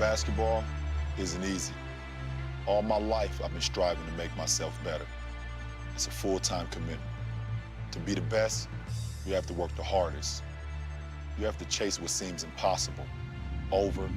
basketball isn't easy. All my life, I've been striving to make myself better. It's a full-time commitment. To be the best, you have to work the hardest. You have to chase what seems impossible over.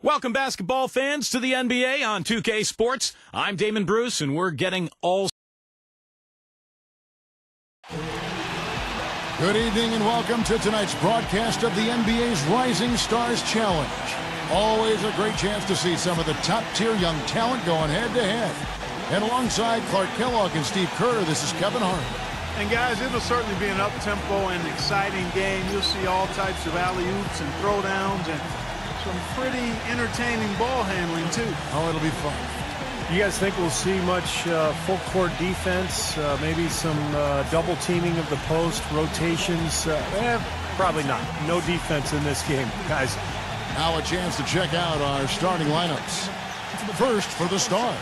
Welcome, basketball fans, to the NBA on 2K Sports. I'm Damon Bruce, and we're getting all... Good evening and welcome to tonight's broadcast of the NBA's Rising Stars Challenge. Always a great chance to see some of the top-tier young talent going head-to-head. And alongside Clark Kellogg and Steve Kerr, this is Kevin Hart. And guys, it'll certainly be an up-tempo and exciting game. You'll see all types of alley-oops and throwdowns and some pretty entertaining ball handling, too. Oh, it'll be fun. You guys think we'll see much full-court defense, maybe some double teaming of the post, rotations? Probably not. No defense in this game, guys. Now a chance to check out our starting lineups. First for the Stars.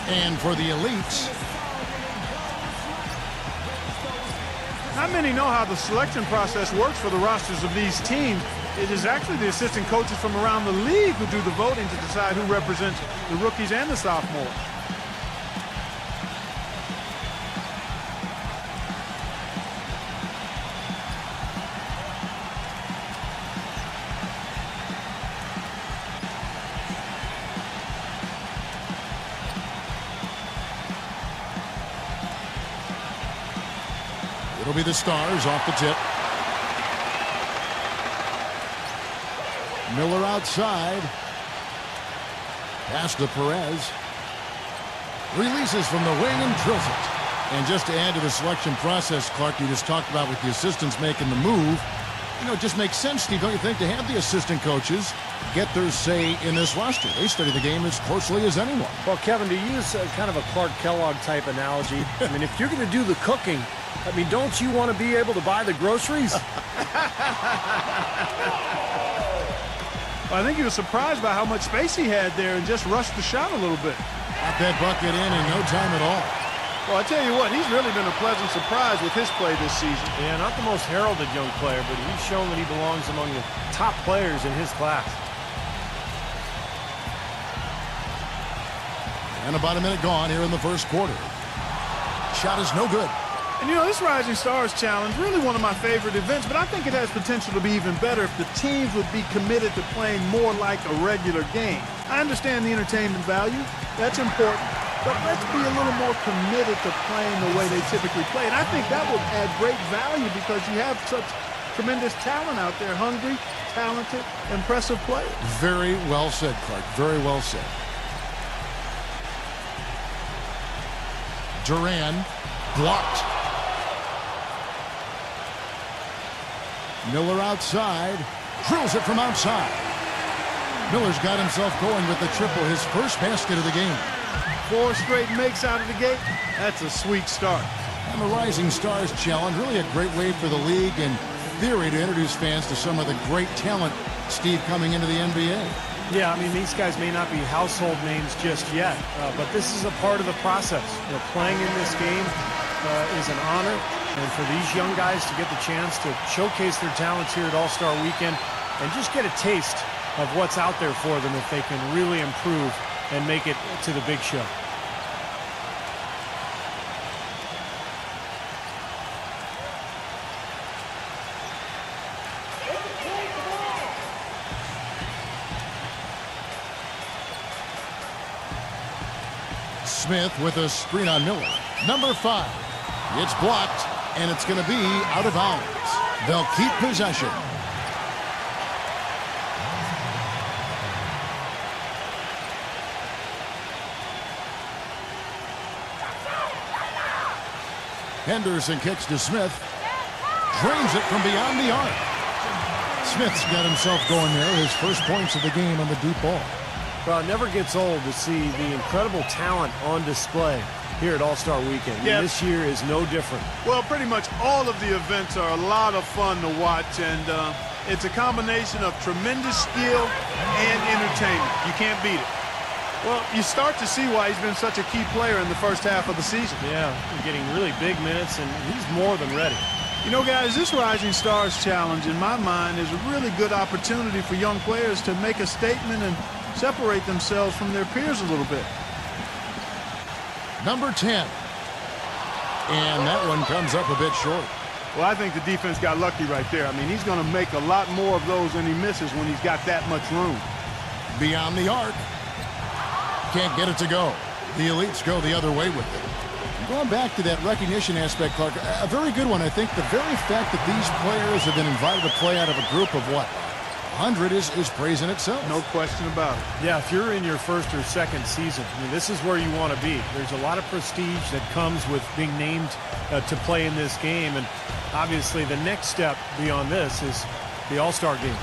And for the Elites. Not many know how the selection process works for the rosters of these teams. It is actually the assistant coaches from around the league who do the voting to decide who represents the rookies and the sophomores. It'll be the Stars off the tip. Miller outside. Pass to Perez. Releases from the wing and drills it. And just to add to the selection process, Clark, you just talked about with the assistants making the move. You know, it just makes sense, Steve, don't you think, to have the assistant coaches get their say in this roster. They study the game as closely as anyone. Well, Kevin, to use kind of a Clark Kellogg type analogy, I mean, if you're going to do the cooking, I mean, don't you want to be able to buy the groceries? Well, I think he was surprised by how much space he had there and just rushed the shot a little bit. Got that bucket in no time at all. Well, I tell you what, he's really been a pleasant surprise with his play this season. Yeah, not the most heralded young player, but he's shown that he belongs among the top players in his class. And about a minute gone here in the first quarter. Shot is no good. And, you know, this Rising Stars Challenge, really one of my favorite events, but I think it has potential to be even better if the teams would be committed to playing more like a regular game. I understand the entertainment value. That's important. But let's be a little more committed to playing the way they typically play. And I think that would add great value because you have such tremendous talent out there, hungry, talented, impressive players. Very well said, Clark. Very well said. Duran, blocked. Miller outside, drills it from outside. Miller's got himself going with the triple, his first basket of the game. 4 straight makes out of the gate. That's a sweet start. And the Rising Stars Challenge, really a great way for the league and theory to introduce fans to some of the great talent, Steve, coming into the NBA. Yeah, I mean, these guys may not be household names just yet, but this is a part of the process. Playing in this game is an honor, and for these young guys to get the chance to showcase their talents here at All-Star Weekend and just get a taste of what's out there for them if they can really improve and make it to the big show. Smith with a screen on Miller. Number 5. It's blocked, and it's going to be out of bounds. They'll keep possession. Henderson kicks to Smith. Drains it from beyond the arc. Smith's got himself going there. His first points of the game on the deep ball. Well, it never gets old to see the incredible talent on display here at All-Star Weekend. Yeah. And this year is no different. Well, pretty much all of the events are a lot of fun to watch, and it's a combination of tremendous skill and entertainment. You can't beat it. Well, you start to see why he's been such a key player in the first half of the season. Yeah, getting really big minutes, and he's more than ready. You know, guys, this Rising Stars Challenge, in my mind, is a really good opportunity for young players to make a statement and separate themselves from their peers a little bit. Number 10. And that one comes up a bit short. Well, I think the defense got lucky right there. I mean, he's going to make a lot more of those than he misses when he's got that much room. Beyond the arc. Can't get it to go. The elites go the other way with it. Going back to that recognition aspect, Clark, a very good one. I think the very fact that these players have been invited to play out of a group of what? 100 is praise in itself. No question about it. Yeah, if you're in your first or second season, I mean, this is where you want to be. There's a lot of prestige that comes with being named to play in this game, and obviously the next step beyond this is the All-Star game.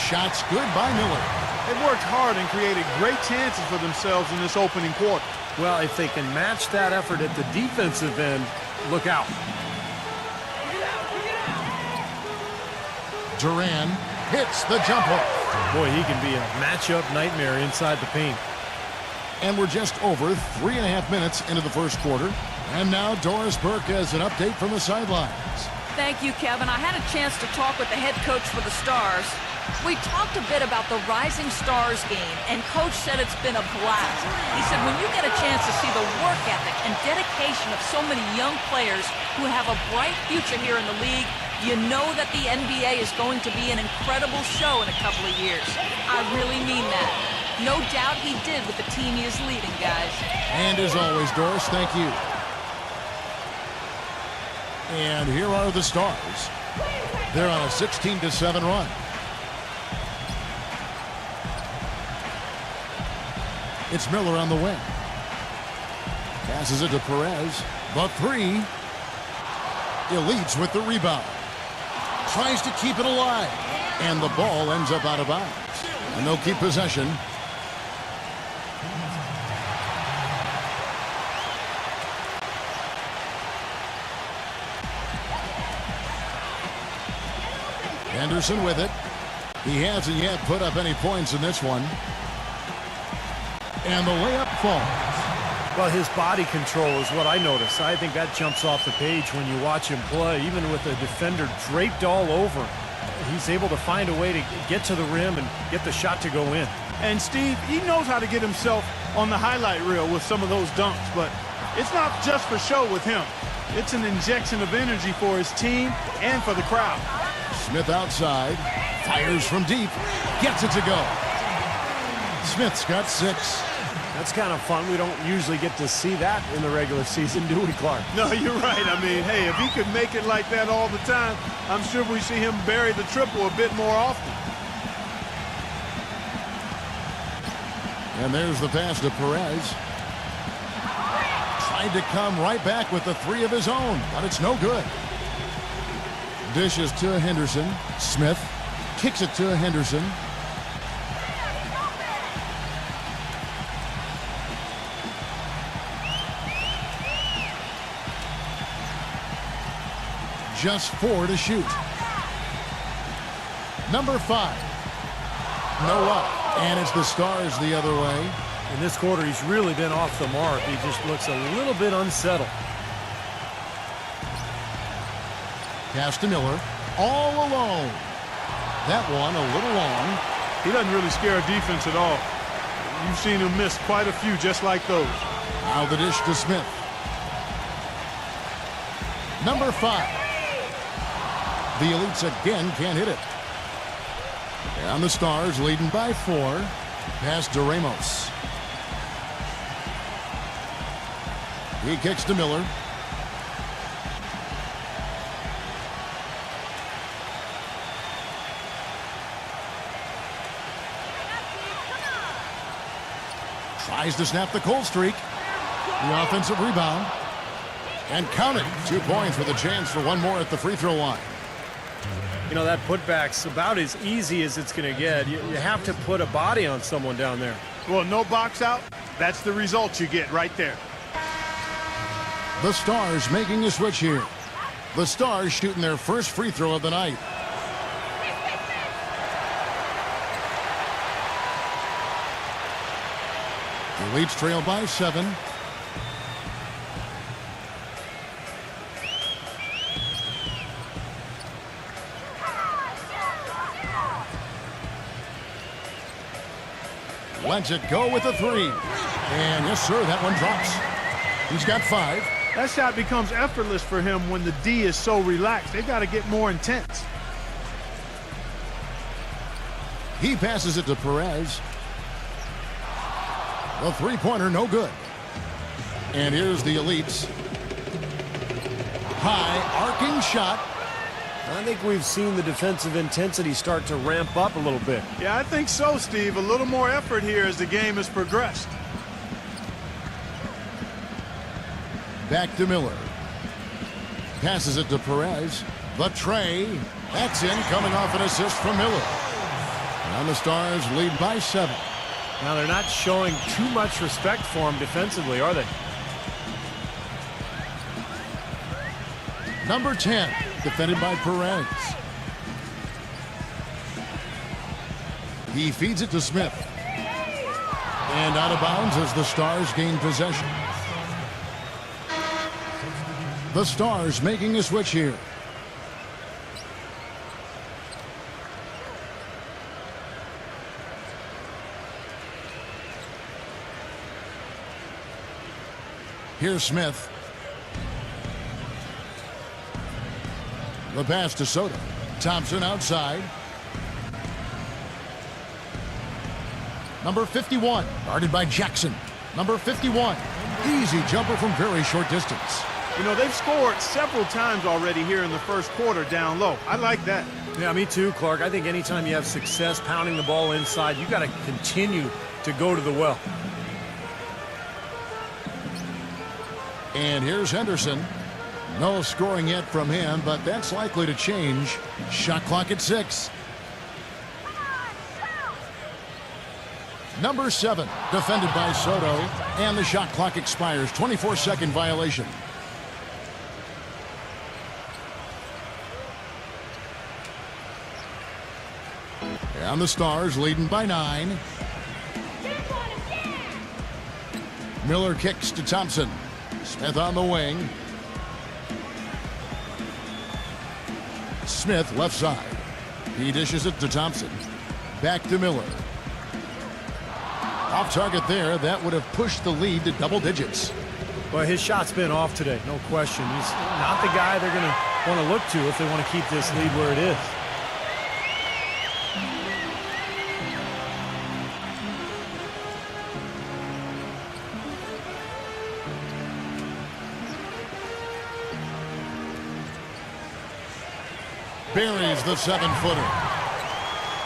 Shots good by Miller. They've worked hard and created great chances for themselves in this opening quarter. Well, if they can match that effort at the defensive end, look out. Duran hits the jump hook. Boy, he can be a matchup nightmare inside the paint. And we're just over 3.5 minutes into the first quarter. And now Doris Burke has an update from the sidelines. Thank you, Kevin. I had a chance to talk with the head coach for the Stars. We talked a bit about the Rising Stars game, and Coach said it's been a blast. He said when you get a chance to see the work ethic and dedication of so many young players who have a bright future here in the league, you know that the NBA is going to be an incredible show in a couple of years. I really mean that. No doubt he did with the team he is leading, guys. And as always, Doris, thank you. And here are the Stars. They're on a 16-7 run. It's Miller on the wing. Passes it to Perez. The three. Elites with the rebound. Tries to keep it alive. And the ball ends up out of bounds. And they'll keep possession. Henderson with it. He hasn't yet put up any points in this one. And the layup falls. Well, his body control is what I notice. I think that jumps off the page when you watch him play. Even with the defender draped all over, he's able to find a way to get to the rim and get the shot to go in. And Steve, he knows how to get himself on the highlight reel with some of those dunks, but it's not just for show with him. It's an injection of energy for his team and for the crowd. Smith outside, fires from deep, gets it to go. Smith's got 6. That's kind of fun. We don't usually get to see that in the regular season, do we, Clark? No, you're right. I mean, hey, if he could make it like that all the time, I'm sure we see him bury the triple a bit more often. And there's the pass to Perez. Tried to come right back with the three of his own, but it's no good. Dishes to Henderson. Smith kicks it to Henderson. Just 4 to shoot. Number 5. No up. And it's the Stars the other way. In this quarter, he's really been off the mark. He just looks a little bit unsettled. Pass to Miller. All alone. That one a little long. He doesn't really scare a defense at all. You've seen him miss quite a few just like those. Now the dish to Smith. Number 5. The Elites again can't hit it. And the Stars leading by 4. Pass to Ramos. He kicks to Miller. Tries to snap the cold streak. The offensive rebound. And count it. 2 points with a chance for one more at the free throw line. You know, that putback's about as easy as it's going to get. You have to put a body on someone down there. Well, no box out. That's the result you get right there. The Stars making a switch here. The Stars shooting their first free throw of the night. The Elites trail by 7. Lets it go with a 3. And yes, sir, that one drops. He's got 5. That shot becomes effortless for him when the D is so relaxed. They've got to get more intense. He passes it to Perez. The three-pointer, no good. And here's the Elites. High, arcing shot. I think we've seen the defensive intensity start to ramp up a little bit. Yeah, I think so, Steve. A little more effort here as the game has progressed. Back to Miller. Passes it to Perez. The tray. That's in, coming off an assist from Miller. And the Stars lead by 7. Now, they're not showing too much respect for him defensively, are they? Number 10, defended by Perez. He feeds it to Smith. And out of bounds as the Stars gain possession. The Stars making a switch here. Here's Smith. The pass to Soto. Thompson outside. Number 51, guarded by Jackson. Number 51, easy jumper from very short distance. You know, they've scored several times already here in the first quarter down low. I like that. Yeah, me too, Clark. I think anytime you have success pounding the ball inside, you got to continue to go to the well. And here's Henderson. No scoring yet from him, but that's likely to change. Shot clock at 6. Number 7, defended by Soto, and the shot clock expires. 24-second violation. And the Stars leading by 9. Miller kicks to Thompson. Smith on the wing. Smith left side. He dishes it to Thompson. Back to Miller. Off target there. That would have pushed the lead to double digits. Well, his shot's been off today, no question. He's not the guy they're going to want to look to if they want to keep this lead where it is. Buries the 7-footer.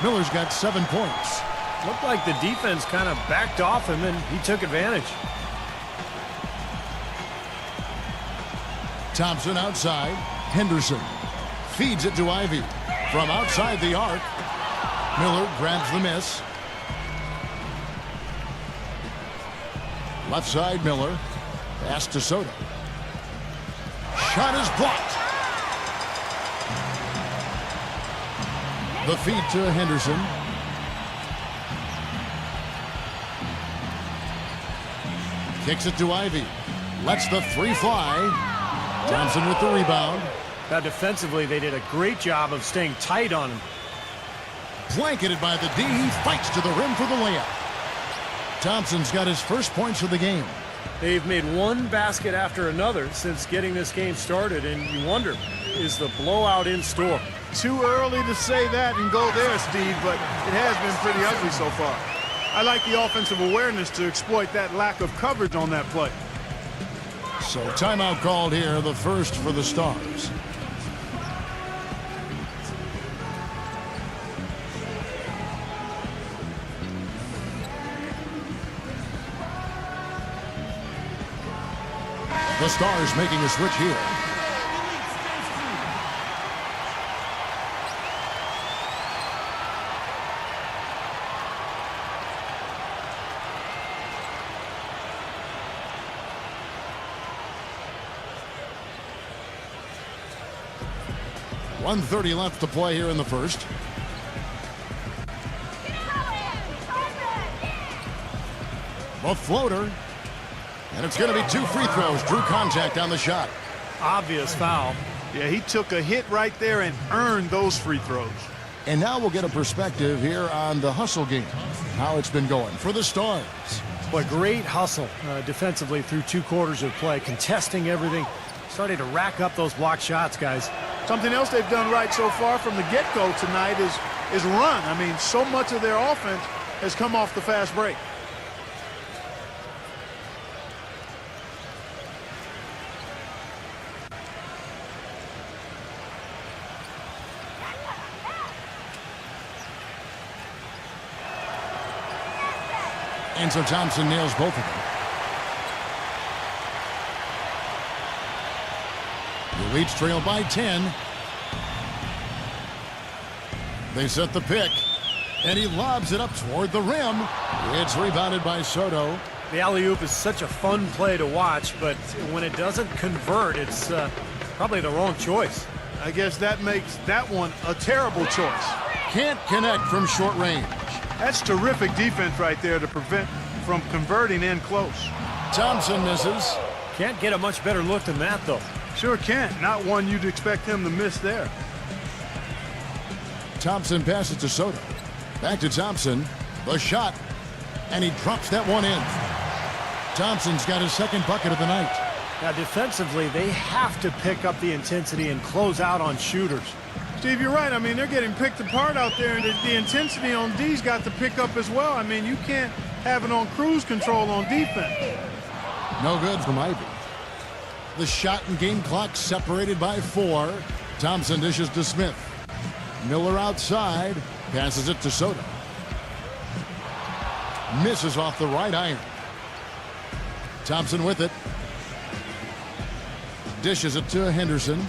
Miller's got 7 points. Looked like the defense kind of backed off him, and he took advantage. Thompson outside. Henderson feeds it to Ivy. From outside the arc, Miller grabs the miss. Left side, Miller. Pass to Soto. Shot is blocked. The feed to Henderson. Kicks it to Ivy. Lets the three fly. Thompson with the rebound. Now defensively, they did a great job of staying tight on him. Blanketed by the D. He fights to the rim for the layup. Thompson's got his first points of the game. They've made one basket after another since getting this game started, and you wonder, is the blowout in store? Too early to say that and go there, Steve, but it has been pretty ugly so far. I like the offensive awareness to exploit that lack of coverage on that play. So timeout called here, the first for the Stars. The Stars making a switch here. .130 left to play here in the first. The floater. And it's going to be 2 free throws. Drew contact on the shot. Obvious foul. Yeah, he took a hit right there and earned those free throws. And now we'll get a perspective here on the hustle game. How it's been going for the Stars. But great hustle defensively through 2 quarters of play. Contesting everything. Starting to rack up those block shots, guys. Something else they've done right so far from the get-go tonight is run. I mean, so much of their offense has come off the fast break. And so Thompson nails both of them. The Leeds trail by 10. They set the pick. And he lobs it up toward the rim. It's rebounded by Soto. The alley-oop is such a fun play to watch, but when it doesn't convert, it's probably the wrong choice. I guess that makes that one a terrible choice. Can't connect from short range. That's terrific defense right there to prevent from converting in close. Thompson misses. Can't get a much better look than that, though. Sure can't. Not one you'd expect him to miss there. Thompson passes to Soto. Back to Thompson. The shot. And he drops that one in. Thompson's got his second bucket of the night. Now, defensively, they have to pick up the intensity and close out on shooters. Steve, you're right. I mean, they're getting picked apart out there, and the intensity on D's got to pick up as well. I mean, you can't have it on cruise control on defense. No good from Ivy. The shot and game clock separated by 4. Thompson dishes to Smith. Miller outside. Passes it to Soto. Misses off the right iron. Thompson with it. Dishes it to Henderson.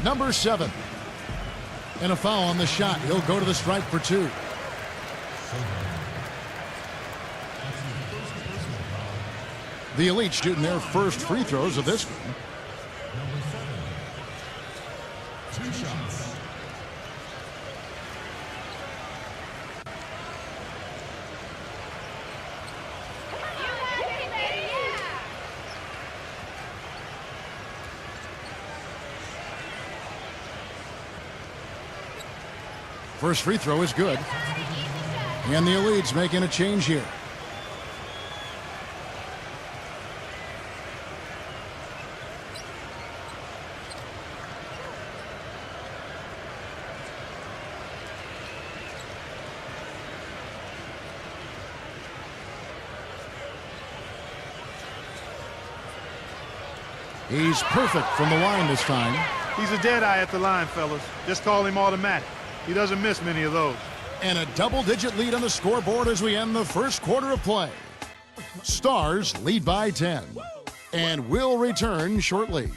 Number 7. And a foul on the shot. He'll go to the stripe for 2. The Elite shooting their first free throws of this one. First free throw is good. And the Elite's making a change here. He's perfect from the line this time. He's a dead eye at the line, fellas. Just call him automatic. He doesn't miss many of those. And a double-digit lead on the scoreboard as we end the first quarter of play. Stars lead by 10. And will return shortly.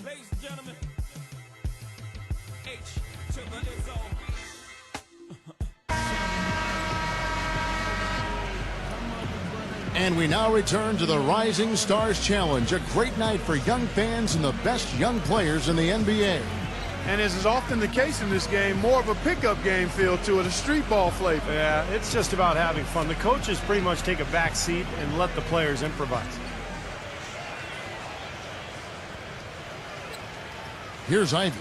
Ladies and gentlemen, H to the Izzo. And we now return to the Rising Stars Challenge, a great night for young fans and the best young players in the NBA. And as is often the case in this game, more of a pickup game feel to it, a street ball flavor. Yeah, it's just about having fun. The coaches pretty much take a back seat and let the players improvise. Here's Ivy.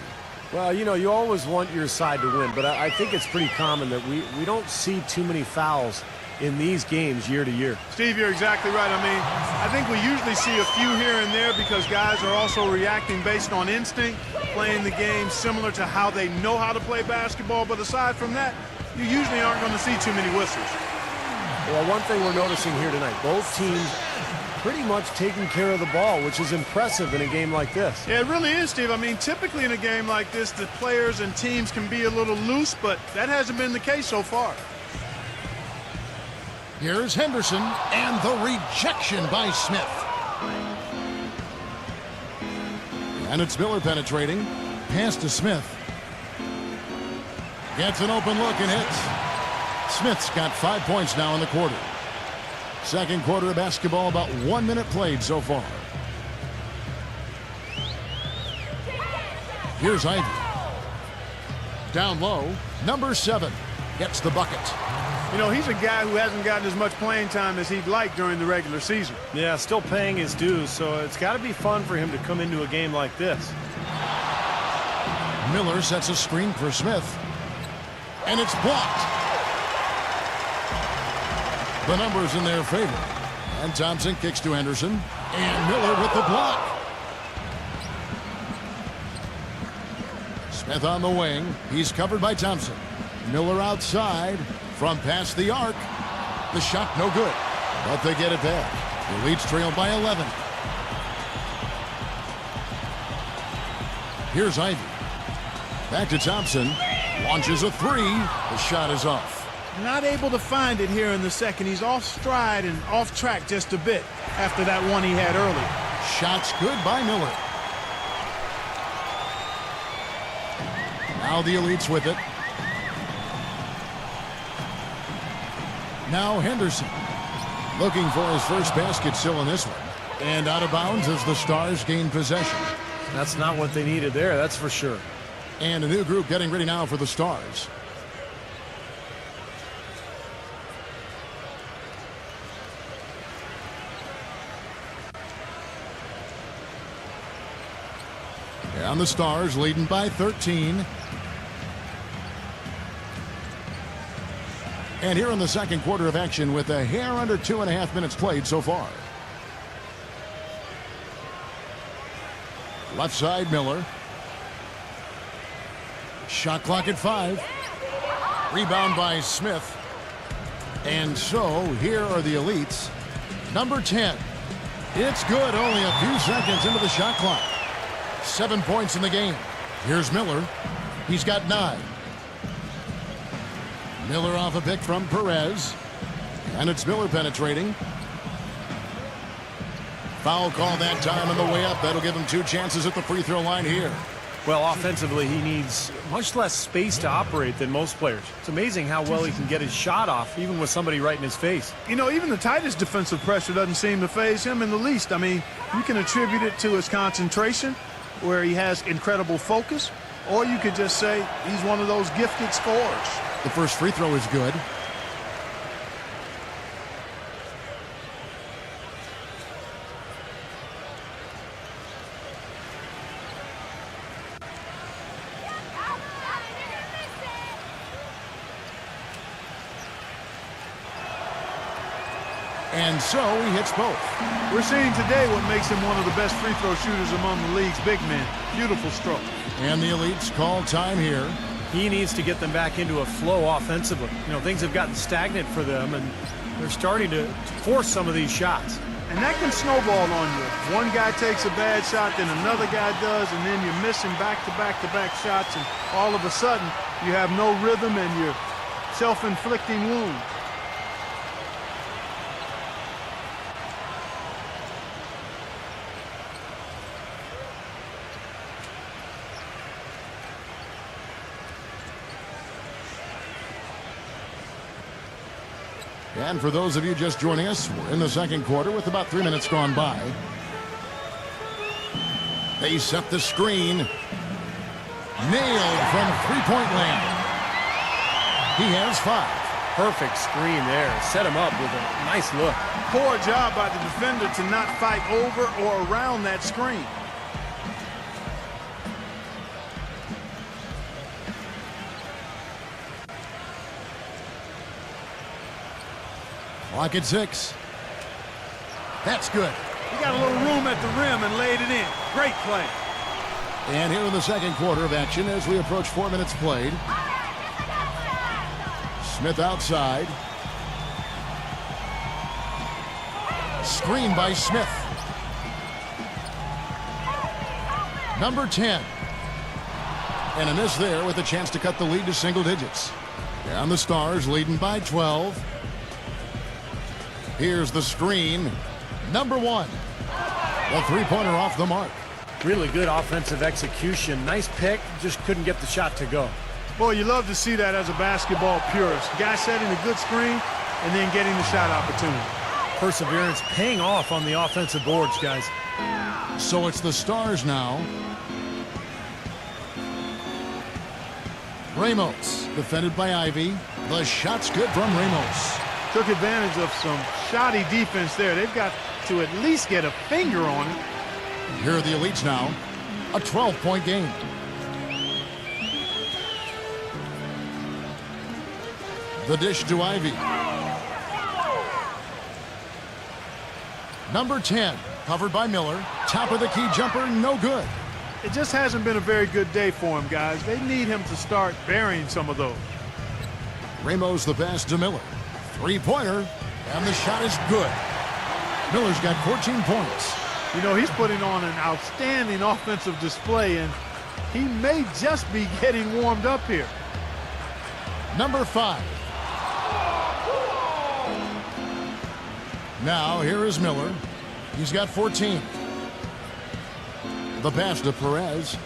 Well, you know, you always want your side to win, but I think it's pretty common that we don't see too many fouls in these games year to year. Steve, you're exactly right. I mean, I think we usually see a few here and there because guys are also reacting based on instinct, playing the game similar to how they know how to play basketball. But aside from that, you usually aren't going to see too many whistles. Well, one thing we're noticing here tonight, both teams pretty much taking care of the ball, which is impressive in a game like this. Yeah, it really is, Steve. I mean, typically in a game like this, the players and teams can be a little loose, but that hasn't been the case so far. Here's Henderson, and the rejection by Smith. And it's Miller penetrating. Pass to Smith. Gets an open look and hits. Smith's got 5 points now in the quarter. Second quarter of basketball, about 1 minute played so far. Here's Ivy. Down low, number 7 gets the bucket. You know, he's a guy who hasn't gotten as much playing time as he'd like during the regular season. Yeah, still paying his dues, so it's got to be fun for him to come into a game like this. Miller sets a screen for Smith, and it's blocked. The numbers in their favor. And Thompson kicks to Henderson, and Miller with the block. Smith on the wing. He's covered by Thompson. Miller outside. From past the arc, the shot no good, but they get it back. The Leeds trail by 11. Here's Ivy. Back to Thompson. Launches a three. The shot is off. Not able to find it here in the second. He's off stride and off track just a bit after that one he had early. Shots good by Miller. Now the Elites with it. Now Henderson looking for his first basket still in this one. And out of bounds as the Stars gain possession. That's not what they needed there, that's for sure. And a new group getting ready now for the Stars. And the Stars leading by 13. And here in the second quarter of action with a hair under 2.5 minutes played so far. Left side, Miller. Shot clock at 5. Rebound by Smith. And so here are the Elites. Number 10. It's good, only a few seconds into the shot clock. 7 points in the game. Here's Miller. He's got 9. Miller off a pick from Perez. And it's Miller penetrating. Foul call that time on the way up. That'll give him 2 chances at the free throw line here. Well, offensively, he needs much less space to operate than most players. It's amazing how well he can get his shot off, even with somebody right in his face. You know, even the tightest defensive pressure doesn't seem to faze him in the least. I mean, you can attribute it to his concentration, where he has incredible focus, or you could just say he's one of those gifted scorers. The first free throw is good. And so he hits both. We're seeing today what makes him one of the best free throw shooters among the league's big men. Beautiful stroke. And the Elites call time here. He needs to get them back into a flow offensively. You know, things have gotten stagnant for them, and they're starting to force some of these shots. And that can snowball on you. One guy takes a bad shot, then another guy does, and then you're missing back-to-back-to-back shots, and all of a sudden you have no rhythm and you're self-inflicting wounds. And for those of you just joining us, we're in the second quarter with about 3 minutes gone by. They set the screen. Nailed from three-point land. He has 5. Perfect screen there. Set him up with a nice look. Poor job by the defender to not fight over or around that screen. Clock at 6. That's good. He got a little room at the rim and laid it in. Great play. And here in the second quarter of action as we approach 4 minutes played. Smith outside. Screen by Smith. Number 10. And a miss there with a chance to cut the lead to single digits. And the Stars leading by 12. Here's the screen. Number 1. The three-pointer off the mark. Really good offensive execution. Nice pick, just couldn't get the shot to go. Boy, you love to see that as a basketball purist. Guy setting a good screen and then getting the shot opportunity. Perseverance paying off on the offensive boards, guys. So it's the Stars now. Ramos, defended by Ivy. The shot's good from Ramos. Took advantage of some shoddy defense there. They've got to at least get a finger on it. Here are the Elites now. A 12-point game. The dish to Ivy. Number 10, covered by Miller. Top of the key jumper, no good. It just hasn't been a very good day for him, guys. They need him to start burying some of those. Ramos the pass to Miller. Three-pointer, and the shot is good. Miller's got 14 points. You know, he's putting on an outstanding offensive display, and he may just be getting warmed up here. Number 5. Now, here is Miller. He's got 14. The pass to Perez.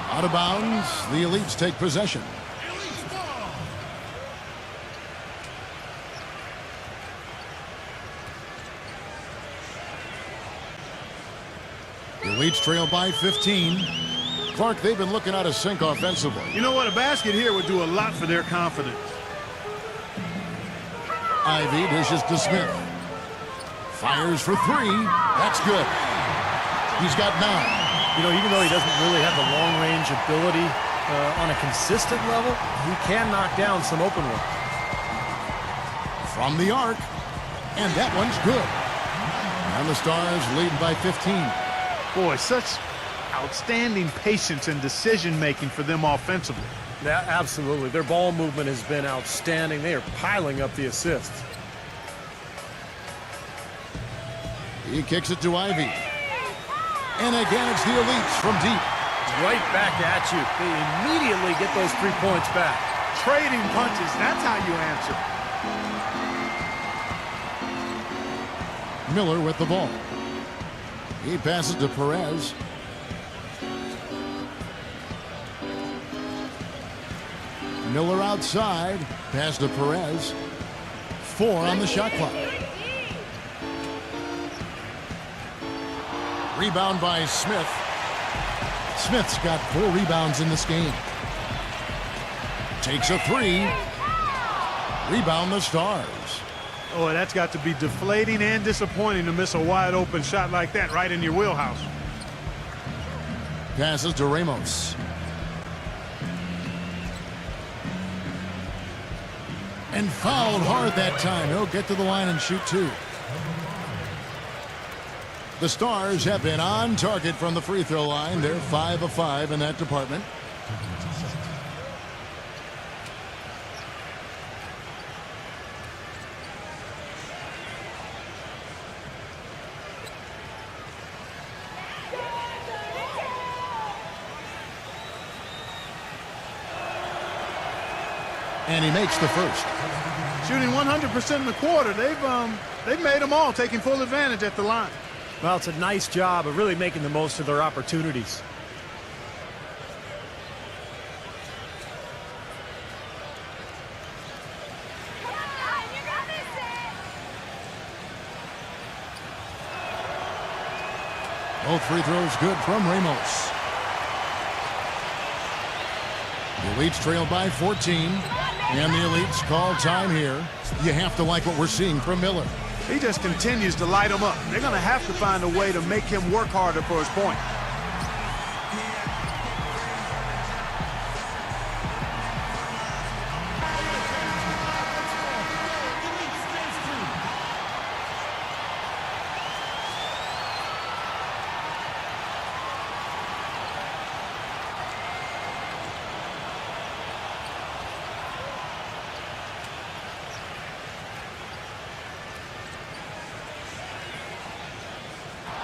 Out of bounds, the Elites take possession. The Elites trail by 15. Clark, they've been looking out of sync offensively. You know what? A basket here would do a lot for their confidence. Ivy dishes to Smith. Fires for 3. That's good. He's got 9. You know, even though he doesn't really have the long-range ability on a consistent level, he can knock down some open ones. From the arc. And that one's good. And the Stars lead by 15. Boy, such outstanding patience and decision-making for them offensively. Yeah, absolutely. Their ball movement has been outstanding. They are piling up the assists. He kicks it to Ivy. And again, it's the Elites from deep. Right back at you. They immediately get those 3 points back. Trading punches, that's how you answer. Miller with the ball. He passes to Perez. Miller outside. Pass to Perez. 4 on the shot clock. Rebound by Smith. Smith's got 4 rebounds in this game. Takes a 3. Rebound the Stars. Oh, that's got to be deflating and disappointing to miss a wide-open shot like that right in your wheelhouse. Passes to Ramos. And fouled hard that time. He'll get to the line and shoot 2. The Stars have been on target from the free throw line. They're 5 of 5 in that department. And he makes the first. Shooting 100% in the quarter. They've made them all, taking full advantage at the line. Well, it's a nice job of really making the most of their opportunities. Both free throws good from Ramos. The Elites trail by 14. And the Elites call time here. You have to like what we're seeing from Miller. He just continues to light them up. They're going to have to find a way to make him work harder for his point.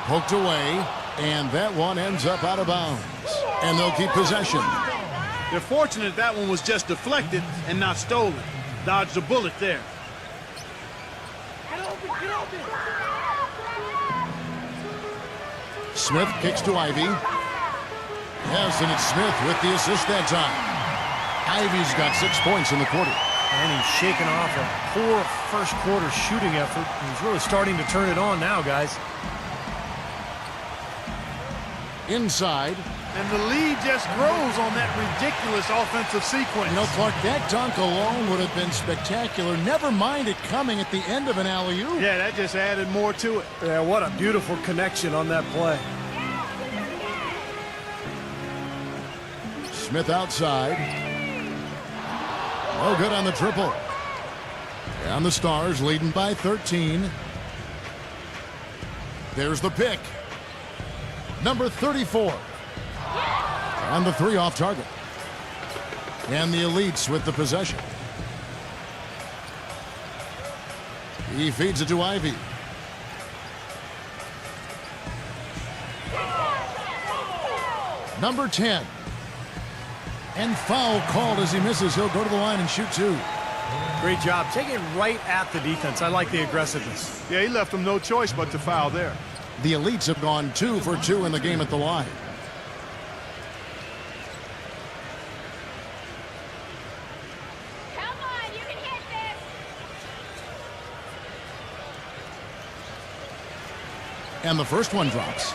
Poked away, and that one ends up out of bounds. And they'll keep possession. They're fortunate that one was just deflected and not stolen. Dodged a bullet there. Smith kicks to Ivy. Yes, and it's Smith with the assist that time. Ivy's got 6 points in the quarter. And he's shaking off a poor first quarter shooting effort. He's really starting to turn it on now, guys. Inside. And the lead just grows on that ridiculous offensive sequence. You know, Clark, that dunk alone would have been spectacular. Never mind it coming at the end of an alley-oop. Yeah, that just added more to it. Yeah, what a beautiful connection on that play. Smith outside. No good on the triple. And the Stars leading by 13. There's the pick. Number 34. And the three off target. And the Elites with the possession. He feeds it to Ivy. Number 10. And foul called as he misses. He'll go to the line and shoot two. Great job. Taking it right at the defense. I like the aggressiveness. Yeah, he left them no choice but to foul there. The Elites have gone 2 for 2 in the game at the line. Come on, you can hit this. And the first one drops.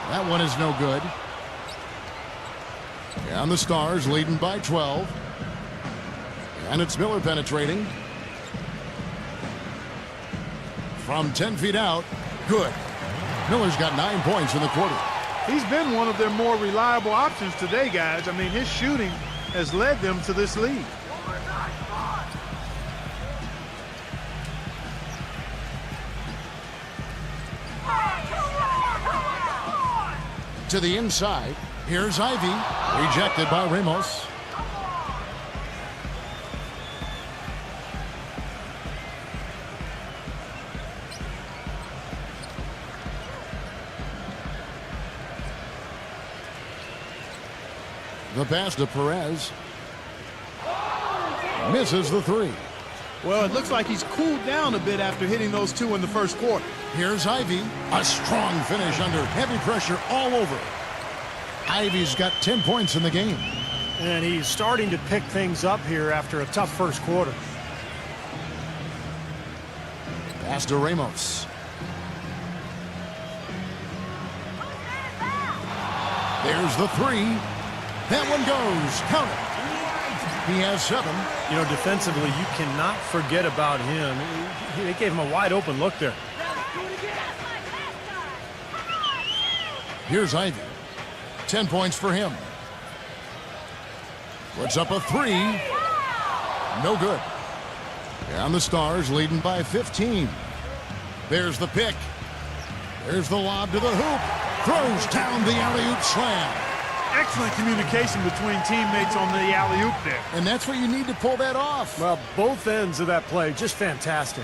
That one is no good. And the Stars leading by 12. And it's Miller penetrating. From 10 feet out, good. Miller's got 9 points in the quarter. He's been one of their more reliable options today, guys. I mean, his shooting has led them to this lead. To the inside. Here's Ivy. Rejected by Ramos. The pass to Perez. Misses the three. Well, it looks like he's cooled down a bit after hitting those two in the first quarter. Here's Ivy. A strong finish under heavy pressure all over. Ivy's got 10 points in the game. And he's starting to pick things up here after a tough first quarter. Pass to Ramos. There's the three. That one goes. Count it. He has 7. You know, defensively, you cannot forget about him. They gave him a wide open look there. Here's Ivy. 10 points for him. Puts up a 3. No good. And the Stars leading by 15. There's the pick. There's the lob to the hoop. Throws down the alley-oop slam. Excellent communication between teammates on the alley-oop there. And that's what you need to pull that off. Well, both ends of that play, just fantastic.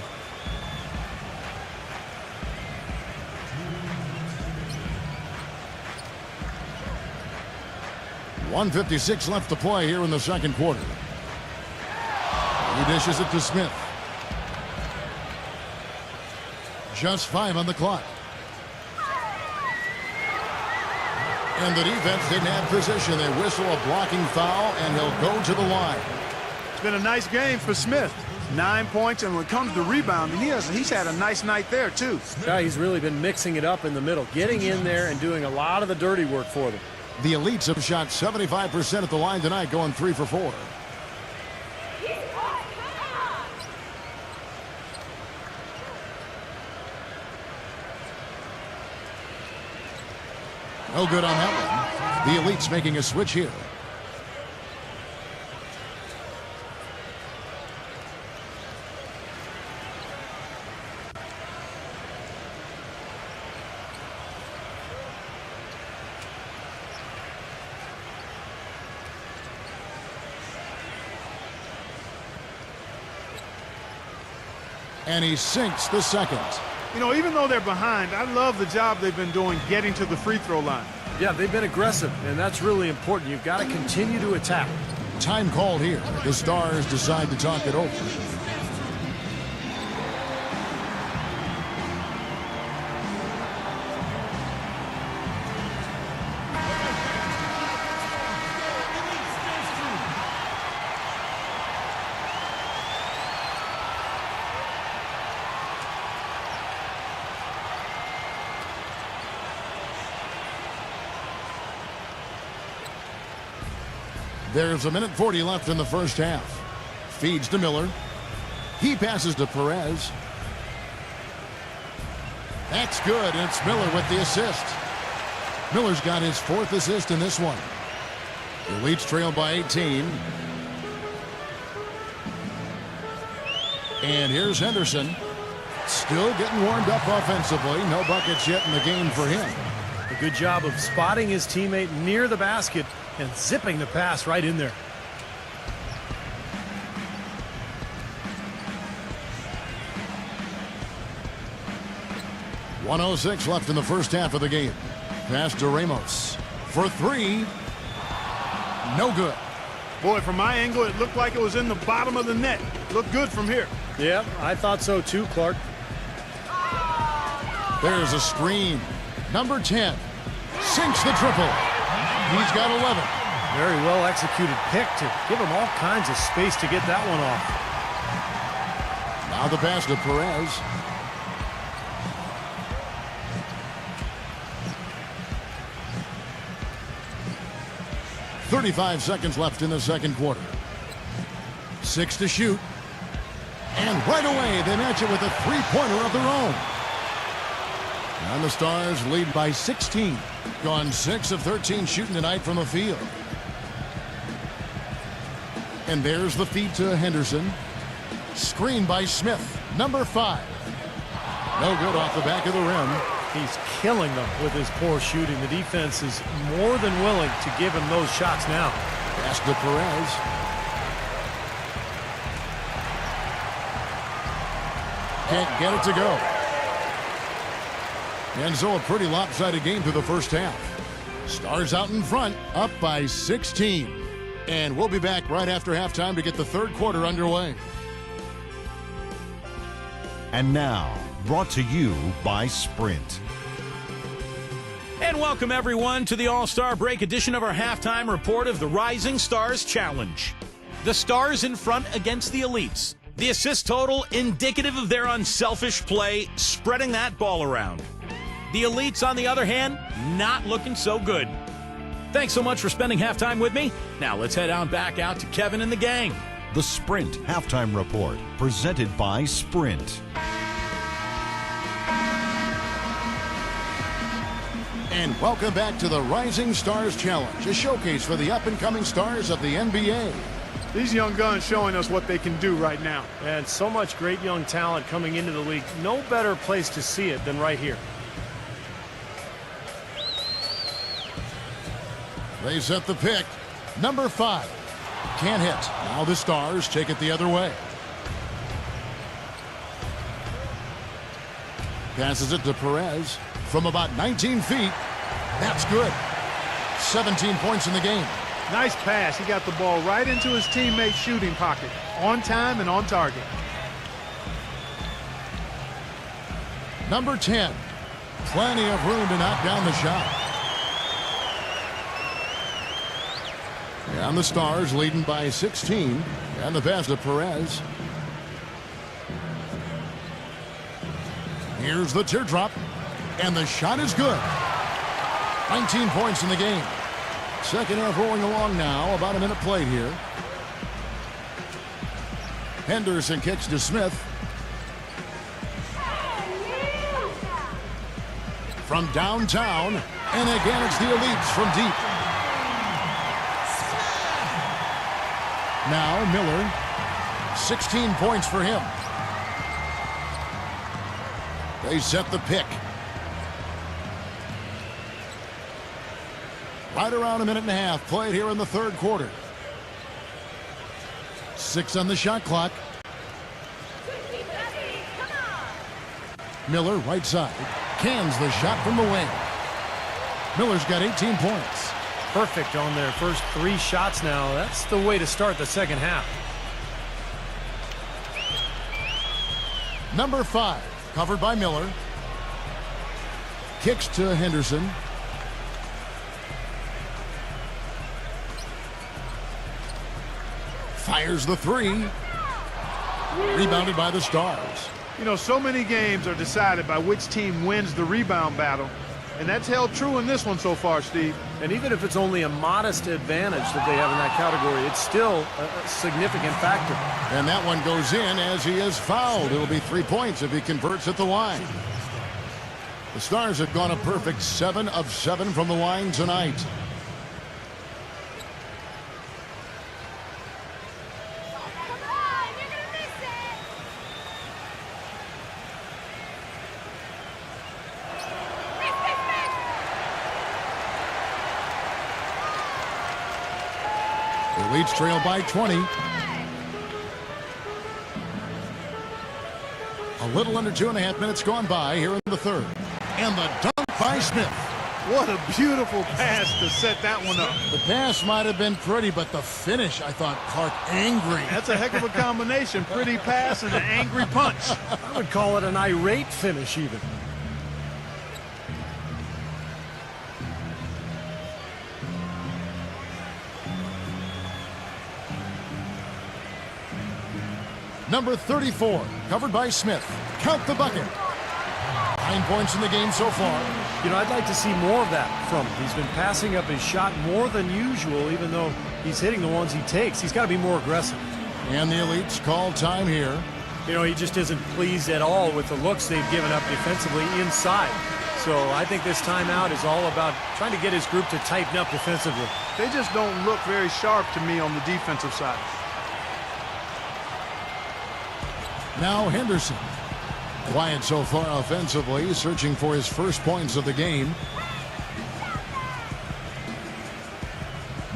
.156 left to play here in the second quarter. He dishes it to Smith. Just 5 on the clock. And the defense didn't have position. They whistle a blocking foul, and he'll go to the line. It's been a nice game for Smith. 9 points, and when it comes to rebounding, he's had a nice night there, too. Yeah, he's really been mixing it up in the middle, getting in there and doing a lot of the dirty work for them. The Elites have shot 75% at the line tonight, going 3 for 4. No good on that one. The Elites making a switch here. And he sinks the second. You know, even though they're behind, I love the job they've been doing getting to the free throw line. Yeah, they've been aggressive, and that's really important. You've got to continue to attack. Time called here. The Stars decide to talk it over. There's 1:40 left in the first half. Feeds to Miller. He passes to Perez. That's good, and it's Miller with the assist. Miller's got his 4th assist in this one. The Elites trail by 18. And here's Henderson. Still getting warmed up offensively. No buckets yet in the game for him. A good job of spotting his teammate near the basket and zipping the pass right in there. .106 left in the first half of the game. Pass to Ramos. For 3. No good. Boy, from my angle, it looked like it was in the bottom of the net. Looked good from here. Yeah, I thought so too, Clark. There's a screen. Number 10. Sinks the triple. He's got 11. Very well executed pick to give him all kinds of space to get that one off. Now the pass to Perez. .35 seconds left in the second quarter. 6 to shoot. And right away they match it with a three-pointer of their own. And the Stars lead by 16. Gone 6 of 13 shooting tonight from the field. And there's the feed to Henderson. Screen by Smith. Number 5. No good off the back of the rim. He's killing them with his poor shooting. The defense is more than willing to give him those shots now. Pass to Perez. Can't get it to go. And so a pretty lopsided game through the first half. Stars out in front, up by 16. And we'll be back right after halftime to get the third quarter underway. And now, brought to you by Sprint. And welcome, everyone, to the All-Star Break edition of our halftime report of the Rising Stars Challenge. The Stars in front against the Elites. The assist total indicative of their unselfish play, spreading that ball around. The Elites, on the other hand, not looking so good. Thanks so much for spending halftime with me. Now let's head on back out to Kevin and the gang. The Sprint Halftime Report, presented by Sprint. And welcome back to the Rising Stars Challenge, a showcase for the up-and-coming stars of the NBA. These young guns showing us what they can do right now. And so much great young talent coming into the league. No better place to see it than right here. They set the pick. Number 5. Can't hit. Now the Stars take it the other way. Passes it to Perez from about 19 feet. That's good. 17 points in the game. Nice pass. He got the ball right into his teammate's shooting pocket. On time and on target. Number 10. Plenty of room to knock down the shot. And the Stars leading by 16. And the pass to Perez. Here's the teardrop. And the shot is good. 19 points in the game. Second half rolling along now. About a minute played here. Henderson kicks to Smith. From downtown. And again, it's the Elites from deep. Now Miller. 16 points for him. They set the pick. Right around a minute and a half played here in the third quarter. 6 on the shot clock. Miller right side. Cans the shot from the wing. Miller's got 18 points. Perfect on their first 3 shots now. That's the way to start the second half. Number 5. Covered by Miller. Kicks to Henderson. Fires the 3. Rebounded by the Stars. You know, so many games are decided by which team wins the rebound battle. And that's held true in this one so far, Steve. And even if it's only a modest advantage that they have in that category, it's still a significant factor. And that one goes in as he is fouled. It'll be 3 points if he converts at the line. The Stars have gone a perfect 7 of 7 from the line tonight. The Elites trail by 20. A little under 2.5 minutes gone by here in the third. And the dunk by Smith. What a beautiful pass to set that one up. The pass might have been pretty, but the finish, I thought, Clark, angry. That's a heck of a combination. Pretty pass and an angry punch. I would call it an irate finish even. Number 34, covered by Smith. Count the bucket. 9 points in the game so far. You know, I'd like to see more of that from him. He's been passing up his shot more than usual, even though he's hitting the ones he takes. He's got to be more aggressive. And the Elites call time here. You know, he just isn't pleased at all with the looks they've given up defensively inside. So I think this timeout is all about trying to get his group to tighten up defensively. They just don't look very sharp to me on the defensive side. Now Henderson. Quiet so far offensively, searching for his first points of the game.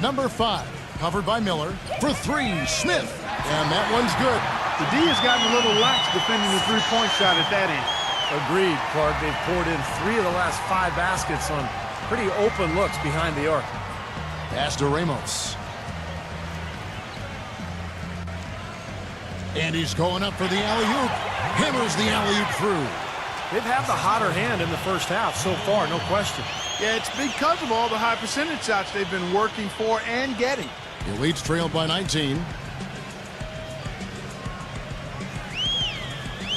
Number 5, covered by Miller. For 3, Smith. And that one's good. The D has gotten a little lax defending the three-point shot at that end. Agreed, Clark. They've poured in 3 of the last 5 baskets on pretty open looks behind the arc. Pass to Ramos. And he's going up for the alley-oop. Hammers the alley-oop through. They've had the hotter hand in the first half so far, no question. Yeah, it's because of all the high percentage shots they've been working for and getting. The Elites trailed by 19.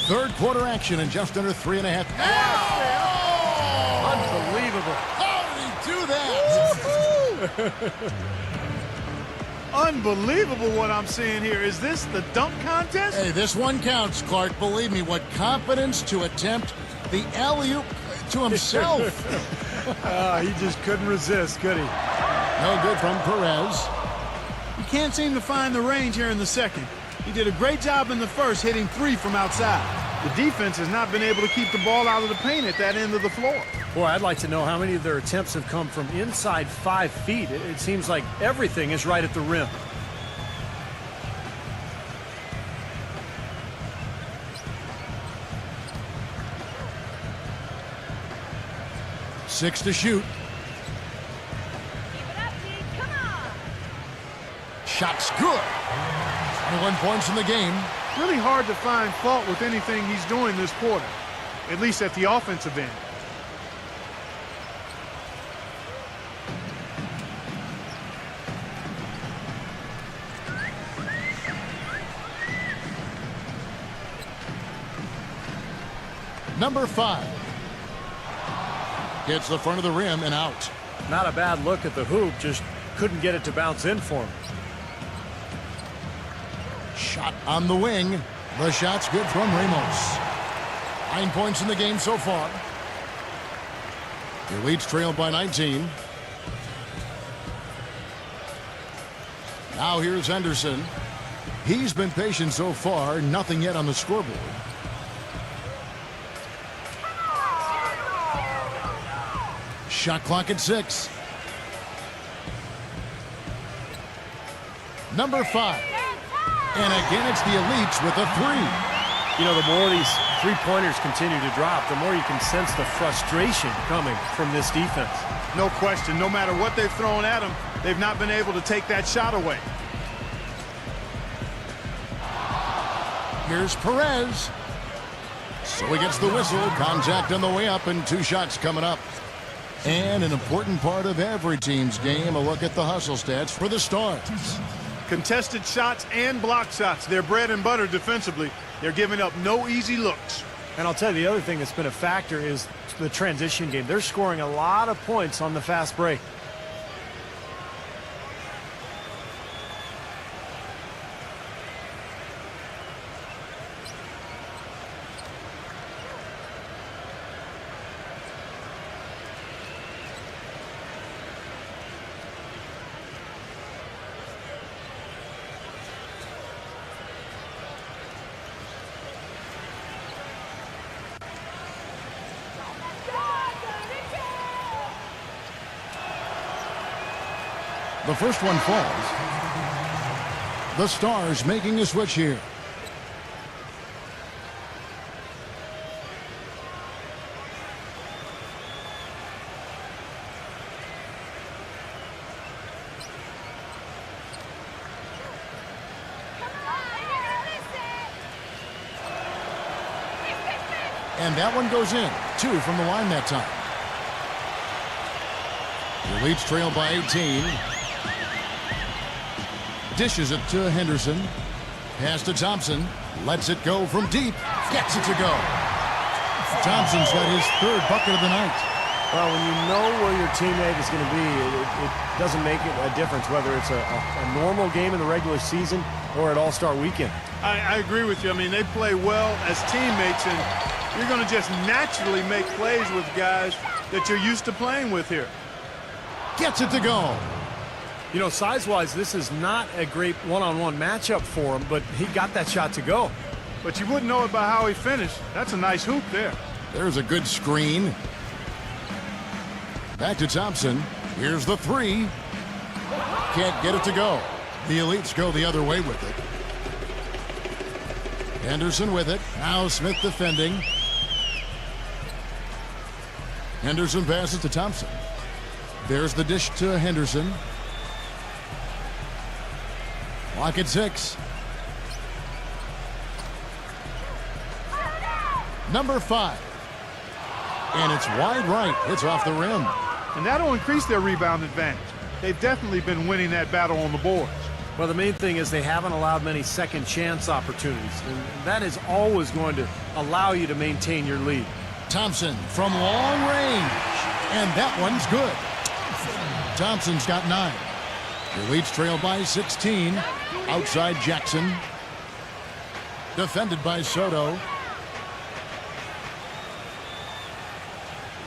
Third quarter action in just under 3.5. Unbelievable. How did he do that? Unbelievable what I'm seeing here. Is this the dunk contest? Hey, this one counts, Clark. Believe me, what confidence to attempt the alley-oop to himself. He just couldn't resist, could he? No good from Perez. He can't seem to find the range here in the second. He did a great job in the first, hitting 3 from outside. The defense has not been able to keep the ball out of the paint at that end of the floor. Boy, I'd like to know how many of their attempts have come from inside 5 feet. It seems like everything is right at the rim. Six to shoot. Keep it up, Pete. Come on. Shot's good. 21 points in the game. Really hard to find fault with anything he's doing this quarter, at least at the offensive end. Number 5. Hits the front of the rim and out. Not a bad look at the hoop, just couldn't get it to bounce in for him. Shot on the wing. The shot's good from Ramos. 9 points in the game so far. The Elites trailed by 19. Now here's Henderson. He's been patient so far. Nothing yet on the scoreboard. Shot clock at 6. Number 5. And again, it's the Elites with a 3. You know, the more these three-pointers continue to drop, the more you can sense the frustration coming from this defense. No question. No matter what they've thrown at them, they've not been able to take that shot away. Here's Perez. So he gets the whistle. Contact on the way up and 2 shots coming up. And an important part of every team's game, a look at the hustle stats for the Stars. Contested shots and block shots. They're bread and butter defensively. They're giving up no easy looks. And I'll tell you, the other thing that's been a factor is the transition game. They're scoring a lot of points on the fast break. The first one falls. The Stars making a switch here. And that one goes in. 2 from the line that time. The Elites trail by 18. Dishes it to Henderson. Pass to Thompson. Lets it go from deep. Gets it to go. Thompson's got his 3rd bucket of the night. Well, when you know where your teammate is going to be, it doesn't make it a difference whether it's a normal game in the regular season or at All-Star Weekend. I agree with you. I mean, they play well as teammates, and you're going to just naturally make plays with guys that you're used to playing with here. Gets it to go. You know, size-wise, this is not a great one-on-one matchup for him, but he got that shot to go. But you wouldn't know it by how he finished. That's a nice hoop there. There's a good screen. Back to Thompson. Here's the 3. Can't get it to go. The Elites go the other way with it. Henderson with it. Now Smith defending. Henderson passes to Thompson. There's the dish to Henderson. Clock at 6. Number 5. And it's wide right. It's off the rim. And that'll increase their rebound advantage. They've definitely been winning that battle on the boards. Well, the main thing is they haven't allowed many second chance opportunities, and that is always going to allow you to maintain your lead. Thompson from long range. And that one's good. Thompson's got 9. The Elites trail by 16. Outside Jackson. Defended by Soto.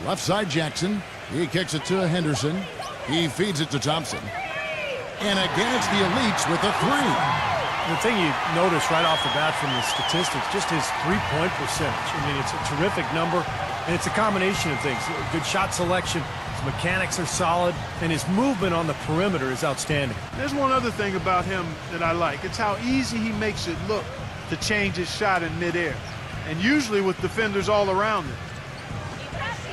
Left side Jackson. He kicks it to Henderson. He feeds it to Thompson. And again, it's the Elites with a 3. The thing you notice right off the bat from the statistics, just his three-point percentage. I mean, it's a terrific number, and it's a combination of things. Good shot selection, his mechanics are solid, and his movement on the perimeter is outstanding. There's one other thing about him that I like. It's how easy he makes it look to change his shot in midair, and usually with defenders all around him.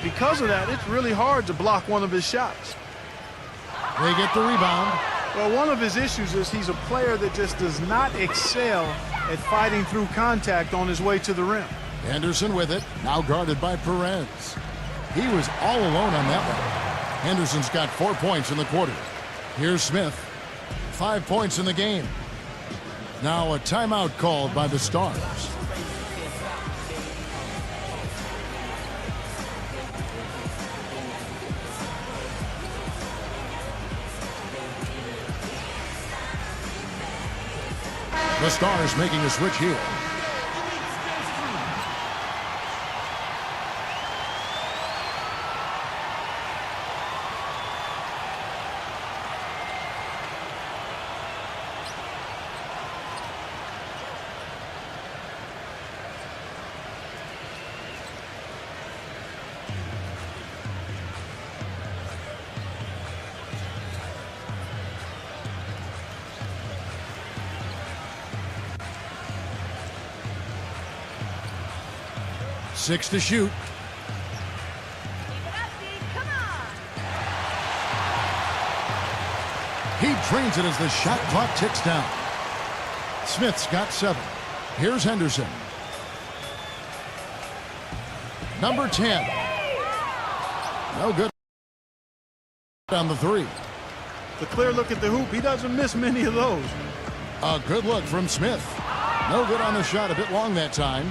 Because of that, it's really hard to block one of his shots. They get the rebound. Well, one of his issues is he's a player that just does not excel at fighting through contact on his way to the rim. Henderson with it, now guarded by Perez. He was all alone on that one. Henderson's got 4 points in the quarter. Here's Smith. 5 points in the game. Now a timeout called by the Stars. The Stars making a switch here. Six to shoot. He drains it as the shot clock ticks down. Smith's got 7. Here's Henderson. Number 10. No good on the 3. The clear look at the hoop, he doesn't miss many of those. A good look from Smith. No good on the shot, a bit long that time.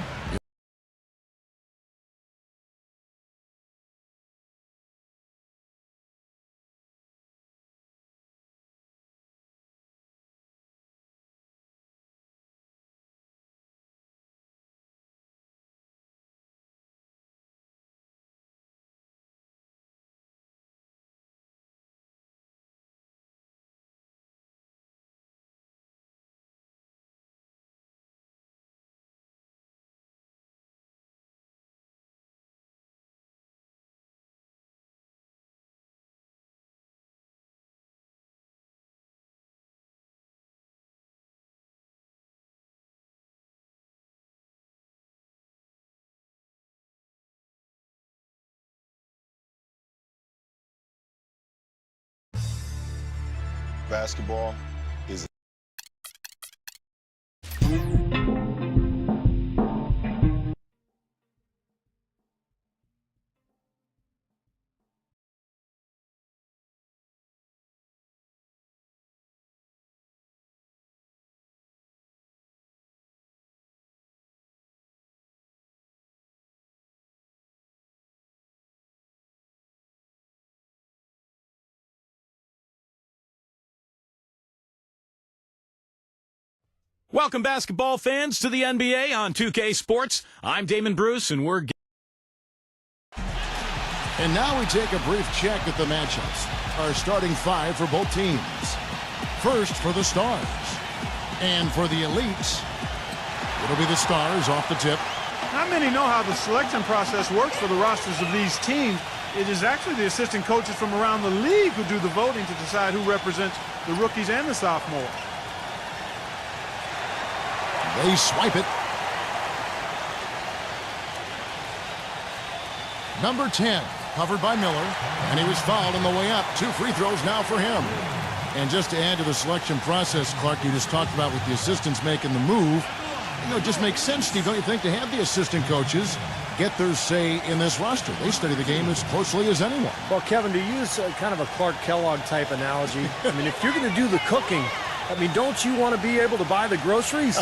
Basketball is Welcome, basketball fans, to the NBA on 2K Sports. I'm Damon Bruce, and we're... And now we take a brief check at the matchups. Our starting 5 for both teams. First for the Stars. And for the Elites, it'll be the Stars off the tip. Not many know how the selection process works for the rosters of these teams. It is actually the assistant coaches from around the league who do the voting to decide who represents the rookies and the sophomores. They swipe it. Number 10, covered by Miller, and he was fouled on the way up. 2 free throws now for him. And just to add to the selection process, Clark, you just talked about with the assistants making the move, you know, it just makes sense, Steve, don't you think, to have the assistant coaches get their say in this roster. They study the game as closely as anyone. Well, Kevin, to use kind of a Clark Kellogg type analogy, I mean, if you're going to do the cooking, I mean, don't you want to be able to buy the groceries?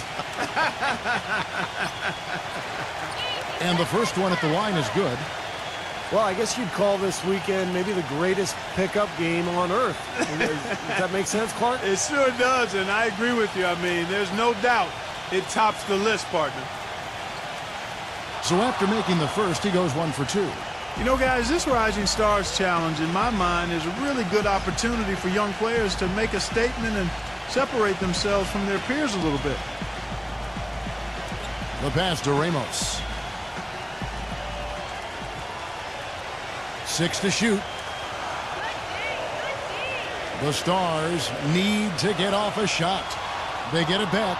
And the first one at the line is good. Well, I guess you'd call this weekend maybe the greatest pickup game on earth. Does that make sense, Clark? It sure does, and I agree with you. I mean, there's no doubt it tops the list, partner. So after making the first, he goes 1 for 2. You know, guys, this Rising Stars Challenge, in my mind, is a really good opportunity for young players to make a statement and separate themselves from their peers a little bit. The pass to Ramos. 6 to shoot. The Stars need to get off a shot. They get it back.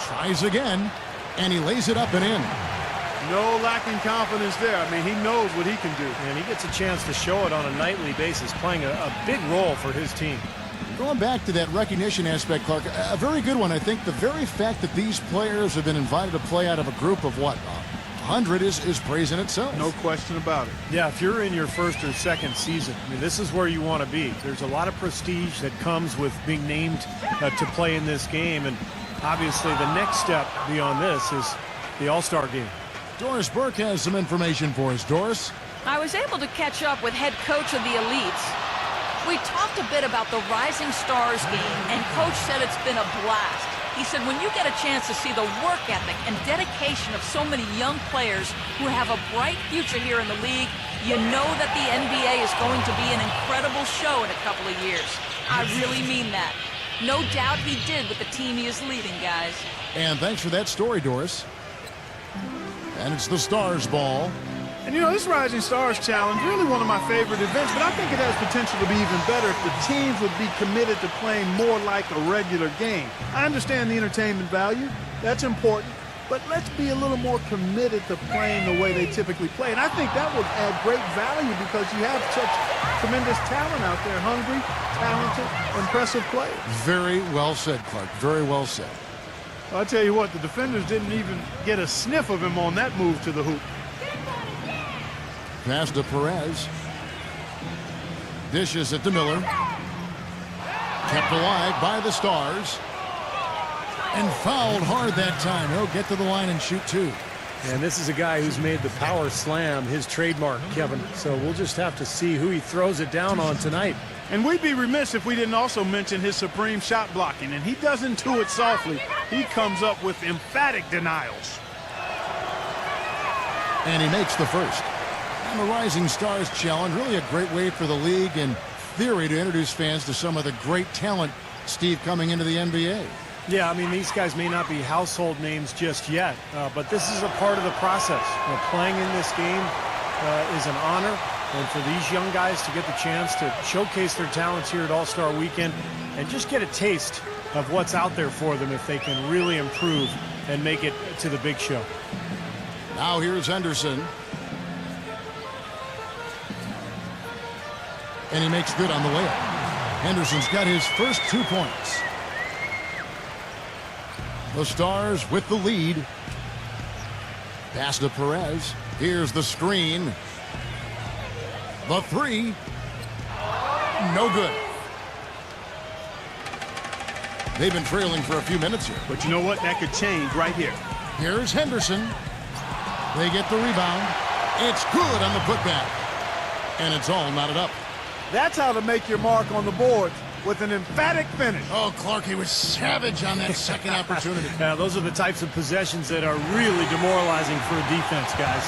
Tries again. And he lays it up and in. No lacking confidence there. I mean, he knows what he can do. And he gets a chance to show it on a nightly basis, playing a big role for his team. Going back to that recognition aspect, Clark, a very good one. I think the very fact that these players have been invited to play out of a group of, what, 100 is praise in itself. No question about it. Yeah, if you're in your first or second season, I mean, this is where you want to be. There's a lot of prestige that comes with being named to play in this game. And obviously the next step beyond this is the All-Star game. Doris Burke has some information for us. Doris? I was able to catch up with head coach of the Elites. We talked a bit about the Rising Stars game, and coach said it's been a blast. He said when you get a chance to see the work ethic and dedication of so many young players who have a bright future here in the league, you know that the NBA is going to be an incredible show in a couple of years. I really mean that. No doubt he did with the team he is leading, guys. And thanks for that story, Doris. And it's the Stars ball. And you know, this Rising Stars Challenge, really one of my favorite events, but I think it has potential to be even better if the teams would be committed to playing more like a regular game. I understand the entertainment value. That's important. But let's be a little more committed to playing the way they typically play. And I think that would add great value because you have such tremendous talent out there, hungry, talented, impressive players. Very well said, Clark. Very well said. I'll tell you what, the defenders didn't even get a sniff of him on that move to the hoop. Pass to Perez. Dishes it to Miller. Kept alive by the Stars. And fouled hard that time. He'll get to the line and shoot two. And this is a guy who's made the power slam his trademark, Kevin. So we'll just have to see who he throws it down on tonight. And we'd be remiss if we didn't also mention his supreme shot blocking. And he doesn't do it softly. He comes up with emphatic denials. And he makes the first. And the Rising Stars Challenge, really a great way for the league in theory to introduce fans to some of the great talent, Steve, coming into the NBA. Yeah, I mean, these guys may not be household names just yet, but this is a part of the process. You know, playing in this game is an honor, and for these young guys to get the chance to showcase their talents here at All-Star Weekend and just get a taste of what's out there for them if they can really improve and make it to the big show. Now here's Henderson. And he makes good on the layup. Henderson's got his first 2 points. The Stars with the lead. Pass to Perez. Here's the screen. The three. No good. They've been trailing for a few minutes here. But you know what? That could change right here. Here's Henderson. They get the rebound. It's good on the putback. And it's all knotted up. That's how to make your mark on the board with an emphatic finish. Oh, Clark, he was savage on that second opportunity. Yeah, those are the types of possessions that are really demoralizing for a defense, guys.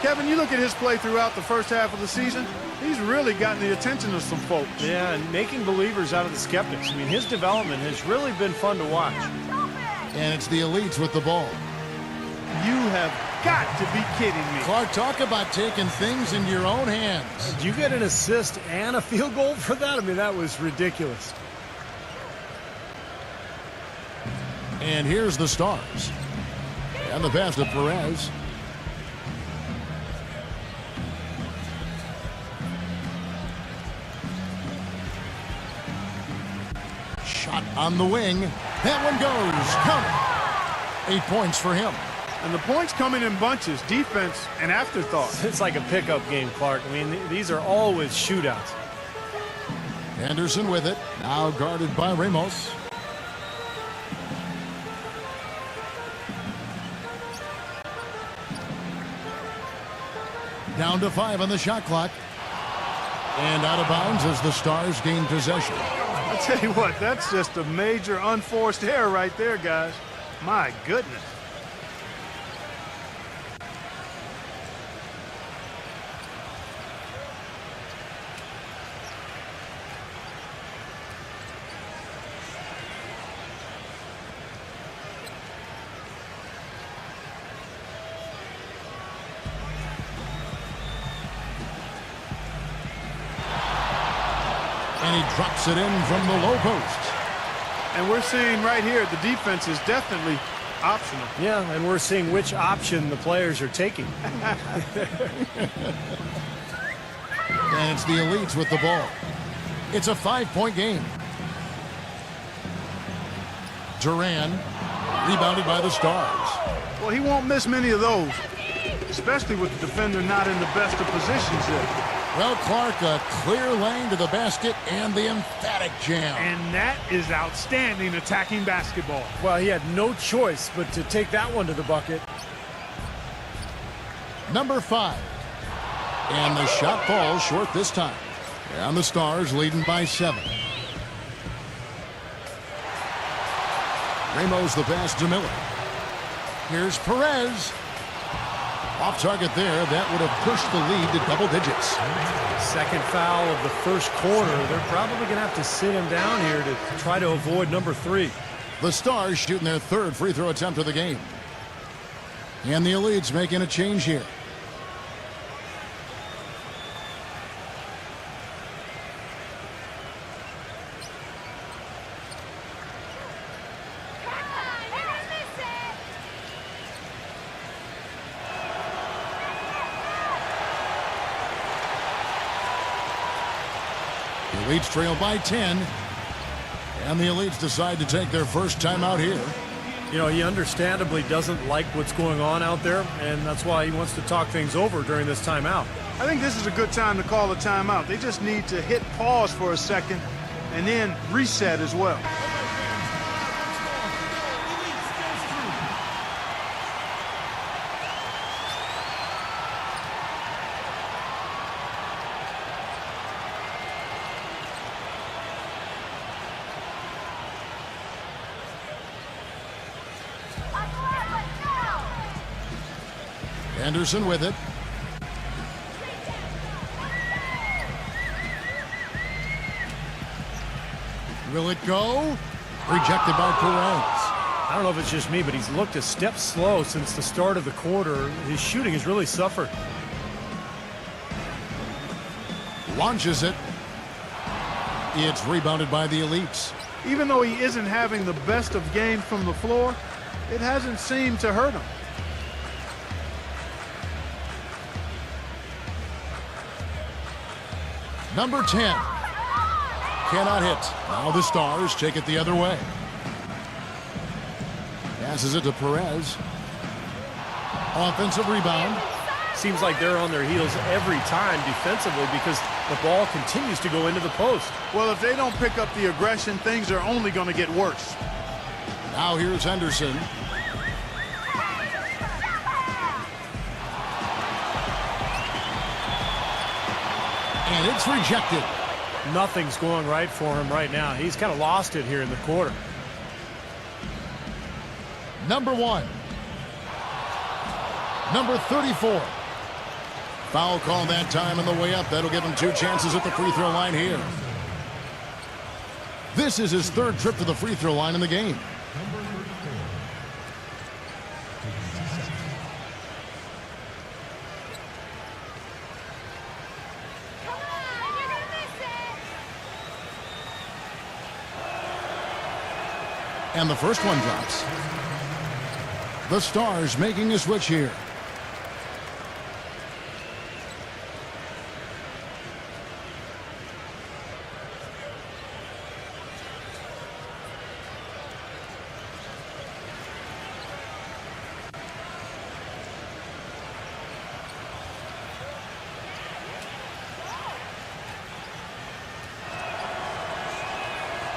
Kevin, you look at his play throughout the first half of the season, he's really gotten the attention of some folks. Yeah, and making believers out of the skeptics. I mean, his development has really been fun to watch. And it's the Elites with the ball. You have got to be kidding me. Clark, talk about taking things in your own hands. Did you get an assist and a field goal for that? I mean, that was ridiculous. And here's the Stars. And the pass to Perez. Shot on the wing. That one goes. Count it. 8 points for him. And the points coming in bunches, defense and afterthought. It's like a pickup game, Clark. I mean, these are always shootouts. Anderson with it. Now guarded by Ramos. Down to 5 on the shot clock. And out of bounds as the Stars gain possession. I tell you what, that's just a major unforced error right there, guys. My goodness. And he drops it in from the low post. And we're seeing right here the defense is definitely optional. Yeah, and we're seeing which option the players are taking. And it's the Elites with the ball. It's a 5-point game. Duran, rebounded by the Stars. Well, he won't miss many of those, especially with the defender not in the best of positions there. Well, Clark, a clear lane to the basket and the emphatic jam. And that is outstanding attacking basketball. Well, he had no choice but to take that one to the bucket. Number 5. And the shot falls short this time. And the Stars leading by 7. Ramos the pass to Miller. Here's Perez. Off target there. That would have pushed the lead to double digits. Second foul of the first quarter. They're probably going to have to sit him down here to try to avoid number 3. The Stars shooting their third free throw attempt of the game. And the Elites making a change here. The Elites trail by 10. And the Elites decide to take their first timeout here. You know, he understandably doesn't like what's going on out there, and that's why he wants to talk things over during this timeout. I think this is a good time to call a timeout. They just need to hit pause for a second and then reset as well. Anderson with it. Will it go? Rejected by Perez. I don't know if it's just me, but he's looked a step slow since the start of the quarter. His shooting has really suffered. Launches it. It's rebounded by the Elites. Even though he isn't having the best of games from the floor, it hasn't seemed to hurt him. Number 10. Cannot hit. Now the Stars take it the other way. Passes it to Perez. Offensive rebound. Seems like they're on their heels every time defensively because the ball continues to go into the post. Well, if they don't pick up the aggression, things are only going to get worse. Now here's Henderson. And it's rejected. Nothing's going right for him right now. He's kind of lost it here in the quarter. Number 1. Number 34. Foul call that time on the way up. That'll give him 2 chances at the free throw line here. This is his 3rd trip to the free throw line in the game. And the first one drops. The Stars making a switch here.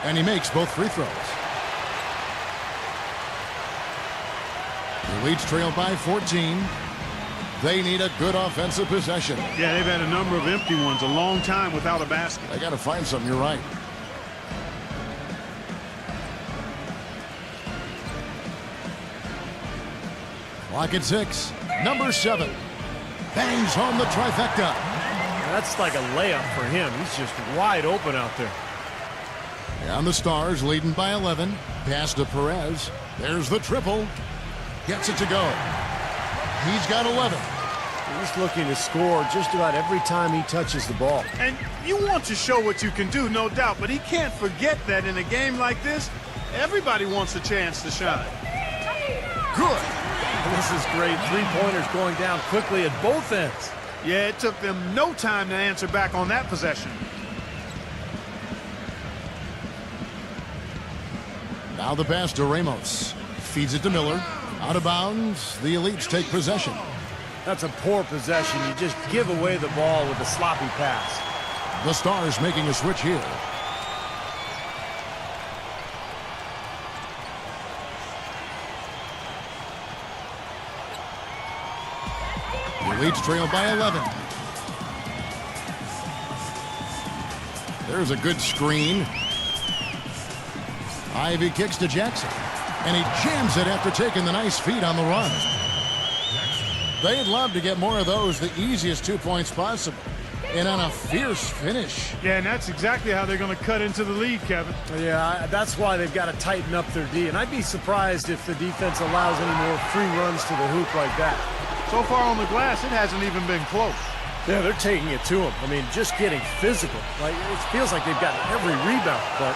And he makes both free throws. The Elites trail by 14. They need a good offensive possession. Yeah, they've had a number of empty ones, a long time without a basket. They got to find something, you're right. Clock at 6. Number 7. Bangs home the trifecta. That's like a layup for him. He's just wide open out there. And the Stars leading by 11. Pass to Perez. There's the triple. Gets it to go. He's got 11. He's looking to score just about every time he touches the ball. And you want to show what you can do, no doubt, but he can't forget that in a game like this, everybody wants a chance to shine. Good. This is great. Three-pointers going down quickly at both ends. Yeah, it took them no time to answer back on that possession. Now the pass to Ramos. Feeds it to Miller. Out of bounds. The Elites take possession. That's a poor possession. You just give away the ball with a sloppy pass. The Stars making a switch here. The Elites trail by 11. There's a good screen. Ivy kicks to Jackson. And he jams it after taking the nice feed on the run. They'd love to get more of those, the easiest 2 points possible. And on a fierce finish. Yeah, and that's exactly how they're going to cut into the lead, Kevin. Yeah, that's why they've got to tighten up their D. And I'd be surprised if the defense allows any more free runs to the hoop like that. So far on the glass, it hasn't even been close. Yeah, they're taking it to him. I mean, just getting physical. Like, it feels like they've got every rebound, but...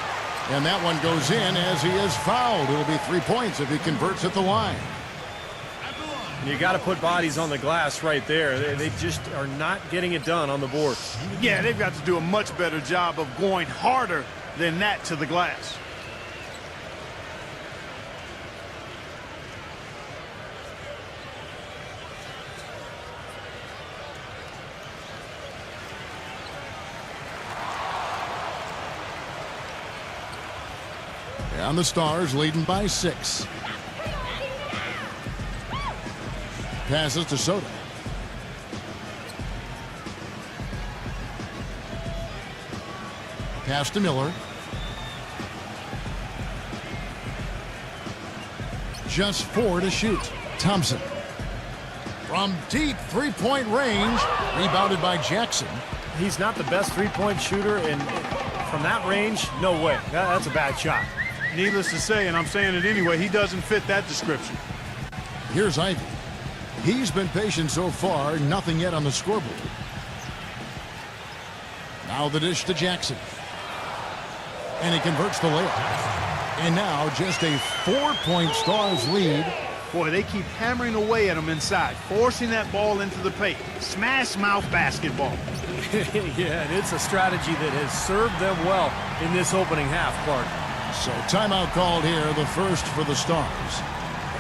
And that one goes in as he is fouled. It'll be 3 points if he converts at the line. You got to put bodies on the glass right there. They just are not getting it done on the board. Yeah, they've got to do a much better job of going harder than that to the glass. And the Stars leading by 6. Passes to Soto. Pass to Miller. Just 4 to shoot. Thompson. From deep three-point range. Rebounded by Jackson. He's not the best three-point shooter, and from that range, no way. That's a bad shot. Needless to say, and I'm saying it anyway, he doesn't fit that description. Here's Ivy. He's been patient so far, nothing yet on the scoreboard. Now the dish to Jackson. And he converts the layup. And now just a 4-point Stars lead. Boy, they keep hammering away at him inside, forcing that ball into the paint. Smash mouth basketball. Yeah, and it's a strategy that has served them well in this opening half, Clark. So timeout called here, the first for the Stars.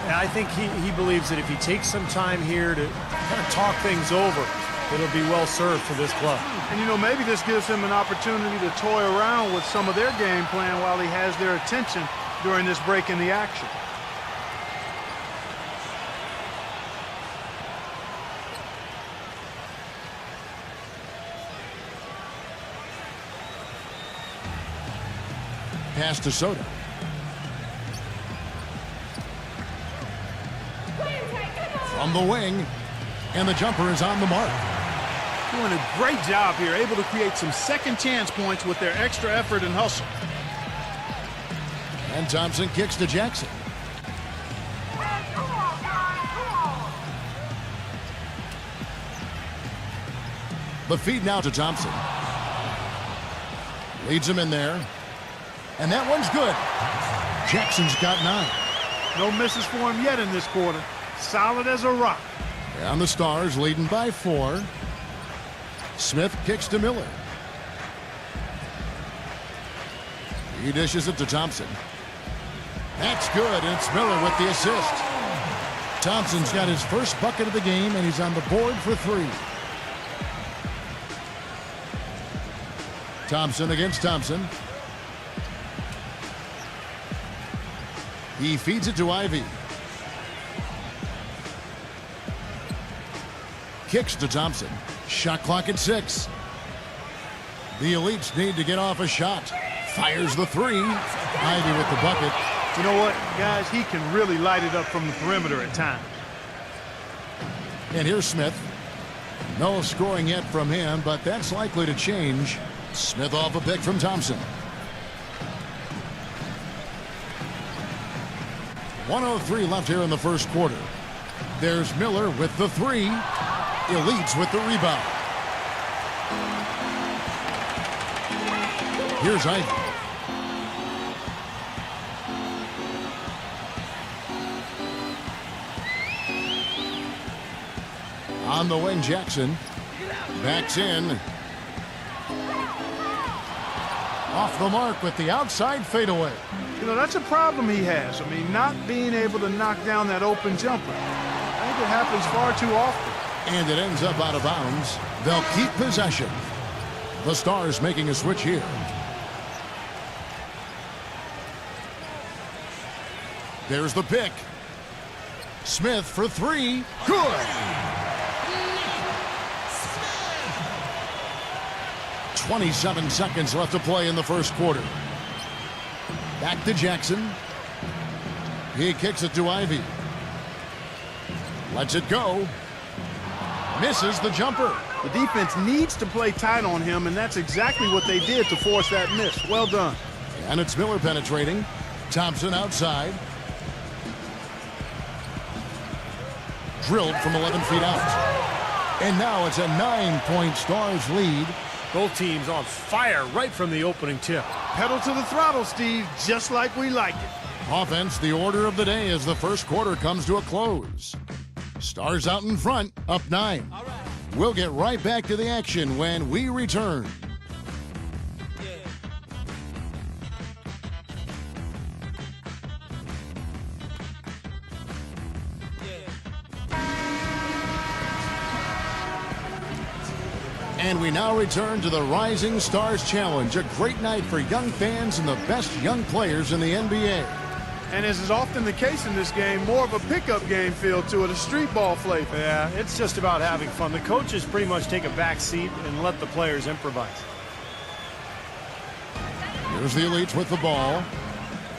And I think he believes that if he takes some time here to kind of talk things over, it'll be well served for this club. And, you know, maybe this gives him an opportunity to toy around with some of their game plan while he has their attention during this break in the action. Pass to Soto. From the wing, and the jumper is on the mark. Doing a great job here, able to create some second chance points with their extra effort and hustle. And Thompson kicks to Jackson. The feed now to Thompson. Leads him in there. And that one's good. Jackson's got 9. No misses for him yet in this quarter. Solid as a rock. And the Stars leading by 4. Smith kicks to Miller. He dishes it to Thompson. That's good, and it's Miller with the assist. Thompson's got his first bucket of the game, and he's on the board for 3. Thompson against Thompson. He feeds it to Ivy. Kicks to Thompson. Shot clock at 6. The Elites need to get off a shot. Fires the 3. Ivy with the bucket. You know what, guys? He can really light it up from the perimeter at times. And here's Smith. No scoring yet from him, but that's likely to change. Smith off a pick from Thompson. 1:03 left here in the first quarter. There's Miller with the 3. Elites with the rebound. Here's Ivy. On the wing, Jackson. Backs in. Off the mark with the outside fadeaway. You know, that's a problem he has. I mean, not being able to knock down that open jumper. I think it happens far too often. And it ends up out of bounds. They'll keep possession. The Stars making a switch here. There's the pick. Smith for three. Good. 27 seconds left to play in the first quarter. Back to Jackson. He kicks it to Ivy. Lets it go. Misses the jumper. The defense needs to play tight on him, and that's exactly what they did to force that miss. Well done. And it's Miller penetrating. Thompson outside. Drilled from 11 feet out. And now it's a 9-point Stars lead. Both teams on fire right from the opening tip. Pedal to the throttle, Steve, just like we like it. Offense, the order of the day as the first quarter comes to a close. Stars out in front, up 9. We'll get right back to the action when we return. And we now return to the Rising Stars Challenge, a great night for young fans and the best young players in the NBA. And as is often the case in this game, more of a pickup game feel to it, a street ball flavor. Yeah, it's just about having fun. The coaches pretty much take a back seat and let the players improvise. Here's the Elites with the ball.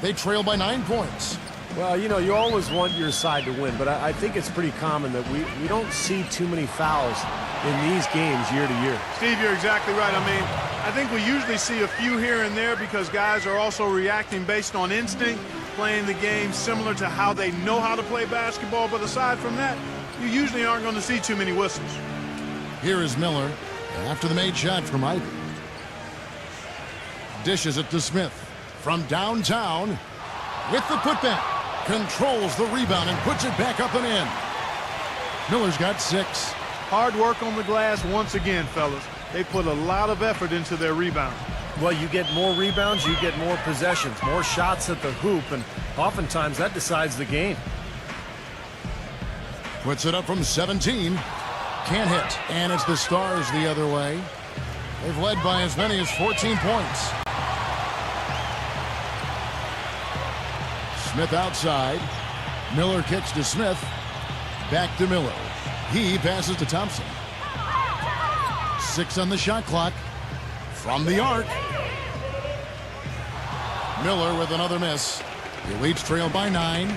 They trail by 9 points. Well, you know, you always want your side to win, but I think it's pretty common that we don't see too many fouls in these games year to year. Steve, you're exactly right. I mean, I think we usually see a few here and there because guys are also reacting based on instinct, playing the game similar to how they know how to play basketball. But aside from that, you usually aren't going to see too many whistles. Here is Miller after the made shot from Ivy. Dishes it to Smith from downtown with the putback. Controls the rebound and puts it back up and in. Miller's got 6. Hard work on the glass once again, fellas. They put a lot of effort into their rebound. Well, you get more rebounds, you get more possessions, more shots at the hoop, and oftentimes that decides the game. Puts it up from 17. Can't hit. And it's the Stars the other way. They've led by as many as 14 points. Smith outside. Miller kicks to Smith. Back to Miller. He passes to Thompson. 6 on the shot clock. From the arc. Miller with another miss. The Elites trail by 9.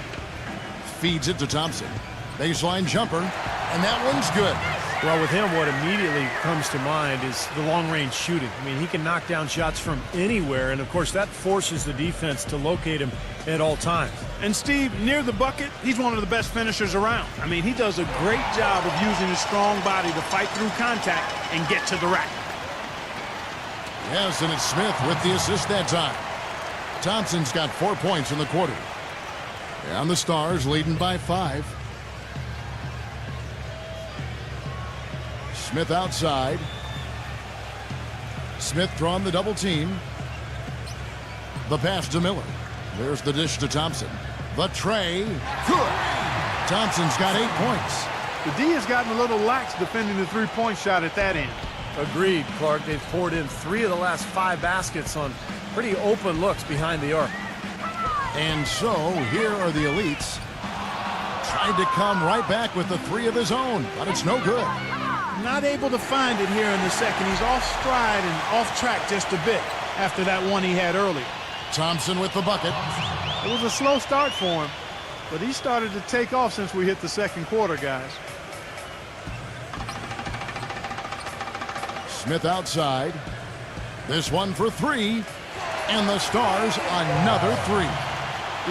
Feeds it to Thompson. Baseline jumper. And that one's good. Well, with him, what immediately comes to mind is the long-range shooting. I mean, he can knock down shots from anywhere, and of course, that forces the defense to locate him at all times. And Steve, near the bucket, he's one of the best finishers around. I mean, he does a great job of using his strong body to fight through contact and get to the rack. Yes, and it's Smith with the assist that time. Thompson's got 4 points in the quarter. And the Stars leading by 5. Smith outside. Smith drawing the double team. The pass to Miller. There's the dish to Thompson. The tray. Good. Thompson's got 8 points. The D has gotten a little lax defending the three-point shot at that end. Agreed, Clark. They've poured in 3 of the last 5 baskets on pretty open looks behind the arc. And so here are the Elites. Tried to come right back with the 3 of his own, but it's no good. Not able to find it here in the second. He's off stride and off track just a bit after that one he had earlier. Thompson with the bucket. It was a slow start for him, but he started to take off since we hit the second quarter, guys. Smith outside. This one for 3. And the Stars another 3.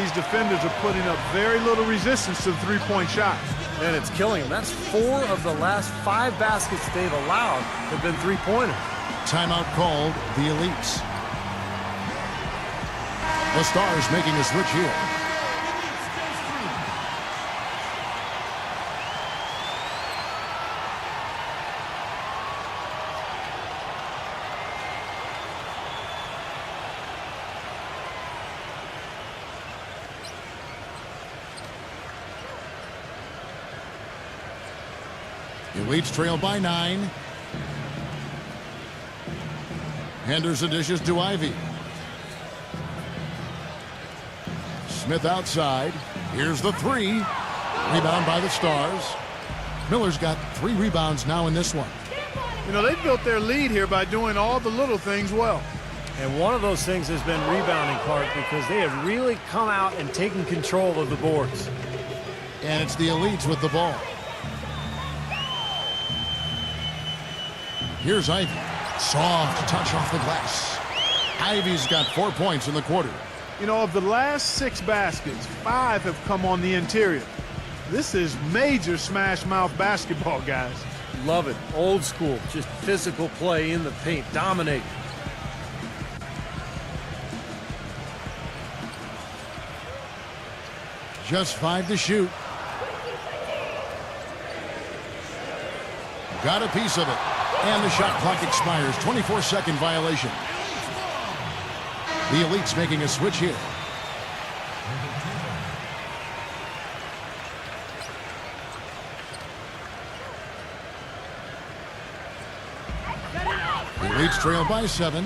These defenders are putting up very little resistance to the three-point shot. And it's killing them. That's 4 of the last 5 baskets they've allowed have been three-pointers. Timeout called the Elites. The Stars making a switch here. Elites trail by 9. Henderson dishes to Ivy. Smith outside. Here's the 3. Rebound by the Stars. Miller's got 3 rebounds now in this one. You know, they built their lead here by doing all the little things well. And one of those things has been rebounding, Clark, because they have really come out and taken control of the boards. And it's the Elites with the ball. Here's Ivy. Soft touch off the glass. Ivy's got 4 points in the quarter. You know, of the last 6 baskets, 5 have come on the interior. This is major smash mouth basketball, guys. Love it. Old school. Just physical play in the paint. Dominate. Just 5 to shoot. Got a piece of it. And the shot clock expires. 24-second violation. The Elites making a switch here. The Elites trail by 7.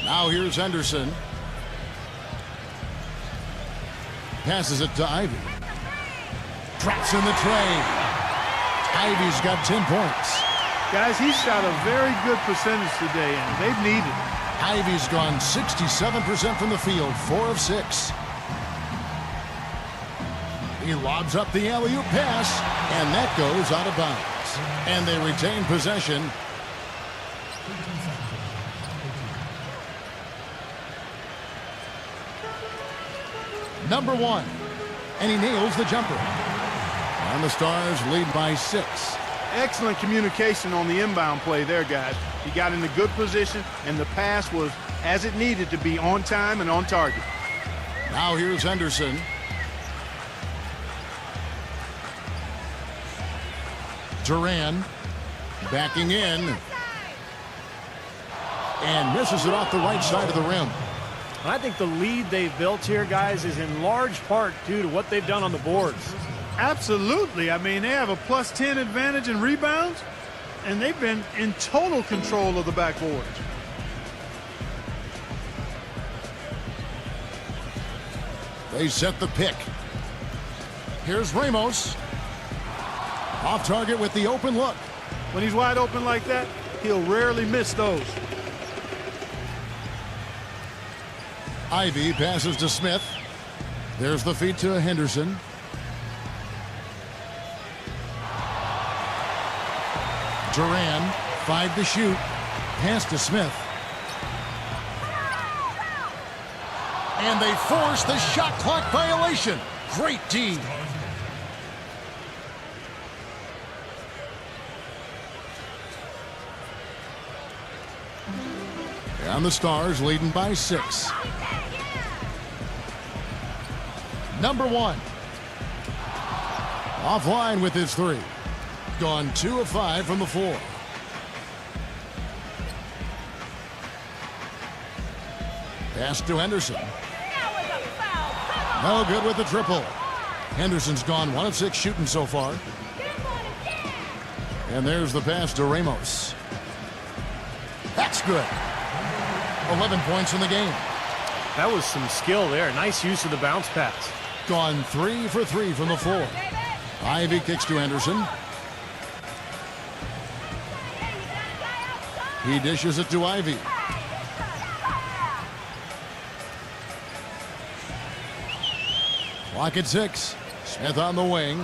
Now here's Henderson. Passes it to Ivy. Drops in the tray. Ivy's got 10 points. Guys, he shot a very good percentage today, and they've needed it. Ivy's gone 67% from the field, 4 of 6. He lobs up the alley-oop pass, and that goes out of bounds. And they retain possession. Number 1. And he nails the jumper. And the Stars lead by 6. Excellent communication on the inbound play there, guys. He got in a good position, and the pass was as it needed to be, on time and on target. Now here's Henderson. Duran backing in. And misses it off the right side of the rim. I think the lead they've built here, guys, is in large part due to what they've done on the boards. Absolutely. I mean, they have a plus 10 advantage in rebounds, and they've been in total control of the backboard. They set the pick. Here's Ramos. Off target with the open look. When he's wide open like that, he'll rarely miss those. Ivy passes to Smith. There's the feed to Henderson. Duran, 5 to shoot. Pass to Smith. And they force the shot clock violation. Great D. And the Stars leading by 6. Number 1. Offline with his 3. Gone 2 of 5 from the floor. Pass to Henderson. No good with the triple. Henderson's gone 1 of 6 shooting so far. And there's the pass to Ramos. That's good. 11 points in the game. That was some skill there. Nice use of the bounce pass. Gone 3 for 3 from the floor. Ivy kicks to Henderson. He dishes it to Ivy. Clock at 6. Smith on the wing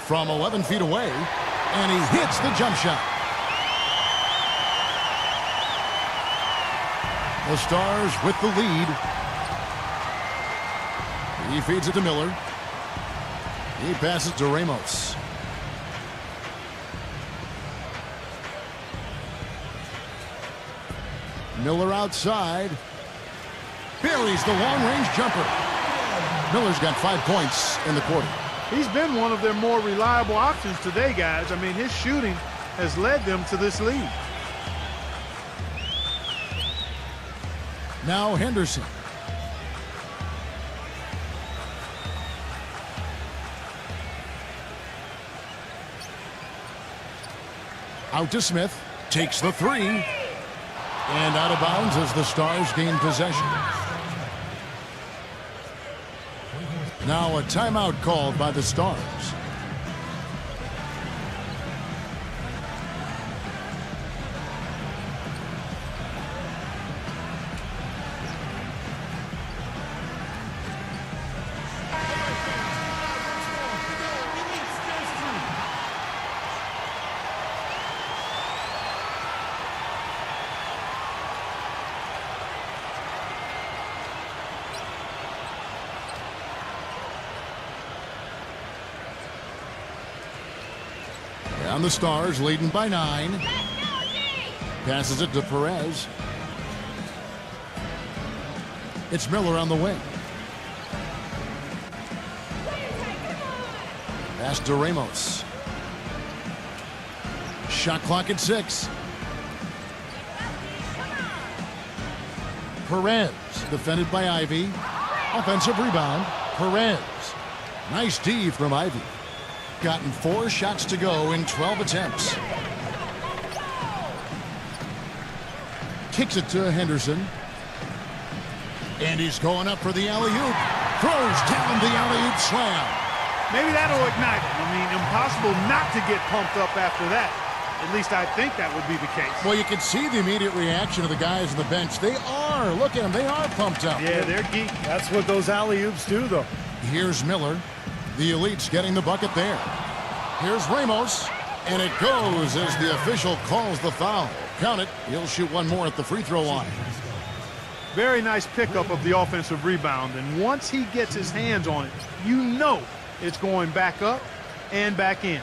from 11 feet away, and he hits the jump shot. The Stars with the lead. He feeds it to Miller. He passes to Ramos. Miller outside. Buries the long-range jumper. Miller's got 5 points in the quarter. He's been one of their more reliable options today, guys. I mean, his shooting has led them to this lead. Now Henderson. Out to Smith. Takes the three. And out of bounds as the Stars gain possession. Now a timeout called by the Stars. And the Stars leading by 9. Passes it to Perez. It's Miller on the wing. Pass to Ramos. Shot clock at 6. Perez defended by Ivy. Offensive rebound. Perez. Nice D from Ivy. Gotten 4 shots to go in 12 attempts. Kicks it to Henderson. And he's going up for the alley-oop. Throws down the alley-oop slam. Maybe that'll ignite him. I mean, impossible not to get pumped up after that. At least I think that would be the case. Well, you can see the immediate reaction of the guys on the bench. They are. Look at them. They are pumped up. Yeah, they're geek. That's what those alley-oops do, though. Here's Miller. The Elite's getting the bucket there. Here's Ramos. And it goes as the official calls the foul. Count it. He'll shoot one more at the free throw line. Very nice pickup of the offensive rebound. And once he gets his hands on it, you know it's going back up and back in.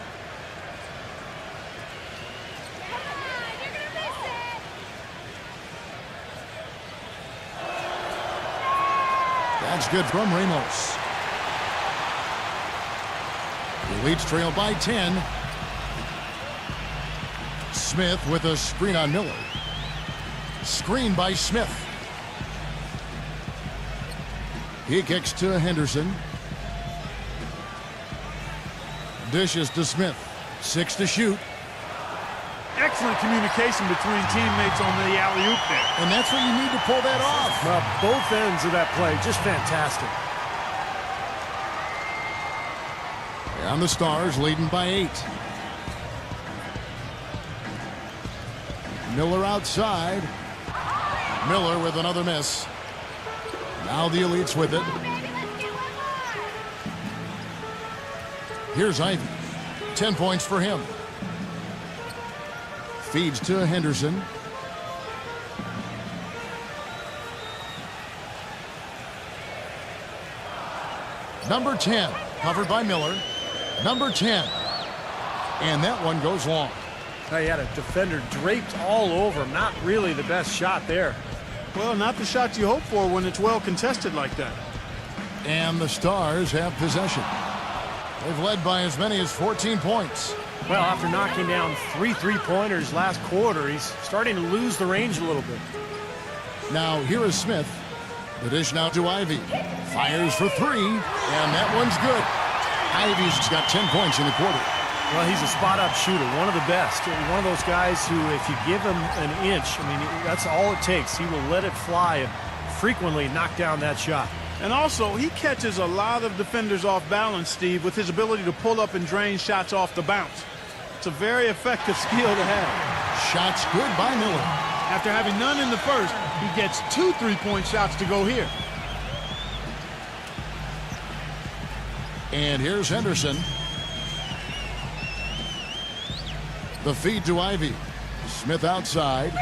That's good from Ramos. The Elites trail by 10. Smith with a screen on Miller. Screen by Smith. He kicks to Henderson. Dishes to Smith. 6 to shoot. Excellent communication between teammates on the alley-oop there. And that's what you need to pull that off. Both ends of that play, just fantastic. And the Stars leading by 8. Miller outside. Miller with another miss. Now the Elites with it. Here's Ivy. 10 points for him. Feeds to Henderson. Number 10, covered by Miller. Number 10. And that one goes long. Now you had a defender draped all over him. Not really the best shot there. Well, not the shot you hope for when it's well contested like that. And the Stars have possession. They've led by as many as 14 points. Well, after knocking down 3 3-pointers last quarter, he's starting to lose the range a little bit. Now here is Smith. The dish now to Ivy. Fires for 3, and that one's good. Ivy's got 10 points in the quarter. Well, he's a spot-up shooter, one of the best. One of those guys who, if you give him an inch, I mean, that's all it takes. He will let it fly and frequently knock down that shot. And also, he catches a lot of defenders off balance, Steve, with his ability to pull up and drain shots off the bounce. It's a very effective skill to have. Shots good by Miller. After having none in the first, he gets 2 3-point shots to go here. And here's Henderson. The feed to Ivy. Smith outside.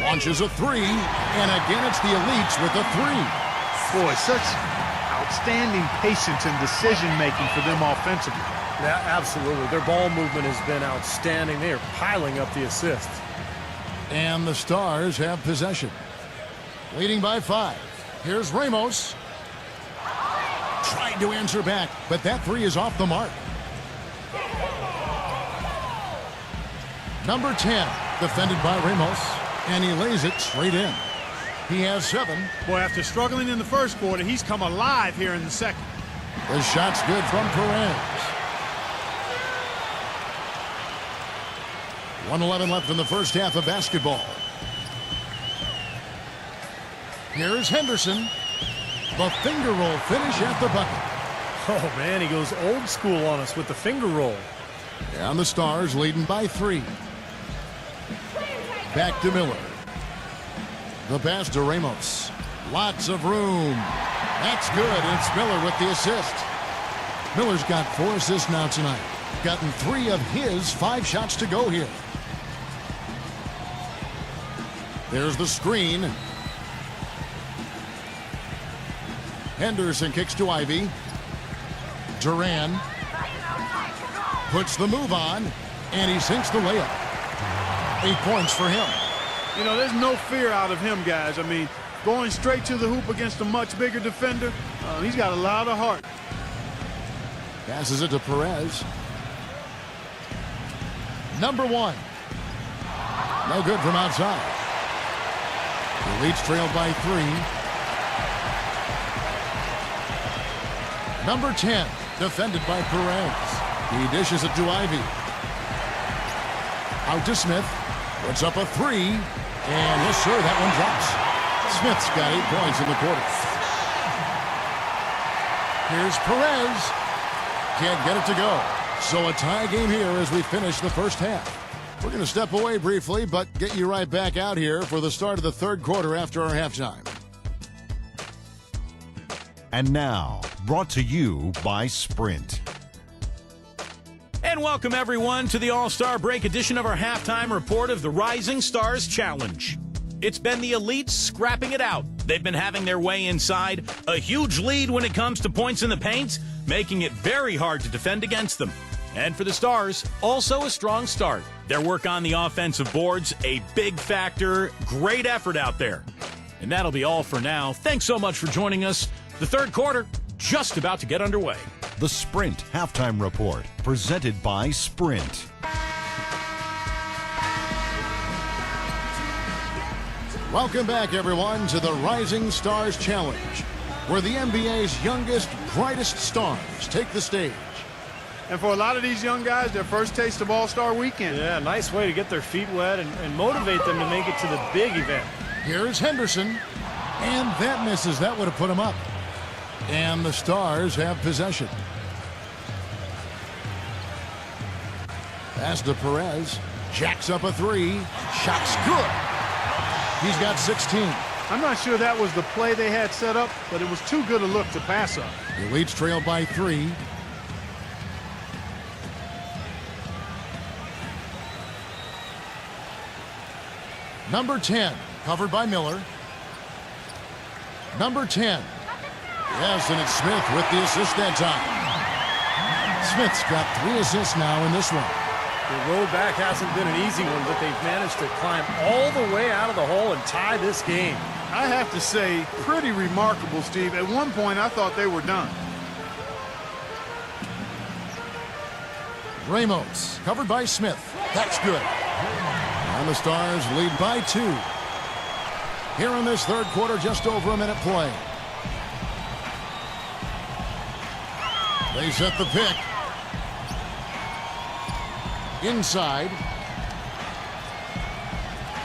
Launches a 3. And again, it's the Elites with a 3. Boy, such outstanding patience and decision-making for them offensively. Yeah, absolutely. Their ball movement has been outstanding. They are piling up the assists. And the Stars have possession. Leading by 5. Here's Ramos. Tried to answer back, but that three is off the mark. Number 10, defended by Ramos, and he lays it straight in. He has 7. Boy, after struggling in the first quarter, he's come alive here in the second. The shot's good from Perez. 1:11 left in the first half of basketball. Here's Henderson. The finger roll finish at the bucket. Oh, man, he goes old school on us with the finger roll. And the Stars leading by 3. Back to Miller. The pass to Ramos. Lots of room. That's good. It's Miller with the assist. Miller's got 4 assists now tonight. Gotten 3 of his 5 shots to go here. There's the screen. Henderson kicks to Ivy. Duran puts the move on, and he sinks the layup. 8 points for him. You know, there's no fear out of him, guys. I mean, going straight to the hoop against a much bigger defender, he's got a lot of heart. Passes it to Perez. Number 1. No good from outside. The Leafs trailed by 3. Number 10, defended by Perez. He dishes it to Ivy. Out to Smith. Puts up a 3. And yes, sir, that one drops. Smith's got 8 points in the quarter. Here's Perez. Can't get it to go. So a tie game here as we finish the first half. We're going to step away briefly, but get you right back out here for the start of the third quarter after our halftime. And now, brought to you by Sprint. And welcome, everyone, to the All-Star Break edition of our halftime report of the Rising Stars Challenge. It's been the elites scrapping it out. They've been having their way inside. A huge lead when it comes to points in the paint, making it very hard to defend against them. And for the Stars, also a strong start. Their work on the offensive boards, a big factor. Great effort out there. And that'll be all for now. Thanks so much for joining us. The third quarter, just about to get underway. The Sprint Halftime Report, presented by Sprint. Welcome back, everyone, to the Rising Stars Challenge, where the NBA's youngest, brightest stars take the stage. And for a lot of these young guys, their first taste of All-Star Weekend. Yeah, nice way to get their feet wet and motivate them to make it to the big event. Here's Henderson, and that misses. That would have put him up. And the Stars have possession. Pass to Perez. Jacks up a 3. Shot's good. He's got 16. I'm not sure that was the play they had set up, but it was too good a look to pass up. The Leafs trail by 3. Number 10, covered by Miller. Number 10. Yes, and it's Smith with the assist that time. Smith's got 3 assists now in this one. The road back hasn't been an easy one, but they've managed to climb all the way out of the hole and tie this game. I have to say, pretty remarkable, Steve. At one point, I thought they were done. Ramos, covered by Smith. That's good. And the Stars lead by 2. Here in this third quarter, just over a minute play. They set the pick. Inside.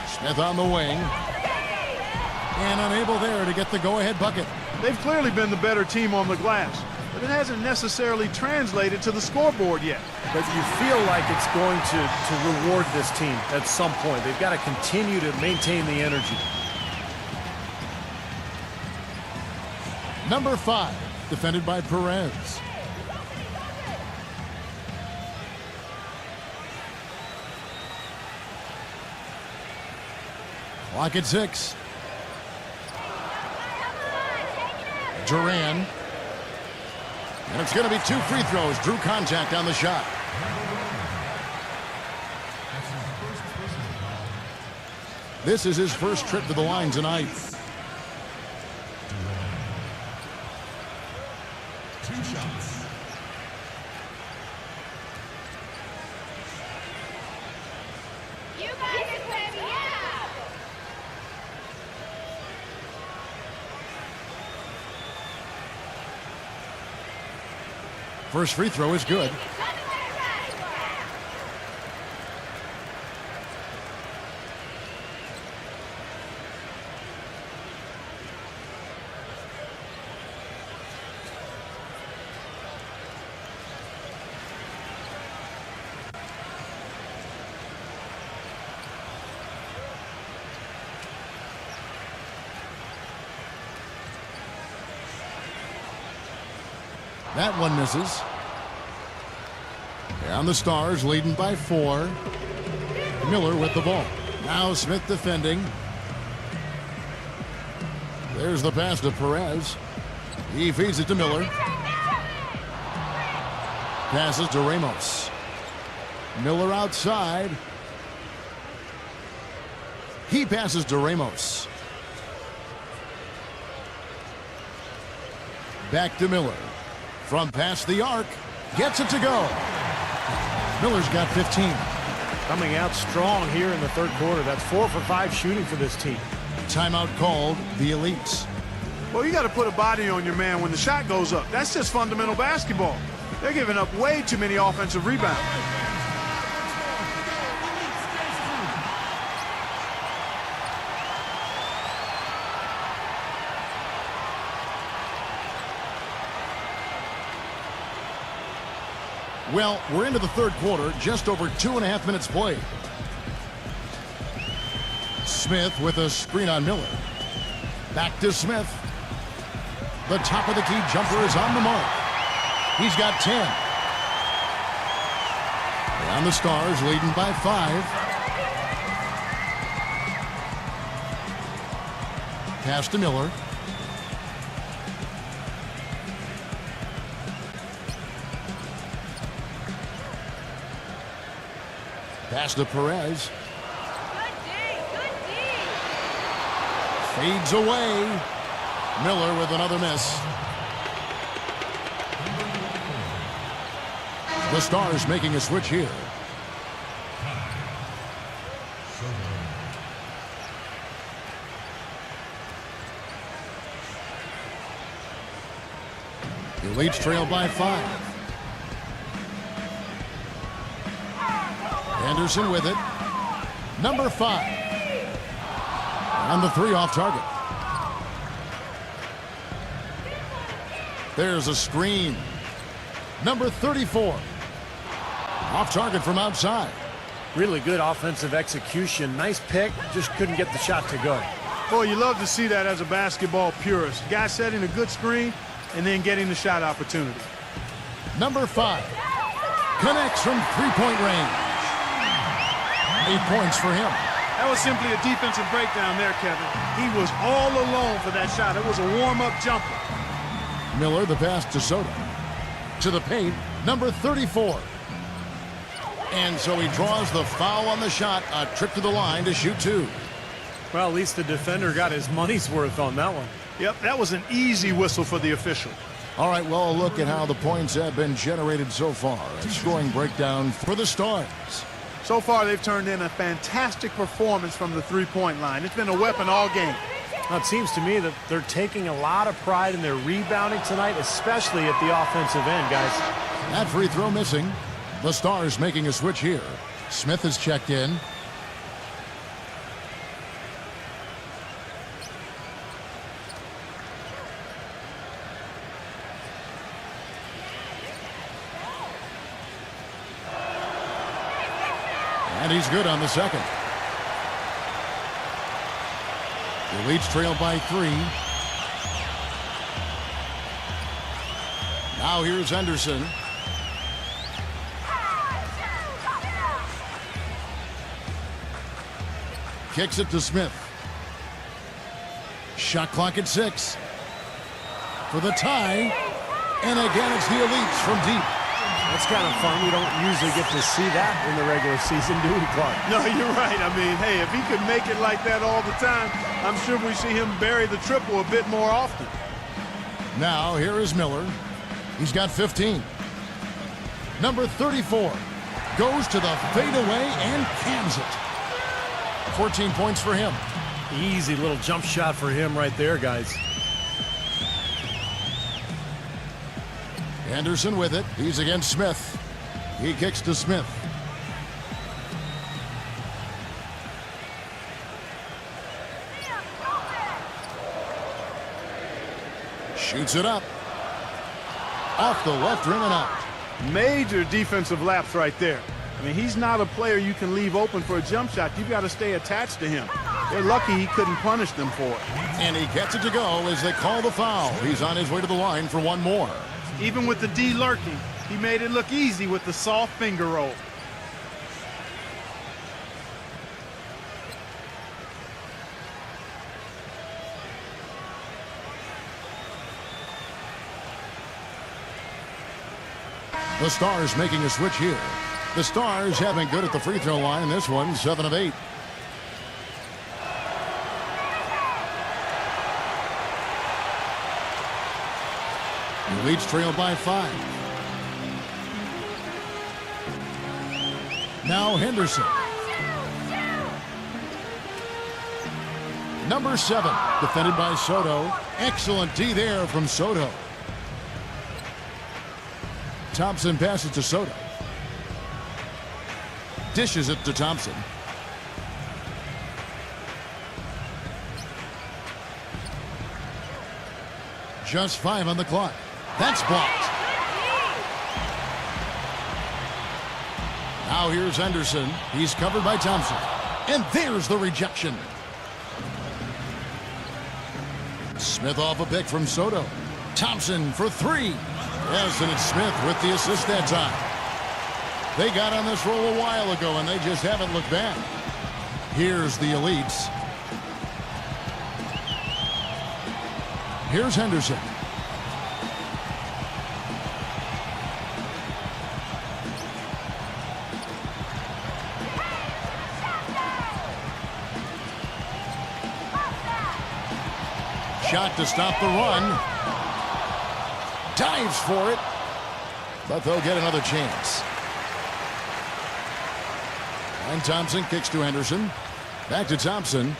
Smith on the wing. And unable there to get the go-ahead bucket. They've clearly been the better team on the glass, but it hasn't necessarily translated to the scoreboard yet. But you feel like it's going to reward this team at some point. They've got to continue to maintain the energy. Number 5, defended by Perez. Clock at 6. Duran And it's going to be 2 free throws. Drew contact on the shot. This is his first trip to the line tonight. You guys are ready up. First free throw is good. That one misses. And the Stars leading by 4. Miller with the ball. Now Smith defending. There's the pass to Perez. He feeds it to Miller. Passes to Ramos. Miller outside. He passes to Ramos. Back to Miller. From past the arc. Gets it to go. Miller's got 15. Coming out strong here in the third quarter. That's 4 for 5 shooting for this team. Timeout called the Elites. Well, you got to put a body on your man when the shot goes up. That's just fundamental basketball. They're giving up way too many offensive rebounds. Well, we're into the third quarter, just over 2.5 minutes played. Smith with a screen on Miller. Back to Smith. The top of the key jumper is on the mark. He's got 10. And the Stars leading by 5. Pass to Miller. Pass to Perez. Good D. Fades away. Miller with another miss. The Stars making a switch here. The Elites trail by 5. Anderson with it. Number 5. And the 3 off target. There's a screen. Number 34. Off target from outside. Really good offensive execution. Nice pick. Just couldn't get the shot to go. Boy, you love to see that as a basketball purist. Guy setting a good screen and then getting the shot opportunity. Number 5. Connects from 3-point range. 8 points for him. That was simply a defensive breakdown there, Kevin. He was all alone for that shot. It was a warm-up jumper. Miller, the pass to Soto. To the paint, number 34. And so he draws the foul on the shot. A trip to the line to shoot 2. Well, at least the defender got his money's worth on that one. Yep, that was an easy whistle for the official. All right, well, a look at how the points have been generated so far. A scoring breakdown for the Stars. So far, they've turned in a fantastic performance from the three-point line. It's been a weapon all game. Now, it seems to me that they're taking a lot of pride in their rebounding tonight, especially at the offensive end, guys. That free throw missing. The Stars making a switch here. Smith is checked in. And he's good on the second. The Elites trail by 3. Now here's Henderson. Kicks it to Smith. Shot clock at 6. For the tie. And again, it's the elites from deep. That's kind of fun. We don't usually get to see that in the regular season, do we, Clark? No, you're right. I mean, hey, if he could make it like that all the time, I'm sure we see him bury the triple a bit more often. Now, here is Miller. He's got 15. Number 34 goes to the fadeaway and cans it. 14 points for him. Easy little jump shot for him right there, guys. Anderson with it. He's against Smith. He kicks to Smith. Shoots it up. Off the left rim and out. Major defensive lapse right there. I mean, he's not a player you can leave open for a jump shot. You've got to stay attached to him. They're lucky he couldn't punish them for it. And he gets it to go as they call the foul. He's on his way to the line for one more. Even with the D lurking, he made it look easy with the soft finger roll. The Stars making a switch here. The Stars have been good at the free throw line in this one, 7 of 8. The Leeds trail by 5. Now Henderson. Number 7, defended by Soto. Excellent D there from Soto. Thompson passes to Soto. Dishes it to Thompson. Just 5 on the clock. That's blocked. Now here's Henderson. He's covered by Thompson. And there's the rejection. Smith off a pick from Soto. Thompson for 3. Yes, and it's Smith with the assist that time. They got on this roll a while ago, and they just haven't looked back. Here's the elites. Here's Henderson. Shot to stop the run. Dives for it, but they'll get another chance. And Thompson kicks to Henderson. Back to Thompson.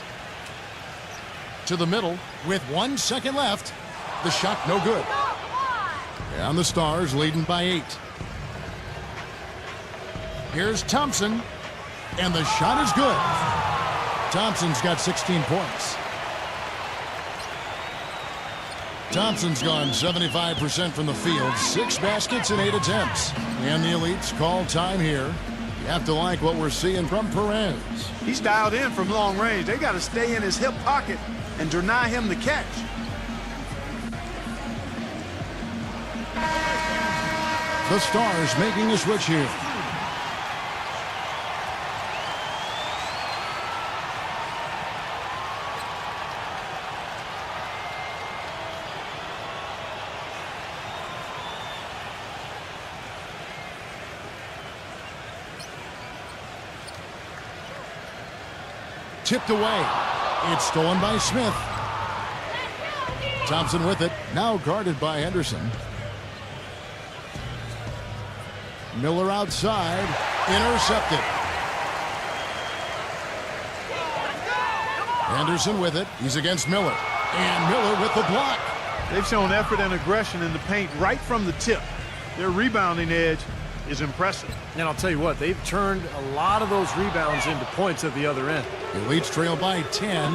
To the middle with 1 second left. The shot no good. And the Stars leading by 8. Here's Thompson. And the shot is good. Thompson's got 16 points. Thompson's gone 75% from the field, 6 baskets and 8 attempts. And the elites call time here. You have to like what we're seeing from Perez. He's dialed in from long range. They got to stay in his hip pocket and deny him the catch. The Stars making a switch here. Tipped away. It's stolen by Smith. Thompson with it. Now guarded by Henderson. Miller outside. Intercepted. Henderson with it. He's against Miller. And Miller with the block. They've shown effort and aggression in the paint right from the tip. Their rebounding edge is impressive. And I'll tell you what, they've turned a lot of those rebounds into points at the other end. The Leeds trail by 10.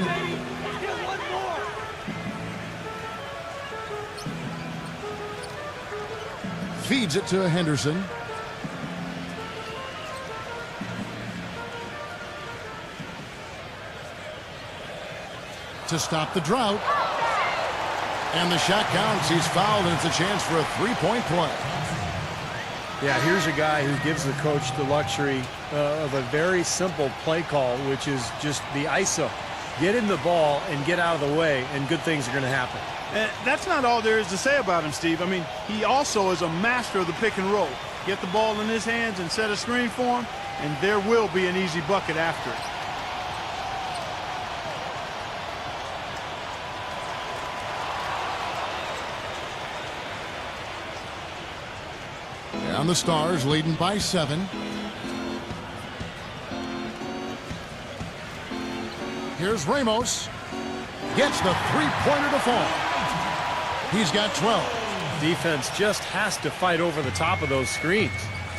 Feeds it to Henderson. To stop the drought. And the shot counts. He's fouled, and it's a chance for a three-point play. Yeah, here's a guy who gives the coach the luxury of a very simple play call, which is just the ISO. Get in the ball and get out of the way, and good things are going to happen. And that's not all there is to say about him, Steve. I mean, he also is a master of the pick and roll. Get the ball in his hands and set a screen for him, and there will be an easy bucket after it. And the Stars leading by 7. Here's Ramos. Gets the three-pointer to fall. He's got 12. Defense just has to fight over the top of those screens.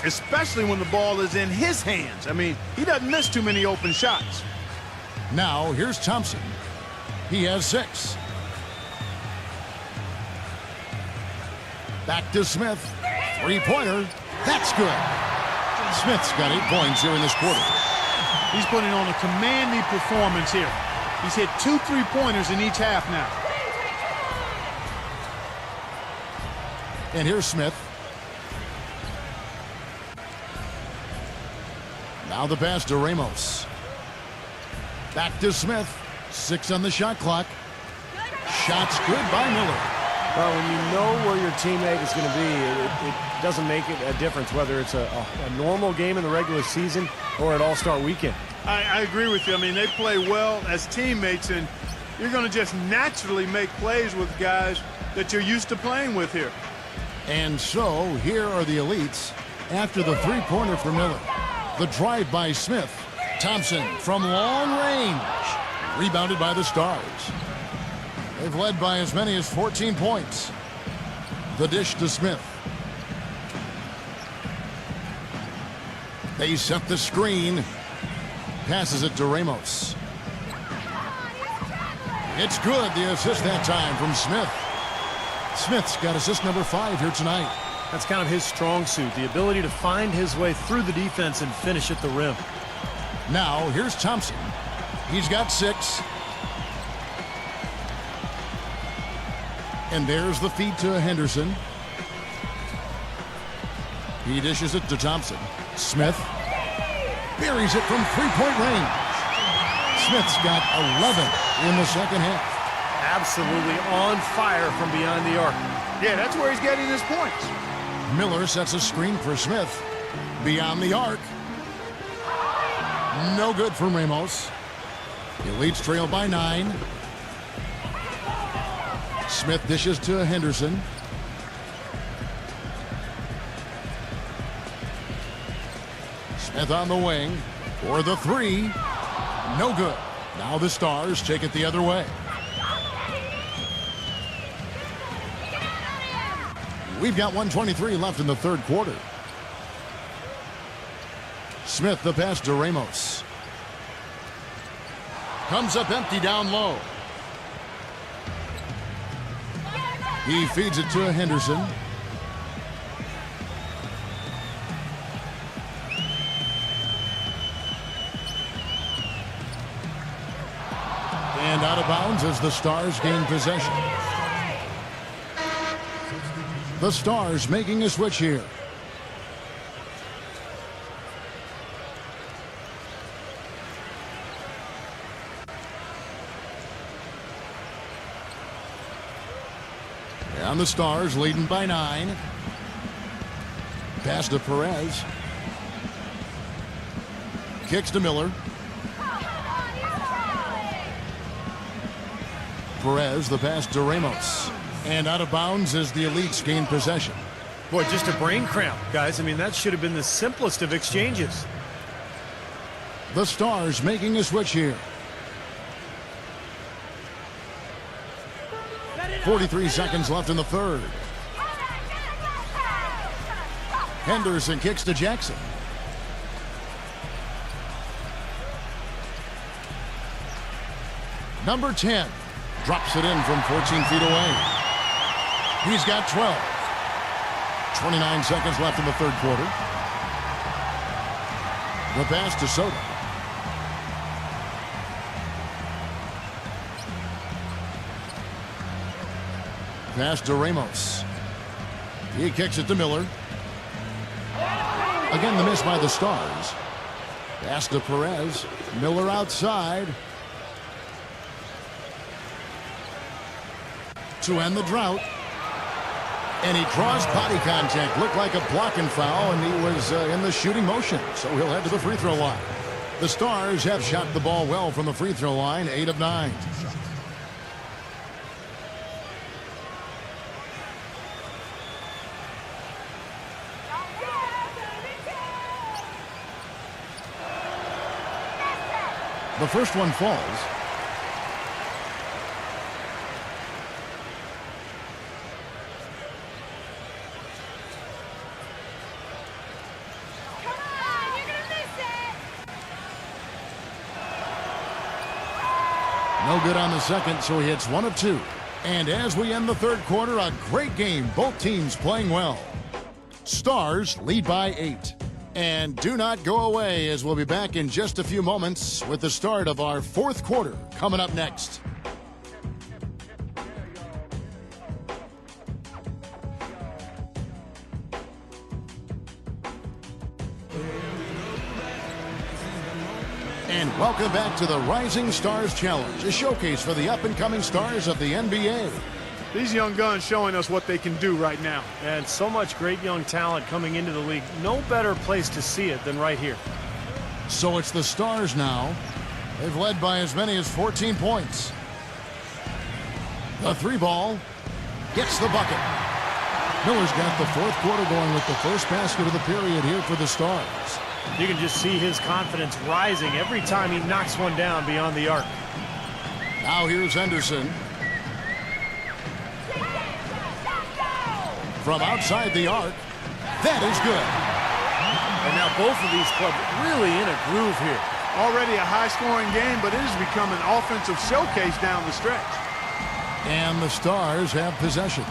Especially when the ball is in his hands. I mean, he doesn't miss too many open shots. Now, here's Thompson. He has 6. Back to Smith. Three-pointer. That's good. Smith's got 8 points here in this quarter. He's putting on a commanding performance here. He's hit 2 3-pointers in each half now. And here's Smith. Now the pass to Ramos. Back to Smith. 6 on the shot clock. Shots good by Miller. Well, when you know where your teammate is going to be, it doesn't make it a difference whether it's a normal game in the regular season or at All-Star Weekend. I agree with you. I mean, they play well as teammates, and you're going to just naturally make plays with guys that you're used to playing with here. And so, here are the elites after the three-pointer for Miller. The drive by Smith. Thompson from long range. Rebounded by the Stars. They've led by as many as 14 points. The dish to Smith. They set the screen. Passes it to Ramos. It's good. The assist that time from Smith. Smith's got assist number 5 here tonight. That's kind of his strong suit, the ability to find his way through the defense and finish at the rim. Now, here's Thompson. He's got 6. And there's the feed to Henderson. He dishes it to Thompson. Smith buries it from three-point range. Smith's got 11 in the second half. Absolutely on fire from beyond the arc. Yeah, that's where he's getting his points. Miller sets a screen for Smith. Beyond the arc. No good from Ramos. The Elites trail by 9. Smith dishes to Henderson. Smith on the wing for the 3. No good. Now the Stars take it the other way. We've got 1:23 left in the third quarter. Smith the pass to Ramos. Comes up empty down low. He feeds it to Henderson. And out of bounds as the Stars gain possession. The Stars making a switch here. And the Stars leading by 9. Pass to Perez. Kicks to Miller. Perez, the pass to Ramos. And out of bounds as the Elites gain possession. Boy, just a brain cramp, guys. I mean, that should have been the simplest of exchanges. The Stars making a switch here. 43 seconds left in the third. Henderson kicks to Jackson. Number 10 drops it in from 14 feet away. He's got 12. 29 seconds left in the third quarter. The pass to Soto. Pass to Ramos. He kicks it to Miller. Again, the miss by the Stars. Pass to Perez. Miller outside. to end the drought. And he draws body contact. Looked like a blocking foul, and he was in the shooting motion. So he'll head to the free throw line. The Stars have shot the ball well from the free throw line, 8 of 9. The first one falls. No good on the second, so he hits 1 of 2. And as we end the third quarter, a great game. Both teams playing well. Stars lead by 8. And do not go away, as we'll be back in just a few moments with the start of our fourth quarter coming up next. And welcome back to the Rising Stars Challenge, a showcase for the up-and-coming stars of the NBA. These young guns showing us what they can do right now. And so much great young talent coming into the league. No better place to see it than right here. So it's the Stars now. They've led by as many as 14 points. The 3 ball gets the bucket. Miller's got the fourth quarter going with the first basket of the period here for the Stars. You can just see his confidence rising every time he knocks one down beyond the arc. Now here's Henderson. From outside the arc. That is good. And now both of these clubs really in a groove here. Already a high-scoring game, but it has become an offensive showcase down the stretch. And the Stars have possession.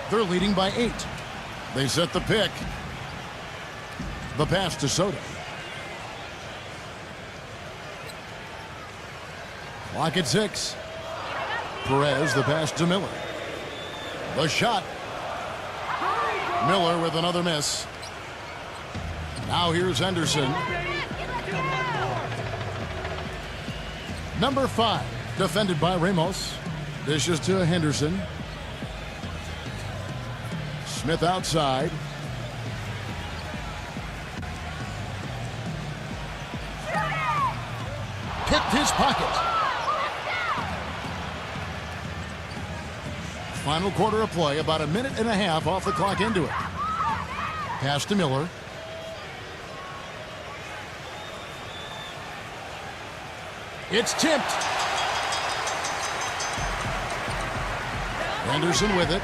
They're leading by 8. They set the pick. The pass to Soto. Clock at 6. Perez, the pass to Miller. The shot. Miller with another miss. Now here's Henderson. Number 5, defended by Ramos. Dishes to Henderson. Smith outside. Picked his pocket. Final quarter of play, about a minute and a half off the clock into it. Pass to Miller. It's tipped. Henderson with it.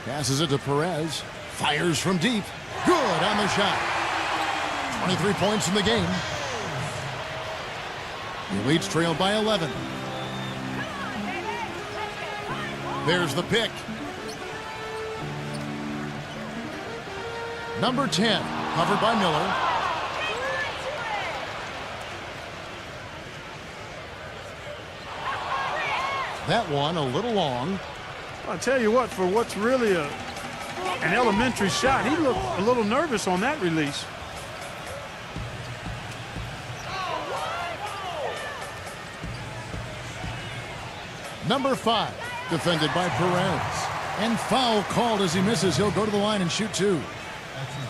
Passes it to Perez. Fires from deep. Good on the shot. 23 points in the game. The Elites trailed by 11. There's the pick. Number 10, covered by Miller. That one a little long. I'll tell you what, for what's really an elementary shot, he looked a little nervous on that release. Number 5, defended by Perez. And foul called as he misses. He'll go to the line and shoot 2.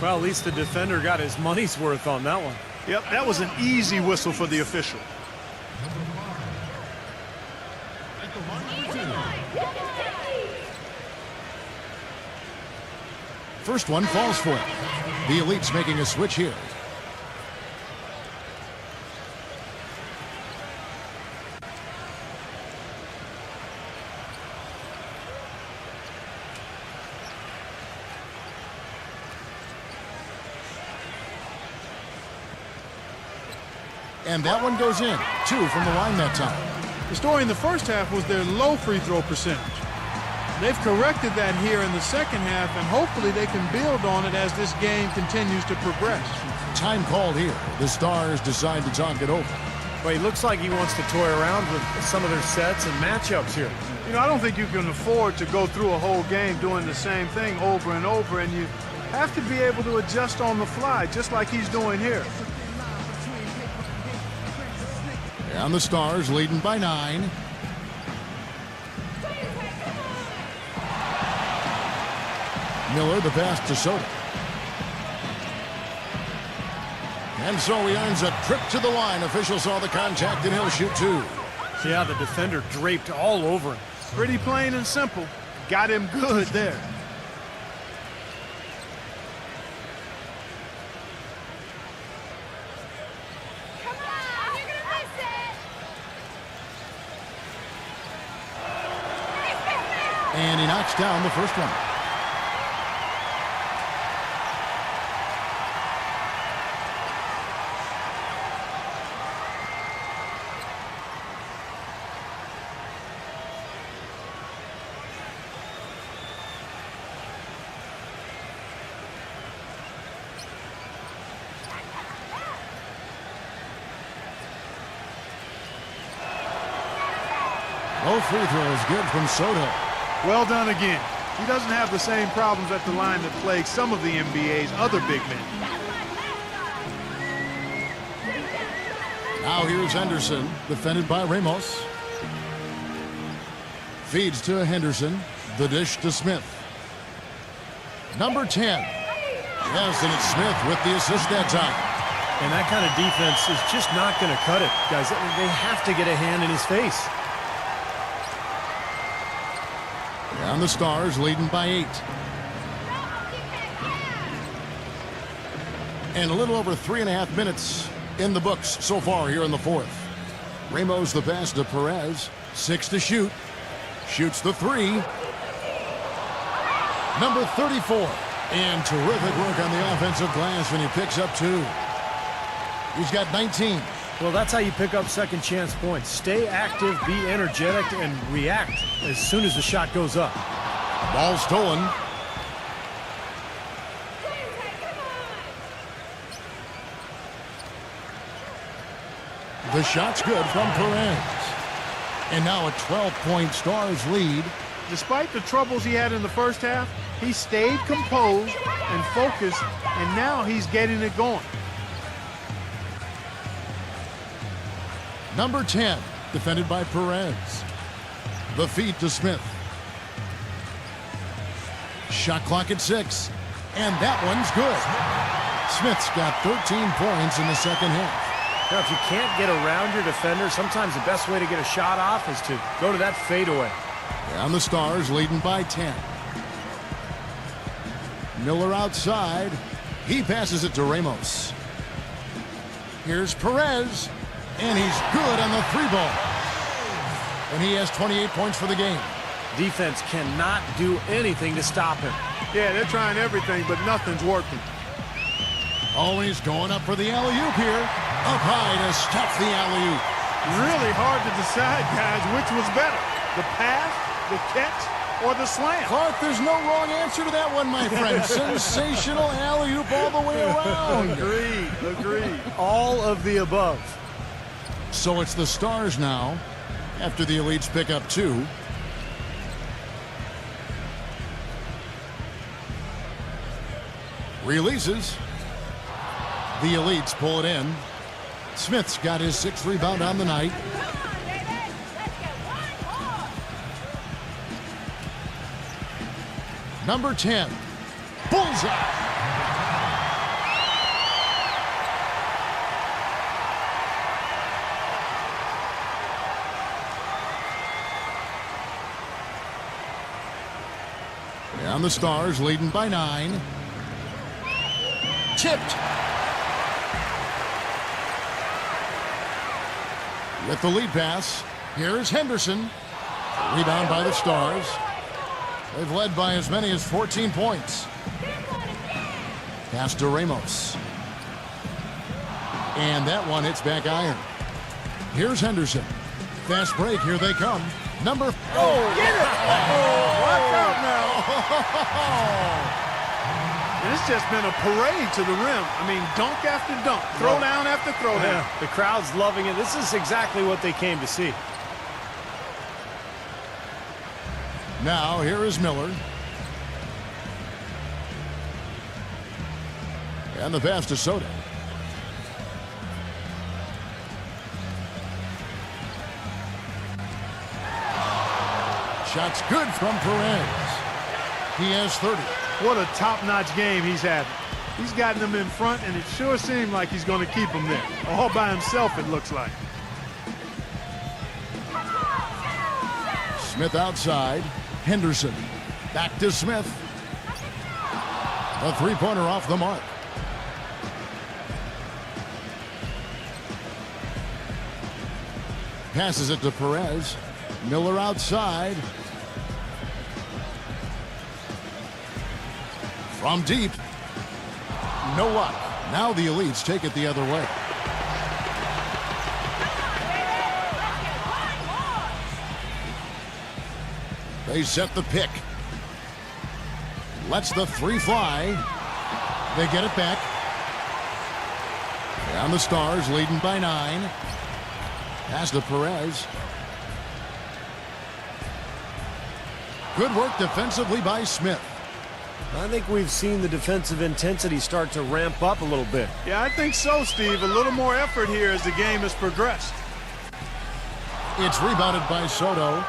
Well, at least the defender got his money's worth on that one. Yep, that was an easy whistle for the official. First one falls for him. The Elites making a switch here. And that one goes in. 2 from the line that time. The story in the first half was their low free throw percentage. They've corrected that here in the second half, and hopefully they can build on it as this game continues to progress. Time called here. The Stars decide to talk it over. Well, he looks like he wants to toy around with some of their sets and matchups here. You know, I don't think you can afford to go through a whole game doing the same thing over and over, and you have to be able to adjust on the fly, just like he's doing here. And the Stars leading by 9. Miller, the pass to Soto. And so he earns a trip to the line. Official saw the contact, and he'll shoot 2. Yeah, the defender draped all over him. Pretty plain and simple. Got him good there. Come on, you're gonna miss it. And he knocks down the first one. Both free throws good from Soto. Well done again. He doesn't have the same problems at the line that plague some of the NBA's other big men. Now here's Henderson, defended by Ramos. Feeds to Henderson. The dish to Smith. Number 10. Yes, and it's Smith with the assist that time. And that kind of defense is just not going to cut it, guys. They have to get a hand in his face. And the Stars leading by 8. And a little over 3.5 minutes in the books so far here in the fourth. Ramos the pass to Perez. 6 to shoot. Shoots the 3. Number 34. And terrific work on the offensive glass when he picks up 2. He's got 19. Well, that's how you pick up second chance points. Stay active, be energetic, and react as soon as the shot goes up. Ball stolen. The shot's good from Perez. And now a 12-point Stars lead. Despite the troubles he had in the first half, he stayed composed and focused, and now he's getting it going. Number 10, defended by Perez. The feed to Smith. Shot clock at 6. And that one's good. Smith's got 13 points in the second half. Now, if you can't get around your defender, sometimes the best way to get a shot off is to go to that fadeaway. And the Stars leading by 10. Miller outside. He passes it to Ramos. Here's Perez. And he's good on the 3-ball. And he has 28 points for the game. Defense cannot do anything to stop him. Yeah, they're trying everything, but nothing's working. Always going up for the alley-oop here. Up high to stuff the alley-oop. Really hard to decide, guys, which was better. The pass, the catch, or the slam. Clark, there's no wrong answer to that one, my friend. Sensational alley-oop all the way around. Agreed. All of the above. So it's the Stars now, after the Elites pick up 2. Releases. The Elites pull it in. Smith's got his 6th rebound on the night. Number 10. Bullseye. And the Stars leading by 9. Tipped. With the lead pass, here's Henderson. Rebound by the Stars. They've led by as many as 14 points. Pass to Ramos. And that one hits back iron. Here's Henderson. Fast break, here they come. Number... Oh, get it! Oh, watch out now. And it's just been a parade to the rim. I mean, dunk after dunk, throw down after throw down. Yeah, the crowd's loving it. This is exactly what they came to see. Now here is Miller. And the pass to Soto. Shot's good from Perez. He has 30. What a top-notch game he's having. He's gotten them in front, and it sure seemed like he's going to keep them there. All by himself, it looks like. Smith outside. Henderson. Back to Smith. A three-pointer off the mark. Passes it to Perez. Miller outside. From deep. No luck. Now the Elites take it the other way. They set the pick. Lets the three fly. They get it back. Down the Stars, leading by 9. Pass to Perez. Good work defensively by Smith. I think we've seen the defensive intensity start to ramp up a little bit. Yeah, I think so, Steve. A little more effort here as the game has progressed. It's rebounded by Soto.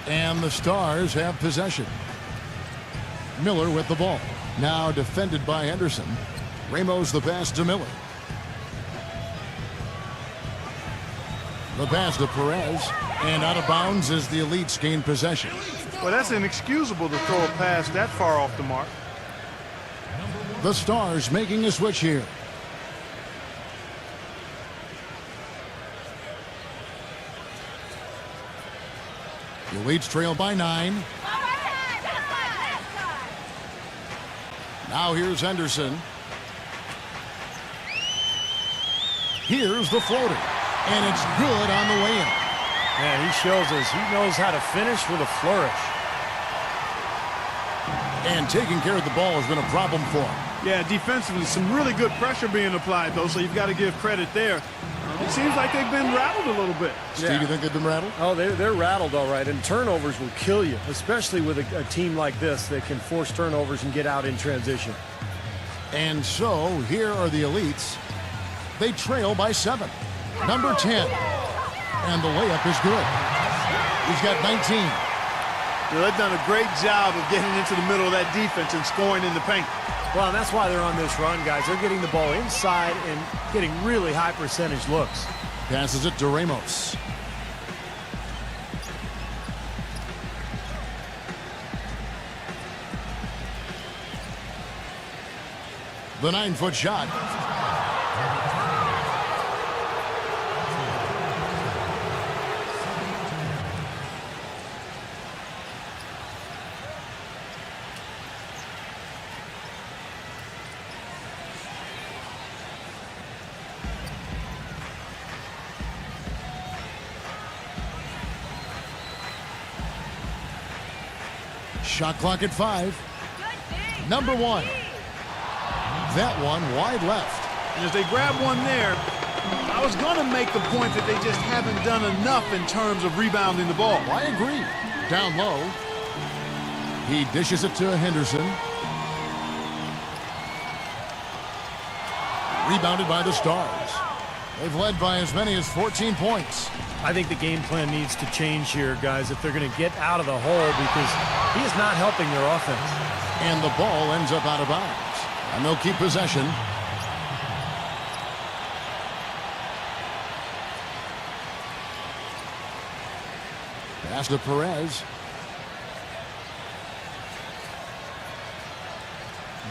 And the Stars have possession. Miller with the ball. Now defended by Henderson. Ramos the pass to Miller. The pass to Perez. And out of bounds as the Elites gain possession. Well, that's inexcusable to throw a pass that far off the mark. The Stars making a switch here. The Elites trail by 9. Now here's Henderson. Here's the floater. And it's good on the way in. Man, he shows us he knows how to finish with a flourish. And taking care of the ball has been a problem for him. Yeah, defensively, some really good pressure being applied, though, so you've got to give credit there. It seems like they've been rattled a little bit. Steve, you think they've been rattled? Oh, they're rattled all right, and turnovers will kill you, especially with a team like this that can force turnovers and get out in transition. And so, here are the Elites. They trail by 7. Number 10. And the layup is good. He's got 19. Well, they've done a great job of getting into the middle of that defense and scoring in the paint. Well, and that's why they're on this run, guys. They're getting the ball inside and getting really high percentage looks. Passes it to Ramos. The 9-foot shot. Shot clock at 5. Number 1. That one wide left. And as they grab one there, I was going to make the point that they just haven't done enough in terms of rebounding the ball. I agree. Down low. He dishes it to Henderson. Rebounded by the Stars. They've led by as many as 14 points. I think the game plan needs to change here, guys, if they're going to get out of the hole, because he is not helping their offense. And the ball ends up out of bounds. And they'll keep possession. Pass to Perez.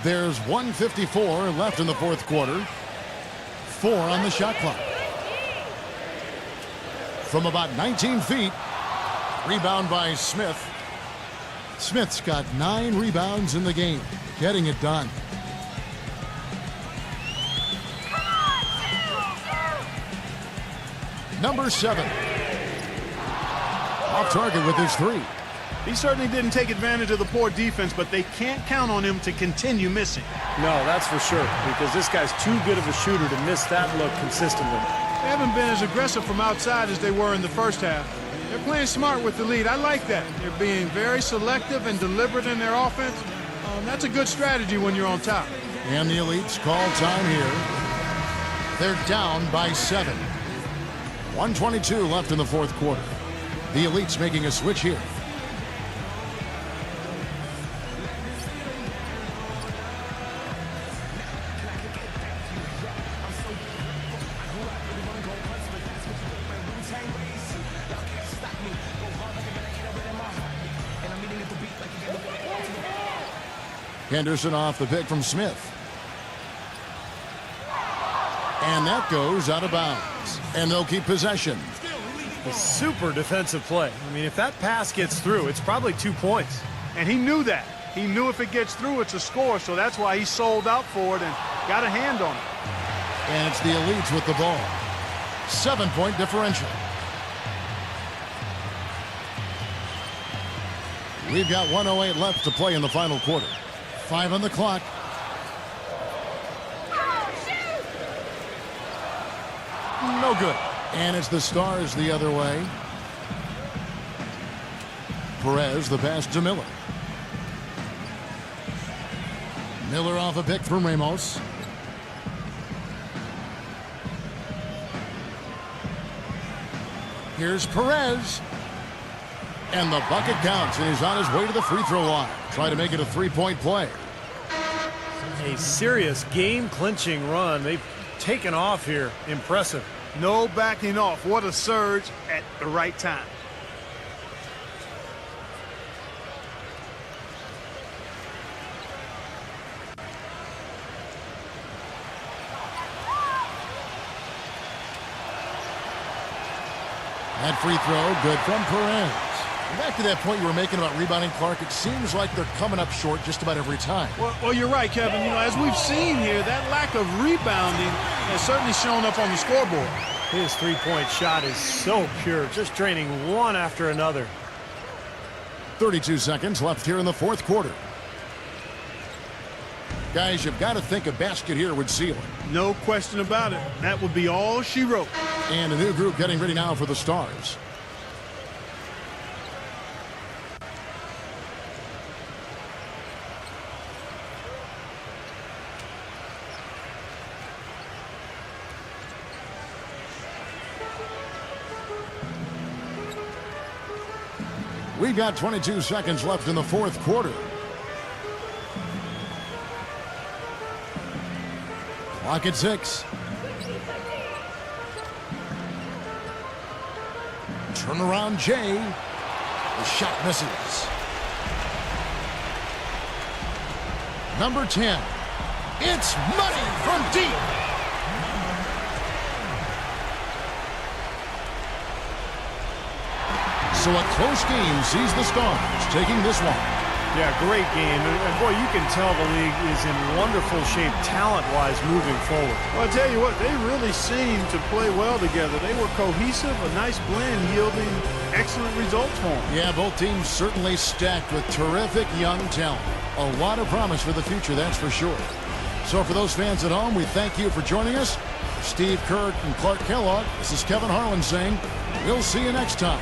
There's 1:54 left in the fourth quarter. 4 on the shot clock. From about 19 feet. Rebound by Smith. Smith's got 9 rebounds in the game. Getting it done. Number 7. Off target with his 3. He certainly didn't take advantage of the poor defense, but they can't count on him to continue missing. No, that's for sure, because this guy's too good of a shooter to miss that look consistently. They haven't been as aggressive from outside as they were in the first half. They're playing smart with the lead. I like that. They're being very selective and deliberate in their offense. That's a good strategy when you're on top. And the Elites call time here. They're down by 7. 1:22 left in the fourth quarter. The Elites making a switch here. Henderson off the pick from Smith. And that goes out of bounds. And they'll keep possession. A super defensive play. I mean, if that pass gets through, it's probably 2 points. And he knew that. He knew if it gets through, it's a score, so that's why he sold out for it and got a hand on it. And it's the Elites with the ball. 7-point differential. We've got 1:08 left to play in the final quarter. 5 on the clock. No good. And it's the Stars the other way. Perez, the pass to Miller. Miller off a pick from Ramos. Here's Perez. And the bucket counts, and he's on his way to the free throw line. Try to make it a 3-point play. A serious game-clinching run. They've taken off here. Impressive. No backing off. What a surge at the right time. That free throw, good from Perez. And back to that point you were making about rebounding, Clark, it seems like they're coming up short just about every time. Well, you're right, Kevin. You know, as we've seen here, that lack of rebounding has certainly shown up on the scoreboard. His three-point shot is so pure, just draining one after another. 32 seconds left here in the fourth quarter. Guys, you've got to think a basket here would seal it. No question about it. That would be all she wrote. And a new group getting ready now for the Stars. We've got 22 seconds left in the fourth quarter. Clock at 6. Turnaround Jay. The shot misses. Number 10. It's money from deep. So a close game sees the Stars taking this one. Yeah, great game. And boy, you can tell the league is in wonderful shape talent-wise moving forward. Well, I'll tell you what, they really seem to play well together. They were cohesive, a nice blend yielding excellent results for them. Yeah, both teams certainly stacked with terrific young talent. A lot of promise for the future, that's for sure. So for those fans at home, we thank you for joining us. Steve Kerr and Clark Kellogg, this is Kevin Harlan saying, we'll see you next time.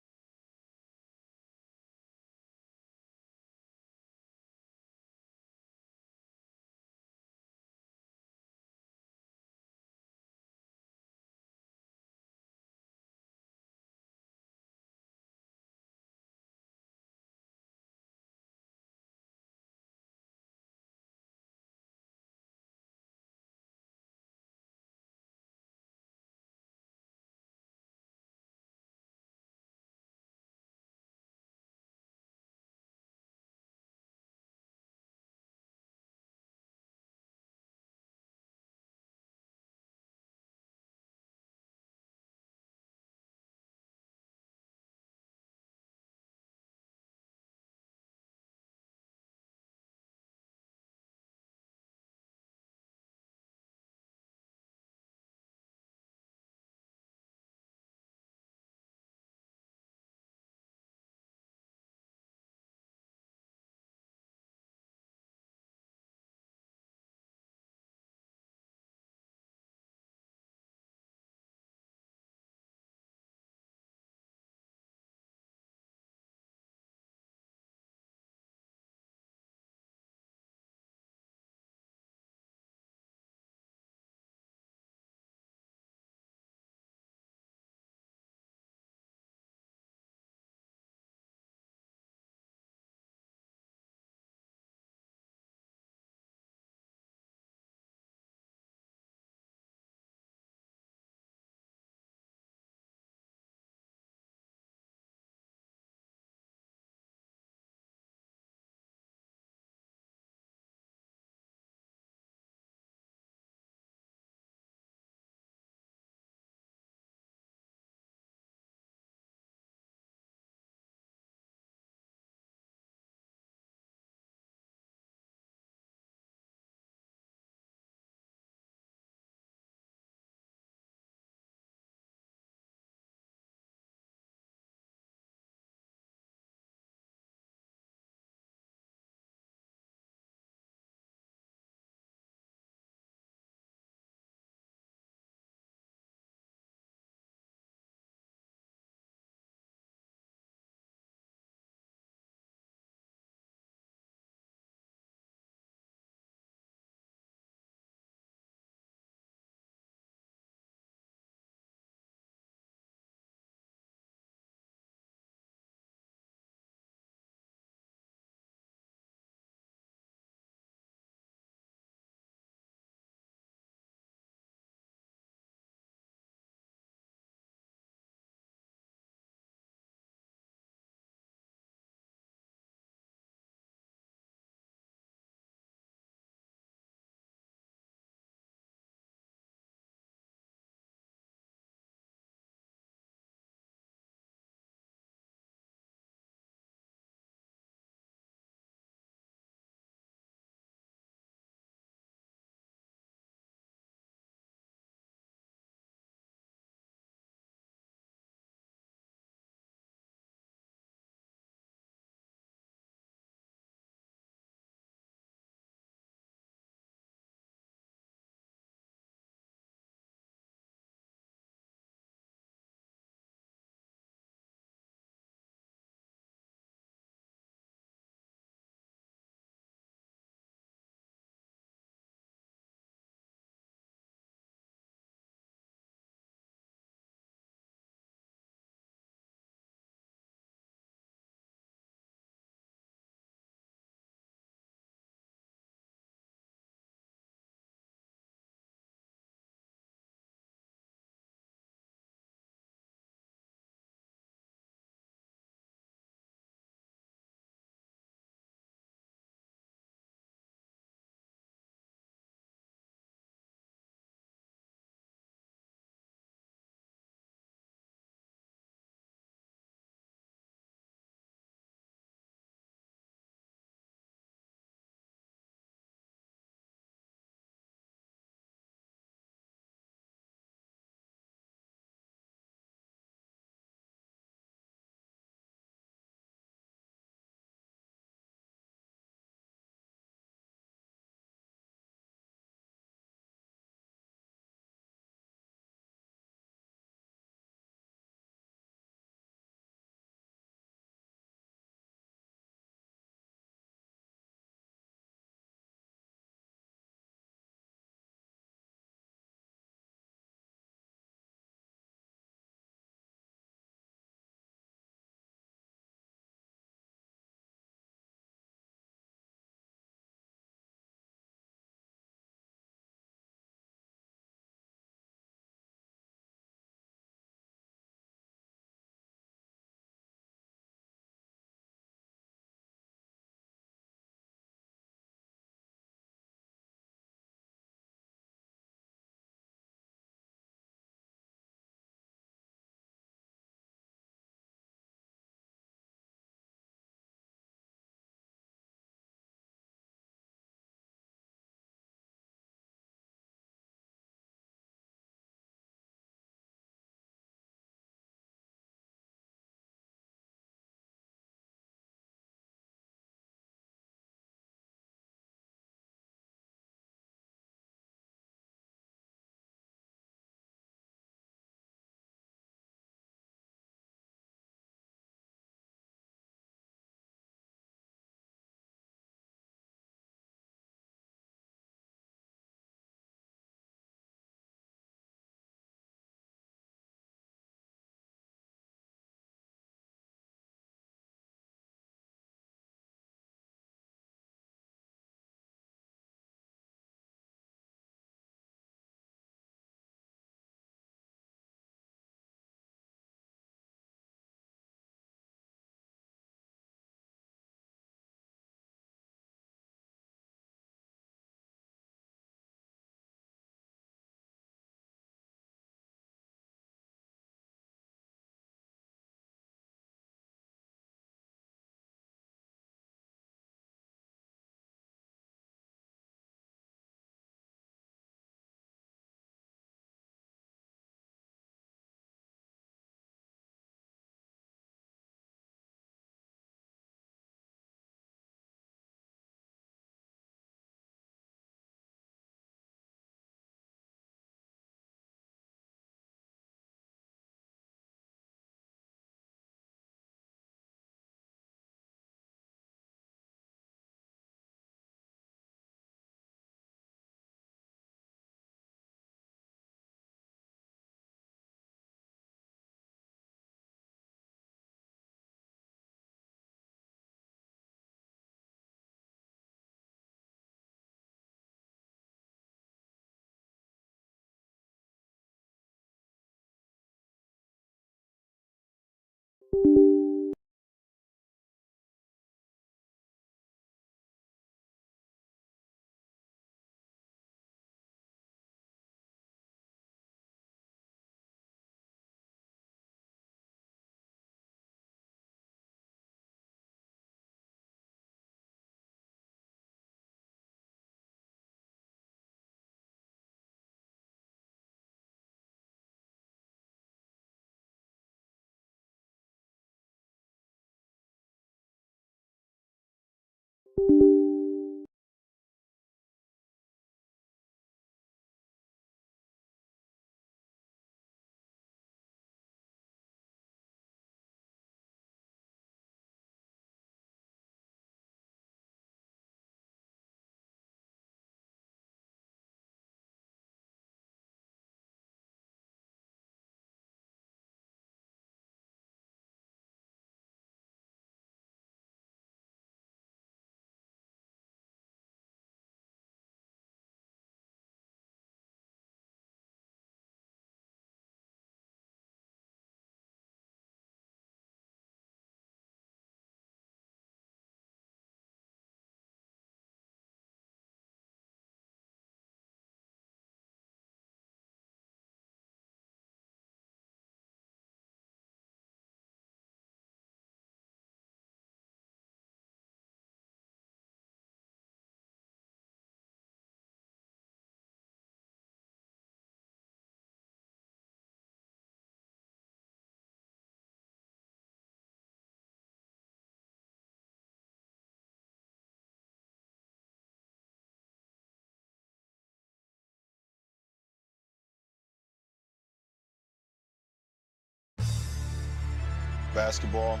basketball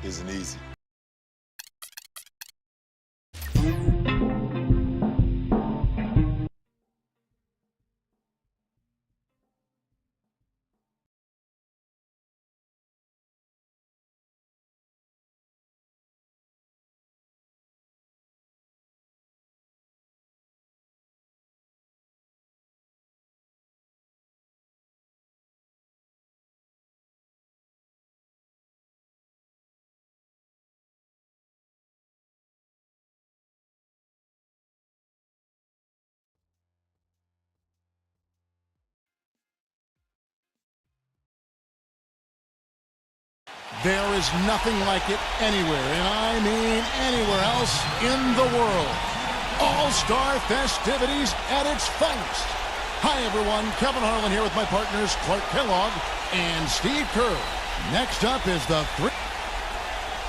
isn't easy. There is nothing like it anywhere, and I mean anywhere else in the world. All-Star festivities at its finest. Hi, everyone. Kevin Harlan here with my partners Clark Kellogg and Steve Kerr. Next up is the three.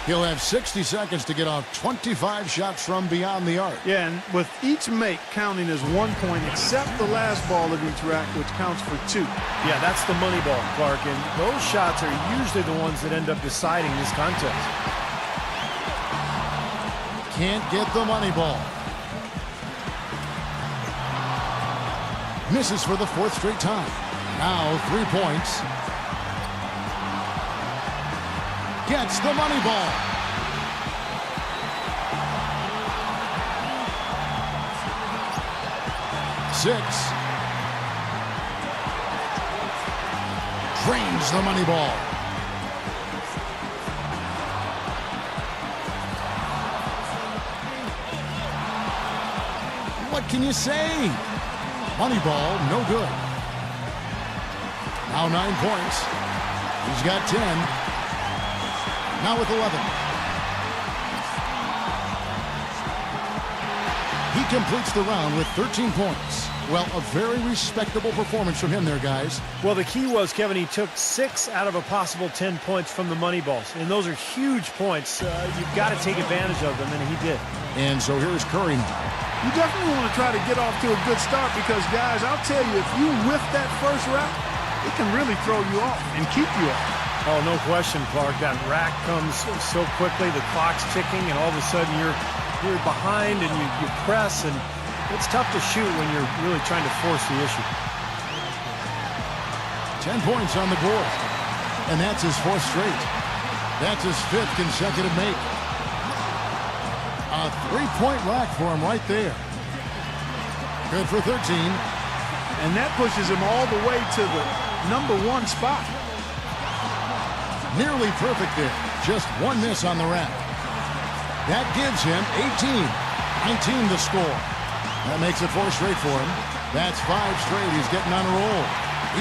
He'll have 60 seconds to get off 25 shots from beyond the arc. Yeah, and with each make counting as 1 point, except the last ball of each rack, which counts for 2. Yeah, that's the money ball, Clark, and those shots are usually the ones that end up deciding this contest. Can't get the money ball. Misses for the 4th straight time. Now 3 points. Gets the money ball. Six. Drains the money ball. What can you say? Money ball, no good. Now 9 points. He's got 10. Now with 11. He completes the round with 13 points. Well, a very respectable performance from him there, guys. Well, the key was, Kevin, he took 6 out of a possible 10 points from the money balls. And those are huge points. You've got to take advantage of them, and he did. And so here's Curry now. You definitely want to try to get off to a good start because, guys, I'll tell you, if you whiff that first rack, it can really throw you off and keep you off. Oh, no question, Clark. That rack comes so quickly, the clock's ticking, and all of a sudden you're behind and you press, and it's tough to shoot when you're really trying to force the issue. 10 points on the board. And that's his 4th straight. That's his 5th consecutive make. A 3-point rack for him right there. Good for 13. And that pushes him all the way to the #1 spot. Nearly perfect there. Just 1 miss on the rack. That gives him 18. 19 the score. That makes it 4 straight for him. That's 5 straight. He's getting on a roll.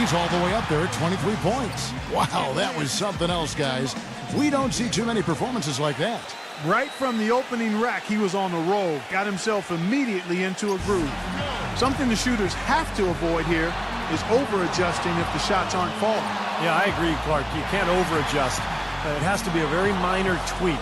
He's all the way up there at 23 points. Wow, that was something else, guys. We don't see too many performances like that. Right from the opening rack, he was on a roll. Got himself immediately into a groove. Something the shooters have to avoid here is over-adjusting if the shots aren't falling. Yeah, I agree, Clark. You can't over-adjust. It has to be a very minor tweak.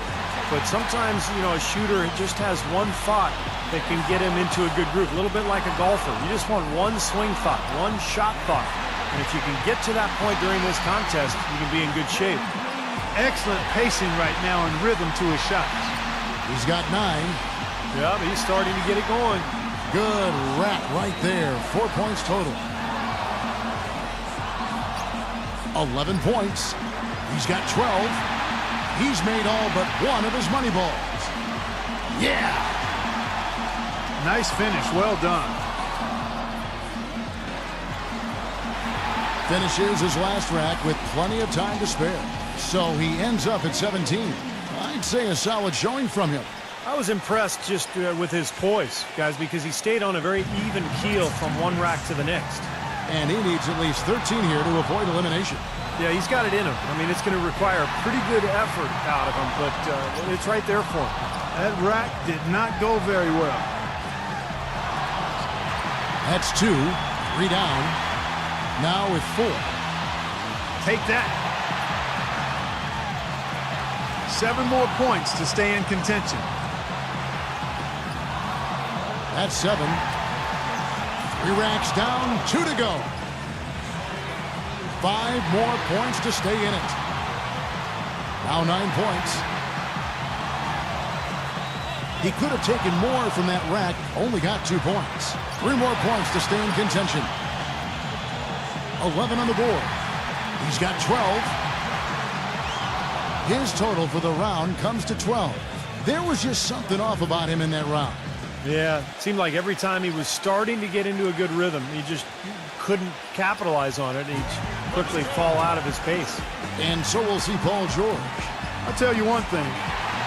But sometimes, you know, a shooter just has one thought that can get him into a good groove. A little bit like a golfer. You just want one swing thought, one shot thought. And if you can get to that point during this contest, you can be in good shape. Excellent pacing right now and rhythm to his shots. He's got 9. Yeah, but he's starting to get it going. Good rack right there. 4 points total. 11 points. He's got 12. He's made all but 1 of his money balls. Yeah! Nice finish. Well done. Finishes his last rack with plenty of time to spare. So he ends up at 17. I'd say a solid showing from him. I was impressed just with his poise, guys, because he stayed on a very even keel from one rack to the next. And he needs at least 13 here to avoid elimination. Yeah, he's got it in him. I mean, it's going to require a pretty good effort out of him, but it's right there for him. That rack did not go very well. That's 2. 3 down. Now with 4. Take that. 7 more points to stay in contention. That's 7. 3 racks down, 2 to go. 5 more points to stay in it. Now 9 points. He could have taken more from that rack, only got 2 points. 3 more points to stay in contention. 11 on the board. He's got 12. His total for the round comes to 12. There was just something off about him in that round. Yeah, it seemed like every time he was starting to get into a good rhythm, he just couldn't capitalize on it. He'd quickly fall out of his pace. And so we'll see Paul George. I'll tell you one thing.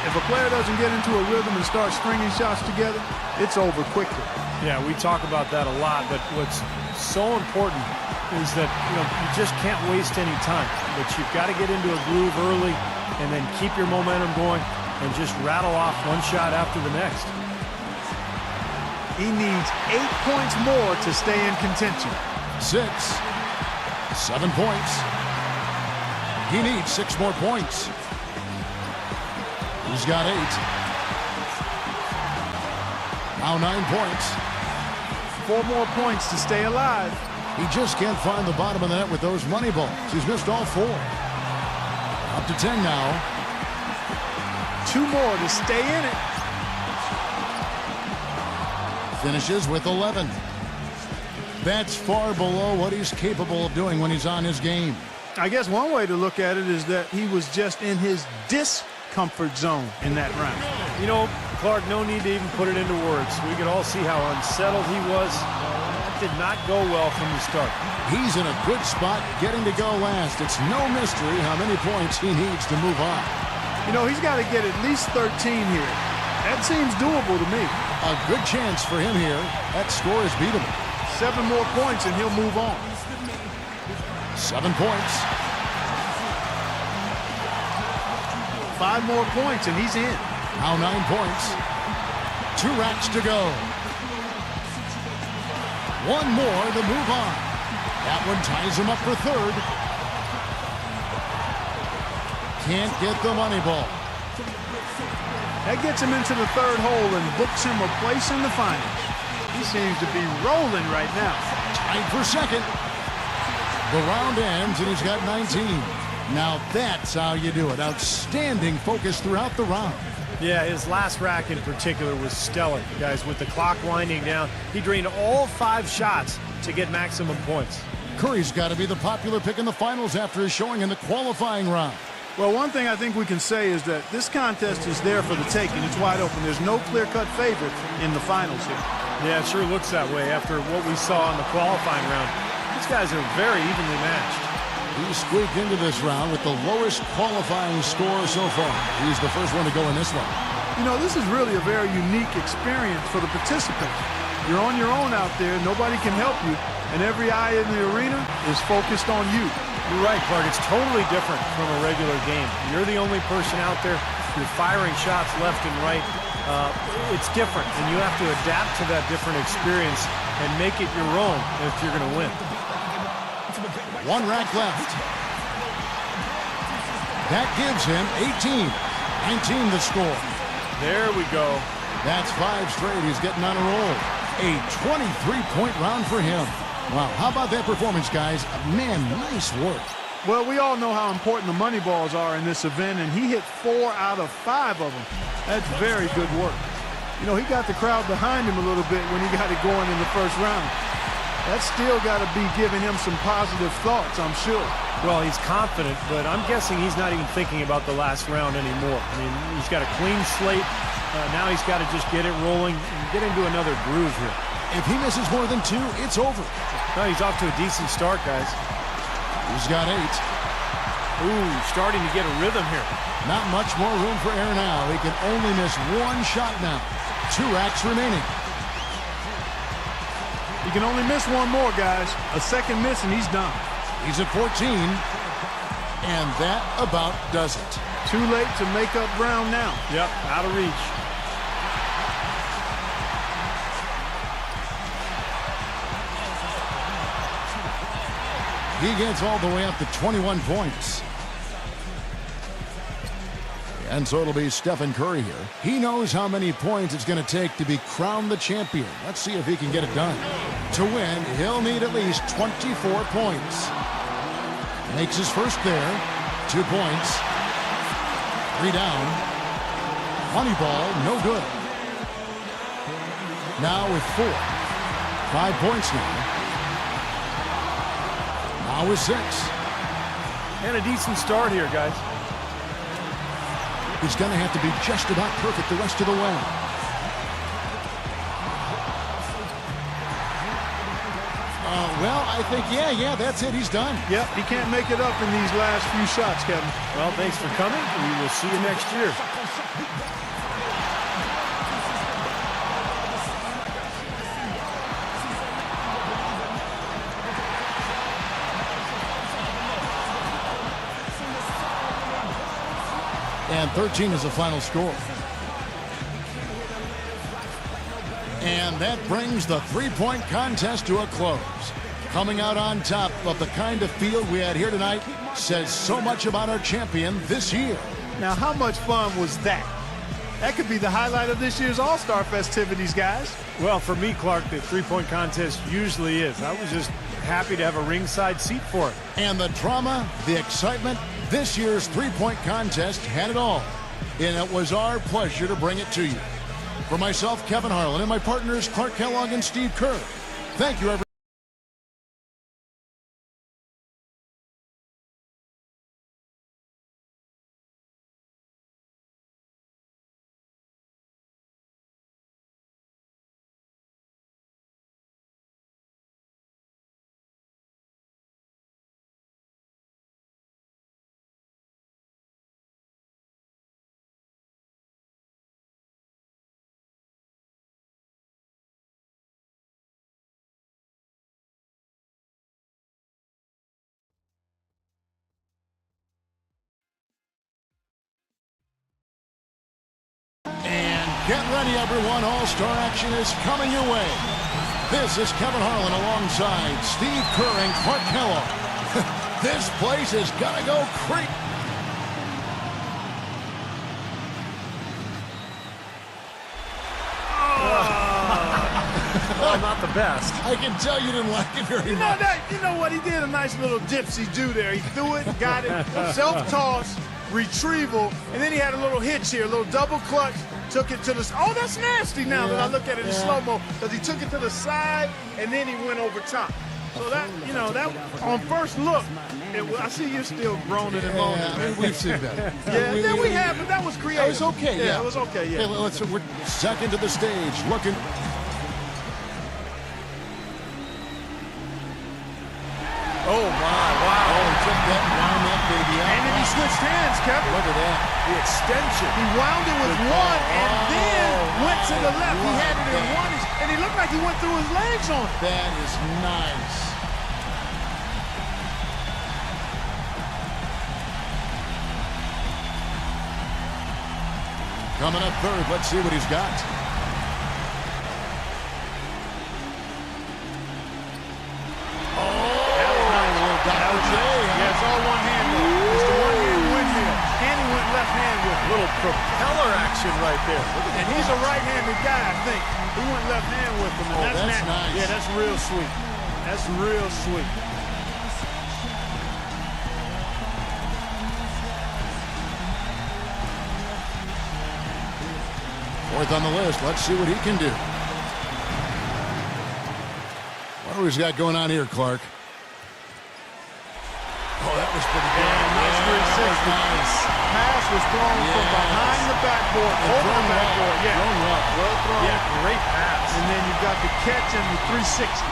If a player doesn't get into a rhythm and start stringing shots together, it's over quickly. Yeah, we talk about that a lot, but what's so important is that you just can't waste any time. But you've got to get into a groove early and then keep your momentum going and just rattle off one shot after the next. He needs 8 points more to stay in contention. 6. 7 points. He needs 6 more points. He's got 8. Now 9 points. 4 more points to stay alive. He just can't find the bottom of the net with those money balls. He's missed all 4. Up to 10 now. 2 more to stay in it. Finishes with 11. That's far below what he's capable of doing when he's on his game. I guess one way to look at it is that he was just in his discomfort zone in that round. You know, Clark, no need to even put it into words. We could all see how unsettled he was. That did not go well from the start. He's in a good spot getting to go last. It's no mystery how many points he needs to move on. You know, he's got to get at least 13 here. That seems doable to me. A good chance for him here. That score is beatable. 7 more points and he'll move on. 7 points. 5 more points and he's in. Now 9 points. 2 racks to go. 1 more to move on. That one ties him up for 3rd. Can't get the money ball. That gets him into the 3rd hole and books him a place in the finals. He seems to be rolling right now. Tied for 2nd. The round ends and he's got 19. Now that's how you do it. Outstanding focus throughout the round. Yeah, his last rack in particular was stellar. Guys, with the clock winding down, he drained all 5 shots to get maximum points. Curry's got to be the popular pick in the finals after his showing in the qualifying round. Well, one thing I think we can say is that this contest is there for the taking. It's wide open. There's no clear-cut favorite in the finals here. Yeah, it sure looks that way after what we saw in the qualifying round. These guys are very evenly matched. He squeaked into this round with the lowest qualifying score so far. He's the first one to go in this one. You know, this is really a very unique experience for the participants. You're on your own out there. Nobody can help you. And every eye in the arena is focused on you. You're right, Clark. It's totally different from a regular game. You're the only person out there. You're firing shots left and right. It's different, and you have to adapt to that different experience and make it your own if you're going to win. 1 rack left. That gives him 18. 19 the score. There we go. That's 5 straight. He's getting on a roll. A 23-point round for him. Wow, how about that performance, guys? Man, nice work. Well, we all know how important the money balls are in this event, and he hit 4 out of 5 of them. That's very good work. You know, he got the crowd behind him a little bit when he got it going in the first round. That's still got to be giving him some positive thoughts, I'm sure. Well, he's confident, but I'm guessing he's not even thinking about the last round anymore. I mean, he's got a clean slate. Now he's got to just get it rolling and get into another groove here. If he misses more than 2, it's over. No, he's off to a decent start, guys. He's got 8. Ooh, starting to get a rhythm here. Not much more room for error now. He can only miss 1 shot now. 2 racks remaining. He can only miss 1 more, guys. A second miss and he's done. He's at 14. And that about does it. Too late to make up ground now. Yep, out of reach. He gets all the way up to 21 points. And so it'll be Stephen Curry here. He knows how many points it's going to take to be crowned the champion. Let's see if he can get it done. To win, he'll need at least 24 points. Makes his first there. 2 points. 3 down. Money ball, no good. Now with 4. 5 points now. Now with 6. And a decent start here, guys. He's going to have to be just about perfect the rest of the way. Well, I think, yeah, that's it. He's done. Yep, he can't make it up in these last few shots, Kevin. Well, thanks for coming. We will see you next year. And 13 is the final score. And that brings the three-point contest to a close. Coming out on top of the kind of field we had here tonight says so much about our champion this year. Now, how much fun was that? That could be the highlight of this year's All-Star festivities, guys. Well, for me, Clark, the three-point contest usually is. I was just happy to have a ringside seat for it. And the drama, the excitement, this year's three-point contest had it all. And it was our pleasure to bring it to you. For myself, Kevin Harlan, and my partners, Clark Kellogg and Steve Kerr, thank you, everyone. Get ready, everyone. All-Star action is coming your way. This is Kevin Harlan alongside Steve Kerr and Clark Kellogg. This place is gonna go crazy. Well, not the best. I can tell you didn't like it very much. You know what? He did a nice little dipsy do there. He threw it, got it, self-toss, retrieval, and then he had a little hitch here, a little double clutch, took it to the... Oh, that's nasty now that I look at it in slow-mo, because he took it to the side, and then he went over top. So that, that on first look, I see you still groaning and moaning. Yeah, we've seen that. we have, but that was creative. That was okay, yeah. It was okay, yeah. Hey, we're second to the stage, looking... Oh, my, wow. Oh, he took that and wound that baby out. And then he switched hands, Kevin. Look at that. The extension. He wound it with one and then went to the left. He had it in one, and he looked like he went through his legs on it. That is nice. Coming up third, let's see what he's got. Yeah, it's all one hand though. It's the one hand windmill. And he went left hand with it. Little propeller action right there. And he's a right-handed guy, I think. He went left hand with him. And that's nice. Yeah, that's real sweet. That's real sweet. Fourth on the list. Let's see what he can do. What do we got going on here, Clark? Oh, that was pretty good. Nice 360. Nice. Pass was thrown from behind the backboard, over the backboard. Yeah, well thrown. Yeah, great pass. And then you got the catch and the 360.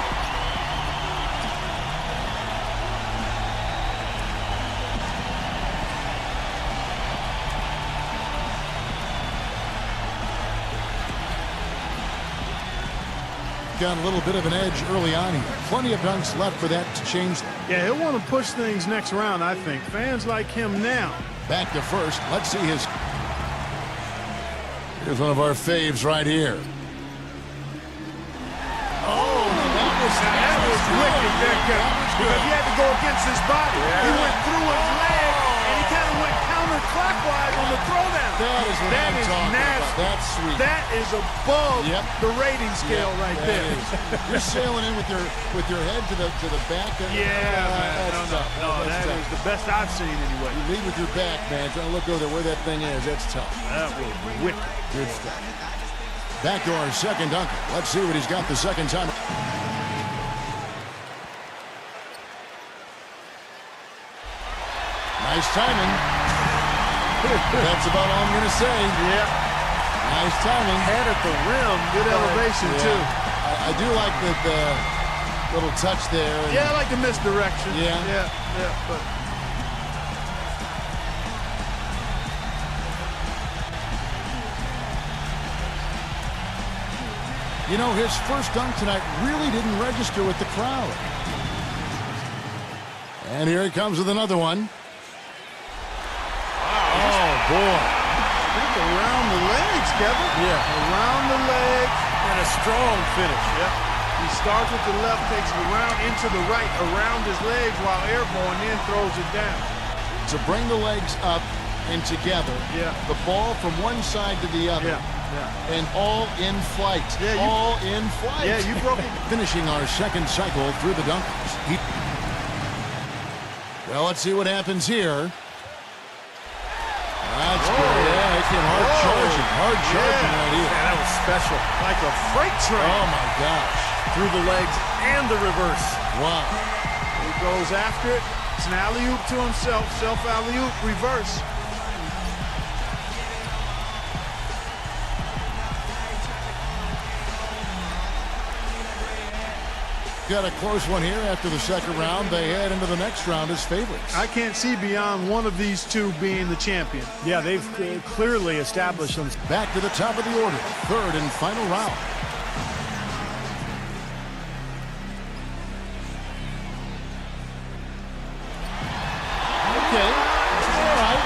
Got a little bit of an edge early on here. Plenty of dunks left for that to change. Yeah, he'll want to push things next round, I think. Fans like him now. Back to first. Let's see his... Here's one of our faves right here. Oh, that was wicked there, Kevin. Because he had to go against his body. He went through his leg, and he kind of went counterclockwise on the throwdown. That is what That I'm is talking nasty. about. That's sweet. That is above the rating scale Yep, right that there. is. You're sailing in with your head to the back. Yeah, man. That's tough. No, That's that tough. is the best I've seen anyway. You lead with your back, man. Trying to look over there where that thing is. That's tough. That was wicked. Good stuff. Back to our second dunker. Let's see what he's got the second time. Nice timing. That's about all I'm going to say. Yeah. Nice timing. Head at the rim. Good elevation, Yeah. too. I do like the little touch there. Yeah, I like the misdirection. Yeah. Yeah, but You know, his first dunk tonight really didn't register with the crowd. And here he comes with another one. Oh, boy. think around the legs, Kevin. Yeah. Around the legs. And a strong finish. Yep. He starts with the left, takes it around into the right, around his legs while airborne, then throws it down. To bring the legs up and together. Yeah. The ball from one side to the other. Yeah. And all in flight. Yeah, all in flight. Yeah, you broke it. Finishing our second cycle through the dunkers. Well, let's see what happens here. That's good. Yeah, it came hard charging. Hard charging right here. Man, that was special. Like a freight train. Oh, my gosh. Through the legs and the reverse. Wow. He goes after it. It's an alley-oop to himself. Self alley-oop, reverse. Got a close one here after the second round. They head into the next round as favorites. I can't see beyond one of these two being the champion. Yeah, they've clearly established them. Back to the top of the order. Third and final round. Okay. All right.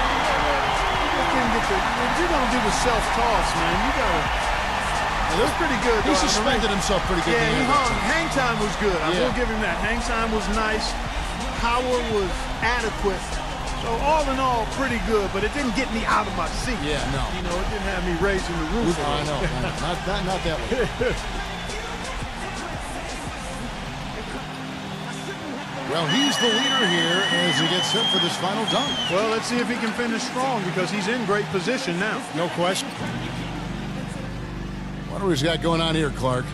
If you're going to do the self-toss, man, you got to... It was pretty good. He though. suspended himself pretty good. Yeah, at the he end of hung. that time. Hang time was good. I Yeah. will give him that. Hang time was nice. Power was adequate. So all in all, pretty good, but it didn't get me out of my seat. Yeah, no. You know, it didn't have me raising the roof. I know. Not that way. Well, he's the leader here as he gets set for this final dunk. Well, let's see if he can finish strong because he's in great position now. No question. Wonder what he's got going on here, Clark.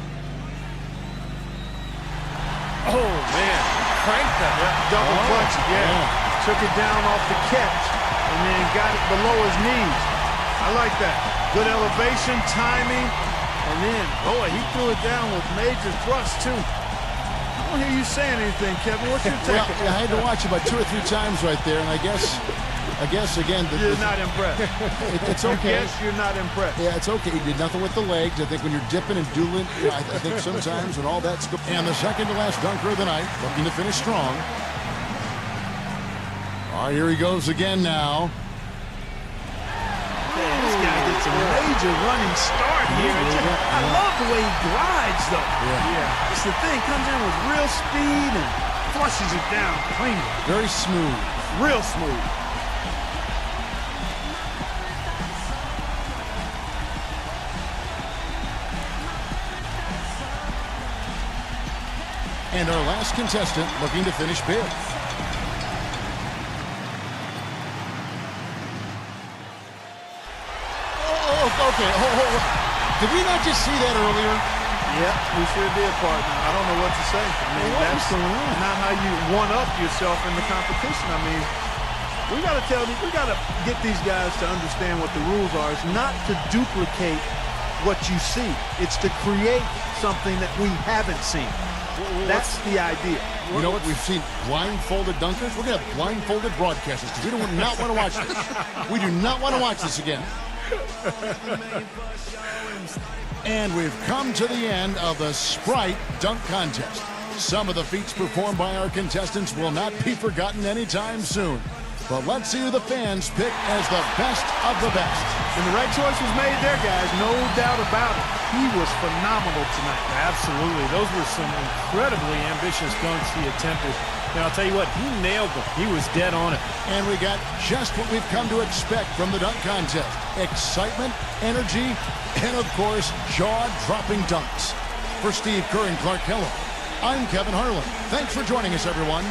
Oh, man. Cranked that. Double clutch it, yeah. Took it down off the catch and then got it below his knees. I like that. Good elevation, timing, and then, boy, he threw it down with major thrust, too. I don't hear you saying anything, Kevin. What's your take? Well, I had to watch about 2 or 3 times right there, and I guess again, You're not impressed. it's okay. Yes, you're not impressed. Yeah, it's okay. He did nothing with the legs. I think when you're dipping and dueling, I think sometimes when all that's good. And the second to last dunker of the night, looking to finish strong. All right, here he goes again now. Man, this guy gets a major running start here. I love the way he glides, though. Yeah. That's the thing. Comes in with real speed and flushes it down clean. Very smooth. Real smooth. And our last contestant looking to finish big. Okay. Did we not just see that earlier? Yeah, we sure did, partner. I don't know what to say. I mean, What was that's going on? not how you one-up yourself in the competition. I mean, we got to get these guys to understand what the rules are. It's not to duplicate what you see. It's to create something that we haven't seen. That's the idea. You know what? We've seen blindfolded dunkers. We're going to have blindfolded broadcasters because we do not want to watch this. We do not want to watch this again. And we've come to the end of the Sprite Dunk Contest. Some of the feats performed by our contestants will not be forgotten anytime soon. But let's see who the fans pick as the best of the best. And the right choice was made there, guys. No doubt about it. He was phenomenal tonight. Absolutely. Those were some incredibly ambitious dunks he attempted. And I'll tell you what, he nailed them. He was dead on it. And we got just what we've come to expect from the dunk contest. Excitement, energy, and of course, jaw-dropping dunks. For Steve Kerr and Clark Kellogg, I'm Kevin Harlan. Thanks for joining us, everyone.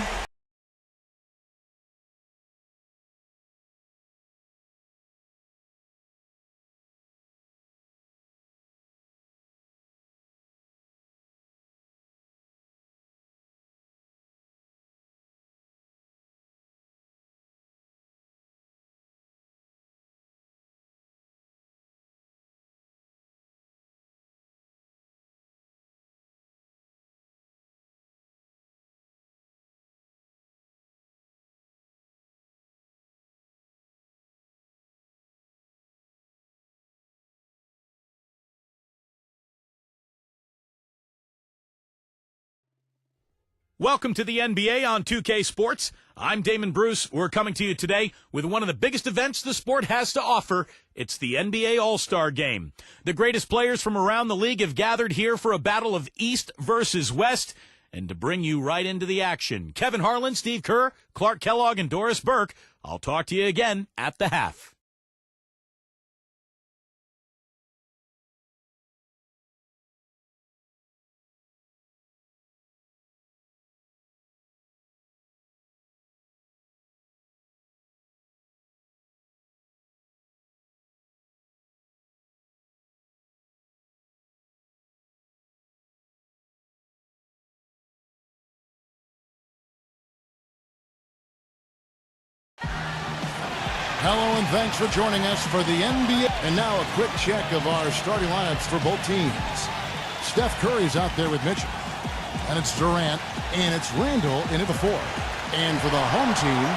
Welcome to the NBA on 2K Sports. I'm Damon Bruce. We're coming to you today with one of the biggest events the sport has to offer. It's the NBA All-Star Game. The greatest players from around the league have gathered here for a battle of East versus West. And to bring you right into the action, Kevin Harlan, Steve Kerr, Clark Kellogg, and Doris Burke. I'll talk to you again at the half. Hello and thanks for joining us for the NBA. And now a quick check of our starting lineups for both teams. Steph Curry's out there with Mitchell. And it's Durant. And it's Randall in at the 4. And for the home team,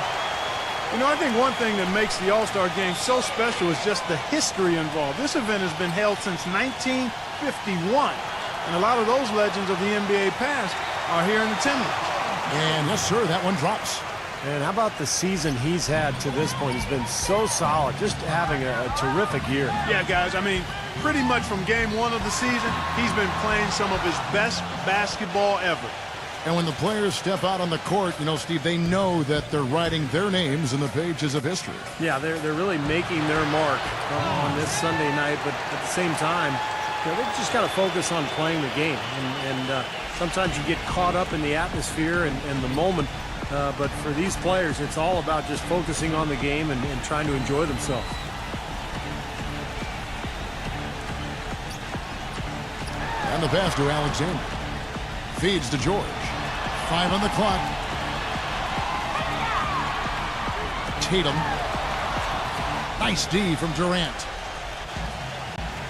You know, I think one thing that makes the All-Star Game so special is just the history involved. This event has been held since 1951. And a lot of those legends of the NBA past are here in attendance. and yes, sir, that one drops. And how about the season he's had to this point? He's been so solid, just having a terrific year. Yeah, guys, I mean, pretty much from game one of the season, he's been playing some of his best basketball ever. And when the players step out on the court, you know, Steve, they know that they're writing their names in the pages of history. Yeah, they're really making their mark on this Sunday night, but at the same time, you know, they've just got to focus on playing the game. And sometimes you get caught up in the atmosphere and the moment, but for these players, it's all about just focusing on the game and trying to enjoy themselves. And the pass to Alexander. Feeds to George. 5 on the clock. Tatum. Nice D from Durant.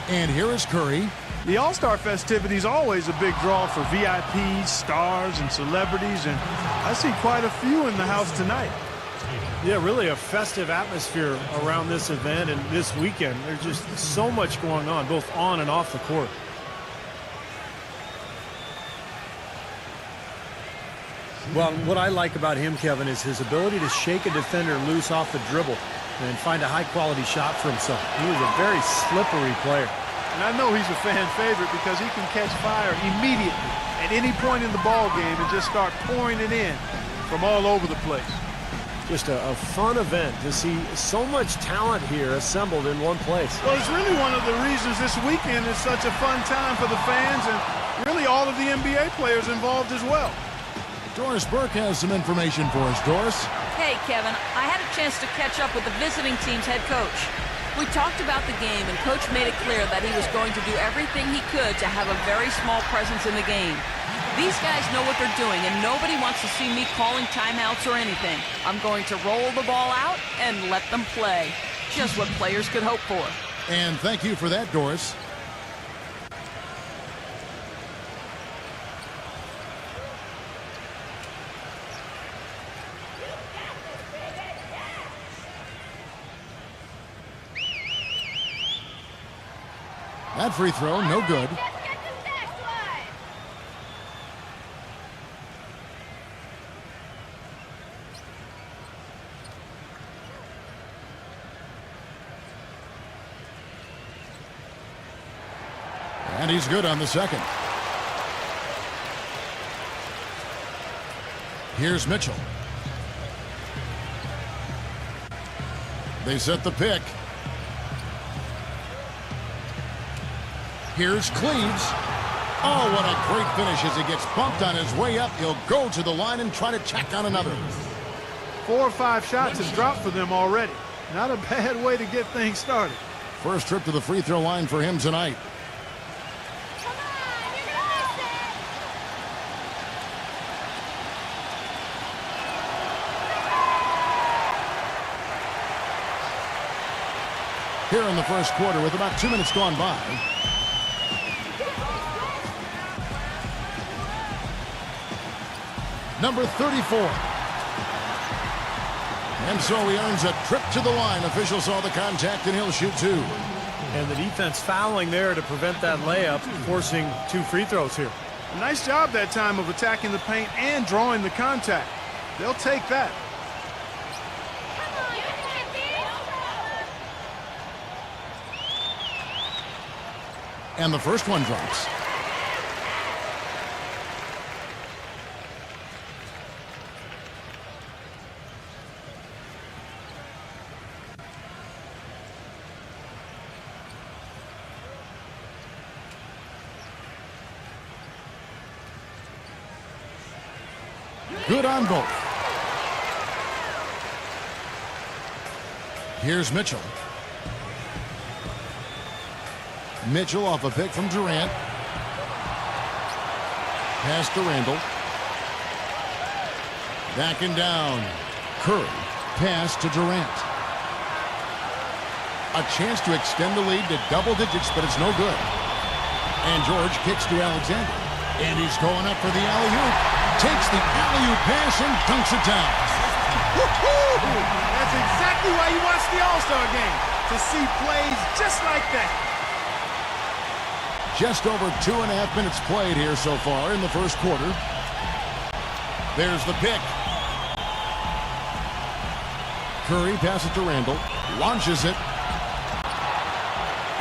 And here is Curry. The All-Star festivity is always a big draw for VIPs, stars, and celebrities, and I see quite a few in the house tonight. Yeah, really a festive atmosphere around this event and this weekend. There's just so much going on, both on and off the court. Well, what I like about him, Kevin, is his ability to shake a defender loose off the dribble and find a high-quality shot for himself. He is a very slippery player. And I know he's a fan favorite because he can catch fire immediately at any point in the ball game and just start pouring it in from all over the place. Just a fun event to see so much talent here assembled in one place. Well, it's really one of the reasons this weekend is such a fun time for the fans and really all of the NBA players involved as well. Doris Burke has some information for us. Doris? Hey, Kevin, I had a chance to catch up with the visiting team's head coach. We talked about the game, and Coach made it clear that he was going to do everything he could to have a very small presence in the game. These guys know what they're doing, and nobody wants to see me calling timeouts or anything. I'm going to roll the ball out and let them play. Just what players could hope for. And thank you for that, Doris. That free throw, no good. And he's good on the second. Here's Mitchell. They set the pick. Here's Cleves. Oh, what a great finish as he gets bumped on his way up. He'll go to the line and try to tack on another. 4 or 5 shots have dropped for them already. Not a bad way to get things started. First trip to the free throw line for him tonight. Come on, you're gonna miss it. Here in the first quarter with about 2 minutes gone by. Number 34. And so he earns a trip to the line. Officials saw the contact, and he'll shoot 2. And the defense fouling there to prevent that layup, forcing 2 free throws here. A nice job that time of attacking the paint and drawing the contact. They'll take that. Come on, you can get this. And the first one drops. Good on both. Here's Mitchell. Mitchell off a pick from Durant. Pass to Randall. Backing down. Curry. Pass to Durant. A chance to extend the lead to double digits, but it's no good. And George kicks to Alexander. And he's going up for the alley-oop. Takes the alley-oop pass and dunks it down. That's exactly why you watch the All-Star game, to see plays just like that. Just over 2.5 minutes played here so far in the first quarter. There's the pick. Curry passes to Randall. Launches it.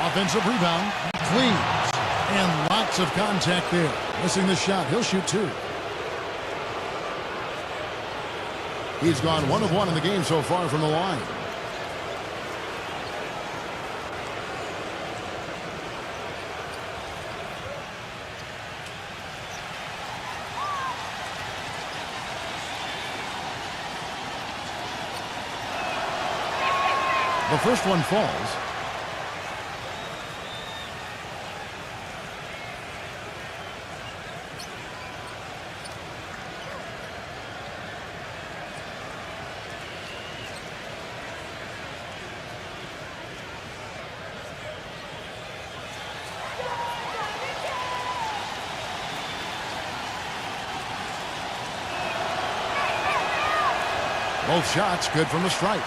Offensive rebound. Cleaves. And lots of contact there. Missing the shot. He'll shoot 2. He's gone 1 of 1 in the game so far from the line. The first one falls. Both shots good from the stripe.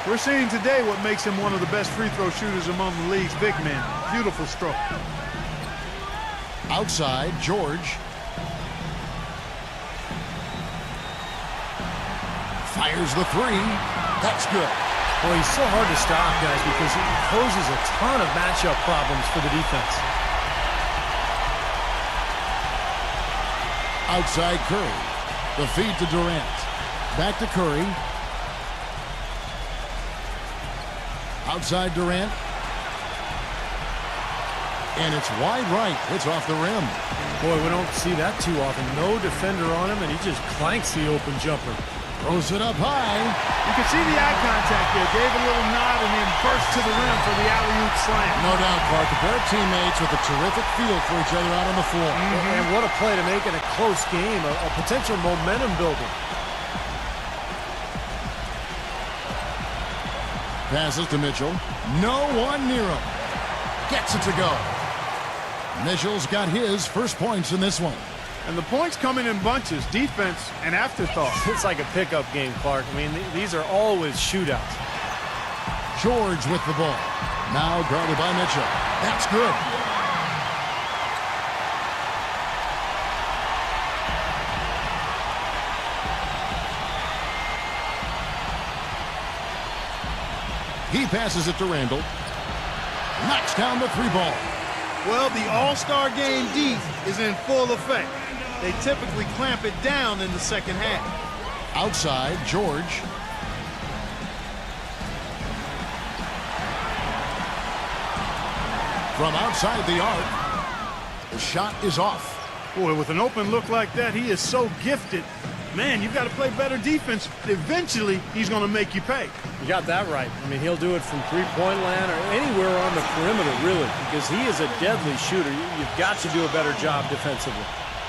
We're seeing today what makes him one of the best free throw shooters among the league's big men. Beautiful stroke. Outside, George. Fires the 3. That's good. Boy, he's so hard to stop, guys, because he poses a ton of matchup problems for the defense. Outside Curry. The feed to Durant. Back to Curry. Outside Durant. And it's wide right. It's off the rim. Boy, we don't see that too often. No defender on him, and he just clanks the open jumper. Throws it up high. You can see the eye contact there. Gave a little nod and then burst to the rim for the alley-oop slam. No doubt, Clark. A pair of teammates with a terrific feel for each other out on the floor. And what a play to make in a close game. A potential momentum builder. Passes to Mitchell. No one near him. Gets it to go. Mitchell's got his first points in this one. And the points coming in bunches. Defense and afterthought. It's like a pickup game, Clark. I mean, these are always shootouts. George with the ball. Now guarded by Mitchell. That's good. He passes it to Randall. Knocks down the 3 ball. Well, the All-Star game D is in full effect. They typically clamp it down in the second half. Outside, George. From outside the arc, the shot is off. Boy, with an open look like that, he is so gifted. Man, you've got to play better defense. Eventually, he's going to make you pay. You got that right. I mean, he'll do it from three-point land or anywhere on the perimeter, really, because he is a deadly shooter. You've got to do a better job defensively.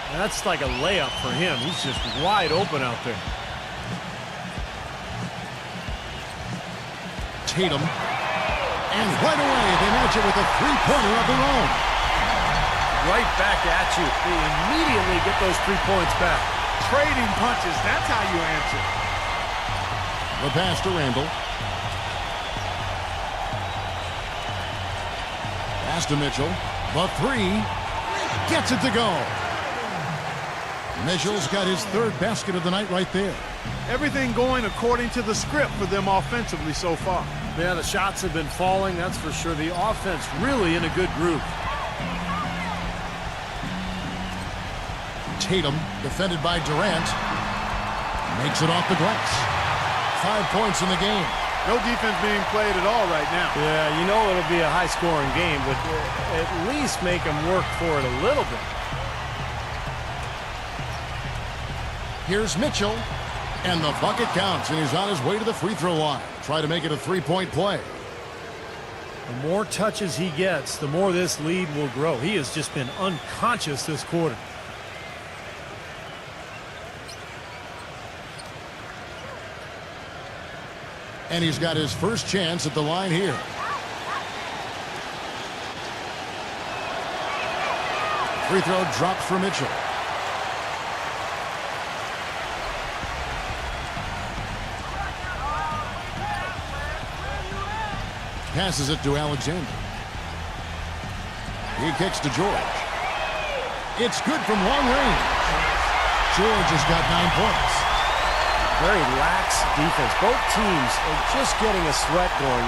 And that's like a layup for him. He's just wide open out there. Tatum. And right away, they match it with a three-pointer of their own. Right back at you. They immediately get those 3 points back. Trading punches, that's how you answer. The pass to Randall. Pass to Mitchell. The three. Gets it to go. Mitchell's got his third basket of the night right there. Everything going according to the script for them offensively so far. Yeah, the shots have been falling, that's for sure. The offense really in a good groove. Tatum, defended by Durant, makes it off the glass. 5 points in the game. No defense being played at all right now. Yeah, you know it'll be a high-scoring game, but at least make them work for it a little bit. Here's Mitchell, and the bucket counts, and he's on his way to the free throw line. Try to make it a three-point play. The more touches he gets, the more this lead will grow. He has just been unconscious this quarter. And he's got his first chance at the line here. Free throw dropped for Mitchell. Passes it to Alexander. He kicks to George. It's good from long range. George has got 9 points. Very lax defense. Both teams are just getting a sweat going.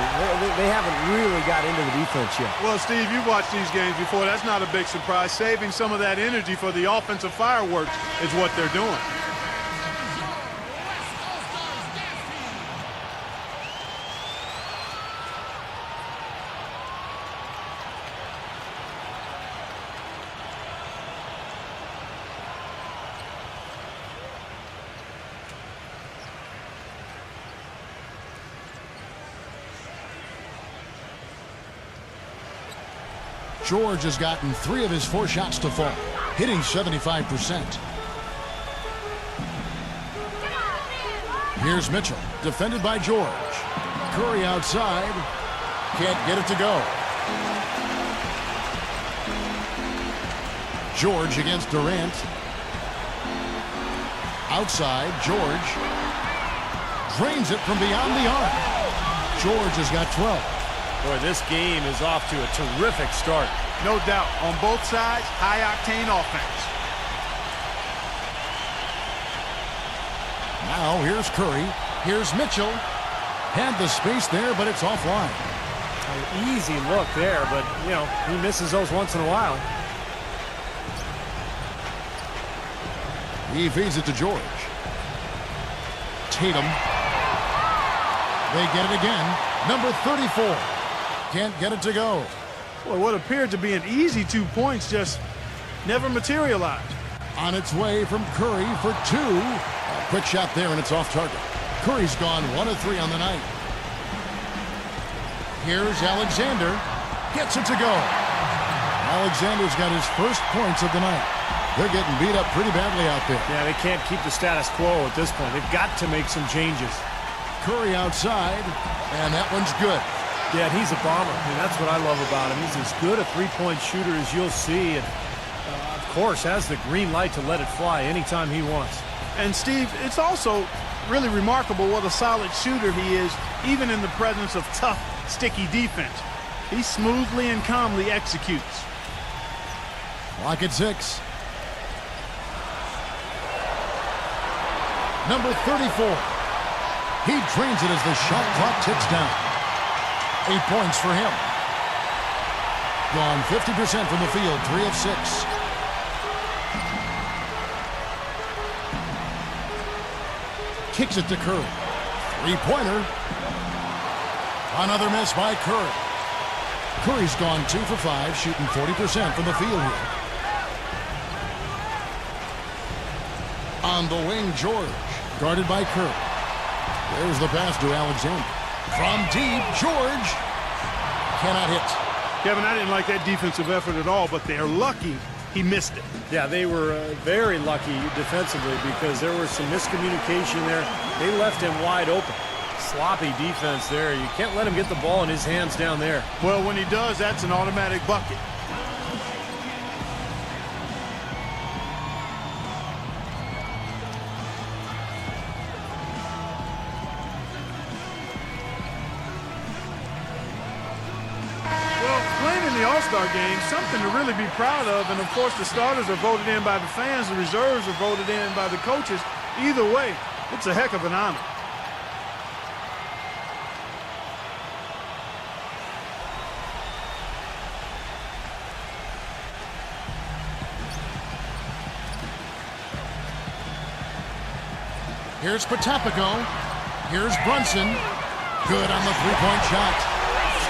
They haven't really got into the defense yet. Well, Steve, you've watched these games before. That's not a big surprise. Saving some of that energy for the offensive fireworks is what they're doing. George has gotten 3 of his 4 shots to fall, hitting 75%. Here's Mitchell, defended by George. Curry outside, can't get it to go. George against Durant. Outside, George drains it from beyond the arc. George has got 12. Boy, this game is off to a terrific start. No doubt. On both sides, high-octane offense. Now here's Curry. Here's Mitchell. Had the space there, but it's offline. An easy look there, but, you know, he misses those once in a while. He feeds it to George. Tatum. They get it again. Number 34. Can't get it to go. Boy, what appeared to be an easy 2 points just never materialized. On its way from Curry for 2. A quick shot there, and it's off target. Curry's gone 1 of 3 on the night. Here's Alexander. Gets it to go. Alexander's got his first points of the night. They're getting beat up pretty badly out there. Yeah, they can't keep the status quo at this point. They've got to make some changes. Curry outside, and that one's good. Yeah, he's a bomber. I mean, that's what I love about him. He's as good a three-point shooter as you'll see, and of course has the green light to let it fly anytime he wants. And Steve, it's also really remarkable what a solid shooter he is, even in the presence of tough, sticky defense. He smoothly and calmly executes. Clock at 6. Number 34. He drains it as the shot clock ticks down. 8 points for him. Gone 50% from the field, 3 of 6. kicks it to Curry. Three-pointer. Another miss by Curry. Curry's gone 2 for 5, shooting 40% from the field here. On the wing, George, guarded by Curry. There's the pass to Alexander. From deep, George cannot hit. Kevin, I didn't like that defensive effort at all, but they're lucky he missed it. Yeah, they were very lucky defensively because there was some miscommunication there. They left him wide open. Sloppy defense there. You can't let him get the ball in his hands down there. Well, when he does, that's an automatic bucket. All-Star game, something to really be proud of, and of course the starters are voted in by the fans, the reserves are voted in by the coaches. Either way, it's a heck of an honor. Here's Potapico. Here's Brunson. Good on the three-point shot.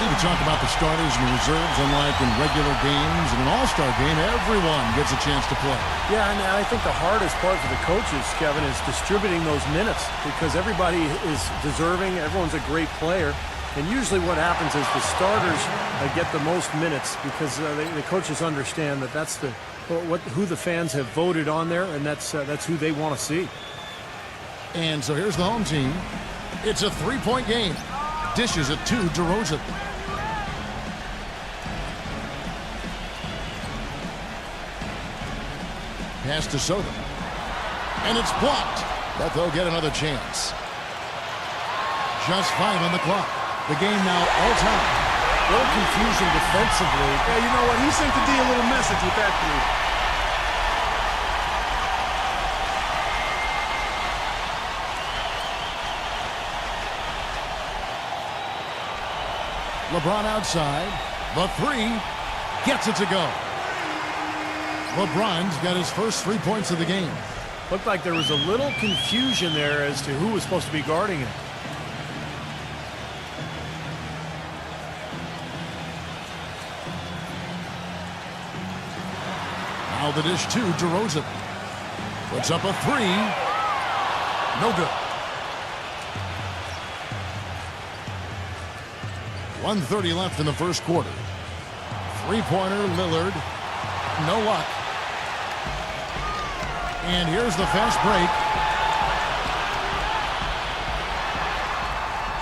We talk about the starters and the reserves, unlike in regular games. In an all-star game, everyone gets a chance to play. Yeah, and I think the hardest part for the coaches, Kevin, is distributing those minutes because everybody is deserving. Everyone's a great player. And usually what happens is the starters get the most minutes because the coaches understand that that's who the fans have voted on there, and that's who they want to see. And so here's the home team. It's a three-point game. Dishes it to DeRozan. Pass to Soto. And it's blocked. But they'll get another chance. Just 5 on the clock. The game now all time. A little confusion defensively. Yeah, you know what? He sent the D a little message with that three. LeBron outside. The three gets it to go. LeBron's got his first 3 points of the game. Looked like there was a little confusion there as to who was supposed to be guarding him. Now the dish to DeRozan. Puts up a three. No good. 1:30 left in the first quarter. Three-pointer, Lillard. No luck. And here's the fast break.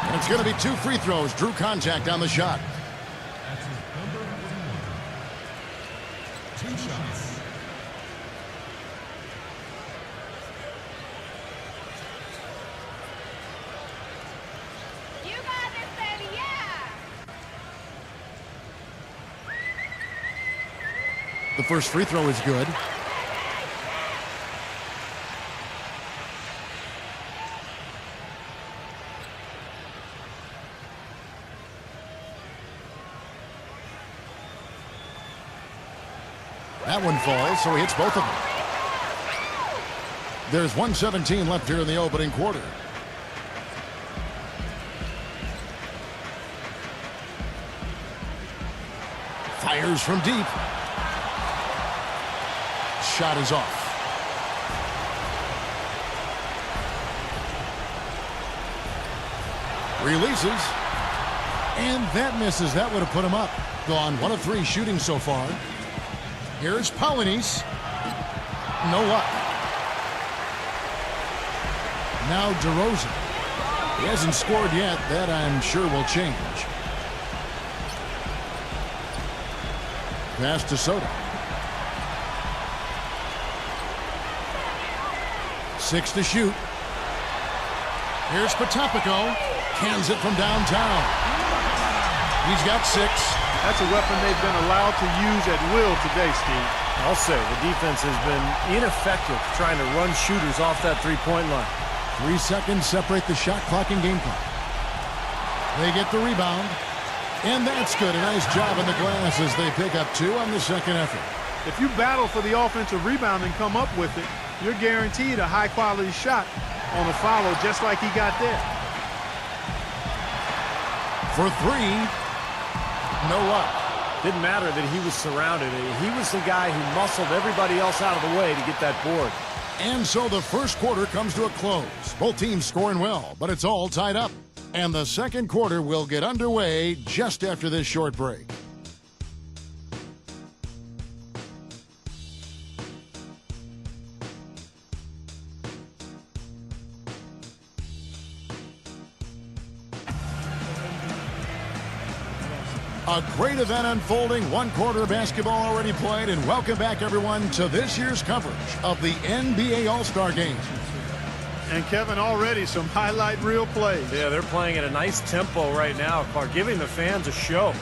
And it's going to be 2 free throws. Drew contact on the shot. Two shots. You got this, baby, yeah! The first free throw is good. That one falls, so he hits both of them. There's 1:17 left here in the opening quarter. Fires from deep. Shot is off. Releases. And that misses. That would have put him up. Gone 1 of 3 shooting so far. Here's Polynice. No luck. Now DeRozan. He hasn't scored yet. That I'm sure will change. Pass to Soto. 6 to shoot. Here's Potapico. Cans it from downtown. He's got 6. That's a weapon they've been allowed to use at will today, Steve. I'll say the defense has been ineffective trying to run shooters off that three-point line. 3 seconds separate the shot clock and game clock. They get the rebound. And that's good. A nice job on the glass as they pick up 2 on the second effort. If you battle for the offensive rebound and come up with it, you're guaranteed a high-quality shot. on a follow just like he got there. For three. No luck. Didn't matter that he was surrounded. He was the guy who muscled everybody else out of the way to get that board. And so the first quarter comes to a close. Both teams scoring well, but it's all tied up. And the second quarter will get underway just after this short break. A great event unfolding, one quarter of basketball already played, and welcome back everyone to this year's coverage of the NBA All-Star Game. And Kevin, already some highlight reel plays. Yeah, they're playing at a nice tempo right now, Clark, giving the fans a show.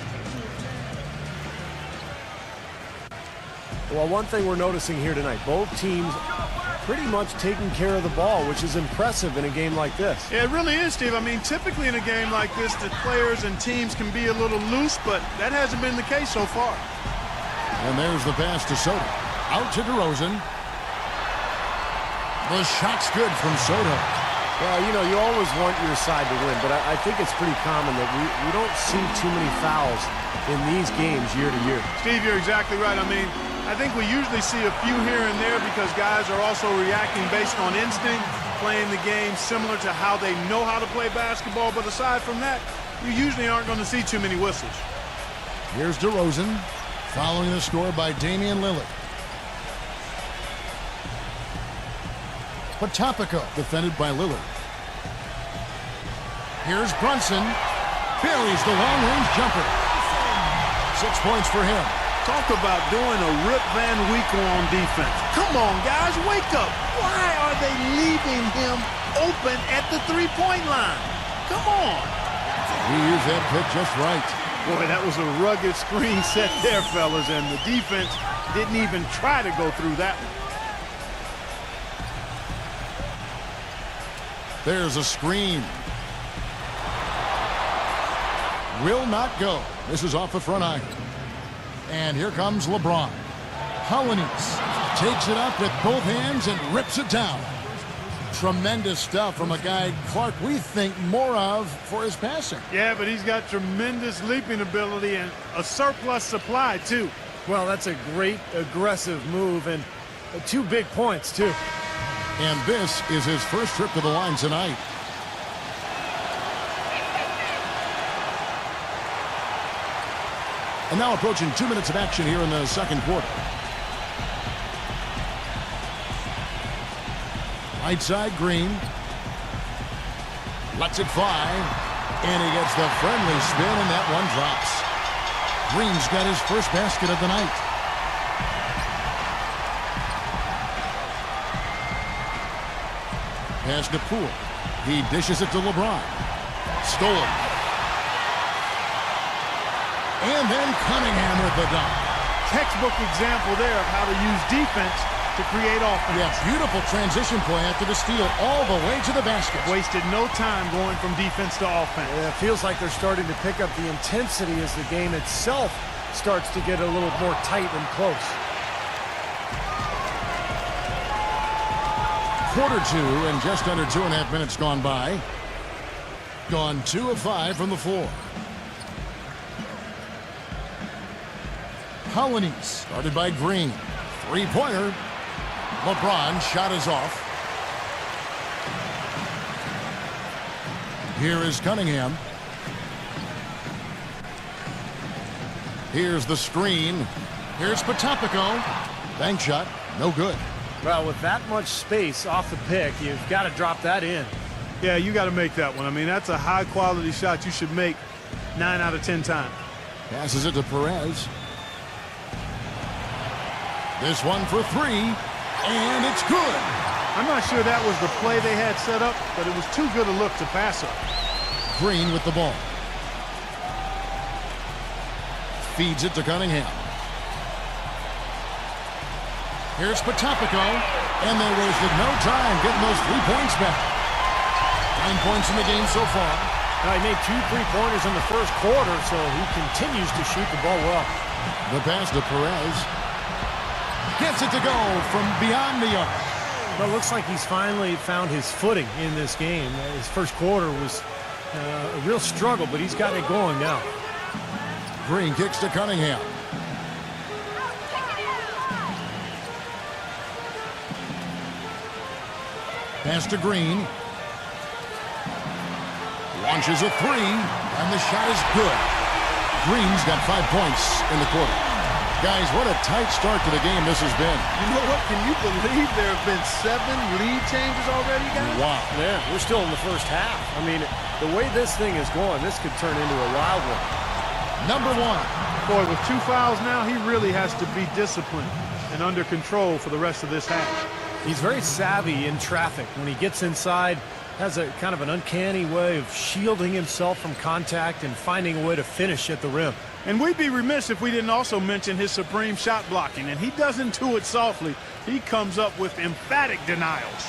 Well, one thing we're noticing here tonight, both teams pretty much taking care of the ball, which is impressive in a game like this. Yeah, it really is, Steve. I mean, typically in a game like this, the players and teams can be a little loose, but that hasn't been the case so far. And there's the pass to Soto. Out to DeRozan. The shot's good from Soto. Well, you know, you always want your side to win, but I think it's pretty common that we don't see too many fouls in these games year to year. Steve, you're exactly right. I mean, I think we usually see a few here and there because guys are also reacting based on instinct, playing the game similar to how they know how to play basketball. But aside from that, you usually aren't going to see too many whistles. Here's DeRozan, following the score by Damian Lillard. Potapico, defended by Lillard. Here's Brunson. Buries the long-range jumper. 6 points for him. Talk about doing a Rip Van Winkle on defense. Come on, guys, wake up. Why are they leaving him open at the three-point line? Come on. He used that pitch just right. Boy, that was a rugged screen set there, fellas, and the defense didn't even try to go through that one. There's a screen. Will not go. This is off the front iron. And here comes LeBron. Hollanese takes it up with both hands and rips it down. Tremendous stuff from a guy, Clark, we think more of for his passing. Yeah, but he's got tremendous leaping ability and a surplus supply, too. Well, that's a great aggressive move and 2 big points, too. And this is his first trip to the line tonight. And now approaching 2 minutes of action here in the second quarter. Right side, Green. Lets it fly. And he gets the friendly spin, and that one drops. Green's got his first basket of the night. Pass to Poole. He dishes it to LeBron. Stolen. And then Cunningham with the dunk. Textbook example there of how to use defense to create offense. Yeah, beautiful transition play after the steal all the way to the basket. Wasted no time going from defense to offense. Yeah, it feels like they're starting to pick up the intensity as the game itself starts to get a little more tight and close. Quarter 2 and just under 2.5 minutes gone by. Gone 2 of 5 from the floor. Hollanese started by Green. Three-pointer. LeBron shot is off. Here is Cunningham. Here's the screen. Here's Potapico. Bank shot. No good. Well, with that much space off the pick, you've got to drop that in. Yeah, you got to make that one. I mean, that's a high-quality shot you should make 9 out of 10 times. Passes it to Perez. This one for 3, and it's good. I'm not sure that was the play they had set up, but it was too good a look to pass up. Green with the ball. Feeds it to Cunningham. Here's Potapico, and they wasted no time getting those 3 points back. 9 points in the game so far. Now, he made 2 3-pointers in the first quarter, so he continues to shoot the ball well. The pass to Perez. Gets it to go from beyond the arc. Well, it looks like he's finally found his footing in this game. His first quarter was a real struggle, but he's got it going now. Green kicks to Cunningham. Pass to Green. Launches a three, and the shot is good. Green's got 5 points in the quarter. Guys, what a tight start to the game this has been. You know what? Can you believe there have been 7 lead changes already, guys? Wow. Man, we're still in the first half. I mean, the way this thing is going, this could turn into a wild one. Number 1. Boy, with 2 fouls now, he really has to be disciplined and under control for the rest of this half. He's very savvy in traffic. When he gets inside, has a kind of an uncanny way of shielding himself from contact and finding a way to finish at the rim. And we'd be remiss if we didn't also mention his supreme shot blocking, and he doesn't do it softly. He comes up with emphatic denials.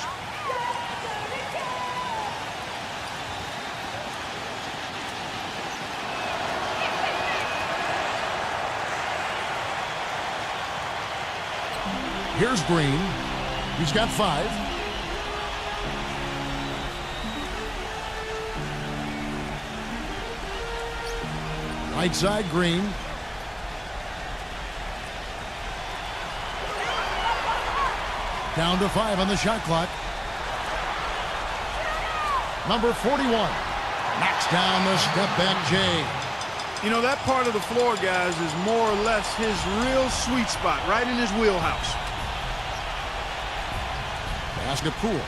Here's Green. He's got 5. Right side, Green. Down to 5 on the shot clock. Number 41 knocks down the step-back J. You know, that part of the floor, guys, is more or less his real sweet spot, right in his wheelhouse. Pass to Poole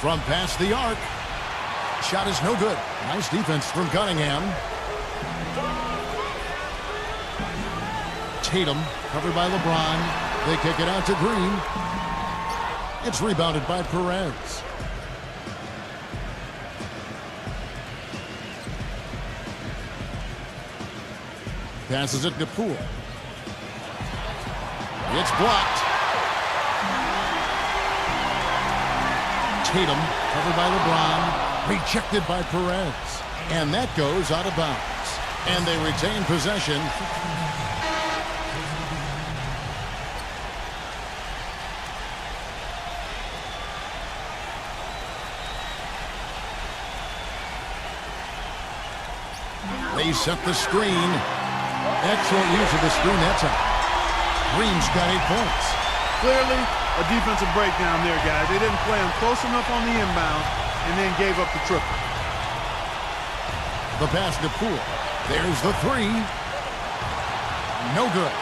from past the arc. Shot is no good. Nice defense from Cunningham. Tatum covered by LeBron. They kick it out to Green. It's rebounded by Perez. Passes it to Poole. It's blocked. Tatum covered by LeBron. Rejected by Perez. And that goes out of bounds. And they retain possession. They set the screen. Excellent use of the screen that time. Green's got 8 points. Clearly, a defensive breakdown there, guys. They didn't play him close enough on the inbound and then gave up the triple. The pass to Poole. There's the 3. No good.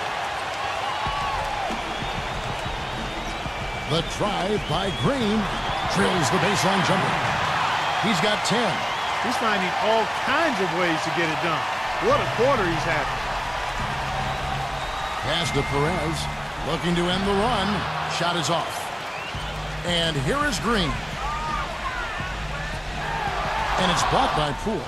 The drive by Green. Drills the baseline jumper. He's got 10. He's finding all kinds of ways to get it done. What a quarter he's having. Pass to Perez. Looking to end the run. Shot is off. And here is Green. And it's blocked by Poole.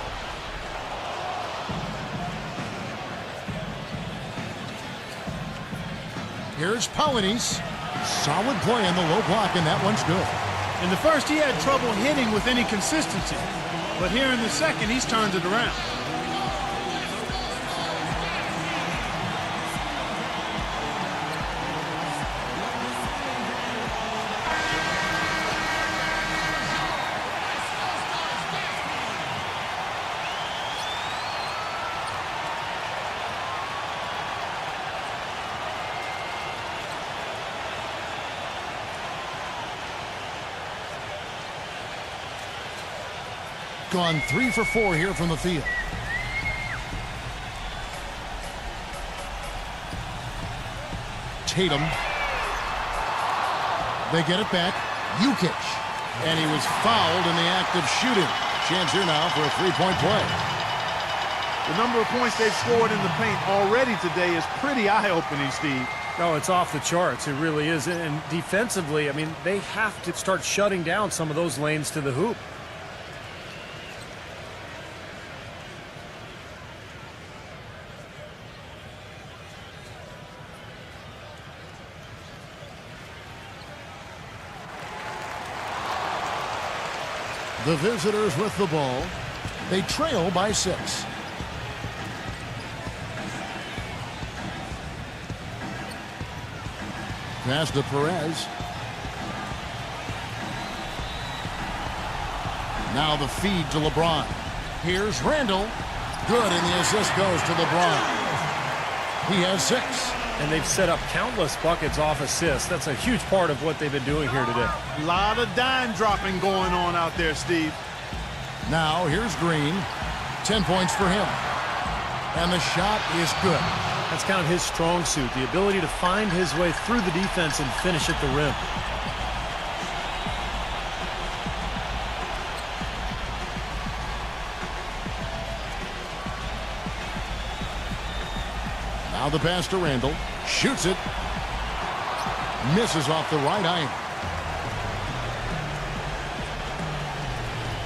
Here's Polynice. Solid play in the low block, and that one's good. In the first, he had trouble hitting with any consistency. But here in the second, he's turned it around. Gone 3 for 4 here from the field. Tatum. They get it back. Jukic. And he was fouled in the act of shooting. Chance here now for a 3-point play. The number of points they've scored in the paint already today is pretty eye-opening, Steve. No, it's off the charts. It really is. And defensively, I mean, they have to start shutting down some of those lanes to the hoop. The visitors with the ball. They trail by 6. Pass to Perez. Now the feed to LeBron. Here's Randall. Good, and the assist goes to LeBron. He has 6. And they've set up countless buckets off assists. That's a huge part of what they've been doing here today. A lot of dime dropping going on out there, Steve. Now here's Green. 10 points for him. And the shot is good. That's kind of his strong suit, the ability to find his way through the defense and finish at the rim. Now the pass to Randall. Shoots it. Misses off the right iron.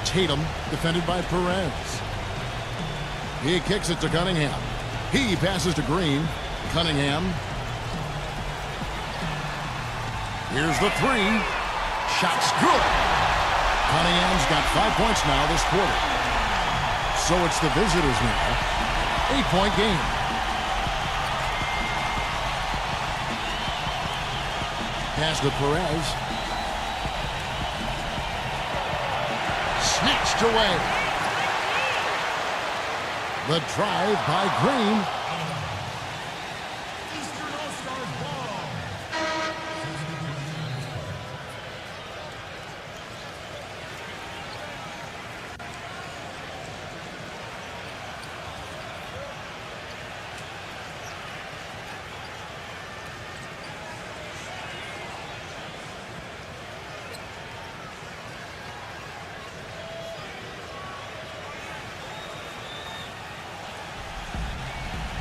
Tatum defended by Perez. He kicks it to Cunningham. He passes to Green. Cunningham. Here's the 3. Shot's good. Cunningham's got 5 points now this quarter. So it's the visitors now. 8-point game. Pass to Perez. Snatched away. The drive by Green.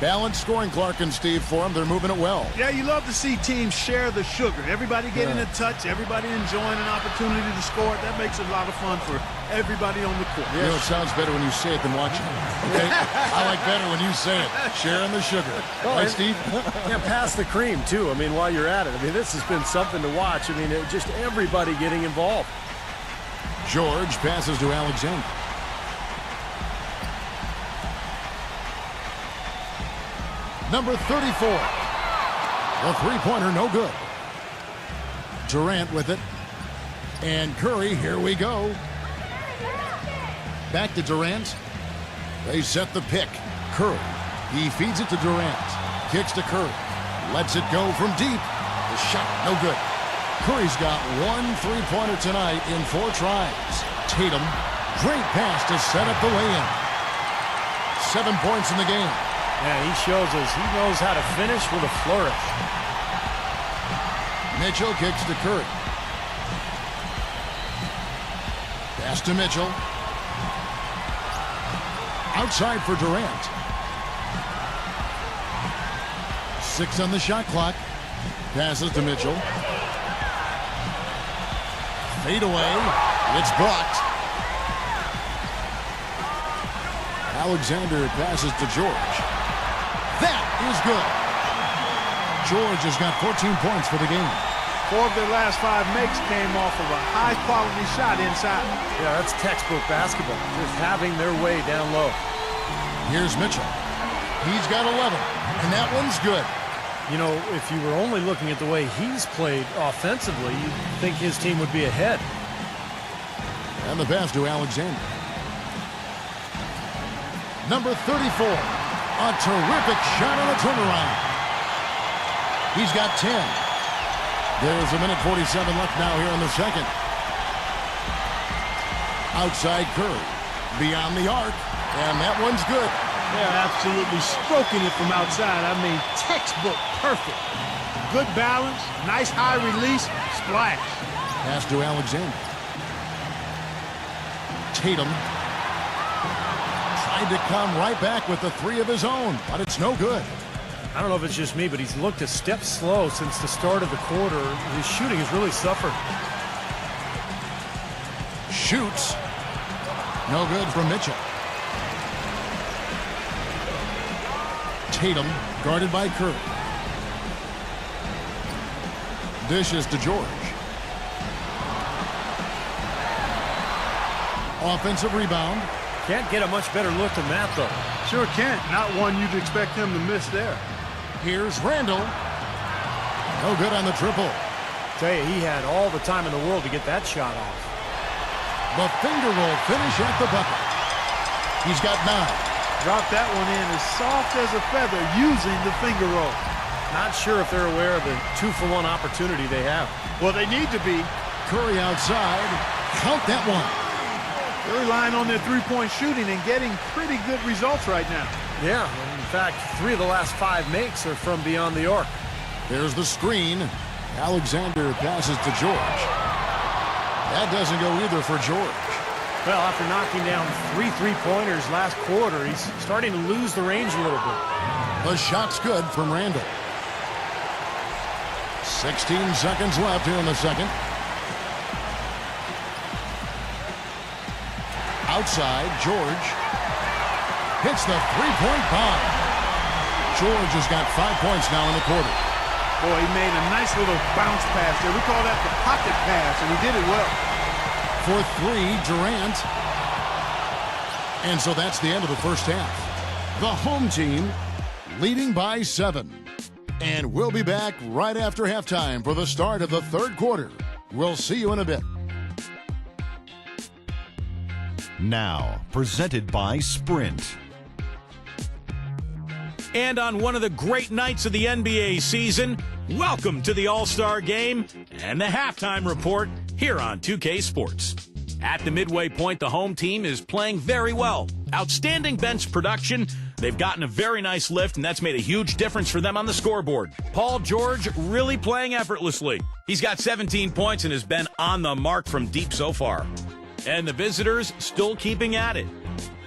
Balanced scoring, Clark and Steve, for them. They're moving it well. Yeah, you love to see teams share the sugar. Everybody getting a touch, everybody enjoying an opportunity to score. That makes it a lot of fun for everybody on the court. You know, it sounds better when you say it than watching it. Okay? I like better when you say it. Sharing the sugar. Right, Steve? Yeah, pass the cream, too. I mean, while you're at it. I mean, this has been something to watch. I mean, just everybody getting involved. George passes to Alexander. Number 34. The three-pointer, no good. Durant with it. And Curry, here we go. Back to Durant. They set the pick. Curry. He feeds it to Durant. Kicks to Curry. Lets it go from deep. The shot, no good. Curry's got 1 3-pointer tonight in 4 tries. Tatum. Great pass to set up the lay-in. 7 points in the game. Yeah, he shows us he knows how to finish with a flourish. Mitchell kicks to Curry. Pass to Mitchell. Outside for Durant. 6 on the shot clock. Passes to Mitchell. Fade away. It's blocked. Alexander passes to George. That is good. George has got 14 points for the game. 4 of their last 5 makes came off of a high-quality shot inside. Yeah, that's textbook basketball. Just having their way down low. Here's Mitchell. He's got 11, and that one's good. You know, if you were only looking at the way he's played offensively, you'd think his team would be ahead. And the pass to Alexander. Number 34. A terrific shot on a turnaround. He's got 10. There's a minute 47 left now here in the second. Outside Curry. Beyond the arc. And that one's good. Yeah, absolutely stroking it from outside. I mean, textbook perfect. Good balance, nice high release, splash. Pass to Alexander. Tatum tried to come right back with the 3 of his own, but it's no good. I don't know if it's just me, but he's looked a step slow since the start of the quarter. His shooting has really suffered. Shoots. No good from Mitchell. Tatum guarded by Curry. Dishes to George. Offensive rebound. Can't get a much better look than that, though. Sure can't. Not one you'd expect him to miss there. Here's Randall. No good on the triple. Tell you, he had all the time in the world to get that shot off. The finger roll finish at the bucket. He's got 9. Dropped that one in as soft as a feather using the finger roll. Not sure if they're aware of the 2-for-1 opportunity they have. Well, they need to be. Curry outside. Count that one. They're relying on their three-point shooting and getting pretty good results right now. Yeah, in fact, 3 of the last 5 makes are from beyond the arc. There's the screen. Alexander passes to George. That doesn't go either for George. Well, after knocking down 3 3-pointers last quarter, he's starting to lose the range a little bit. The shot's good from Randall. 16 seconds left here in the second. Outside, George hits the three-point bomb. George has got 5 points now in the quarter. Boy, he made a nice little bounce pass there. We call that the pocket pass, and he did it well. For 3, Durant. And so that's the end of the first half. The home team leading by 7. And we'll be back right after halftime for the start of the third quarter. We'll see you in a bit. Now, presented by Sprint. And on one of the great nights of the NBA season, welcome to the All-Star Game and the Halftime Report here on 2K Sports. At the midway point, the home team is playing very well. Outstanding bench production. They've gotten a very nice lift, and that's made a huge difference for them on the scoreboard. Paul George really playing effortlessly. He's got 17 points and has been on the mark from deep so far. And the visitors still keeping at it.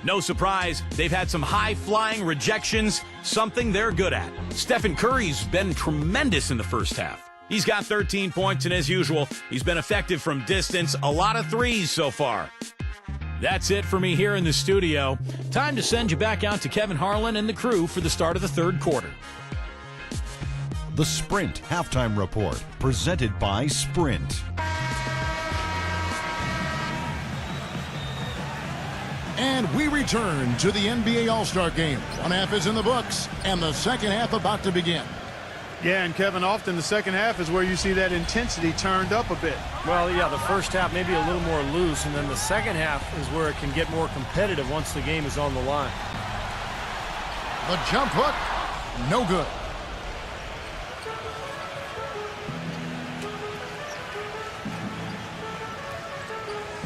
No surprise, they've had some high-flying rejections, something they're good at. Stephen Curry's been tremendous in the first half. He's got 13 points, and as usual, he's been effective from distance. A lot of threes so far. That's it for me here in the studio. Time to send you back out to Kevin Harlan and the crew for the start of the third quarter. The Sprint Halftime Report, presented by Sprint. And we return to the NBA All-Star Game. One half is in the books, and the second half about to begin. Yeah, and Kevin, often the second half is where you see that intensity turned up a bit. Well, yeah, the first half maybe a little more loose, and then the second half is where it can get more competitive once the game is on the line. The jump hook, no good.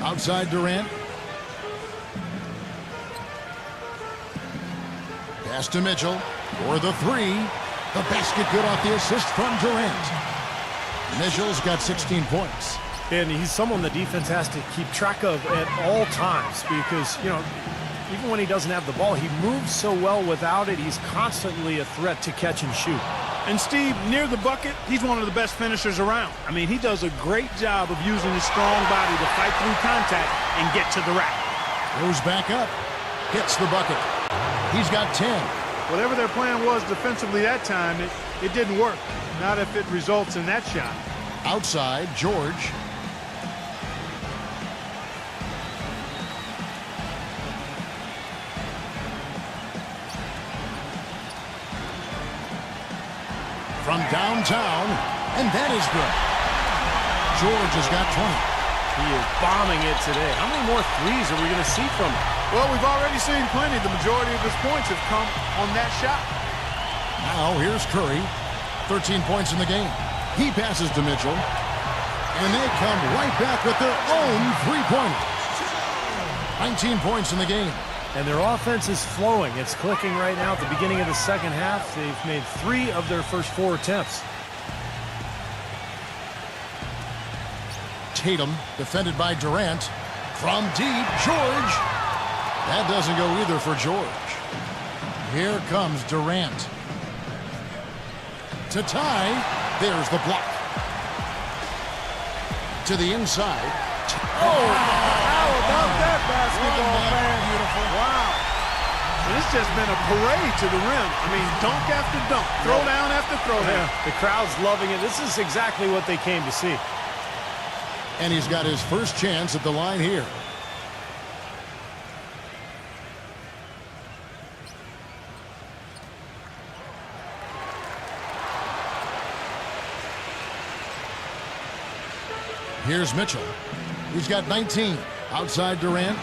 Outside Durant. Pass to Mitchell for the 3. The basket good off the assist from Durant. Mitchell's got 16 points. And he's someone the defense has to keep track of at all times because, you know, even when he doesn't have the ball, he moves so well without it. He's constantly a threat to catch and shoot. And Steve, near the bucket, he's one of the best finishers around. I mean, he does a great job of using his strong body to fight through contact and get to the rack. Goes back up, hits the bucket. He's got 10. Whatever their plan was defensively that time, it didn't work. Not if it results in that shot. Outside, George. From downtown, and that is good. George has got 20. He is bombing it today. How many more threes are we going to see from him? Well, we've already seen plenty. The majority of his points have come on that shot. Now here's Curry. 13 points in the game. He passes to Mitchell. And they come right back with their own three-pointer. 19 points in the game. And their offense is flowing. It's clicking right now at the beginning of the second half. They've made 3 of their first 4 attempts. Tatum, defended by Durant. From deep, George. That doesn't go either for George. Here comes Durant. To tie, there's the block. To the inside. Oh, how about that basketball, man? Beautiful. Wow. And it's just been a parade to the rim. I mean, dunk after dunk, throw down after throw down. The crowd's loving it. This is exactly what they came to see. And he's got his first chance at the line here. Here's Mitchell. He's got 19. Outside Durant.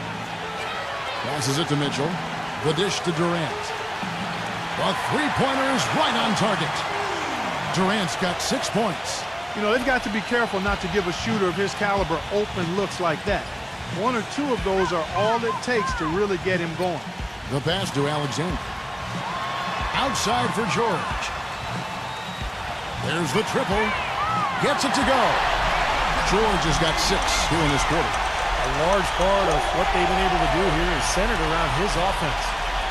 Passes it to Mitchell. The dish to Durant. The three-pointer is right on target. Durant's got 6 points. You know, they've got to be careful not to give a shooter of his caliber open looks like that. One or two of those are all it takes to really get him going. The pass to Alexander. Outside for George. There's the triple. Gets it to go. George has got 6 here in this quarter. A large part of what they've been able to do here is centered around his offense.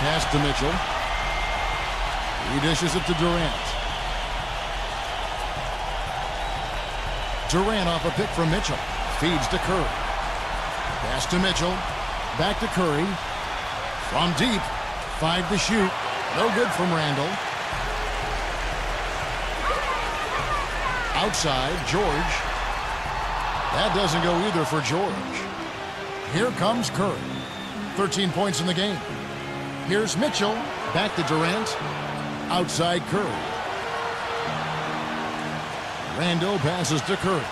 Pass to Mitchell. He dishes it to Durant. Durant off a pick from Mitchell. Feeds to Curry. Pass to Mitchell. Back to Curry. From deep. 5 to shoot. No good from Randall. Outside, George. That doesn't go either for George. Here comes Curry. 13 points in the game. Here's Mitchell. Back to Durant. Outside Curry. Randall passes to Curry.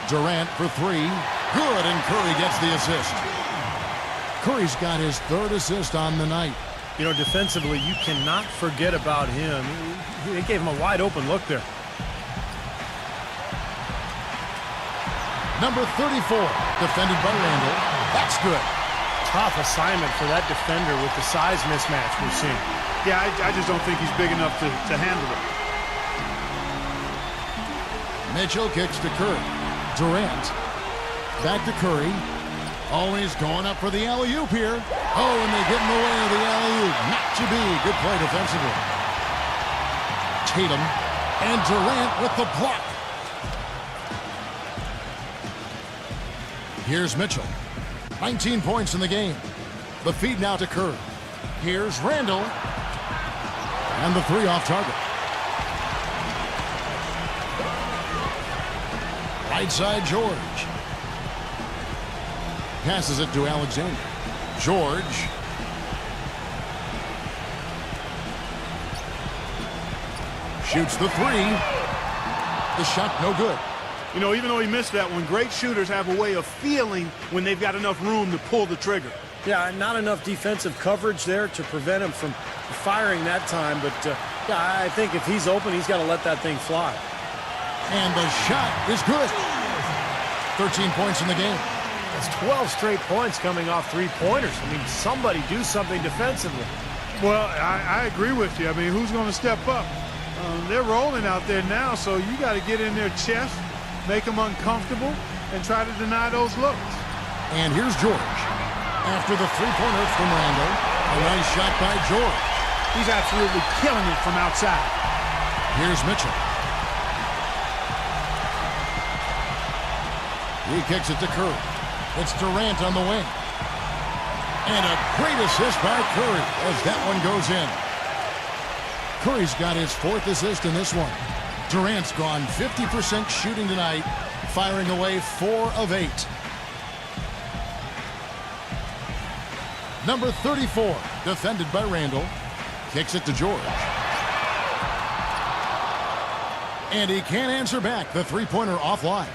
Durant for 3. Good, and Curry gets the assist. Curry's got his 3rd assist on the night. You know, defensively, you cannot forget about him. They gave him a wide open look there. Number 34, defended by Randall. That's good. Tough assignment for that defender with the size mismatch we're seeing. Yeah, I just don't think he's big enough to handle it. Mitchell kicks to Curry. Durant. Back to Curry. Always going up for the alley-oop here. Oh, and they get in the way of the alley-oop. Not to be. Good play defensively. Tatum and Durant with the block. Here's Mitchell. 19 points in the game. The feed now to Curry. Here's Randall. And the 3 off target. Right side, George. Passes it to Alexander. George. Shoots the 3. The shot no good. You know, even though he missed that one, great shooters have a way of feeling when they've got enough room to pull the trigger. Yeah, not enough defensive coverage there to prevent him from firing that time. But, yeah, I think if he's open, he's got to let that thing fly. And the shot is good. 13 points in the game. That's 12 straight points coming off three-pointers. I mean, somebody do something defensively. Well, I agree with you. I mean, who's going to step up? They're rolling out there now, so you got to get in their chest, make them uncomfortable, and try to deny those looks. And here's George. After the three-pointer from Randall, a nice shot by George. He's absolutely killing it from outside. Here's Mitchell. He kicks it to Curry. It's Durant on the wing. And a great assist by Curry as that one goes in. Curry's got his 4th assist in this one. Durant's gone 50% shooting tonight, firing away 4 of 8. Number 34, defended by Randall. Kicks it to George. And he can't answer back. The three-pointer offline.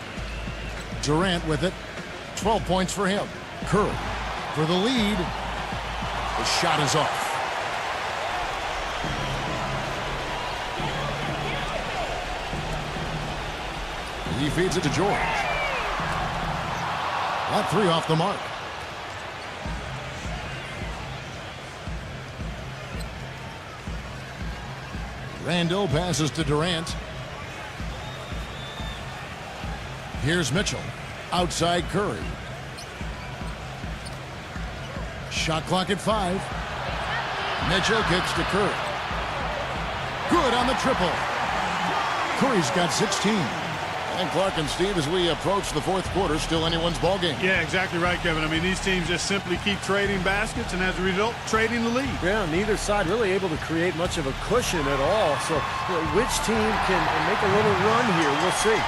Durant with it. 12 points for him. Curry for the lead. The shot is off. He feeds it to George. That 3 off the mark. Randall passes to Durant. Here's Mitchell. Outside Curry. Shot clock at 5. Mitchell kicks to Curry. Good on the triple. Curry's got 16. And Clark and Steve, as we approach the 4th quarter, still anyone's ballgame. Yeah, exactly right, Kevin. I mean, these teams just simply keep trading baskets, and as a result, trading the lead. Yeah, neither side really able to create much of a cushion at all. So, which team can make a little run here? We'll see.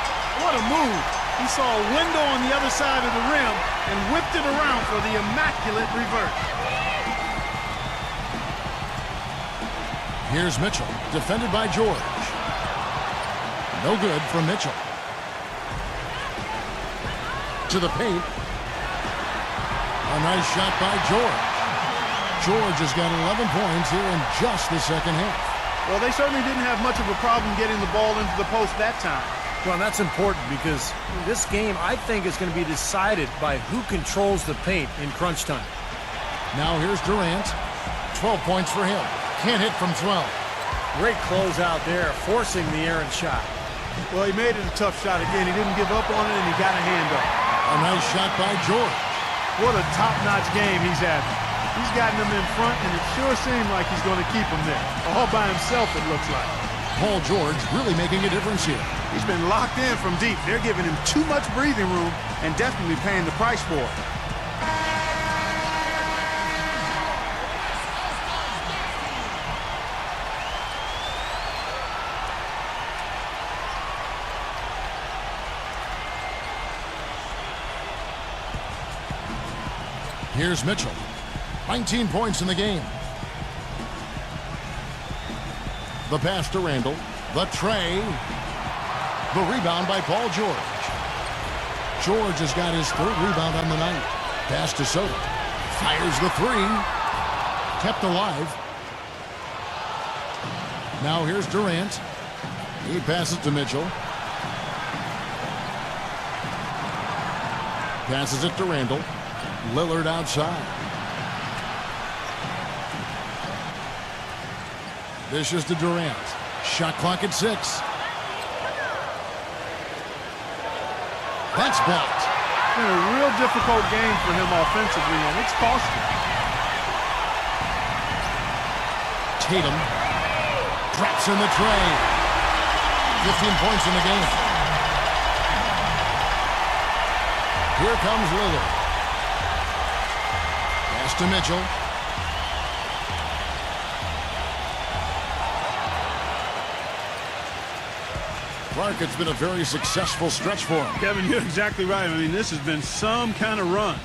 What a move. He saw a window on the other side of the rim and whipped it around for the immaculate reverse. Here's Mitchell, defended by George. No good from Mitchell. To the paint. A nice shot by George. George has got 11 points here in just the second half. Well, they certainly didn't have much of a problem getting the ball into the post that time. Well, and that's important because this game, I think, is going to be decided by who controls the paint in crunch time. Now here's Durant. 12 points for him. Can't hit from 12. Great closeout there, forcing the errant shot. Well, he made it a tough shot again. He didn't give up on it, and he got a hand up. A nice shot by George. What a top-notch game he's having. He's gotten them in front, and it sure seemed like he's going to keep them there. All by himself, it looks like. Paul George really making a difference here. He's been locked in from deep. They're giving him too much breathing room and definitely paying the price for it. Here's Mitchell. 19 points in the game. The pass to Randall. The tray. The rebound by Paul George. George has got his third rebound on the night. Pass to Soto. Fires the three. Kept alive. Now here's Durant. He passes to Mitchell. Passes it to Randall. Lillard outside. This is to Durant. Shot clock at 6. That's blocked. It's been a real difficult game for him offensively, and it's costing. Tatum drops in the tray. 15 points in the game. Here comes Lillard. Pass to Mitchell. Clark, it's been a very successful stretch for him. Kevin, you're exactly right. I mean, this has been some kind of run.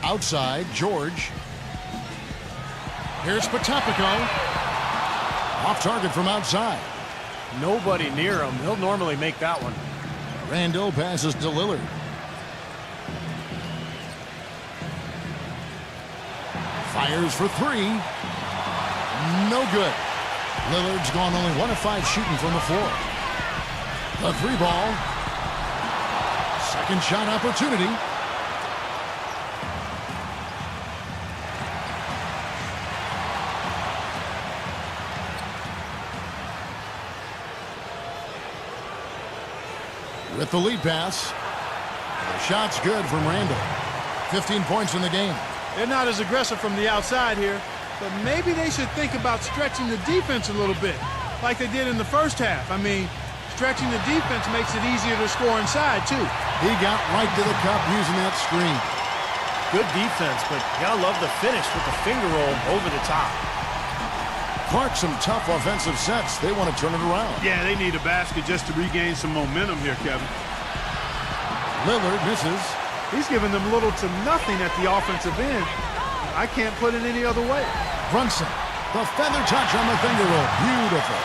Outside, George. Here's Patopico. Off target from outside. Nobody near him. He'll normally make that one. Randall passes to Lillard. Fires for three. No good. Lillard's gone only 1 of 5 shooting from the floor. The three ball. Second shot opportunity. With the lead pass. The shot's good from Randall. 15 points in the game. They're not as aggressive from the outside here, but maybe they should think about stretching the defense a little bit, like they did in the first half. I mean, stretching the defense makes it easier to score inside, too. He got right to the cup using that screen. Good defense, but you gotta love the finish with the finger roll over the top. Clark, some tough offensive sets. They want to turn it around. Yeah, they need a basket just to regain some momentum here, Kevin. Lillard misses. He's given them little to nothing at the offensive end. I can't put it any other way. Brunson, the feather touch on the finger roll. Beautiful.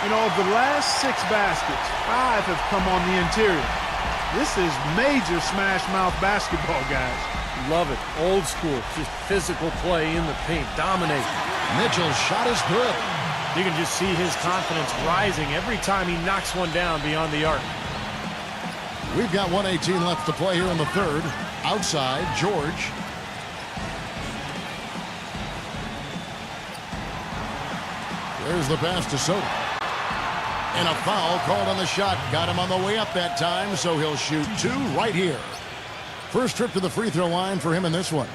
You know, of the last 6 baskets, 5 have come on the interior. This is major smash mouth basketball, guys. Love it. Old school. Just physical play in the paint. Dominate. Mitchell's shot is good. You can just see his confidence rising every time he knocks one down beyond the arc. We've got 1:18 left to play here in the third. Outside, George. There's the pass to Soto. And a foul called on the shot. Got him on the way up that time, so he'll shoot 2 right here. First trip to the free throw line for him in this one.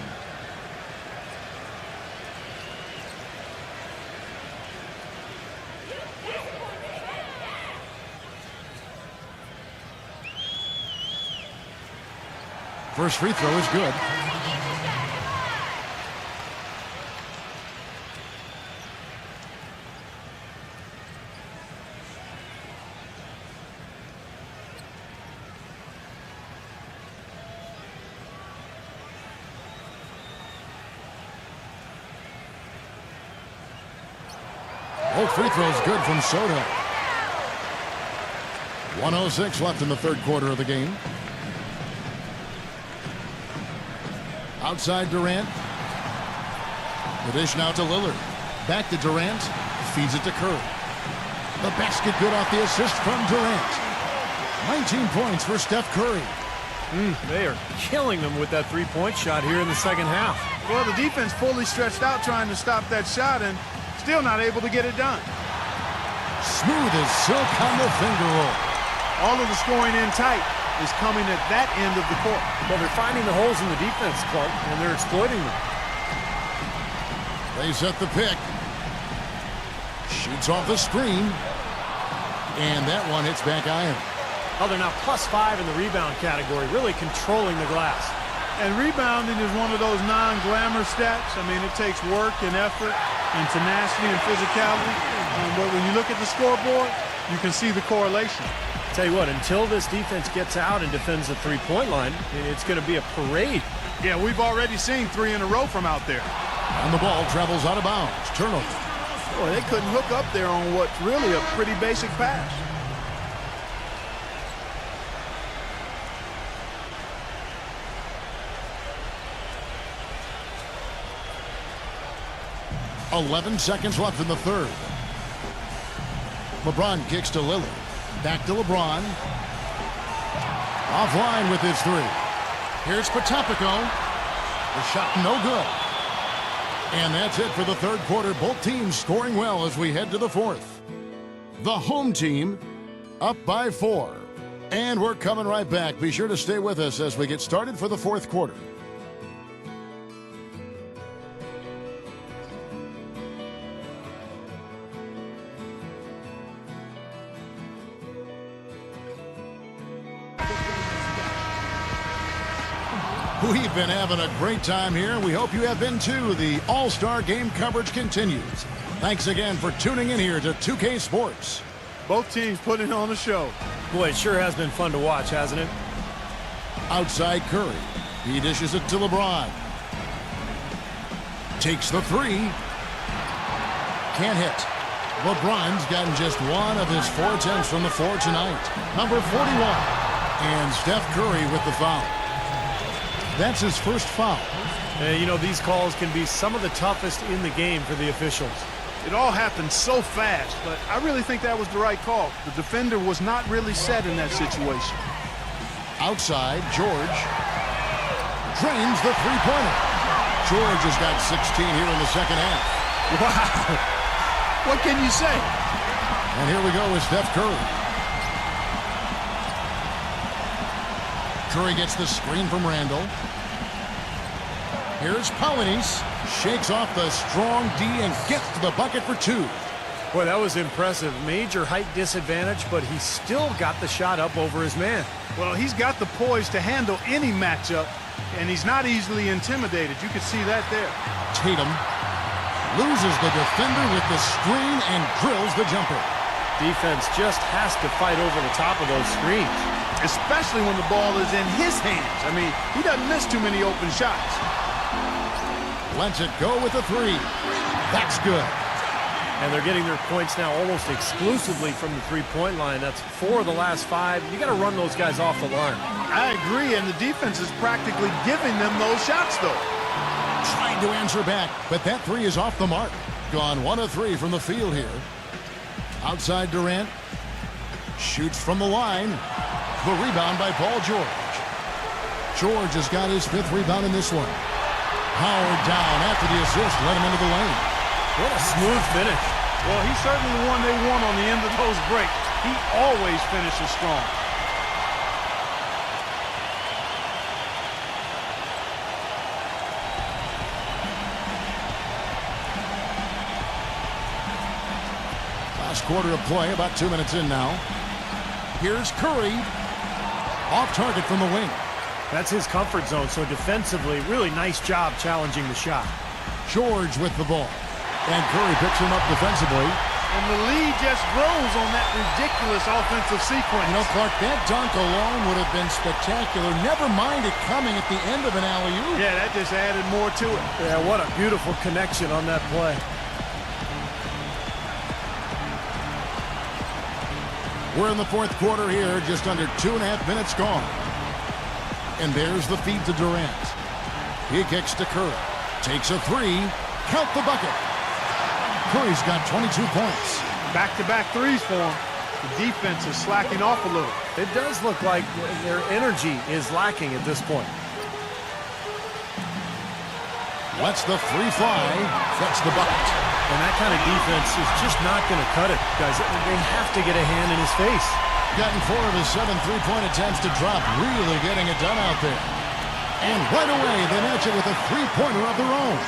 First free throw is good. Both free throws good from Soto. 1:06 left in the third quarter of the game. Outside Durant. The dish now to Lillard. Back to Durant. Feeds it to Curry. The basket good off the assist from Durant. 19 points for Steph Curry. They are killing them with that three-point shot here in the second half. Well, the defense fully stretched out trying to stop that shot and still not able to get it done. Smooth as silk on the finger roll. All of the scoring in tight is coming at that end of the court. Well, they're finding the holes in the defense, Clark, and they're exploiting them. They set the pick. Shoots off the screen. And that one hits back iron. Oh, they're now +5 in the rebound category, really controlling the glass. And rebounding is one of those non-glamour stats. I mean, it takes work and effort and tenacity and physicality. But when you look at the scoreboard, you can see the correlation. Tell you what, until this defense gets out and defends the three-point line, it's going to be a parade. Yeah, we've already seen 3 in a row from out there. And the ball travels out of bounds. Turnover. Boy, they couldn't hook up there on what's really a pretty basic pass. .11 seconds left in the third. LeBron kicks to Lillard. Back to LeBron. Offline with his three. Here's Potapico. The shot no good. And that's it for the third quarter. Both teams scoring well as we head to the fourth. The home team up by 4. And we're coming right back. Be sure to stay with us as we get started for the fourth quarter. We've been having a great time here. We hope you have been too. The All-Star Game coverage continues. Thanks again for tuning in here to 2K Sports. Both teams putting on a show. Boy, it sure has been fun to watch, hasn't it? Outside Curry. He dishes it to LeBron. Takes the three. Can't hit. LeBron's gotten just one of his 4 attempts from the floor tonight. Number 41. And Steph Curry with the foul. That's his first foul. You know, these calls can be some of the toughest in the game for the officials. It all happened so fast, but I really think that was the right call. The defender was not really set in that situation. Outside, George drains the three-pointer. George has got 16 here in the second half. Wow. What can you say? And here we go with Steph Curry. Curry gets the screen from Randall. Here's Paulinis. Shakes off the strong D and gets to the bucket for 2. Boy, that was impressive. Major height disadvantage, but he still got the shot up over his man. Well, he's got the poise to handle any matchup, and he's not easily intimidated. You can see that there. Tatum loses the defender with the screen and drills the jumper. Defense just has to fight over the top of those screens. Especially when the ball is in his hands. I mean, he doesn't miss too many open shots. Lets it go with a 3. That's good. And they're getting their points now almost exclusively from the three-point line. That's 4 of the last 5. You got to run those guys off the line. I agree, and the defense is practically giving them those shots, though. Trying to answer back, but that 3 is off the mark. Gone 1 of 3 from the field here. Outside Durant. Shoots from the line. The rebound by Paul George. George has got his 5th rebound in this one. Howard down after the assist, let him into the lane. What a smooth finish. Well, he's certainly the one they want on the end of those breaks. He always finishes strong. Last quarter of play, about 2 minutes in now. Here's Curry. Off target from the wing. That's his comfort zone, so defensively, really nice job challenging the shot. George with the ball. And Curry picks him up defensively. And the lead just grows on that ridiculous offensive sequence. You know, Clark, that dunk alone would have been spectacular. Never mind it coming at the end of an alley-oop. Yeah, that just added more to it. Yeah, what a beautiful connection on that play. We're in the fourth quarter here, just under 2.5 minutes gone. And there's the feed to Durant. He kicks to Curry. Takes a three. Count the bucket. Curry's got 22 points. Back-to-back threes for him. The defense is slacking off a little. It does look like their energy is lacking at this point. Lets the three fly. Gets the bucket. And that kind of defense is just not going to cut it, guys. They have to get a hand in his face. Gotten 4 of his 7 3-point attempts to drop. Really getting it done out there. And right away, they match it with a three-pointer of their own.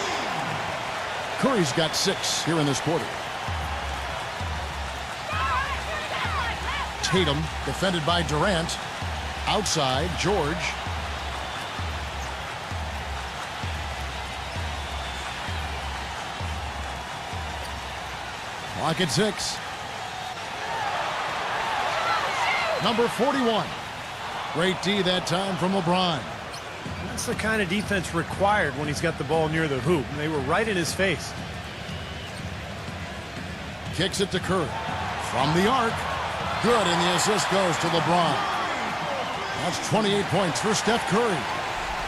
Curry's got 6 here in this quarter. Tatum, defended by Durant. Outside, George. Clock at 6. Number 41. Great D that time from LeBron. That's the kind of defense required when he's got the ball near the hoop. And they were right in his face. Kicks it to Curry. From the arc. Good, and the assist goes to LeBron. That's 28 points for Steph Curry.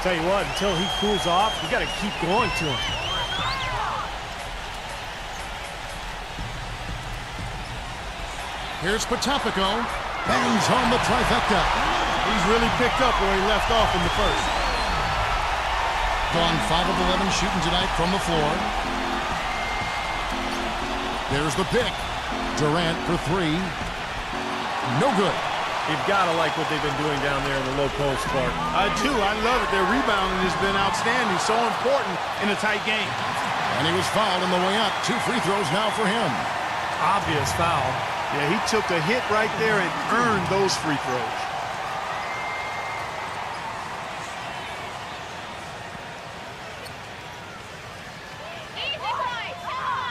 Tell you what, until he cools off, you got to keep going to him. Here's Patapico. Bangs home the trifecta. He's really picked up where he left off in the first. Gone 5 of 11 shooting tonight from the floor. There's the pick. Durant for 3. No good. You've got to like what they've been doing down there in the low post, Clark. I do. I love it. Their rebounding has been outstanding. So important in a tight game. And he was fouled on the way up. 2 free throws now for him. Obvious foul. Yeah, he took a hit right there and earned those free throws. Easy, boys. Come on.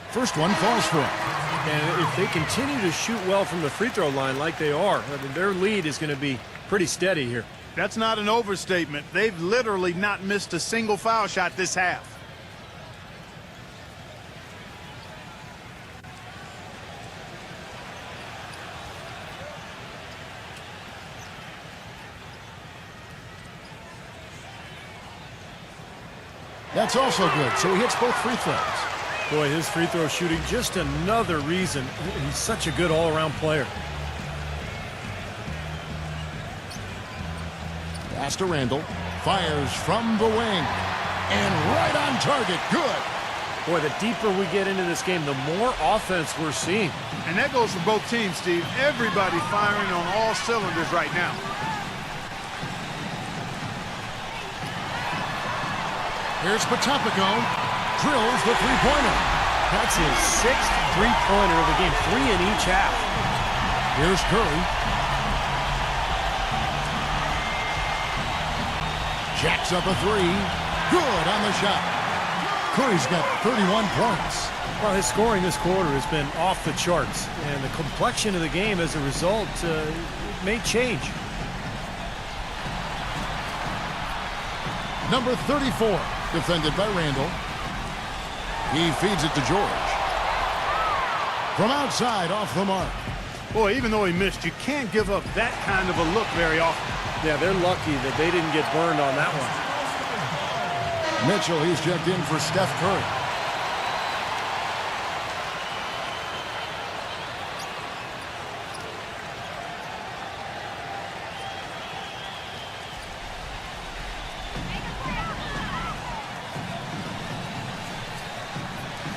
First one falls for him. And if they continue to shoot well from the free throw line like they are, I mean, their lead is going to be pretty steady here. That's not an overstatement. They've literally not missed a single foul shot this half. That's also good, so he hits both free throws. Boy, his free throw shooting, just another reason he's such a good all-around player. Pass to Randall. Fires from the wing. And right on target. Good. Boy, the deeper we get into this game, the more offense we're seeing. And that goes for both teams, Steve. Everybody firing on all cylinders right now. Here's Patapico. Drills the three-pointer. That's his 6th three-pointer of the game, 3 in each half. Here's Curry. Jacks up a 3. Good on the shot. Curry's got 31 points. Well, his scoring this quarter has been off the charts, and the complexion of the game as a result may change. Number 34, defended by Randall. He feeds it to George. From outside, off the mark. Boy, even though he missed, you can't give up that kind of a look very often. Yeah, they're lucky that they didn't get burned on that one. Mitchell, he's checked in for Steph Curry.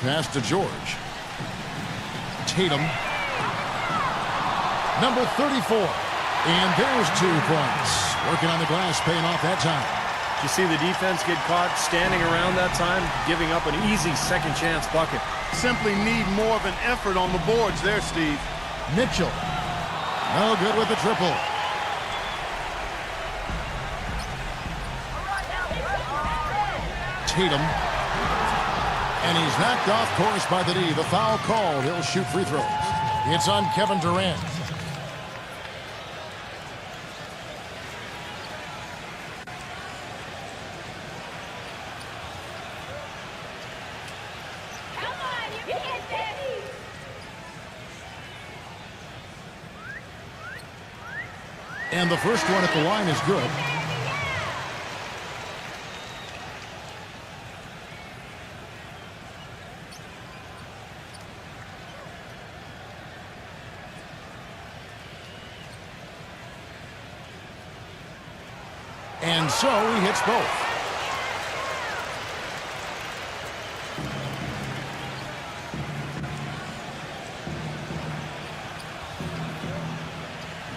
Pass to George. Tatum. Number 34. And there's 2 points. Working on the glass, paying off that time. Did you see the defense get caught standing around that time, giving up an easy second chance bucket? Simply need more of an effort on the boards there, Steve. Mitchell. No good with the triple. Tatum. And he's knocked off course by the D. The foul called. He'll shoot free throws. It's on Kevin Durant. Come on, you can hit this. 1 And the first one at the line is good. And so he hits both.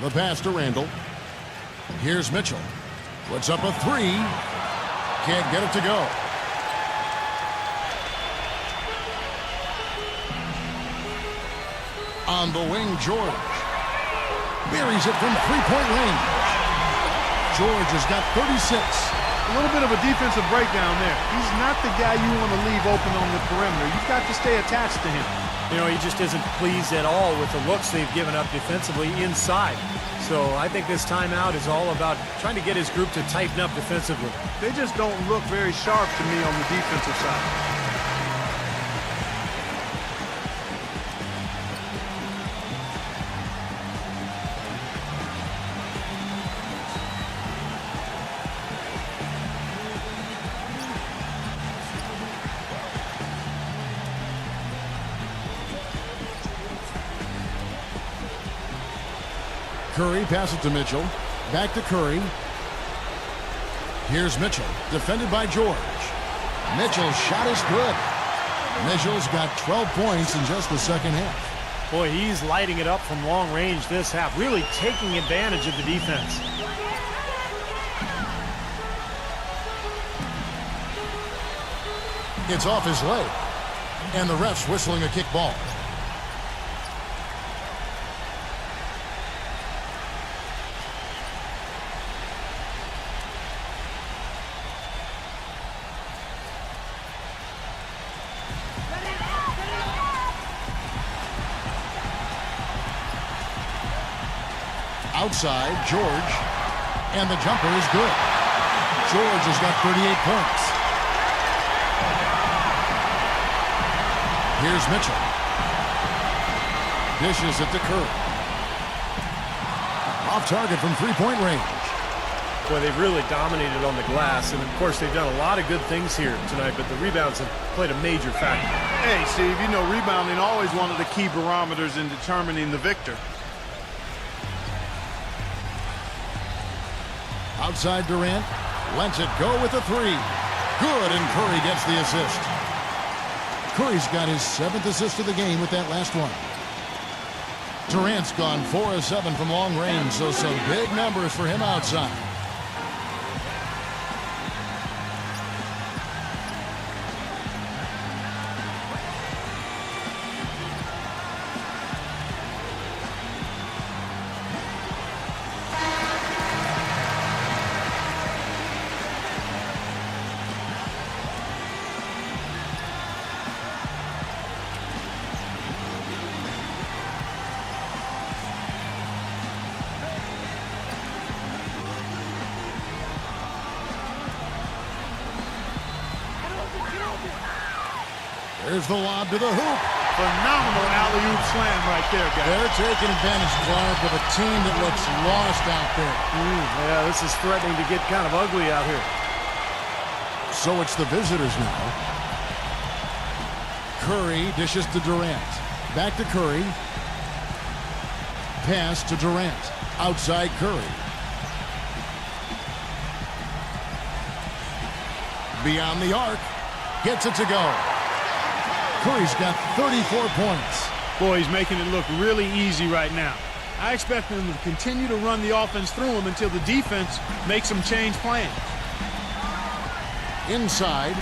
The pass to Randall. Here's Mitchell. Puts up a three. Can't get it to go. On the wing, George. Buries it from three-point range. George has got 36. A little bit of a defensive breakdown there. He's not the guy you want to leave open on the perimeter. You've got to stay attached to him. You know, he just isn't pleased at all with the looks they've given up defensively inside. So I think this timeout is all about trying to get his group to tighten up defensively. They just don't look very sharp to me on the defensive side. Curry passes to Mitchell. Back to Curry. Here's Mitchell, defended by George. Mitchell's shot is good. Mitchell's got 12 points in just the second half. Boy, he's lighting it up from long range this half, really taking advantage of the defense. It's off his leg, and the ref's whistling a kick ball. Outside, George, and the jumper is good. George has got 38 points. Here's Mitchell. Dishes it to Curry. Off target from three-point range. Boy, they've really dominated on the glass, and of course they've done a lot of good things here tonight, but the rebounds have played a major factor. Hey, Steve, you know rebounding always one of the key barometers in determining the victor. Outside Durant, lets it go with a three. Good, and Curry gets the assist. Curry's got his 7th assist of the game with that last one. Durant's gone 4 of 7 from long range, so some big numbers for him outside. There's the lob to the hoop. Phenomenal alley-oop slam right there, guys. They're taking advantage, Clark, of a team that looks lost out there. Yeah, this is threatening to get kind of ugly out here. So it's the visitors now. Curry dishes to Durant. Back to Curry. Pass to Durant. Outside Curry. Beyond the arc. Gets it to go. Curry's got 34 points. Boy, he's making it look really easy right now. I expect them to continue to run the offense through him until the defense makes them change plans. Inside.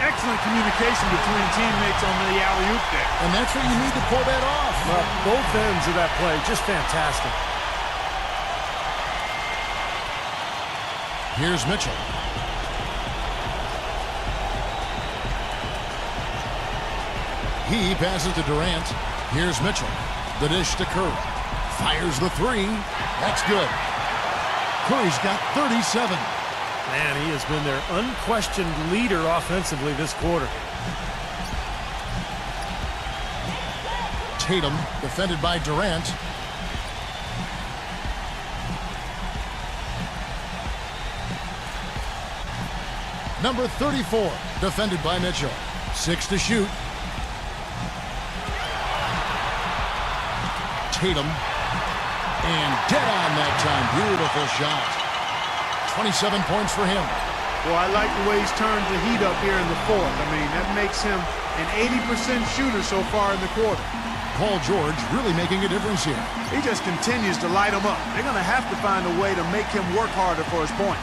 Excellent communication between teammates on the alley-oop there. And that's what you need to pull that off. Both ends of that play, just fantastic. Here's Mitchell. He passes to Durant. Here's Mitchell. The dish to Curry. Fires the three. That's good. Curry's got 37. Man, he has been their unquestioned leader offensively this quarter. Tatum, Defended by Durant. Number 34, defended by Mitchell. 6 to shoot. Tatum. And dead on that time. Beautiful shot. 27 points for him. Well, I like the way he's turned the heat up here in the fourth. I mean, that makes him an 80% shooter so far in the quarter. Paul George really making a difference here. He just continues to light him up. They're going to have to find a way to make him work harder for his point.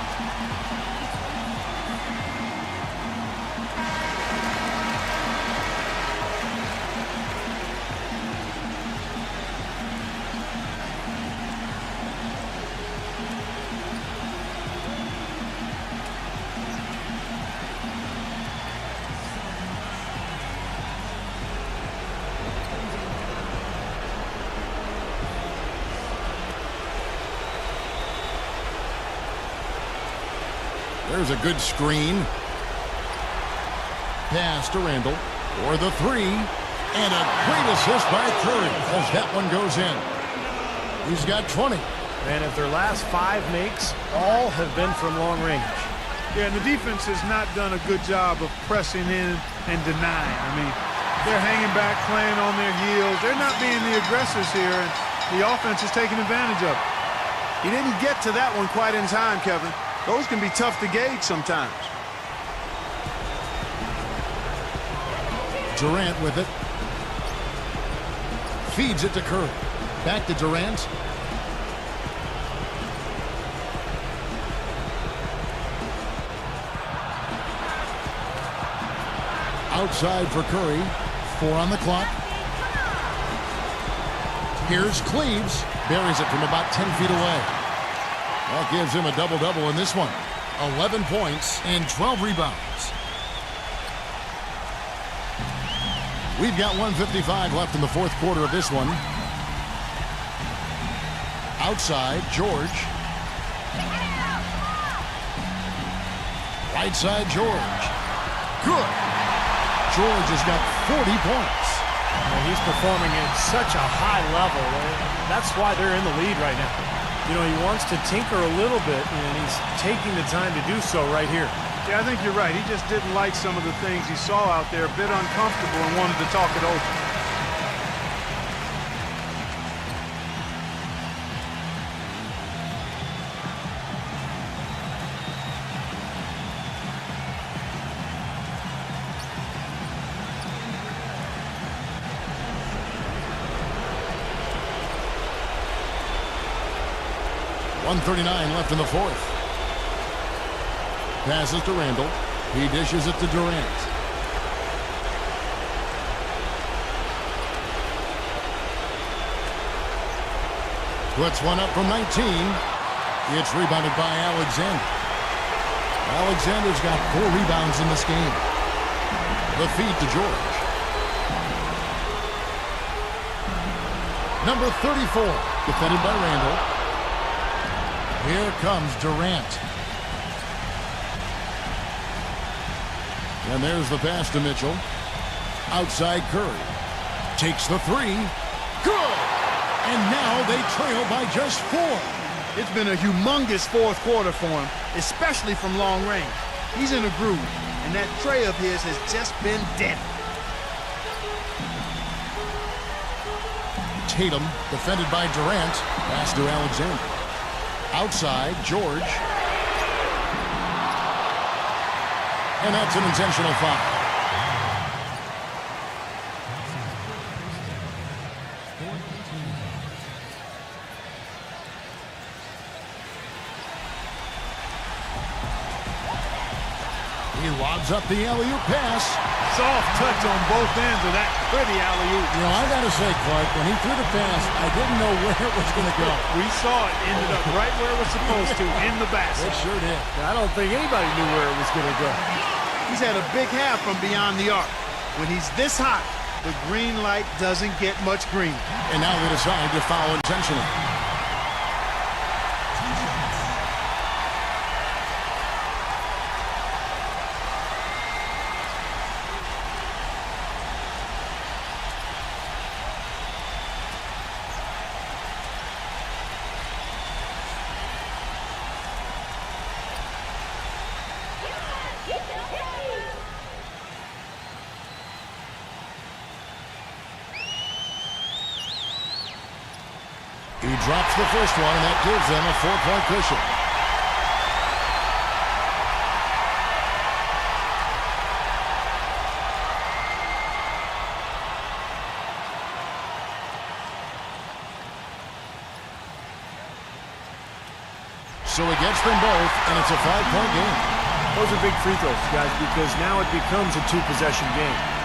There's a good screen. Pass to Randall for the 3. And a great assist by Curry as that one goes in. He's got 20. And if their last 5 makes, all have been from long range. Yeah, and the defense has not done a good job of pressing in and denying. I mean, they're hanging back, playing on their heels. They're not being the aggressors here, and the offense is taking advantage of it. He didn't get to that one quite in time, Kevin. Those can be tough to gauge sometimes. Durant with it. Feeds it to Curry. Back to Durant. Outside for Curry. 4 on the clock. Here's Cleaves. Buries it from about 10 feet away. That gives him a double-double in this one. 11 points and 12 rebounds. We've got 1:55 left in the fourth quarter of this one. Outside, George. Right side, George. Good. George has got 40 points. And he's performing at such a high level. That's why they're in the lead right now. You know, he wants to tinker a little bit, and he's taking the time to do so right here. Yeah, I think you're right. He just didn't like some of the things he saw out there, a bit uncomfortable, and wanted to talk it over. .139 left in the fourth. Passes to Randall. He dishes it to Durant. Puts one up from 19. It's rebounded by Alexander. Alexander's got 4 rebounds in this game. The feed to George. Number 34, defended by Randall. Here comes Durant. And there's the pass to Mitchell. Outside Curry. Takes the 3. Good! And now they trail by just 4. It's been a humongous fourth quarter for him, especially from long range. He's in a groove, and that tray of his has just been deadly. Tatum, defended by Durant. Pass to Alexander. Outside, George. And that's an intentional foul. He lobs up the alley-oop pass. Soft touch on both ends of that pretty alley-oop. You know, I got to say, Clark, when he threw the pass, I didn't know where it was going to go. We saw it ended up right where it was supposed to, in the basket. It sure did. I don't think anybody knew where it was going to go. He's had a big half from beyond the arc. When he's this hot, the green light doesn't get much greener. And now they decide to foul intentionally. He drops the first one, and that gives them a 4-point cushion. So he gets them both, and it's a 5-point game. Those are big free throws, guys, because now it becomes a 2-possession game.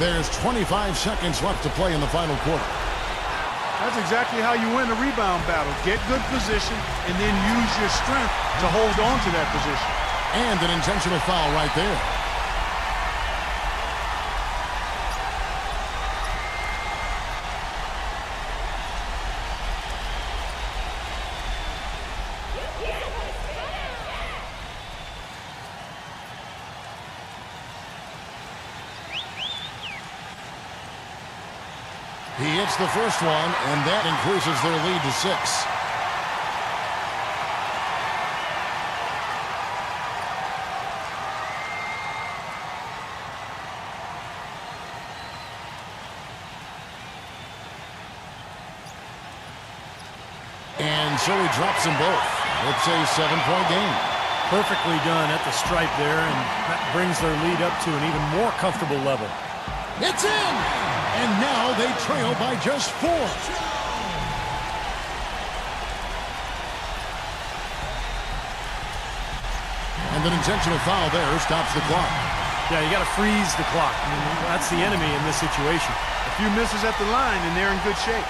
There's 25 seconds left to play in the final quarter. That's exactly how you win a rebound battle. Get good position and then use your strength to hold on to that position. And an intentional foul right there. He hits the first one, and that increases their lead to 6. And so he drops them both. It's a 7-point game. Perfectly done at the stripe there, and that brings their lead up to an even more comfortable level. It's in! And now they trail by just 4. And an intentional foul there stops the clock. Yeah, you got to freeze the clock. I mean, that's the enemy in this situation. A few misses at the line, and they're in good shape.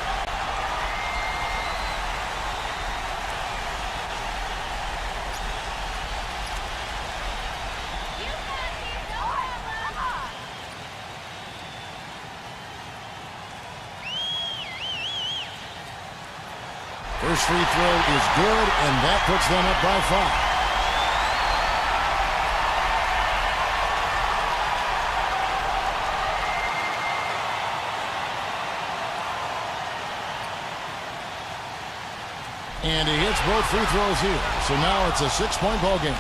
First free throw is good, and that puts them up by 5. And he hits both free throws here. So now it's a 6-point ball game.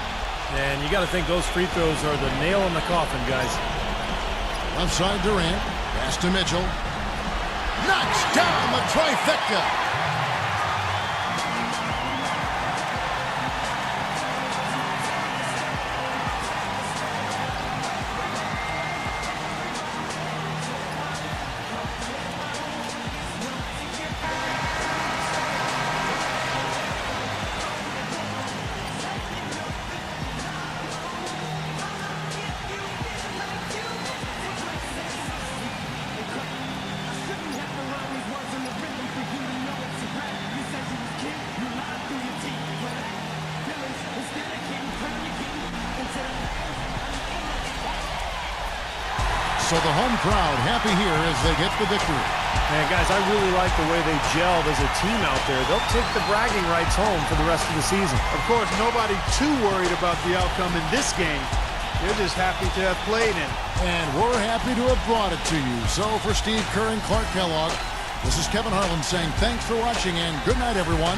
And you got to think those free throws are the nail in the coffin, guys. Left side Durant. Pass to Mitchell. Knocks down the trifecta. So the home crowd happy here as they get the victory. Man, guys, I really like the way they gelled as a team out there. They'll take the bragging rights home for the rest of the season. Of course, nobody too worried about the outcome in this game. They're just happy to have played in it. And we're happy to have brought it to you. So for Steve Kerr and Clark Kellogg, this is Kevin Harlan saying thanks for watching and good night, everyone.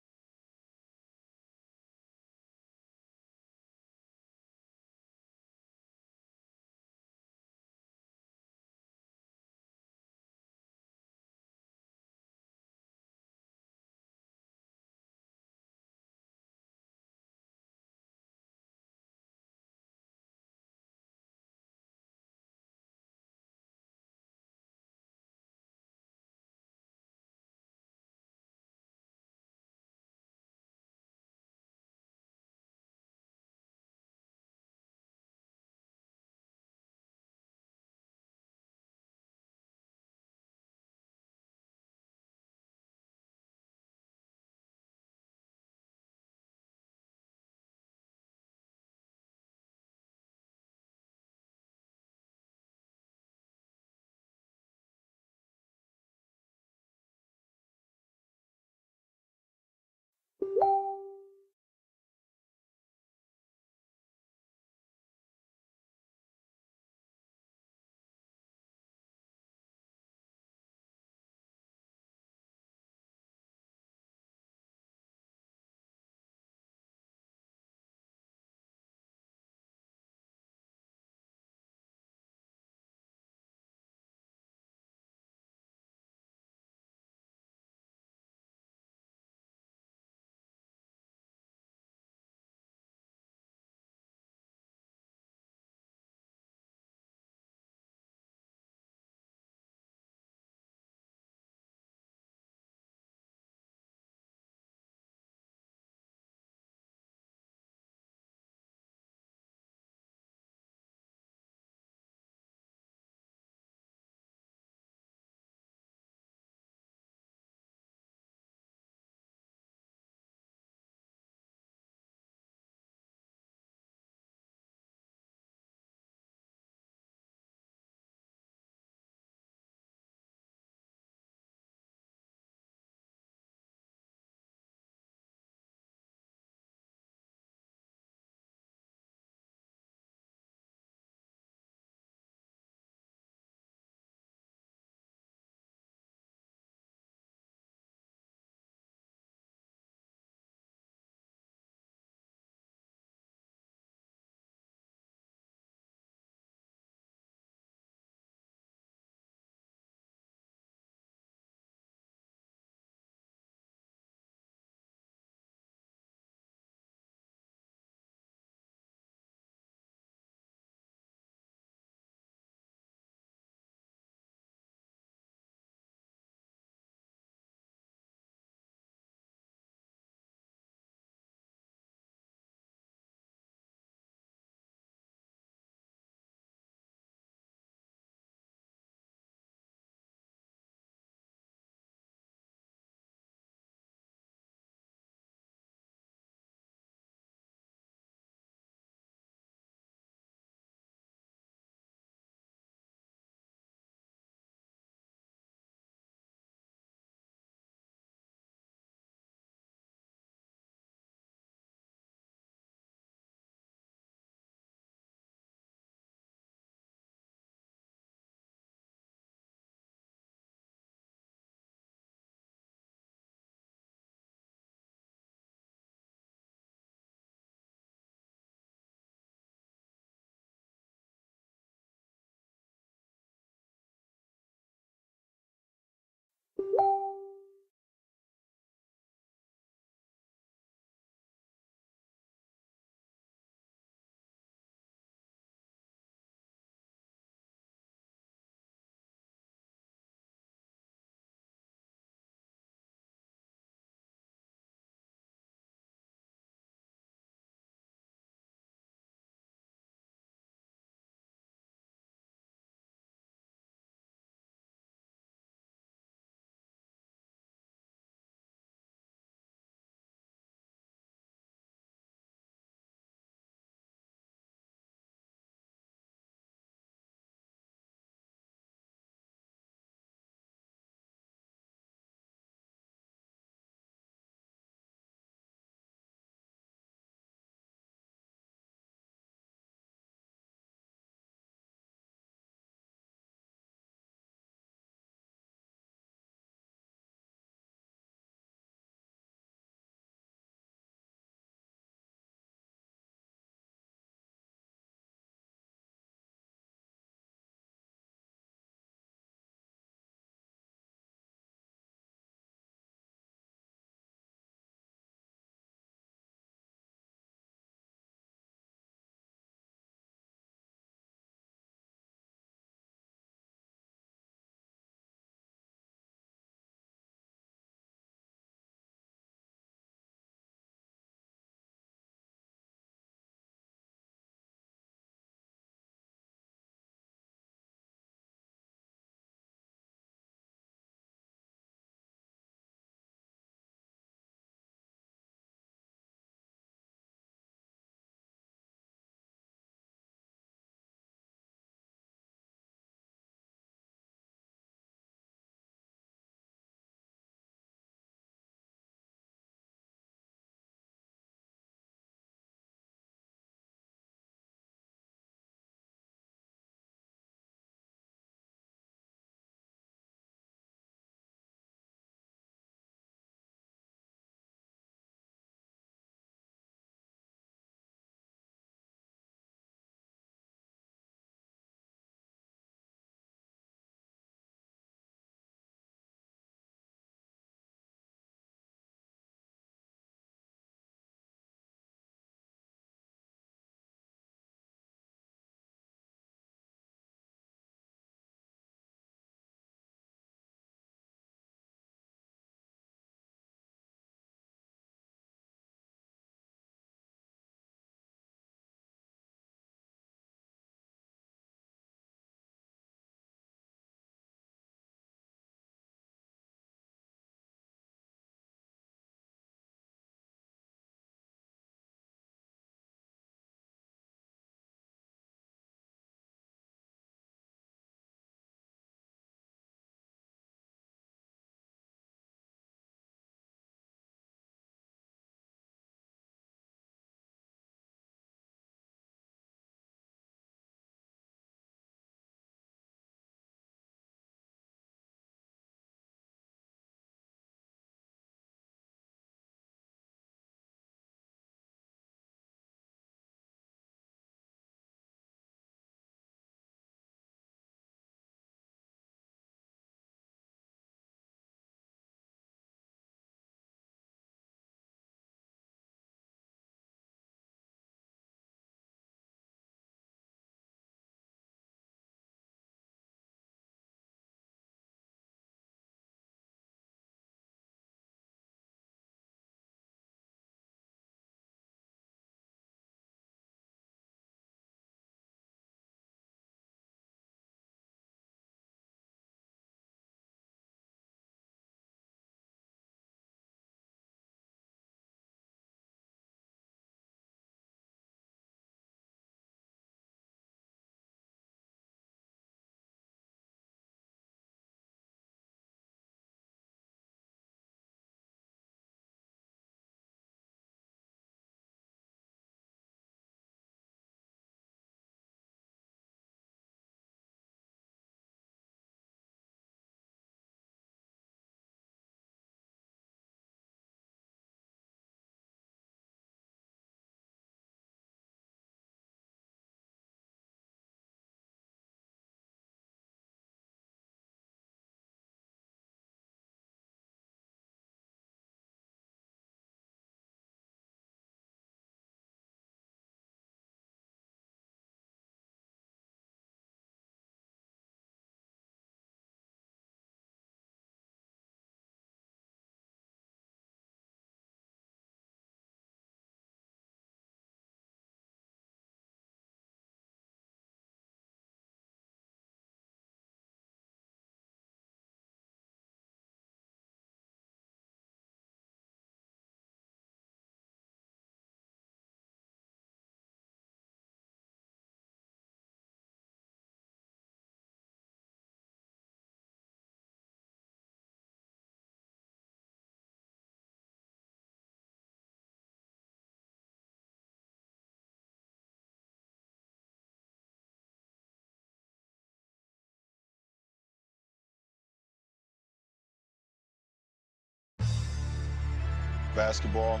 Basketball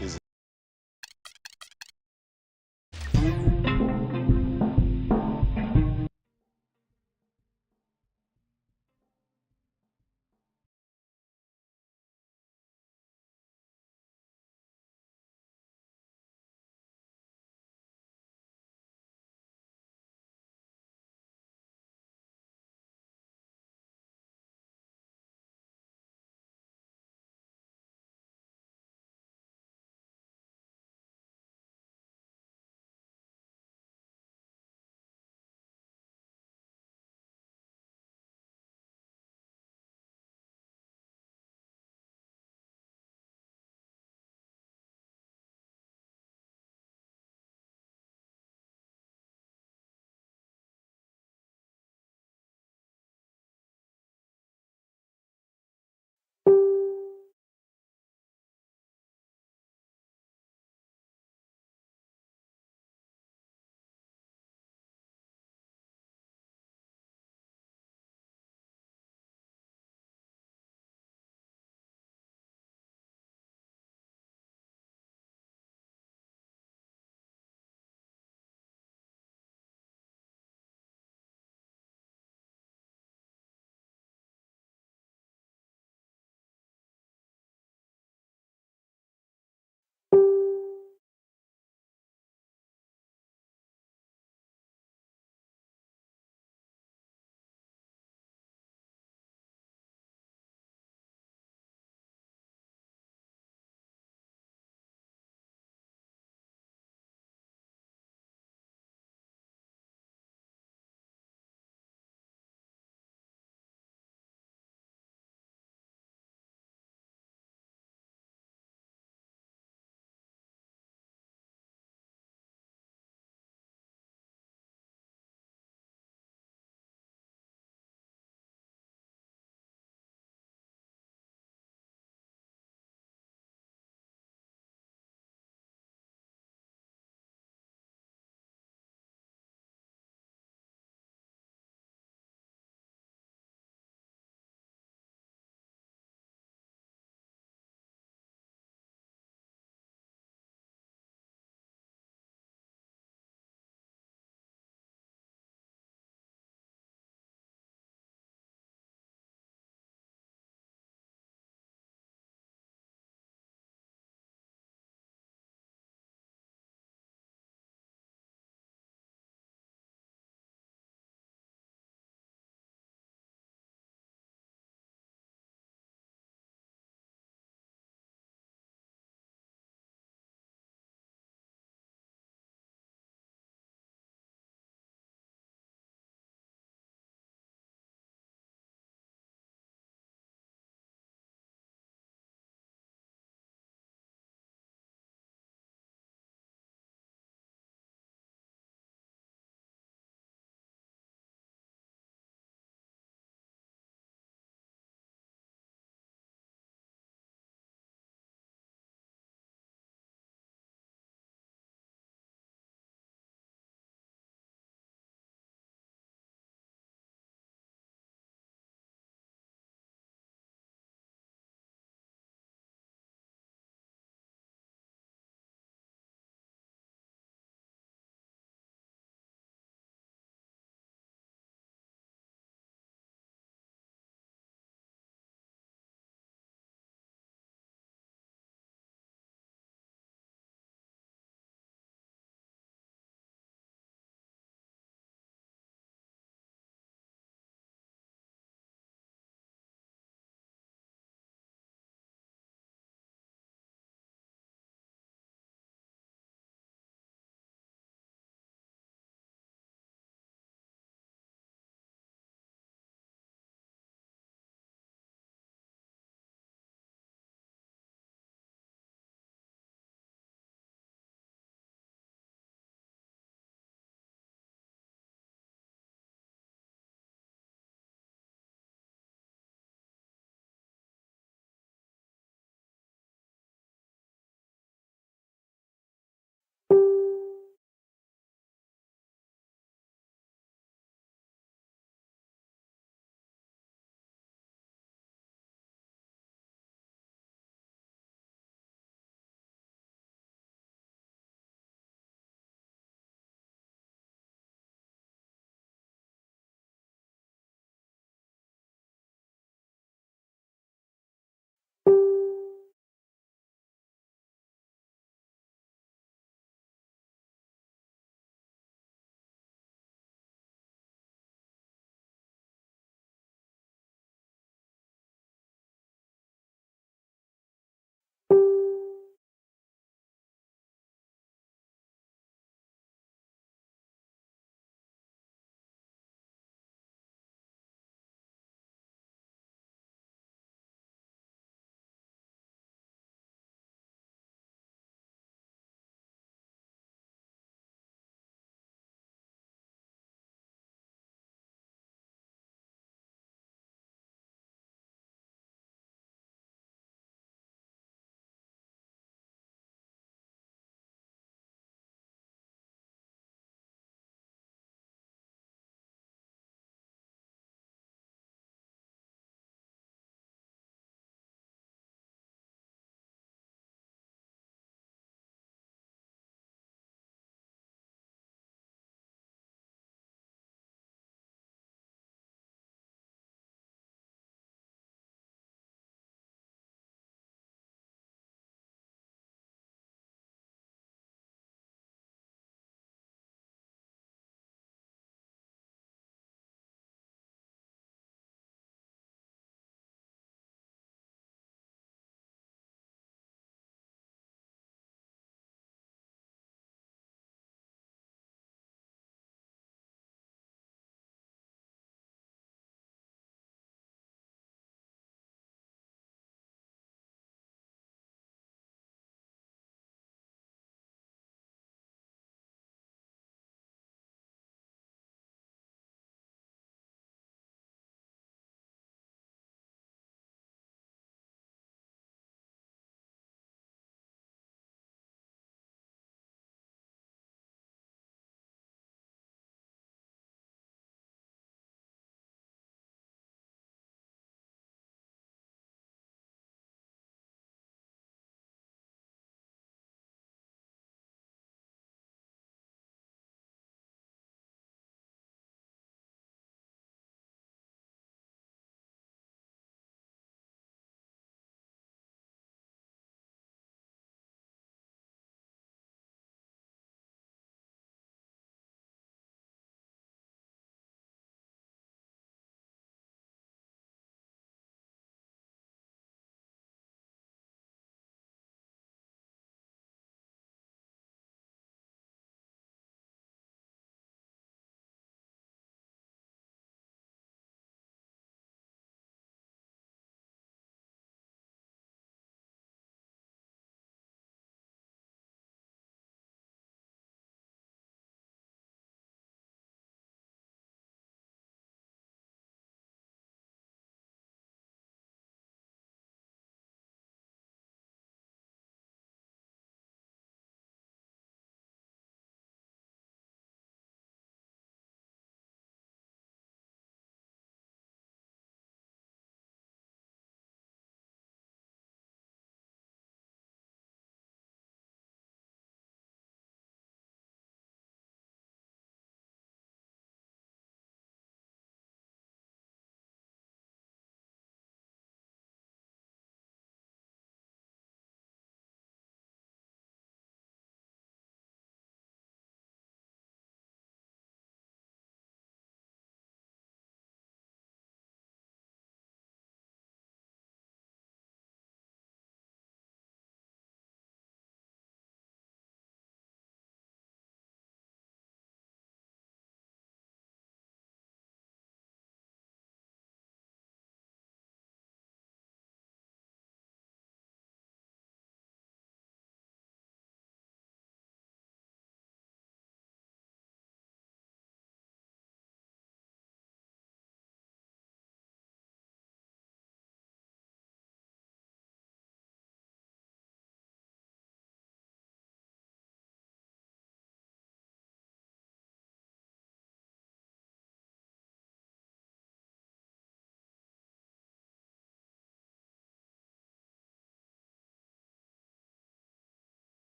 is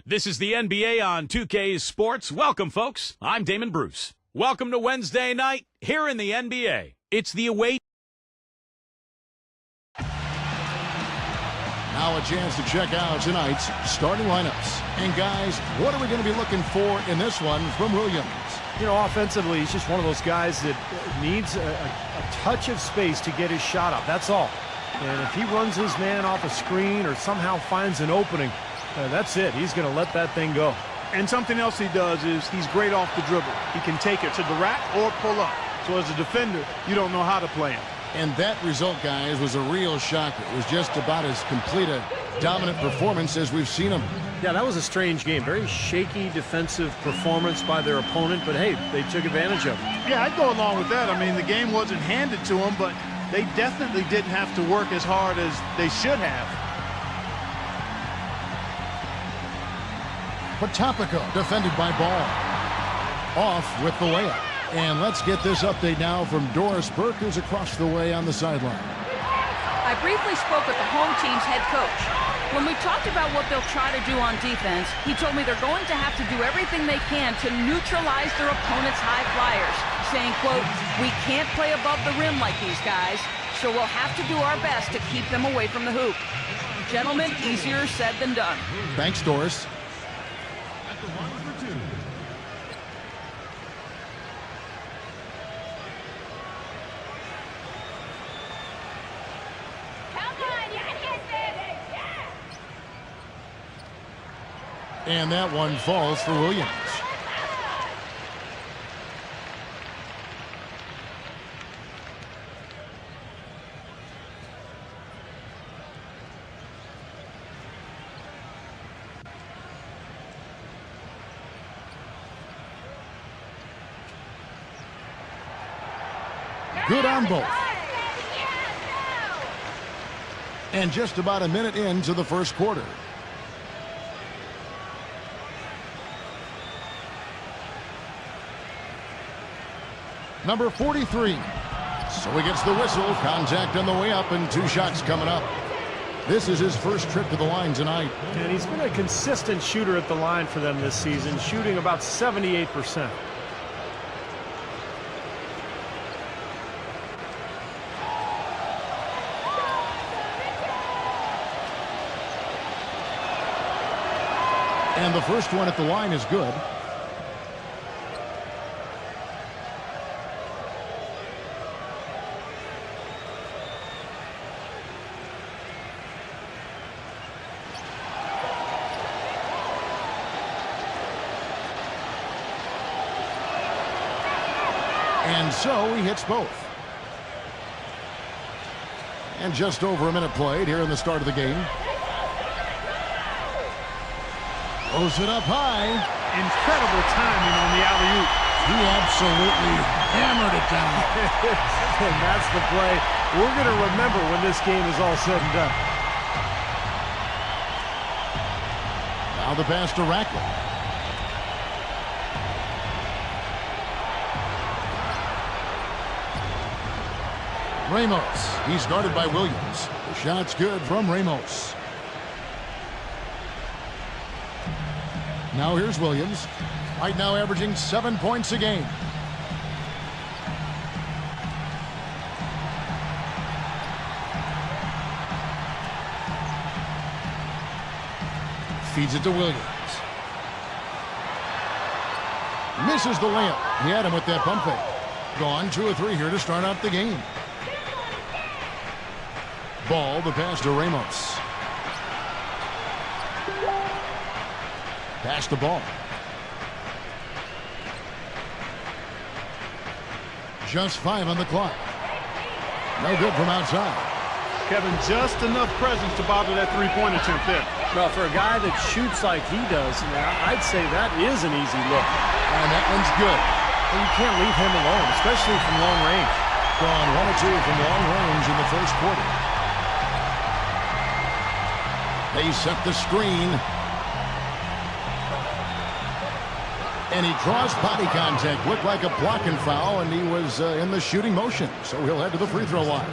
This is the NBA on 2K Sports. Welcome, folks. I'm Damon Bruce. Welcome to Wednesday night here in the NBA. It's the away. Now a chance to check out tonight's starting lineups. And guys, what are we going to be looking for in this one from Williams? You know, offensively, he's just one of those guys that needs a touch of space to get his shot up. That's all. And if he runs his man off a screen or somehow finds an opening, that's it. He's going to let that thing go. And something else he does is he's great off the dribble. He can take it to the rack or pull up. So as a defender, you don't know how to play him. And that result, guys, was a real shocker. It was just about as complete a dominant performance as we've seen him. Yeah, that was a strange game. Very shaky defensive performance by their opponent, but hey, they took advantage of it. Yeah, I'd go along with that. I mean, the game wasn't handed to them, but they definitely didn't have to work as hard as they should have. Potapico defended by Ball. Off with the layup. And let's get this update now from Doris Burke, who's across the way on the sideline. I briefly spoke with the home team's head coach. When we talked about what they'll try to do on defense, he told me they're going to have to do everything they can to neutralize their opponent's high flyers, saying, quote, "We can't play above the rim like these guys, so we'll have to do our best to keep them away from the hoop." Gentlemen, easier said than done. Thanks, Doris. And that one falls for Williams. Good on both. And just about a minute into the first quarter. Number 43. So he gets the whistle. Contact on the way up and 2 shots coming up. This is his first trip to the line tonight. And he's been a consistent shooter at the line for them this season, shooting about 78%. And the first one at the line is good. And so he hits both. And just over a minute played here in the start of the game. Throws it up high. Incredible timing on the alley-oop. He absolutely hammered it down. And that's the play we're going to remember when this game is all said and done. Now the pass to Rackett. Ramos. He's guarded by Williams. The shot's good from Ramos. Now here's Williams. Right now averaging 7 points a game. Feeds it to Williams. Misses the layup. He had him with that pump fake. Gone 2 or 3 here to start out the game. Ball, the pass to Ramos. Pass the ball. Just 5 on the clock. No good from outside. Kevin, just enough presence to bother that three-point attempt there. Well, for a guy that shoots like he does, I'd say that is an easy look. And that one's good. And you can't leave him alone, especially from long range. Gone 1 or 2 from long range in the first quarter. They set the screen. And he draws body contact. Looked like a blocking foul, and he was in the shooting motion. So he'll head to the free throw line.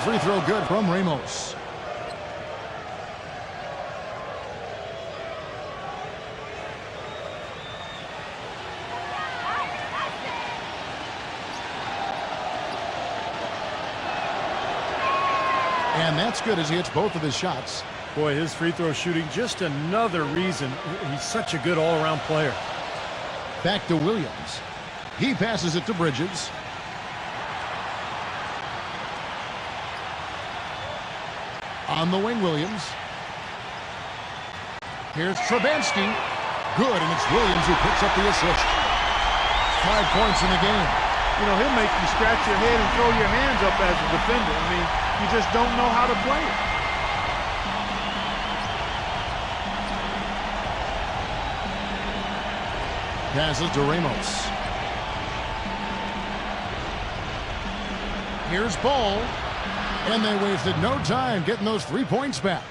free throw good from Ramos. And that's good as he hits both of his shots. Boy, his free throw shooting, just another reason he's such a good all-around player. Back to Williams. He passes it to Bridges. On the wing, Williams. Here's Trubansky. Good, and it's Williams who picks up the assist. 5 points in the game. You know, he'll make you scratch your head and throw your hands up as a defender. I mean, you just don't know how to play it. Passes to Ramos. Here's Ball. And they wasted no time getting those 3 points back.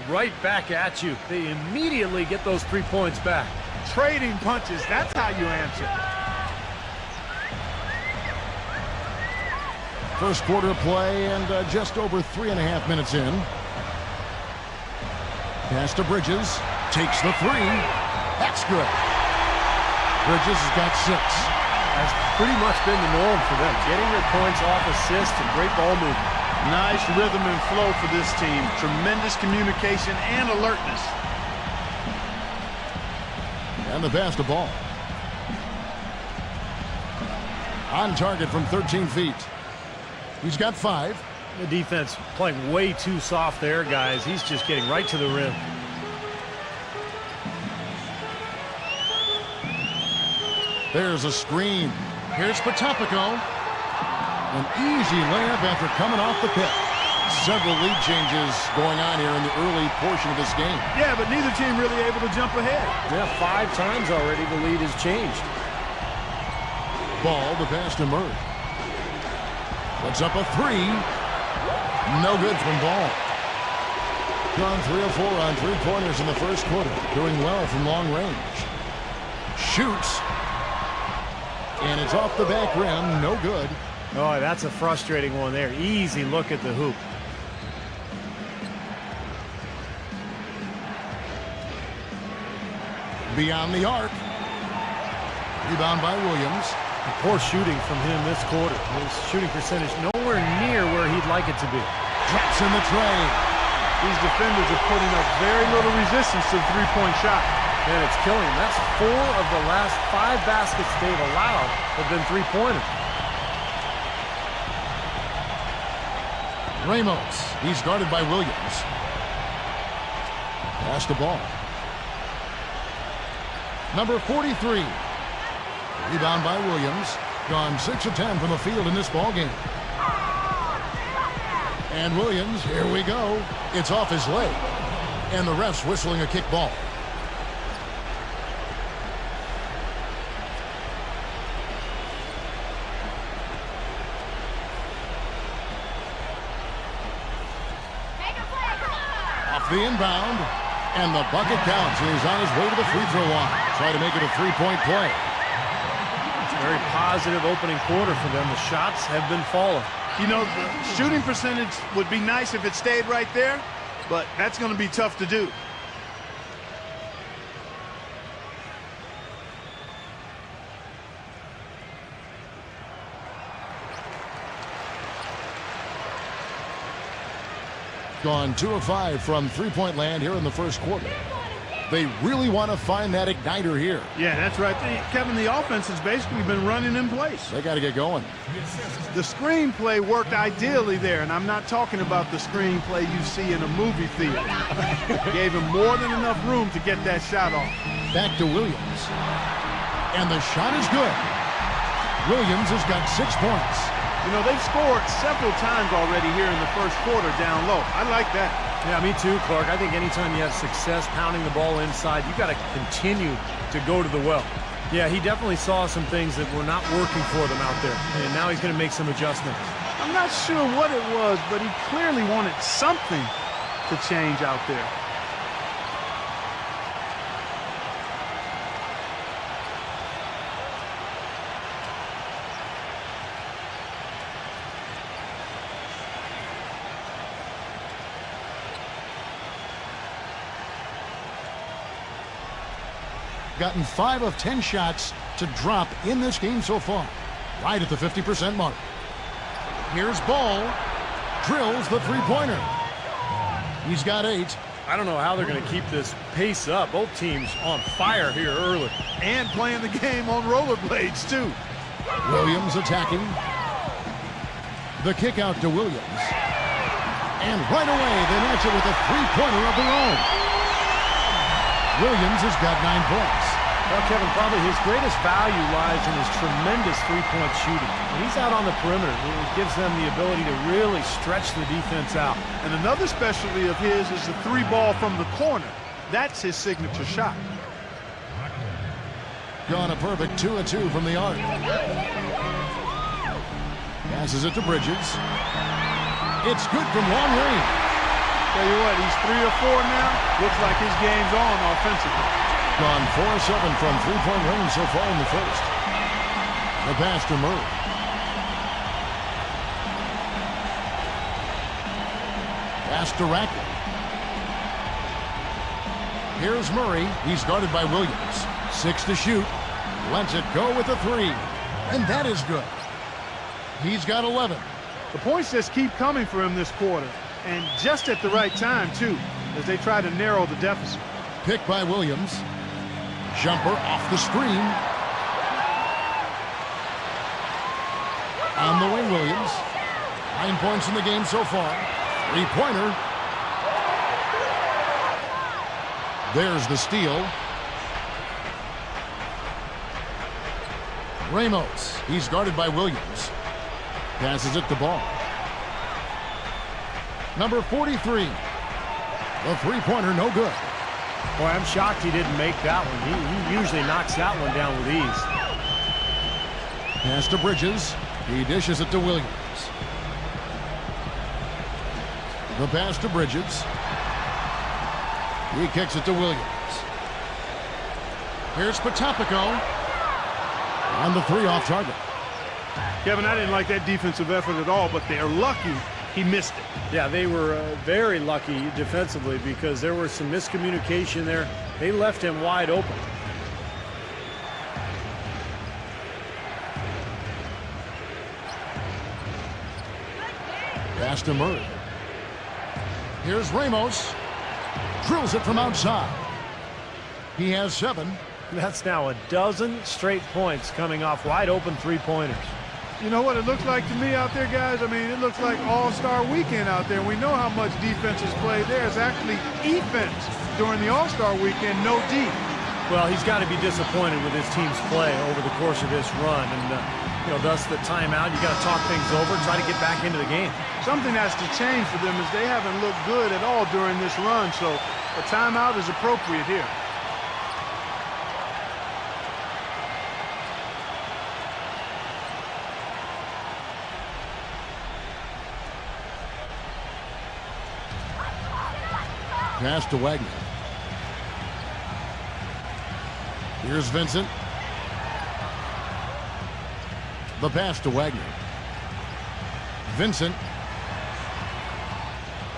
Right back at you. They immediately get those 3 points back. Trading punches, that's how you answer. First quarter play and just over 3.5 minutes in. Pass to Bridges. Takes the 3. That's good. Bridges has got 6. That's pretty much been the norm for them. Getting their points off assists and great ball movement. Nice rhythm and flow for this team. Tremendous communication and alertness. And the pass to Ball. On target from 13 feet. He's got 5. The defense playing way too soft there, guys. He's just getting right to the rim. There's a screen. Here's Potapico. An easy layup after coming off the pick. Several lead changes going on here in the early portion of this game. Yeah, but neither team really able to jump ahead. Yeah, 5 times already the lead has changed. Ball, the pass to Murray. Puts up a 3. No good from Ball. Gone 3 of 4 on 3-pointers in the first quarter. Doing well from long range. Shoots. And it's off the back rim. No good. Oh, that's a frustrating one there. Easy look at the hoop. Beyond the arc. Rebound by Williams. Poor shooting from him this quarter. His shooting percentage nowhere near where he'd like it to be. Drops in the tray. These defenders are putting up very little resistance to the three-point shot. And it's killing him. That's 4 of the last 5 baskets they've allowed have been three-pointers. Ramos. He's guarded by Williams. Pass the ball. Number 43. Rebound by Williams. Gone 6 of 10 from the field in this ball game. And Williams, here we go. It's off his leg. And the ref's whistling a kick ball. Off the inbound. And the bucket counts. And he's on his way to the free throw line. Try to make it a 3-point play. Very positive opening quarter for them. The shots have been falling. You know, the shooting percentage would be nice if it stayed right there, but that's going to be tough to do. Gone 2 of 5 from three-point land here in the first quarter. They really want to find that igniter here. Yeah, that's right. Kevin, the offense has basically been running in place. They got to get going. The screenplay worked ideally there, and I'm not talking about the screenplay you see in a movie theater. Gave him more than enough room to get that shot off. Back to Williams. And the shot is good. Williams has got 6 points. You know, they've scored several times already here in the first quarter down low. I like that. Yeah, me too, Clark. I think anytime you have success pounding the ball inside, you've got to continue to go to the well. Yeah, he definitely saw some things that were not working for them out there, and now he's going to make some adjustments. I'm not sure what it was, but he clearly wanted something to change out there. gotten 5 of 10 shots to drop in this game so far. Right at the 50% mark. Here's Ball. Drills the three-pointer. He's got 8. I don't know how they're going to keep this pace up. Both teams on fire here early. And playing the game on rollerblades, too. Williams attacking. The kick out to Williams. And right away, they match it with a three-pointer of their own. Williams has got 9 points. Well, Kevin, probably his greatest value lies in his tremendous three-point shooting. When he's out on the perimeter, it gives them the ability to really stretch the defense out. And another specialty of his is the 3-ball from the corner. That's his signature shot. Gone a perfect 2 of 2 from the arc. Passes it to Bridges. It's good from long range. Tell you what, he's 3 or 4 now. Looks like his game's on offensively. Gone 4 of 7 from three-point range so far in the first. The pass to Murray. Pass to Rackett. Here's Murray. He's guarded by Williams. 6 to shoot. Lets it go with a 3. And that is good. He's got 11. The points just keep coming for him this quarter. And just at the right time, too, as they try to narrow the deficit. Pick by Williams. Jumper off the screen. On the wing, Williams. 9 points in the game so far. Three-pointer. There's the steal. Ramos. He's guarded by Williams. Passes it to Ball. Number 43. The three-pointer, no good. Boy, I'm shocked he didn't make that one. He usually knocks that one down with ease. Pass to Bridges. He dishes it to Williams. The pass to Bridges. He kicks it to Williams. Here's Potapico. On the 3 off target. Kevin, I didn't like that defensive effort at all, but they're lucky he missed it. Yeah, they were very lucky defensively because there was some miscommunication there. They left him wide open. Pass to Murray. Here's Ramos. Drills it from outside. He has 7. That's now a dozen straight points coming off wide open three-pointers. You know what it looks like to me out there, guys? I mean, it looks like All-Star Weekend out there. We know how much defense is played there. It's actually defense during the All-Star Weekend, no D. Well, he's got to be disappointed with his team's play over the course of this run. And, thus the timeout. You got to talk things over, try to get back into the game. Something has to change for them as they haven't looked good at all during this run. So a timeout is appropriate here. Pass to Wagner. Here's Vincent. The pass to Wagner. Vincent.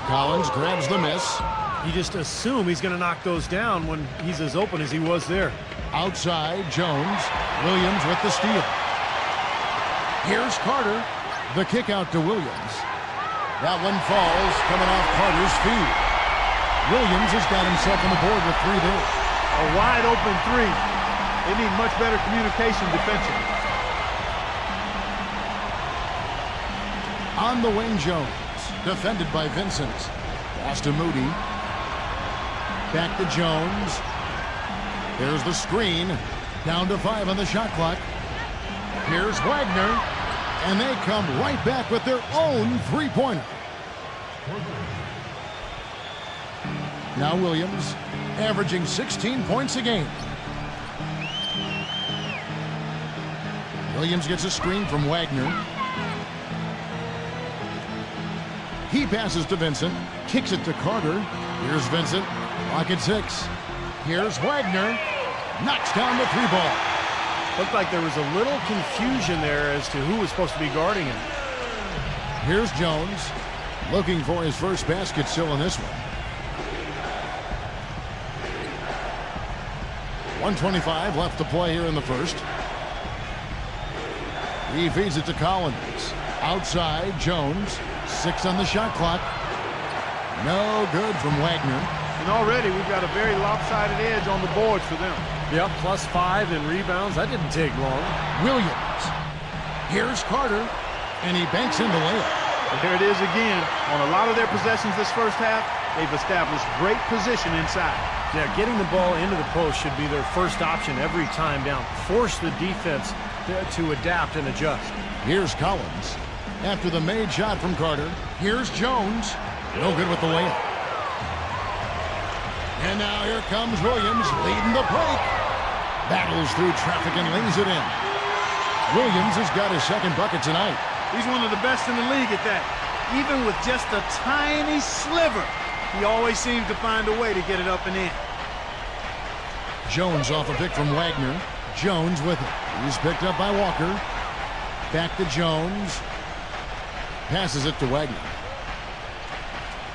Collins grabs the miss. You just assume he's going to knock those down when he's as open as he was there. Outside, Jones. Williams with the steal. Here's Carter. The kick out to Williams. That one falls, coming off Carter's feet. Williams has got himself on the board with 3 there. A wide open 3. They need much better communication defensively. On the wing, Jones. Defended by Vincent. Pass to Moody. Back to Jones. There's the screen. Down to 5 on the shot clock. Here's Wagner. And they come right back with their own three-pointer. Now Williams, averaging 16 points a game. Williams gets a screen from Wagner. He passes to Vincent, kicks it to Carter. Here's Vincent, pocket 6. Here's Wagner, knocks down the 3-ball. Looked like there was a little confusion there as to who was supposed to be guarding him. Here's Jones, looking for his first basket still in this one. 1:25 left to play here in the first. He feeds it to Collins. Outside, Jones. 6 on the shot clock. No good from Wagner. And already we've got a very lopsided edge on the boards for them. Yep, +5 in rebounds. That didn't take long. Williams. Here's Carter. And he banks in the layup. And there it is again. On a lot of their possessions this first half, they've established great position inside. Yeah, getting the ball into the post should be their first option every time down. Force the defense to adapt and adjust. Here's Collins. After the made shot from Carter, here's Jones. No good with the layup. And now here comes Williams leading the break. Battles through traffic and lays it in. Williams has got his second bucket tonight. He's one of the best in the league at that. Even with just a tiny sliver, he always seems to find a way to get it up and in. Jones off a pick from Wagner. Jones with it. He's picked up by Walker. Back to Jones. Passes it to Wagner.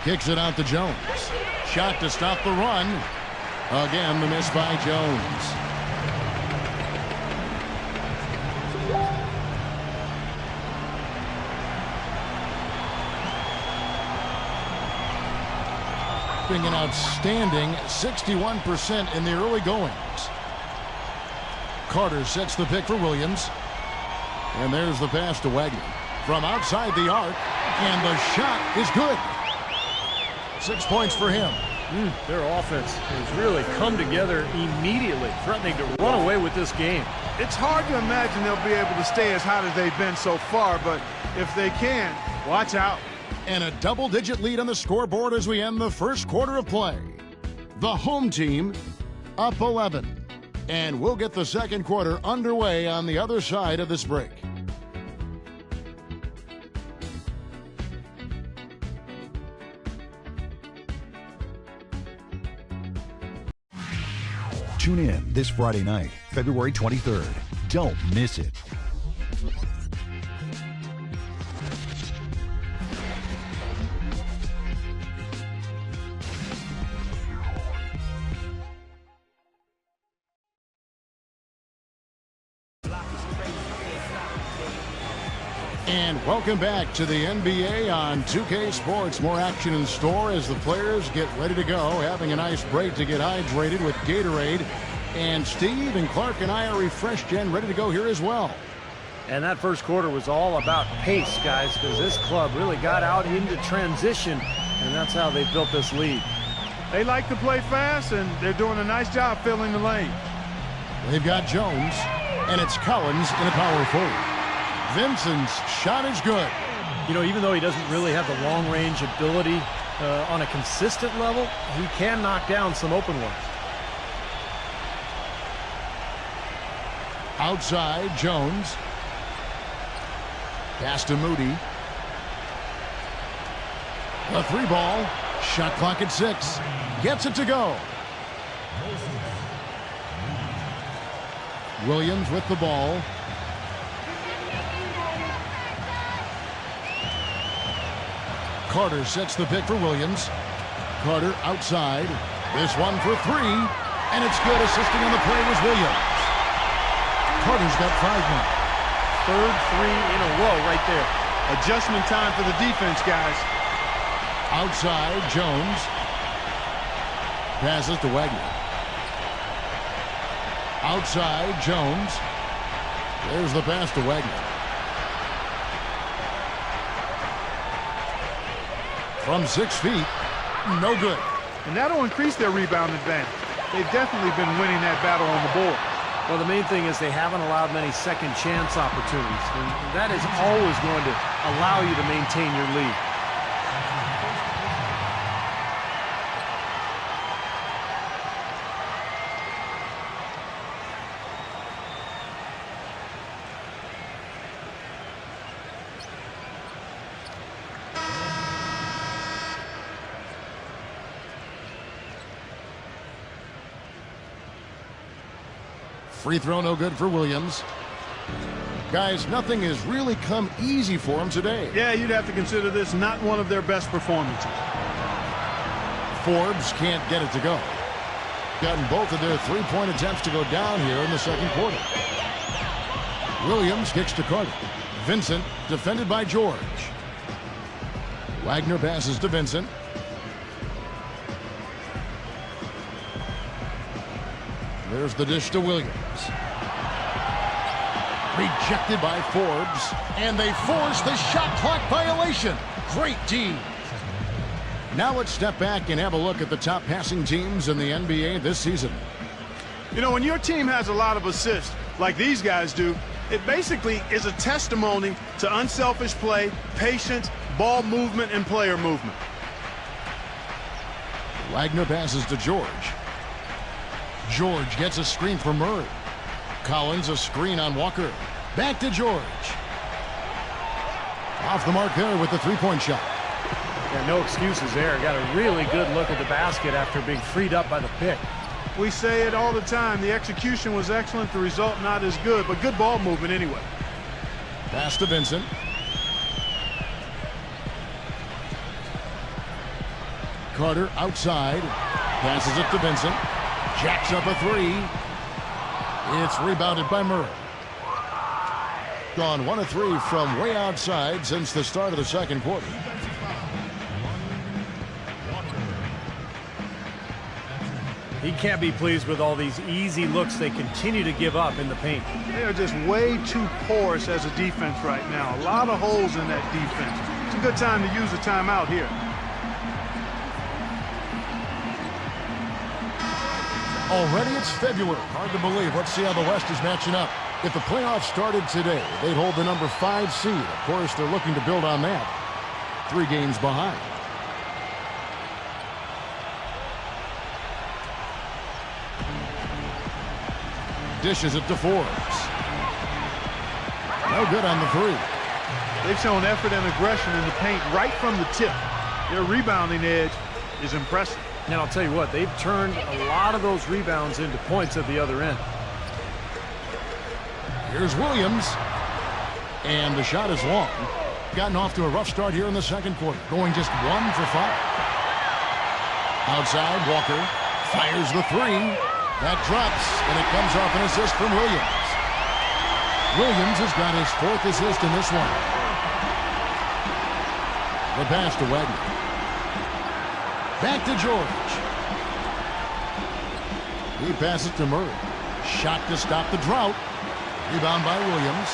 Kicks it out to Jones. Shot to stop the run. Again, the miss by Jones. Being an outstanding 61% in the early goings. Carter sets the pick for Williams. And there's the pass to Wagner. From outside the arc. And the shot is good. 6 points for him. Their offense has really come together immediately, threatening to run away with this game. It's hard to imagine they'll be able to stay as hot as they've been so far, but if they can, watch out. And a double-digit lead on the scoreboard as we end the first quarter of play. The home team up 11. And we'll get the second quarter underway on the other side of this break. Tune in this Friday night, February 23rd. Don't miss it. And welcome back to the NBA on 2K Sports. More action in store as the players get ready to go, having a nice break to get hydrated with Gatorade. And Steve and Clark and I are refreshed and ready to go here as well. And that first quarter was all about pace, guys, because this club really got out into transition, and that's how they built this lead. They like to play fast, and they're doing a nice job filling the lane. They've got Jones, and it's Collins in a power forward. Vincent's shot is good. You know, even though he doesn't really have the long-range ability on a consistent level, he can knock down some open ones. Outside, Jones. Pass to Moody. The 3-ball. Shot clock at 6. Gets it to go. Williams with the ball. Carter sets the pick for Williams. Carter outside. This one for 3. And it's good. Assisting on the play was Williams. Carter's got 5 now. Third 3 in a row right there. Adjustment time for the defense, guys. Outside, Jones. Passes to Wagner. Outside, Jones. There's the pass to Wagner. From 6 feet, no good. And that'll increase their rebound advantage. They've definitely been winning that battle on the board. Well, the main thing is they haven't allowed many second chance opportunities, and that is always going to allow you to maintain your lead. Free throw no good for Williams. Guys, nothing has really come easy for him today. Yeah, you'd have to consider this not one of their best performances. Forbes can't get it to go. Gotten both of their three-point attempts to go down here in the second quarter. Williams kicks to Carter. Vincent defended by George. Wagner passes to Vincent. There's the dish to Williams. Rejected by Forbes. And they force the shot clock violation. Great D. Now let's step back and have a look at the top passing teams in the NBA this season. You know, when your team has a lot of assists, like these guys do, it basically is a testimony to unselfish play, patience, ball movement, and player movement. Wagner passes to George. George gets a screen from Murray. Collins a screen on Walker. Back to George. Off the mark there with the three-point shot. Yeah, no excuses there. Got a really good look at the basket after being freed up by the pick. We say it all the time. The execution was excellent. The result not as good, but good ball movement anyway. Pass to Vincent. Carter outside. Passes it to Vincent. Jacks up a three. It's rebounded by Murray. Gone 1 of 3 from way outside since the start of the second quarter. He can't be pleased with all these easy looks they continue to give up in the paint. They are just way too porous as a defense right now. A lot of holes in that defense. It's a good time to use a timeout here. Already it's February. Hard to believe. Let's see how the West is matching up. If the playoffs started today, they'd hold the number 5 seed. Of course, they're looking to build on that. 3 games behind. Dishes it to Forbes. No good on the three. They've shown effort and aggression in the paint right from the tip. Their rebounding edge is impressive. And I'll tell you what, they've turned a lot of those rebounds into points at the other end. Here's Williams. And the shot is long. Gotten off to a rough start here in the second quarter. Going just 1 for 5. Outside, Walker fires the three. That drops, and it comes off an assist from Williams. Williams has got his 4th assist in this one. The pass to Wagner. Back to George. He passes to Murray. Shot to stop the drought. Rebound by Williams.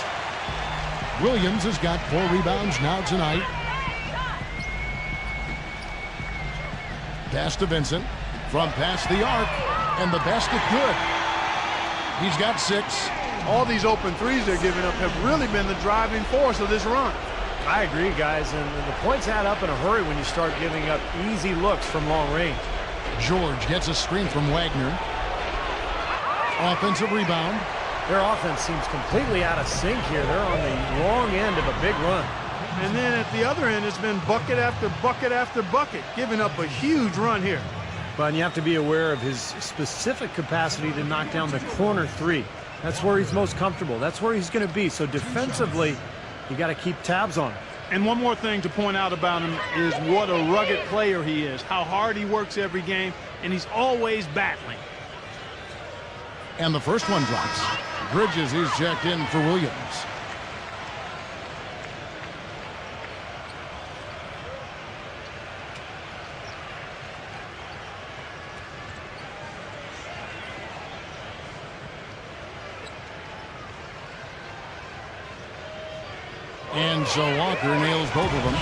Williams has got 4 rebounds now tonight. Pass to Vincent. From past the arc. And the basket good. He's got 6. All these open threes they're giving up have really been the driving force of this run. I agree, guys, and the points add up in a hurry when you start giving up easy looks from long range. George gets a screen from Wagner. Offensive rebound. Their offense seems completely out of sync here. They're on the wrong end of a big run. And then at the other end, it's been bucket after bucket after bucket, giving up a huge run here. But you have to be aware of his specific capacity to knock down the corner three. That's where he's most comfortable. That's where he's going to be. So defensively, you got to keep tabs on him. And one more thing to point out about him is what a rugged player he is, how hard he works every game, and he's always battling. And the first one drops. Bridges is checked in for Williams. And so Walker nails both of them.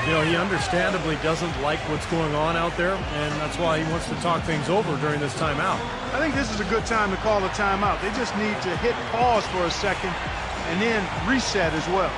You know, he understandably doesn't like what's going on out there, and that's why he wants to talk things over during this timeout. I think this is a good time to call a timeout. They just need to hit pause for a second and then reset as well.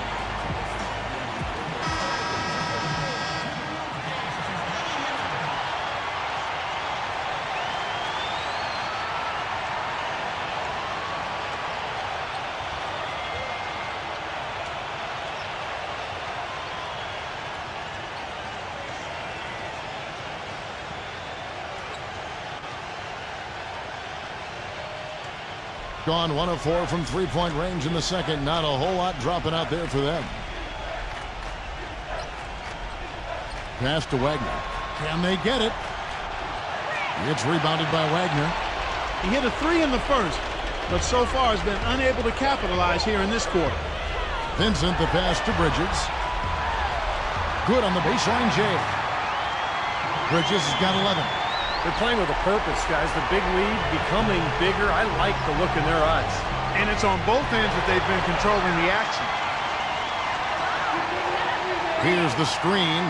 Gone 1 of 4 from three-point range in the second. Not a whole lot dropping out there for them. Pass to Wagner. Can they get it? It's rebounded by Wagner. He hit a 3 in the first, but so far has been unable to capitalize here in this quarter. Vincent, the pass to Bridges. Good on the baseline, Jay. Bridges has got 11. They're playing with a purpose, guys. The big lead becoming bigger. I like the look in their eyes. And it's on both ends that they've been controlling the action. Here's the screen.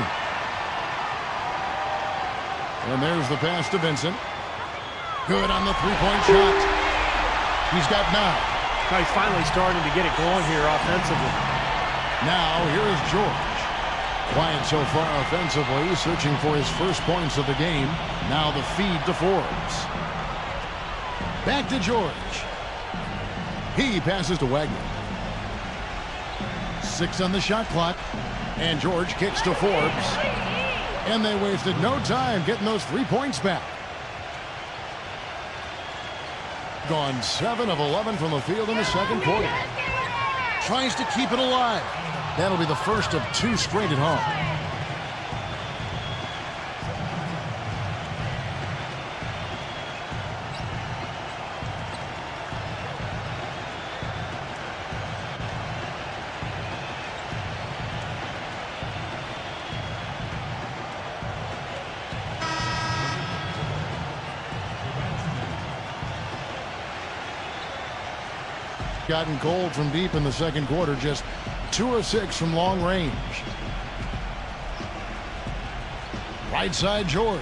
And there's the pass to Vincent. Good on the three-point shot. He's got 9. Now he's finally starting to get it going here offensively. Now here is George. Quiet so far offensively, searching for his first points of the game. Now the feed to Forbes. Back to George. He passes to Wagner. 6 on the shot clock. And George kicks to Forbes. And they wasted no time getting those 3 points back. Gone 7 of 11 from the field in the second quarter. Tries to keep it alive. That'll be the first of 2 straight at home. Gotten cold from deep in the second quarter, just 2 of 6 from long range. Right side George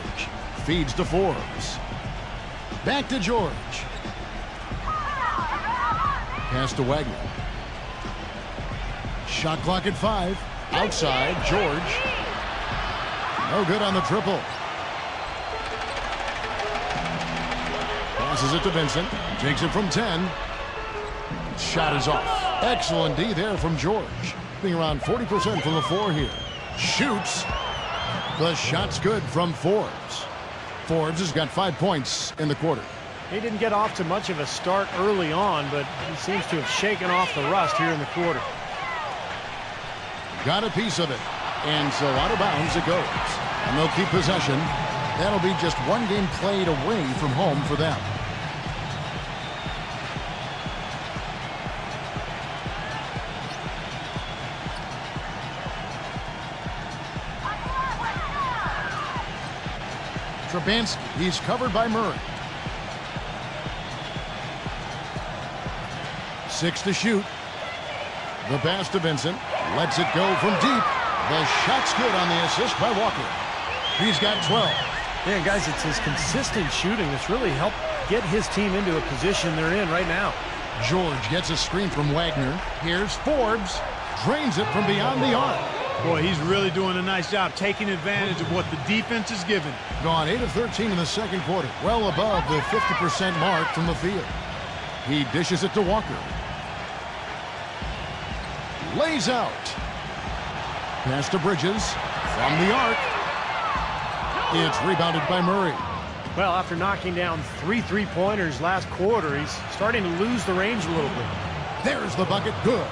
feeds to Forbes. Back to George. Pass to Wagner. Shot clock at 5. Outside George. No good on the triple. Passes it to Vincent. Takes it from 10. Shot is off. Excellent D there from George. Being around 40% from the floor here. Shoots. The shot's good from Forbes. Forbes has got 5 points in the quarter. He didn't get off to much of a start early on, but he seems to have shaken off the rust here in the quarter. Got a piece of it. And so out of bounds it goes. And they'll keep possession. That'll be just 1 game played away from home for them. Trabansky, he's covered by Murray. 6 to shoot. The pass to Vincent. Lets it go from deep. The shot's good on the assist by Walker. He's got 12. Man, guys, it's his consistent shooting that's really helped get his team into a position they're in right now. George gets a screen from Wagner. Here's Forbes. Drains it from beyond the arc. Boy, he's really doing a nice job taking advantage of what the defense is giving. Gone 8 of 13 in the second quarter. Well above the 50% mark from the field. He dishes it to Walker. Lays out. Pass to Bridges. From the arc. It's rebounded by Murray. Well, after knocking down 3 3-pointers last quarter, he's starting to lose the range a little bit. There's the bucket. Good.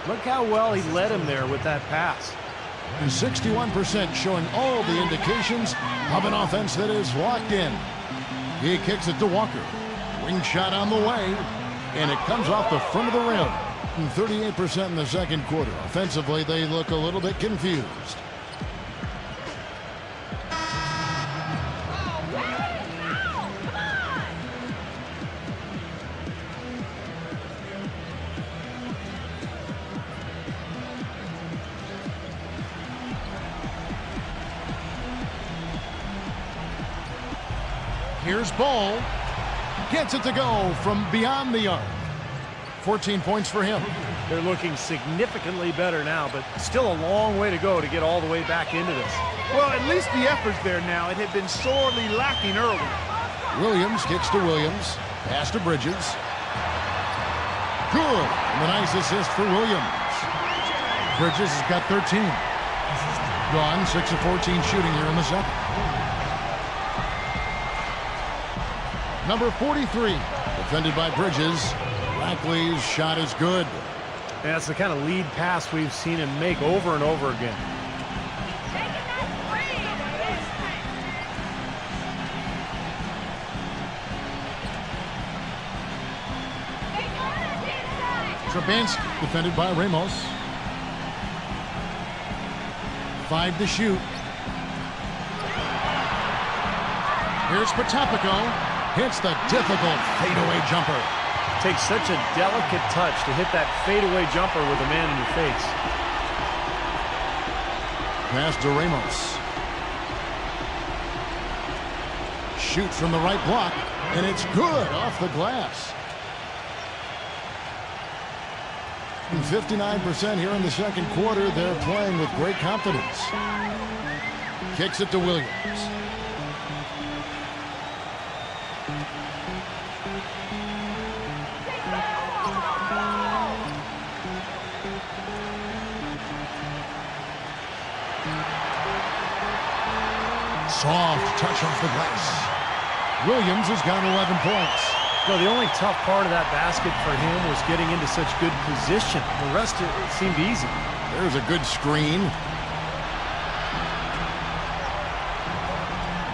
Look how well he led him there with that pass. And 61% showing all the indications of an offense that is locked in. He kicks it to Walker. Wing shot on the way. And it comes off the front of the rim. And 38% in the second quarter. Offensively, they look a little bit confused. Here's Ball. Gets it to go from beyond the arc. 14 points for him. They're looking significantly better now, but still a long way to go to get all the way back into this. Well, at least the effort's there now. It had been sorely lacking early. Williams kicks to Williams. Pass to Bridges. Good. And the nice assist for Williams. Bridges has got 13. Gone 6 of 14 shooting here in the second. Number 43, defended by Bridges. Rackley's shot is good. And that's the kind of lead pass we've seen him make over and over again. Trubansky defended by Ramos. 5 to shoot. Here's Potapico. Hits the difficult fadeaway jumper. Takes such a delicate touch to hit that fadeaway jumper with a man in your face. Pass to Ramos. Shoot from the right block, and it's good off the glass. 59% here in the second quarter. They're playing with great confidence. Kicks it to Williams. Soft touch off the glass. Williams has got 11 points. No, the only tough part of that basket for him was getting into such good position. The rest of it seemed easy. There's a good screen.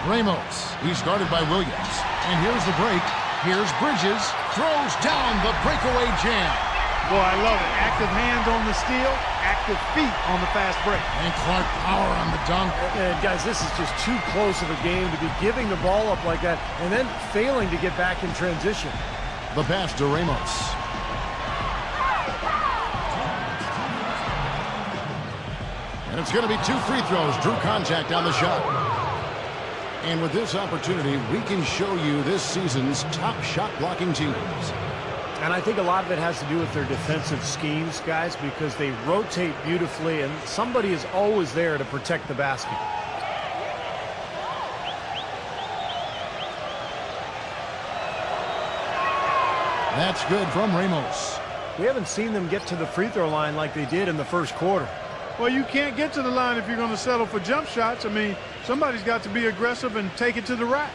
Ramos. He's guarded by Williams. And here's the break. Here's Bridges. Throws down the breakaway jam. Boy, I love it. Active hands on the steal, active feet on the fast break. And Clark power on the dunk. And guys, this is just too close of a game to be giving the ball up like that and then failing to get back in transition. The pass to Ramos. And it's going to be 2 free throws. Drew contact on the shot. And with this opportunity, we can show you this season's top shot blocking teams. And I think a lot of it has to do with their defensive schemes, guys, because they rotate beautifully and somebody is always there to protect the basket. That's good from Ramos. We haven't seen them get to the free throw line like they did in the first quarter. Well, you can't get to the line if you're going to settle for jump shots. I mean, somebody's got to be aggressive and take it to the rack.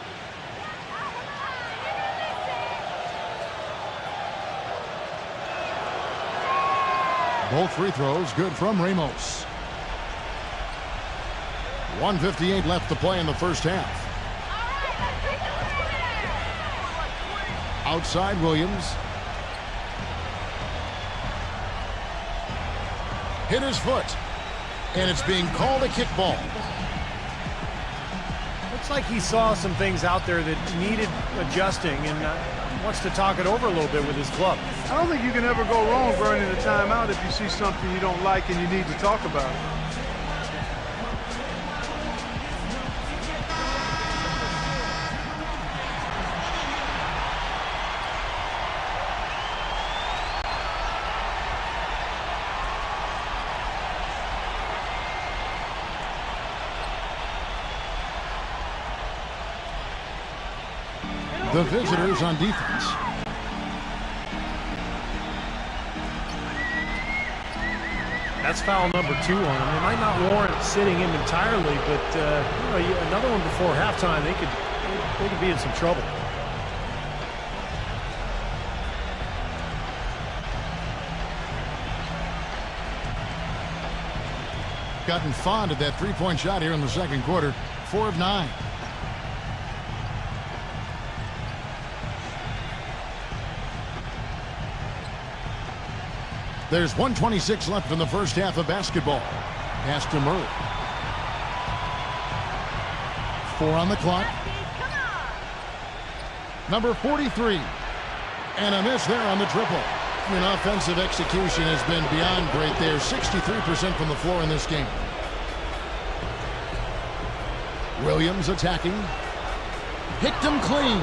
Both free throws good from Ramos. 1:58 left to play in the first half. Outside Williams. Hit his foot. And it's being called a kickball. Looks like he saw some things out there that needed adjusting and wants to talk it over a little bit with his club. I don't think you can ever go wrong burning a timeout if you see something you don't like and you need to talk about it. The visitors on defense. That's foul number 2 on him. It might not warrant sitting him entirely, but another one before halftime, they could be in some trouble. Gotten fond of that three-point shot here in the second quarter. 4 of 9. There's 1:26 left in the first half of basketball. Pass to Murray. 4 on the clock. Number 43. And a miss there on the triple. And offensive execution has been beyond great there. 63% from the floor in this game. Williams attacking. Hit them clean.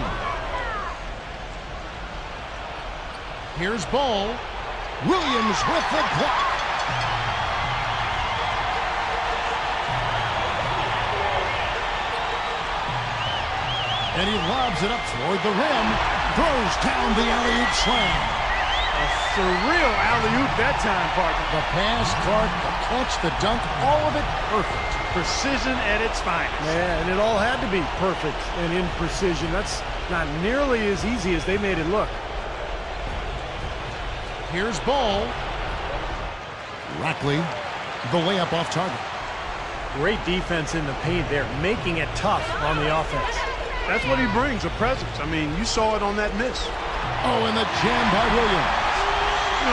Here's Ball. Williams with the block. And he lobs it up toward the rim. Throws down the alley-oop slam. A surreal alley-oop that time, partner. The pass, Clark, the catch, the dunk, all of it perfect. Precision at its finest. Yeah, and it all had to be perfect and in precision. That's not nearly as easy as they made it look. Here's Ball. Rackley, the layup off target. Great defense in the paint there, making it tough on the offense. That's what he brings, a presence. I mean, you saw it on that miss. Oh, and the jam by Williams.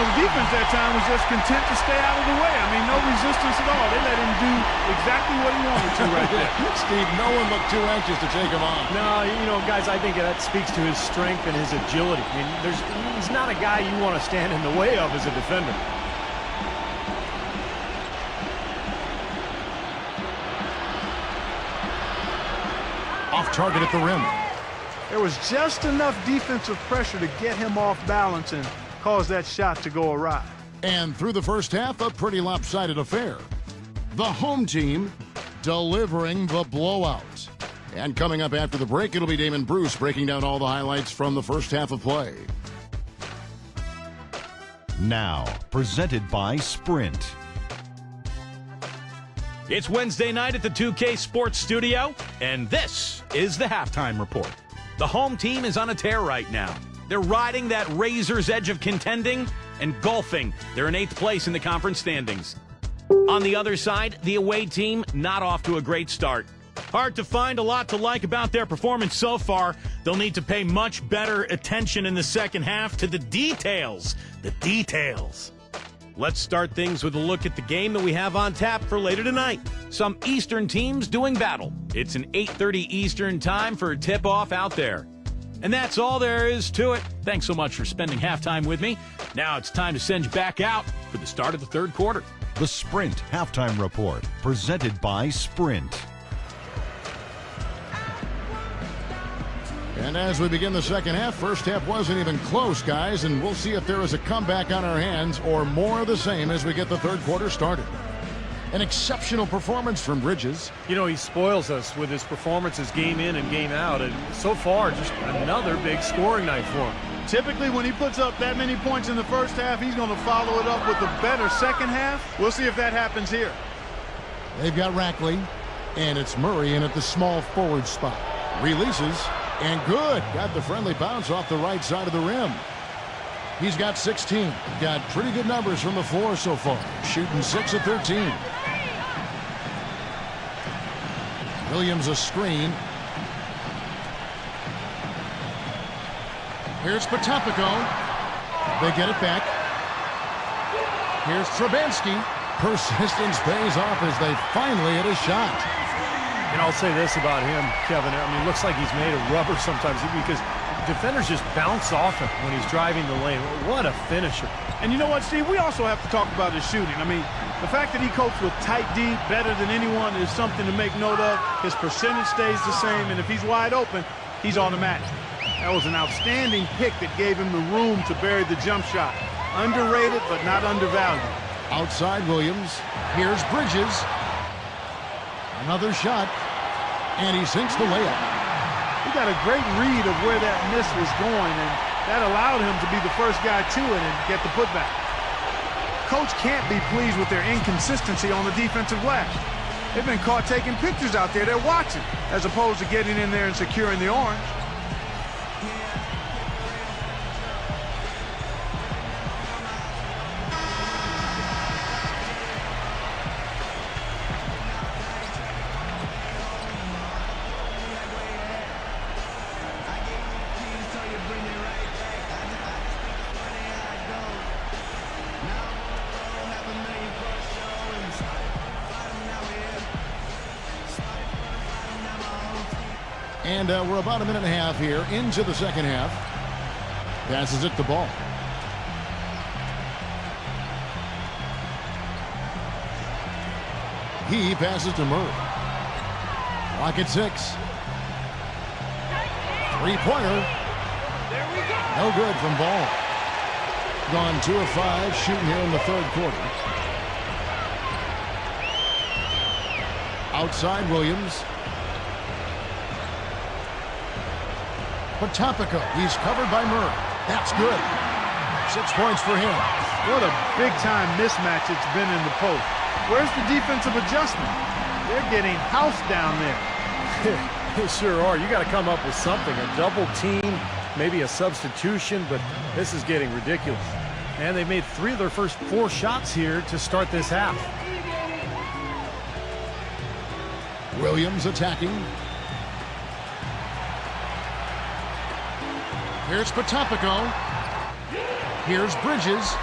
the defense that time was just content to stay out of the way. I mean, no resistance at all. They let him do exactly what he wanted to right there. Steve, no one looked too anxious to take him on. No, guys, I think that speaks to his strength and his agility. I mean, he's not a guy you want to stand in the way of as a defender. Off target at the rim. There was just enough defensive pressure to get him off balance and cause that shot to go awry. And through the first half, a pretty lopsided affair. The home team delivering the blowout. And coming up after the break, it'll be Damon Bruce breaking down all the highlights from the first half of play. Now, presented by Sprint. It's Wednesday night at the 2K Sports Studio, and this is the halftime report. The home team is on a tear right now. They're riding that razor's edge of contending and golfing. They're in 8th place in the conference standings. On the other side, the away team not off to a great start. Hard to find a lot to like about their performance so far. They'll need to pay much better attention in the second half to the details. The details. Let's start things with a look at the game that we have on tap for later tonight. Some Eastern teams doing battle. It's an 8:30 Eastern time for a tip-off out there. And that's all there is to it. Thanks so much for spending halftime with me. Now it's time to send you back out for the start of the third quarter. The Sprint Halftime Report, presented by Sprint. And as we begin the second half, first half wasn't even close, guys, and we'll see if there is a comeback on our hands or more of the same as we get the third quarter started. An exceptional performance from Bridges. He spoils us with his performances game in and game out, and so far, just another big scoring night for him. Typically, when he puts up that many points in the first half, he's going to follow it up with a better second half. We'll see if that happens here. They've got Rackley, and it's Murray in at the small forward spot. Releases, and good. Got the friendly bounce off the right side of the rim. He's got 16. Got pretty good numbers from the floor so far. Shooting 6 of 13. Williams a screen. Here's Potapico. They get it back. Here's Trubansky. Persistence pays off as they finally hit a shot. And I'll say this about him, Kevin. I mean, it looks like he's made of rubber sometimes because defenders just bounce off him when he's driving the lane. What a finisher. And you know what, Steve? We also have to talk about his shooting. I mean, the fact that he copes with tight D better than anyone is something to make note of. His percentage stays the same, and if he's wide open, he's automatic. That was an outstanding pick that gave him the room to bury the jump shot. Underrated, but not undervalued. Outside Williams. Here's Bridges. Another shot, and he sinks the layup. He got a great read of where that miss was going, and that allowed him to be the first guy to it and get the putback. Coach can't be pleased with their inconsistency on the defensive glass. They've been caught taking pictures out there. They're watching, as opposed to getting in there and securing the orange. And we're about a minute and a half here into the second half. Passes it the ball. He passes to Murray. Clock at 6. Three-pointer. No good from Ball. Gone 2 of 5 shooting here in the third quarter. Outside Williams. Potapico. He's covered by Murray. That's good. 6 points for him. What a big-time mismatch it's been in the post. Where's the defensive adjustment? They're getting housed down there. They sure are. You got to come up with something. A double team, maybe a substitution, but this is getting ridiculous. And they've made 3 of their first 4 shots here to start this half. Williams attacking. Here's Potapico. Here's Bridges.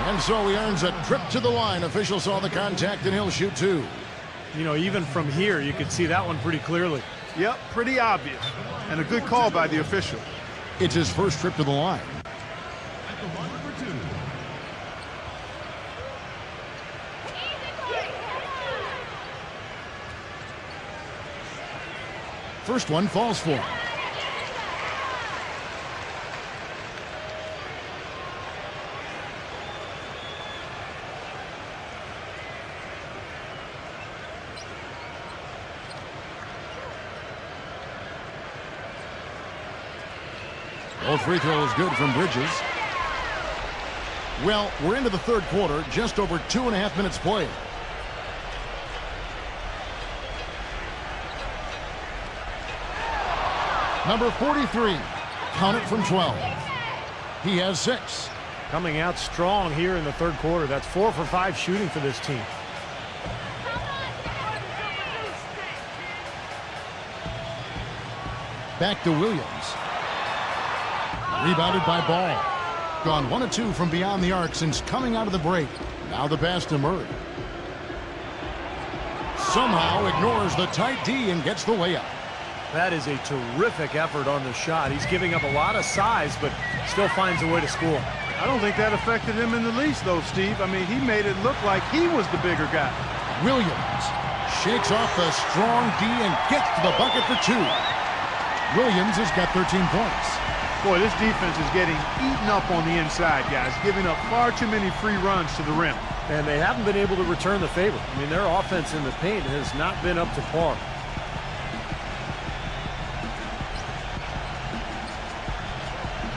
And so he earns a trip to the line. Official saw the contact, and he'll shoot 2. You know, even from here, you could see that one pretty clearly. Yep, pretty obvious. And a good call by the official. It's his first trip to the line. First one falls for him. Both free throws good from Bridges. Well, we're into the third quarter, just over 2.5 minutes played. Number 43, count it from 12. He has 6. Coming out strong here in the third quarter. That's 4 for 5 shooting for this team. Back to Williams. Rebounded by Ball. Gone 1 of 2 from beyond the arc since coming out of the break. Now the pass to Murray. Somehow ignores the tight D and gets the layup. That is a terrific effort on the shot. He's giving up a lot of size, but still finds a way to score. I don't think that affected him in the least, though, Steve. I mean, he made it look like he was the bigger guy. Williams shakes off the strong D and gets to the bucket for 2. Williams has got 13 points. Boy, this defense is getting eaten up on the inside, guys, giving up far too many free runs to the rim. And they haven't been able to return the favor. I mean, their offense in the paint has not been up to par.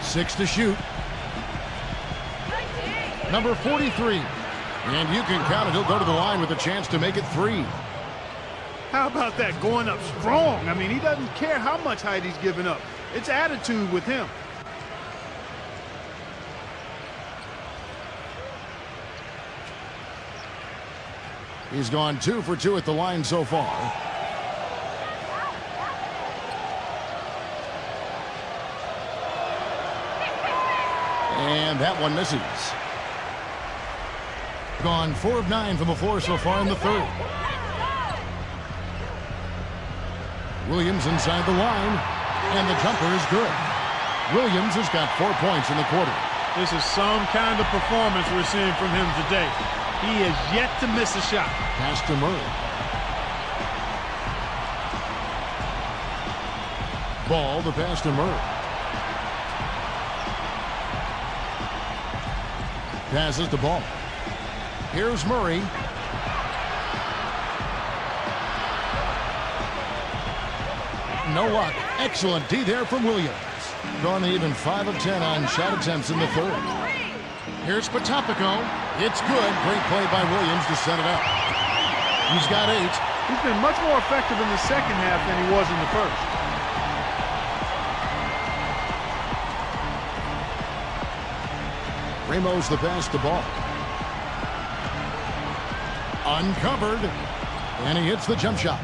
Six to shoot. Number 43. And you can count it. He'll go to the line with a chance to make it 3. How about that, going up strong? I mean, he doesn't care how much height he's giving up. It's attitude with him. He's gone 2 for 2 at the line so far. And that one misses. Gone 4 of 9 from the floor so far in the third. Williams inside the line, and the jumper is good. Williams has got 4 points in the quarter. This is some kind of performance we're seeing from him today. He has yet to miss a shot. Pass to Murray. Ball, the pass to Murray. Passes the ball. Here's Murray. No luck. Excellent D there from Williams. Gone even 5 of 10 on shot attempts in the third. Here's Patopico. It's good. Great play by Williams to set it up. He's got 8. He's been much more effective in the second half than he was in the first. Ramos the pass to Ball. Uncovered. And he hits the jump shot.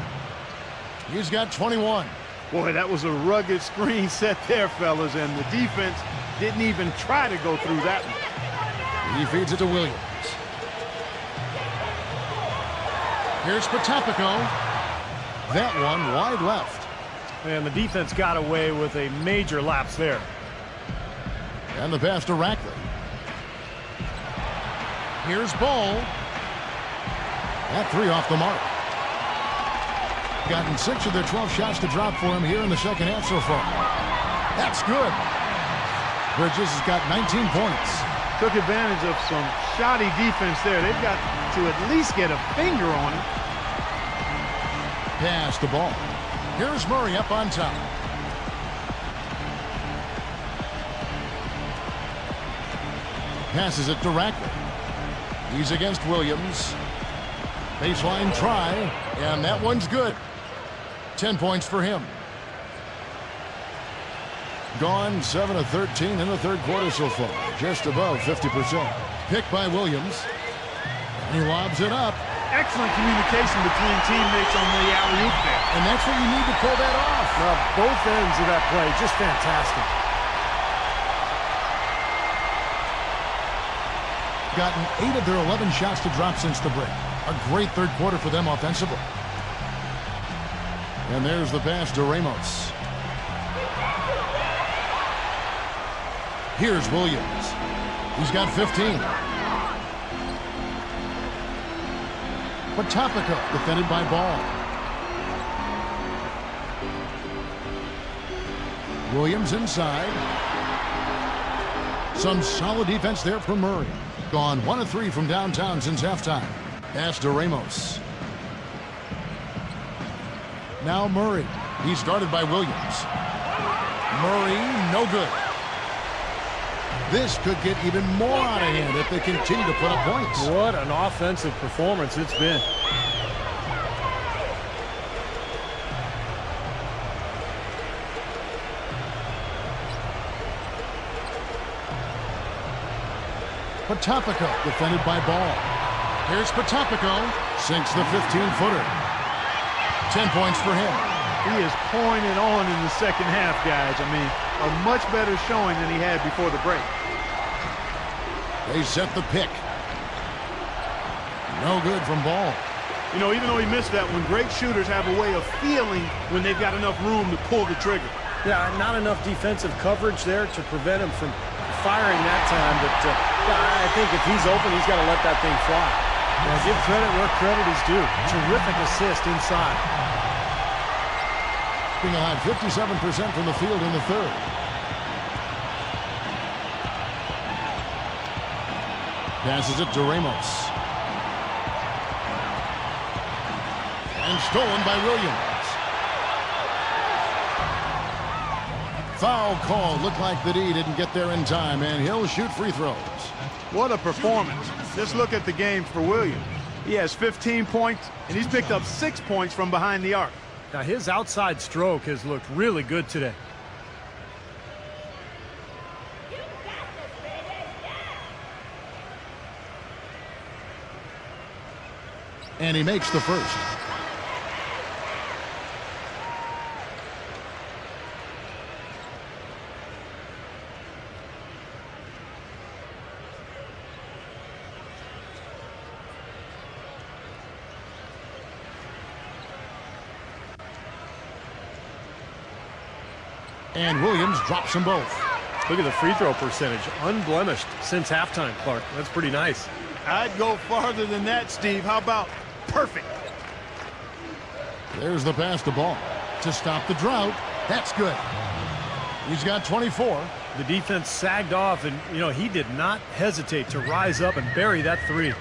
He's got 21. Boy, that was a rugged screen set there, fellas, and the defense didn't even try to go through that one. He feeds it to Williams. Here's Patopico. That one wide left. And the defense got away with a major lapse there. And the pass to Rackley. Here's Ball. That 3 off the mark. Gotten 6 of their 12 shots to drop for him here in the second half so far. That's good. Bridges has got 19 points. Took advantage of some shoddy defense there. They've got to at least get a finger on it. Pass the ball. Here's Murray up on top. Passes it to Rackley. He's against Williams. Baseline try, and that one's good. 10 points for him. Gone 7 of 13 in the third quarter so far. Just above 50%. Picked by Williams. He lobs it up. Excellent communication between teammates on the alley-oop there. And that's what you need to pull that off. Both ends of that play, just fantastic. gotten 8 of their 11 shots to drop since the break. A great third quarter for them offensively. And there's the pass to Ramos. Here's Williams. He's got 15. Patopico defended by Ball. Williams inside. Some solid defense there from Murray. Gone 1 of 3 from downtown since halftime. Pass to Ramos. Now Murray. He's guarded by Williams. Murray, no good. This could get even more out of hand if they continue to put up points. What an offensive performance it's been. Patopico defended by Ball. Here's Patopico. Sinks the 15-footer. 10 points for him. He is pouring it on in the second half, guys. I mean, a much better showing than he had before the break. They set the pick. No good from Ball. You know, even though he missed that one, great shooters have a way of feeling when they've got enough room to pull the trigger. Yeah, not enough defensive coverage there to prevent him from firing that time. But yeah, I think if he's open, he's got to let that thing fly. Now, give credit where credit is due. Terrific assist inside. Being had 57% from the field in the third. Passes it to Ramos. And stolen by Williams. Foul call. Looked like the D didn't get there in time, and he'll shoot free throws. What a performance. Just look at the game for Williams. He has 15 points, and he's picked up 6 points from behind the arc. Now, his outside stroke has looked really good today. And he makes the first. And Williams drops them both. Look at the free throw percentage. Unblemished since halftime, Clark. That's pretty nice. I'd go farther than that, Steve. How about perfect? There's the pass to Ball to stop the drought. That's good. He's got 24. The defense sagged off, and, you know, he did not hesitate to rise up and bury that three.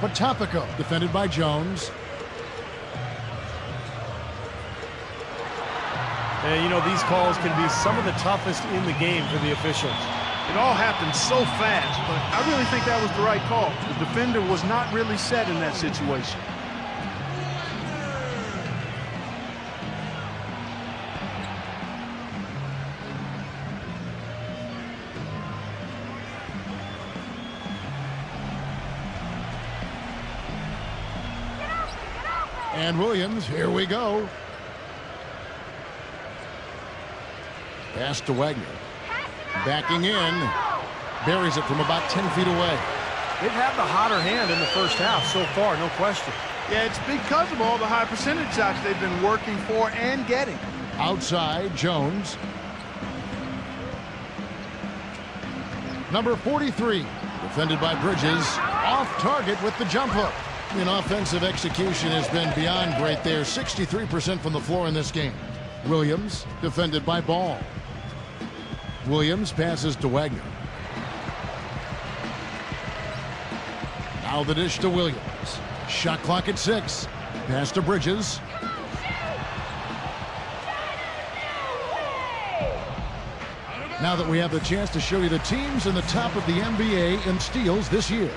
Patopico defended by Jones. And, you know, these calls can be some of the toughest in the game for the officials. It all happened so fast, but I really think that was the right call. The defender was not really set in that situation. And Williams, here we go. Pass to Wagner. Backing in. Buries it from about 10 feet away. They've had the hotter hand in the first half so far, no question. Yeah, it's because of all the high percentage shots they've been working for and getting. Outside, Jones. Number 43, defended by Bridges. Off target with the jump hook. And offensive execution has been beyond great there. 63% from the floor in this game. Williams, defended by Ball. Williams passes to Wagner. Now the dish to Williams. Shot clock at 6. Pass to Bridges. Now that we have the chance to show you the teams in the top of the NBA in steals this year.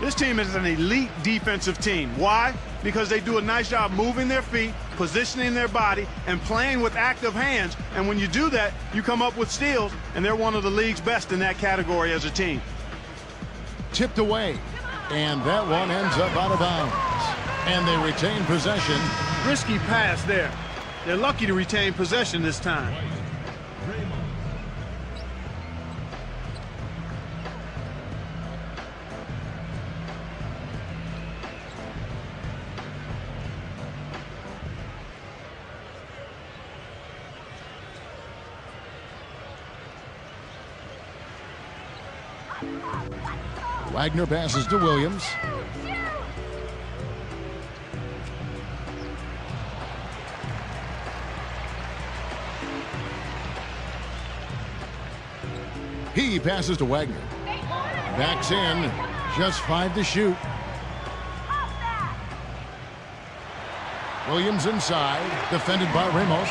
This team is an elite defensive team. Why? Because they do a nice job moving their feet, positioning their body, and playing with active hands. And when you do that, you come up with steals, and they're one of the league's best in that category as a team. Tipped away, and that one ends up out of bounds. And they retain possession. Risky pass there. They're lucky to retain possession this time. Wagner passes to Williams. He passes to Wagner. Backs in. Just 5 to shoot. Williams inside. Defended by Ramos.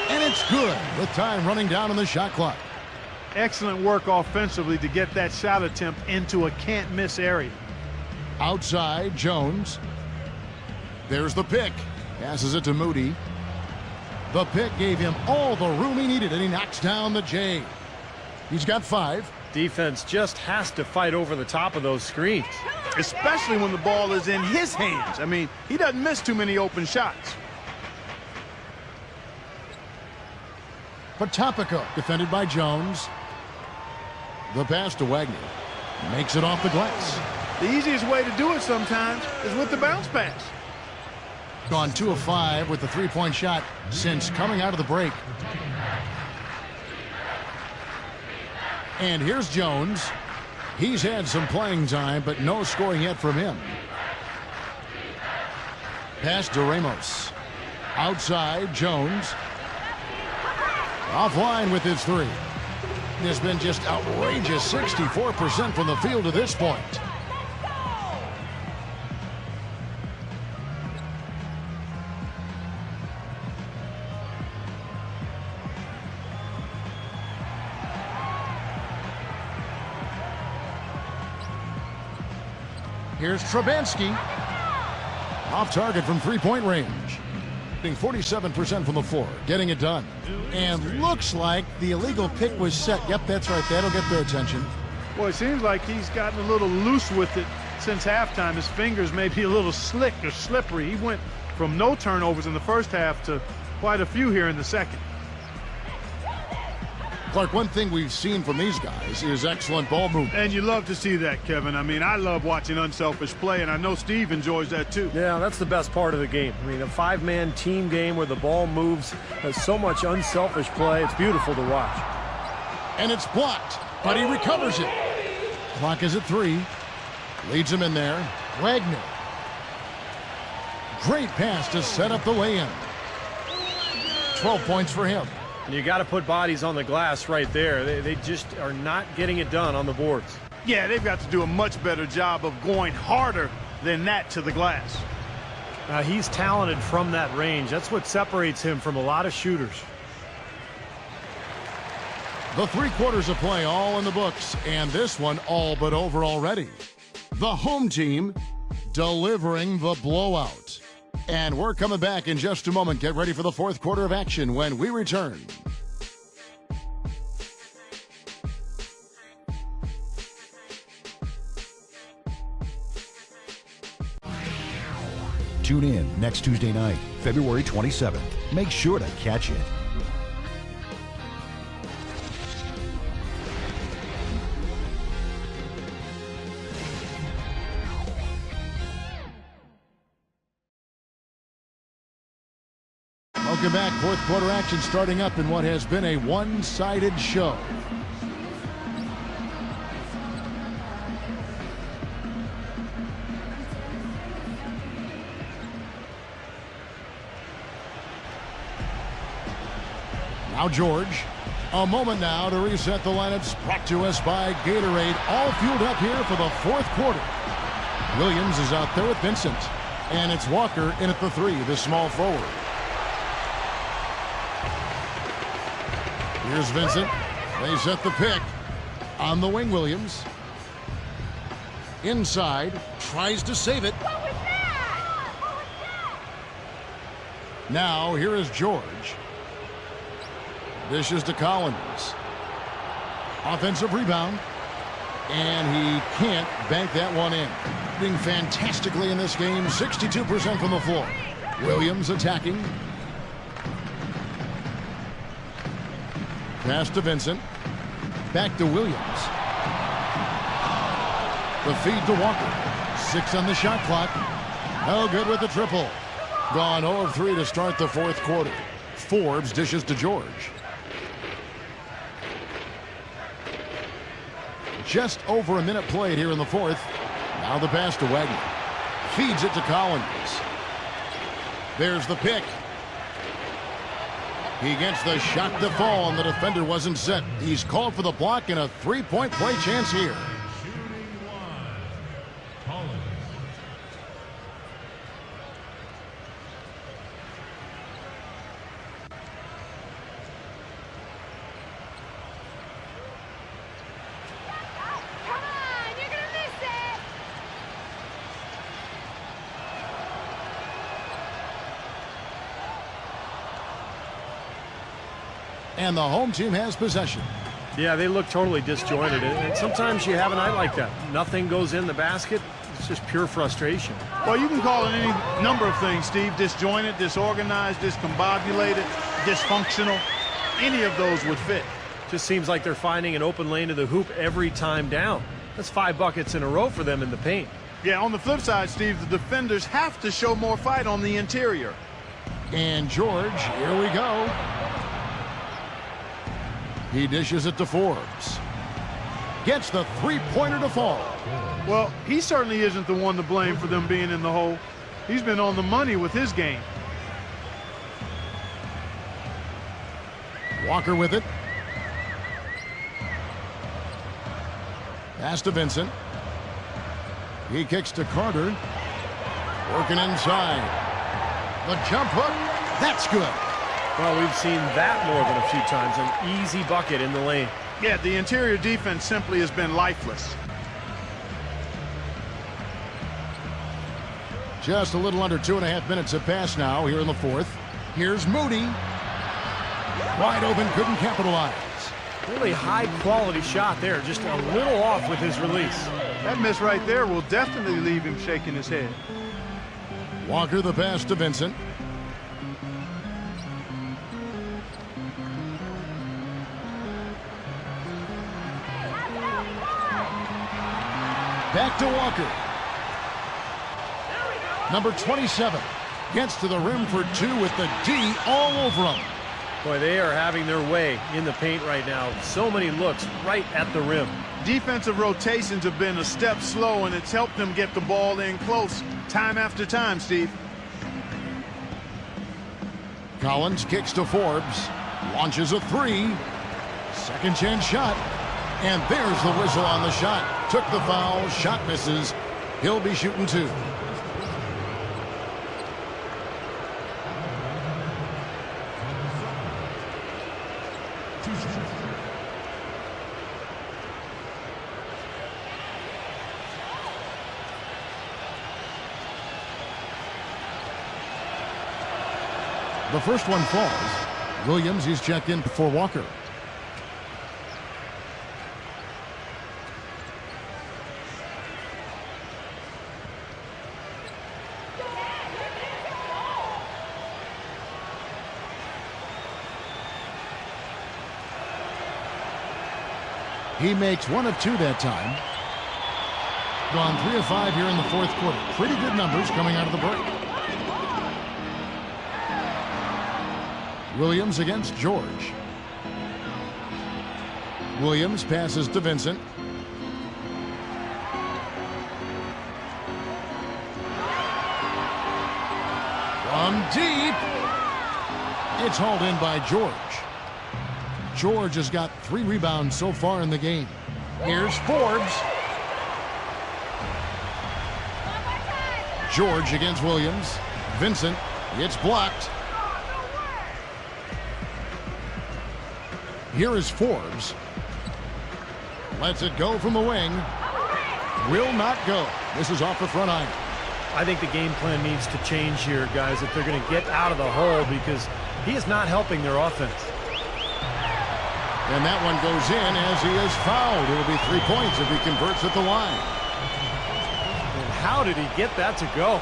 And it's good with time running down on the shot clock. Excellent work offensively to get that shot attempt into a can't-miss area. Outside, Jones. There's the pick. Passes it to Moody. The pick gave him all the room he needed, and he knocks down the J. He's got 5. Defense just has to fight over the top of those screens. Especially when the ball is in his hands. I mean, he doesn't miss too many open shots. Potapico, defended by Jones. The pass to Wagner. Makes it off the glass. The easiest way to do it sometimes is with the bounce pass. Gone 2 of 5 with the three-point shot since coming out of the break. And here's Jones. He's had some playing time, but no scoring yet from him. Pass to Ramos. Outside, Jones. Offline with his 3. There's been just outrageous 64% from the field to this point. Here's Trubansky. Off target from three-point range. 47% from the floor, getting it done. And looks like the illegal pick was set. Yep, that's right. That'll get their attention. Boy, it seems like he's gotten a little loose with it since halftime. His fingers may be a little slick or slippery. He went from no turnovers in the first half to quite a few here in the second. Clark, one thing we've seen from these guys is excellent ball movement. And you love to see that, Kevin. I mean, I love watching unselfish play, and I know Steve enjoys that too. Yeah, that's the best part of the game. I mean, a 5-man team game where the ball moves, has so much unselfish play. It's beautiful to watch. And it's blocked, but he recovers it. Clock is at 3. Leads him in there. Wagner. Great pass to set up the lay-in. 12 points for him. And you got to put bodies on the glass right there. They just are not getting it done on the boards. Yeah, they've got to do a much better job of going harder than that to the glass. He's talented from that range. That's what separates him from a lot of shooters. The 3 quarters of play all in the books, and this one all but over already. The home team delivering the blowout. And we're coming back in just a moment. Get ready for the 4th quarter of action when we return. Tune in next Tuesday night, February 27th. Make sure to catch it. Welcome back. 4th quarter action starting up in what has been a one-sided show. Now George. A moment now to reset the lineups. Brought to us by Gatorade. All fueled up here for the 4th quarter. Williams is out there with Vincent. And it's Walker in at the 3, the small forward. Here's Vincent. They set the pick on the wing. Williams inside, tries to save it. Now here is George. Dishes to Collins. Offensive rebound, and he can't bank that one in. Doing fantastically in this game. 62% from the floor. Williams attacking. Pass to Vincent. Back to Williams. The feed to Walker. 6 on the shot clock. No good with the triple. Gone 0 of 3 to start the fourth quarter. Forbes dishes to George. Just over a minute played here in the fourth. Now the pass to Wagner. Feeds it to Collins. There's the pick. He gets the shot to fall, and the defender wasn't set. He's called for the block and a three-point play chance here. And the home team has possession. Yeah, they look totally disjointed. And sometimes you have a night like that. Nothing goes in the basket. It's just pure frustration. Well, you can call it any number of things, Steve. Disjointed, disorganized, discombobulated, dysfunctional. Any of those would fit. Just seems like they're finding an open lane to the hoop every time down. That's 5 buckets in a row for them in the paint. Yeah, on the flip side, Steve, the defenders have to show more fight on the interior. And George, here we go. He dishes it to Forbes. Gets the three-pointer to fall. Well, he certainly isn't the one to blame for them being in the hole. He's been on the money with his game. Walker with it. Pass to Vincent. He kicks to Carter. Working inside. The jump hook. That's good. Well, we've seen that more than a few times. An easy bucket in the lane. Yeah, the interior defense simply has been lifeless. Just a little under 2.5 minutes have passed now here in the fourth. Here's Moody. Wide open, couldn't capitalize. Really high-quality shot there. Just a little off with his release. That miss right there will definitely leave him shaking his head. Walker the pass to Vincent. Back to Walker. Number 27 gets to the rim for 2 with the D all over him. Boy, they are having their way in the paint right now. So many looks right at the rim. Defensive rotations have been a step slow, and it's helped them get the ball in close time after time, Steve. Collins kicks to Forbes. Launches a 3. Second chance shot. And there's the whistle on the shot. Took the foul. Shot misses. He'll be shooting 2. The first one falls. Williams, he's checked in for Walker. He makes 1 of 2 that time. Gone 3 of 5 here in the fourth quarter. Pretty good numbers coming out of the break. Williams against George. Williams passes to Vincent. From deep. It's hauled in by George. George has got 3 rebounds so far in the game. Here's Forbes. George against Williams. Vincent, it's blocked. Here is Forbes. Lets it go from the wing. Will not go. This is off the front iron. I think the game plan needs to change here, guys, if they're going to get out of the hole, because he is not helping their offense. And that one goes in as he is fouled. It'll be 3 points if he converts at the line. And how did he get that to go?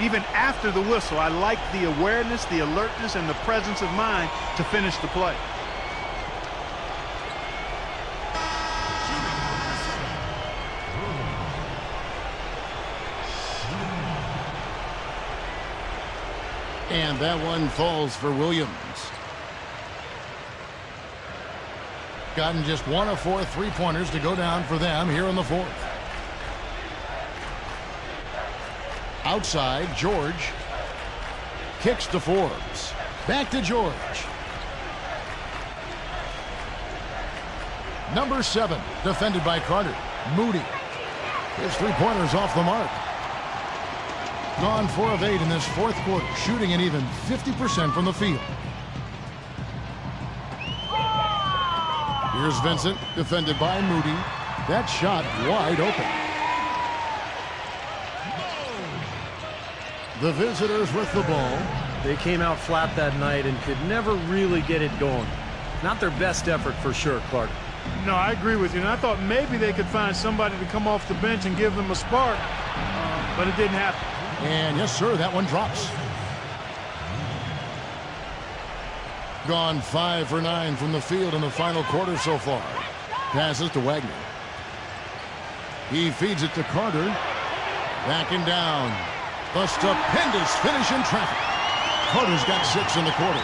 Even after the whistle, I like the awareness, the alertness, and the presence of mind to finish the play. And that one falls for Williams. Gotten just 1 of 4 3-pointers to go down for them here in the fourth. Outside, George. Kicks to Forbes. Back to George. Number 7, defended by Carter. Moody. His 3-pointers off the mark. Gone 4 of 8 in this fourth quarter, shooting an even 50% from the field. Here's Vincent, defended by Moody. That shot wide open. The visitors with the ball. They came out flat that night and could never really get it going. Not their best effort for sure, Clark. No, I agree with you. And I thought maybe they could find somebody to come off the bench and give them a spark, but it didn't happen. And yes, sir, that one drops. Gone 5 for 9 from the field in the final quarter so far. Passes to Wagner. He feeds it to Carter. Backing down. A stupendous finish in traffic. Carter's got 6 in the quarter.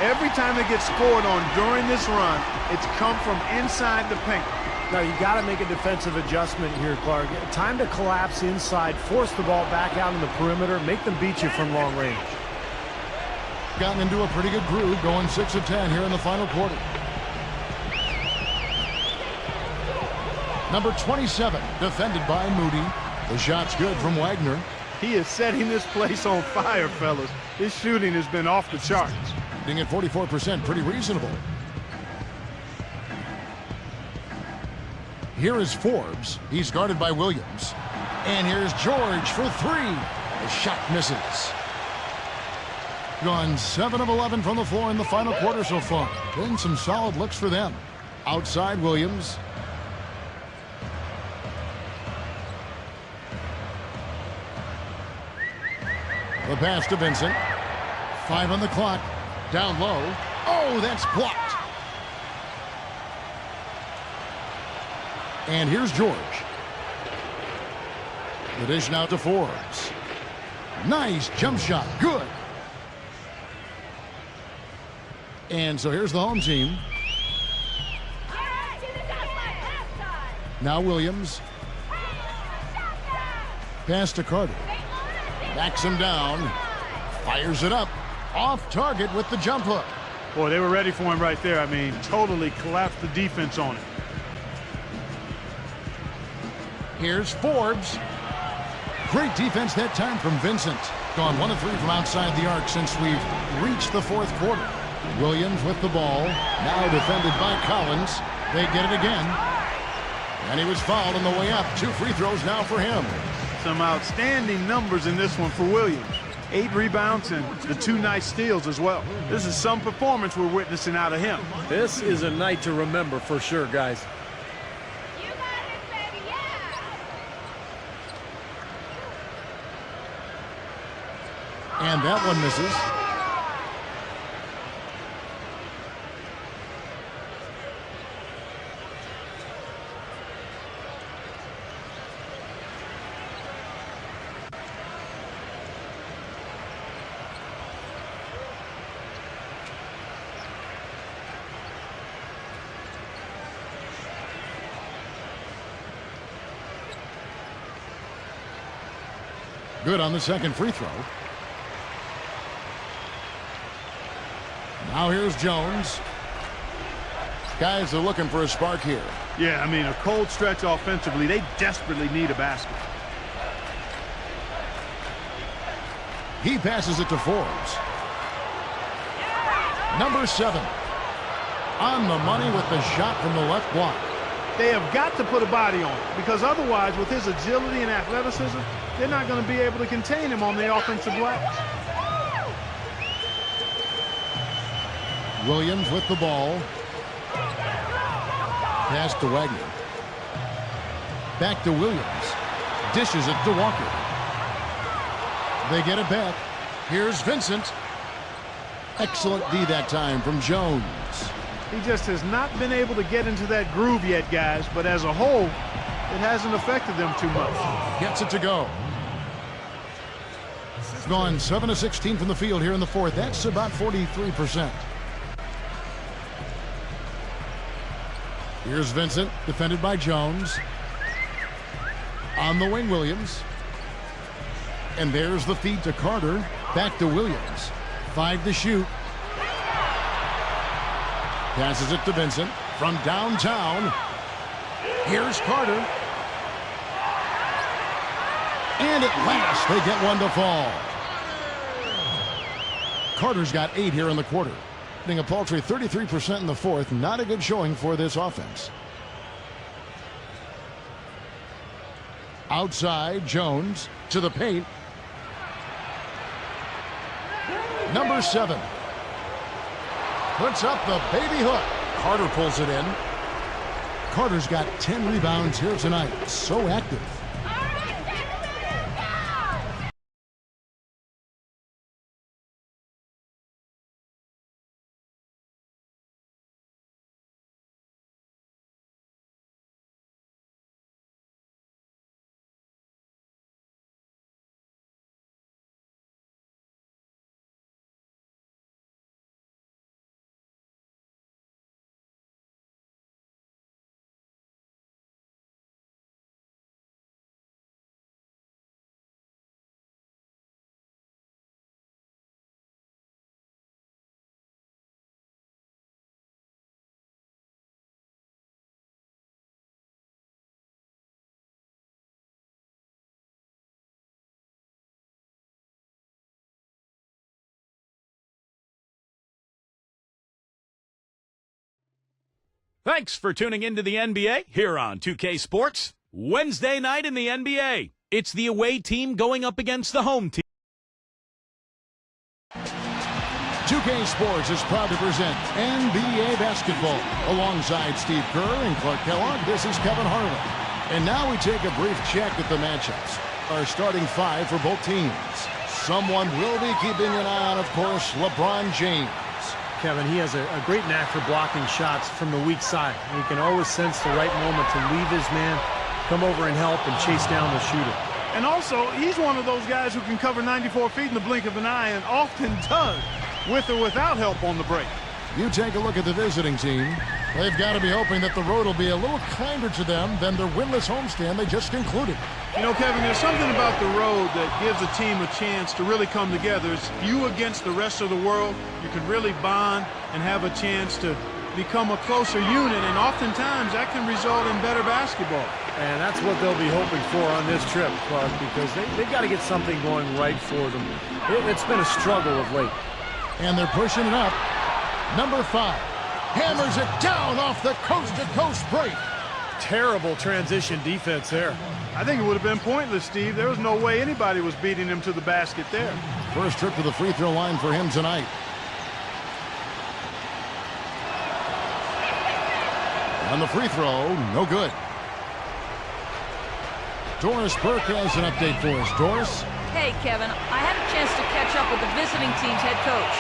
Every time they get scored on during this run, it's come from inside the paint. Now, you got to make a defensive adjustment here, Clark. Time to collapse inside, force the ball back out in the perimeter, make them beat you from long range. Gotten into a pretty good groove, going 6 of 10 here in the final quarter. Number 27, defended by Moody. The shot's good from Wagner. He is setting this place on fire, fellas. His shooting has been off the charts. Shooting at 44%, pretty reasonable. Here is Forbes. He's guarded by Williams. And here's George for 3. The shot misses. Gone 7 of 11 from the floor in the final quarter so far. Been some solid looks for them. Outside Williams. The pass to Vincent. 5 on the clock. Down low. Oh, that's blocked. And here's George. The dish now to Forbes. Nice jump shot. Good. And so here's the home team. Now Williams. Pass to Carter. Backs him down. Fires it up. Off target with the jump hook. Boy, they were ready for him right there. I mean, totally collapsed the defense on him. Here's Forbes. Great defense that time from Vincent. Gone 1 of 3 from outside the arc since we've reached the fourth quarter. Williams with the ball. Now defended by Collins. They get it again. And he was fouled on the way up. 2 free throws now for him. Some outstanding numbers in this one for Williams. 8 rebounds and the 2 nice steals as well. This is some performance we're witnessing out of him. This is a night to remember for sure, guys. You got it, baby, yeah! And that one misses. Good on the second free throw. Now here's Jones. Guys are looking for a spark here. Yeah, I mean, a cold stretch offensively. They desperately need a basket. He passes it to Forbes. Number 7. On the money with the shot from the left block. They have got to put a body on it, because otherwise, with his agility and athleticism, they're not going to be able to contain him on the offensive glass. Williams with the ball. Pass to Wagner. Back to Williams. Dishes it to Walker. They get it back. Here's Vincent. Excellent D that time from Jones. He just has not been able to get into that groove yet, guys, but as a whole, it hasn't affected them too much. Gets it to go. Gone 7 of 16 from the field here in the fourth. That's about 43%. Here's Vincent, defended by Jones. On the wing, Williams. And there's the feed to Carter. Back to Williams. 5 to shoot. Passes it to Vincent from downtown. Here's Carter. And at last, they get one to fall. Carter's got 8 here in the quarter. Hitting a paltry 33% in the fourth. Not a good showing for this offense. Outside, Jones to the paint. Number 7. Puts up the baby hook. Carter pulls it in. Carter's got 10 rebounds here tonight. So active. Thanks for tuning into the NBA here on 2K Sports. Wednesday night in the NBA. It's the away team going up against the home team. 2K Sports is proud to present NBA basketball. Alongside Steve Kerr and Clark Kellogg, this is Kevin Harlan. And now we take a brief check at the matchups. Our starting 5 for both teams. Someone will be keeping an eye on, of course, LeBron James. Kevin, he has a great knack for blocking shots from the weak side. He can always sense the right moment to leave his man, come over and help, and chase down the shooter. And also, he's one of those guys who can cover 94 feet in the blink of an eye and often does, with or without help on the break. You take a look at the visiting team. They've got to be hoping that the road will be a little kinder to them than their winless homestand they just concluded. You know, Kevin, there's something about the road that gives a team a chance to really come together. It's you against the rest of the world. You can really bond and have a chance to become a closer unit, and oftentimes that can result in better basketball. And that's what they'll be hoping for on this trip, Clark, because they've got to get something going right for them. It's been a struggle of late. And they're pushing it up. Number 5 hammers it down off the coast-to-coast break. Terrible transition defense there. I think it would have been pointless, Steve. There was no way anybody was beating him to the basket there. First trip to the free throw line for him tonight. On the free throw, no good. Doris Burke has an update for us. Doris? Hey, Kevin, I had a chance to catch up with the visiting team's head coach.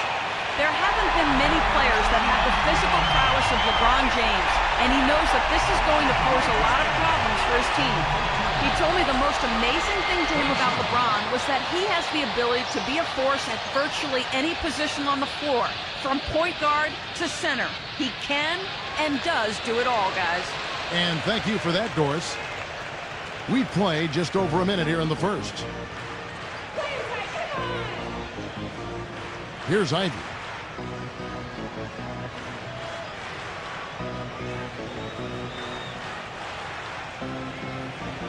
There haven't been many players that have the physical prowess of LeBron James, and he knows that this is going to pose a lot of problems for his team. He told me the most amazing thing to him about LeBron was that he has the ability to be a force at virtually any position on the floor, from point guard to center. He can and does do it all, guys. And thank you for that, Doris. We played just over a minute here in the first. Here's Ivy.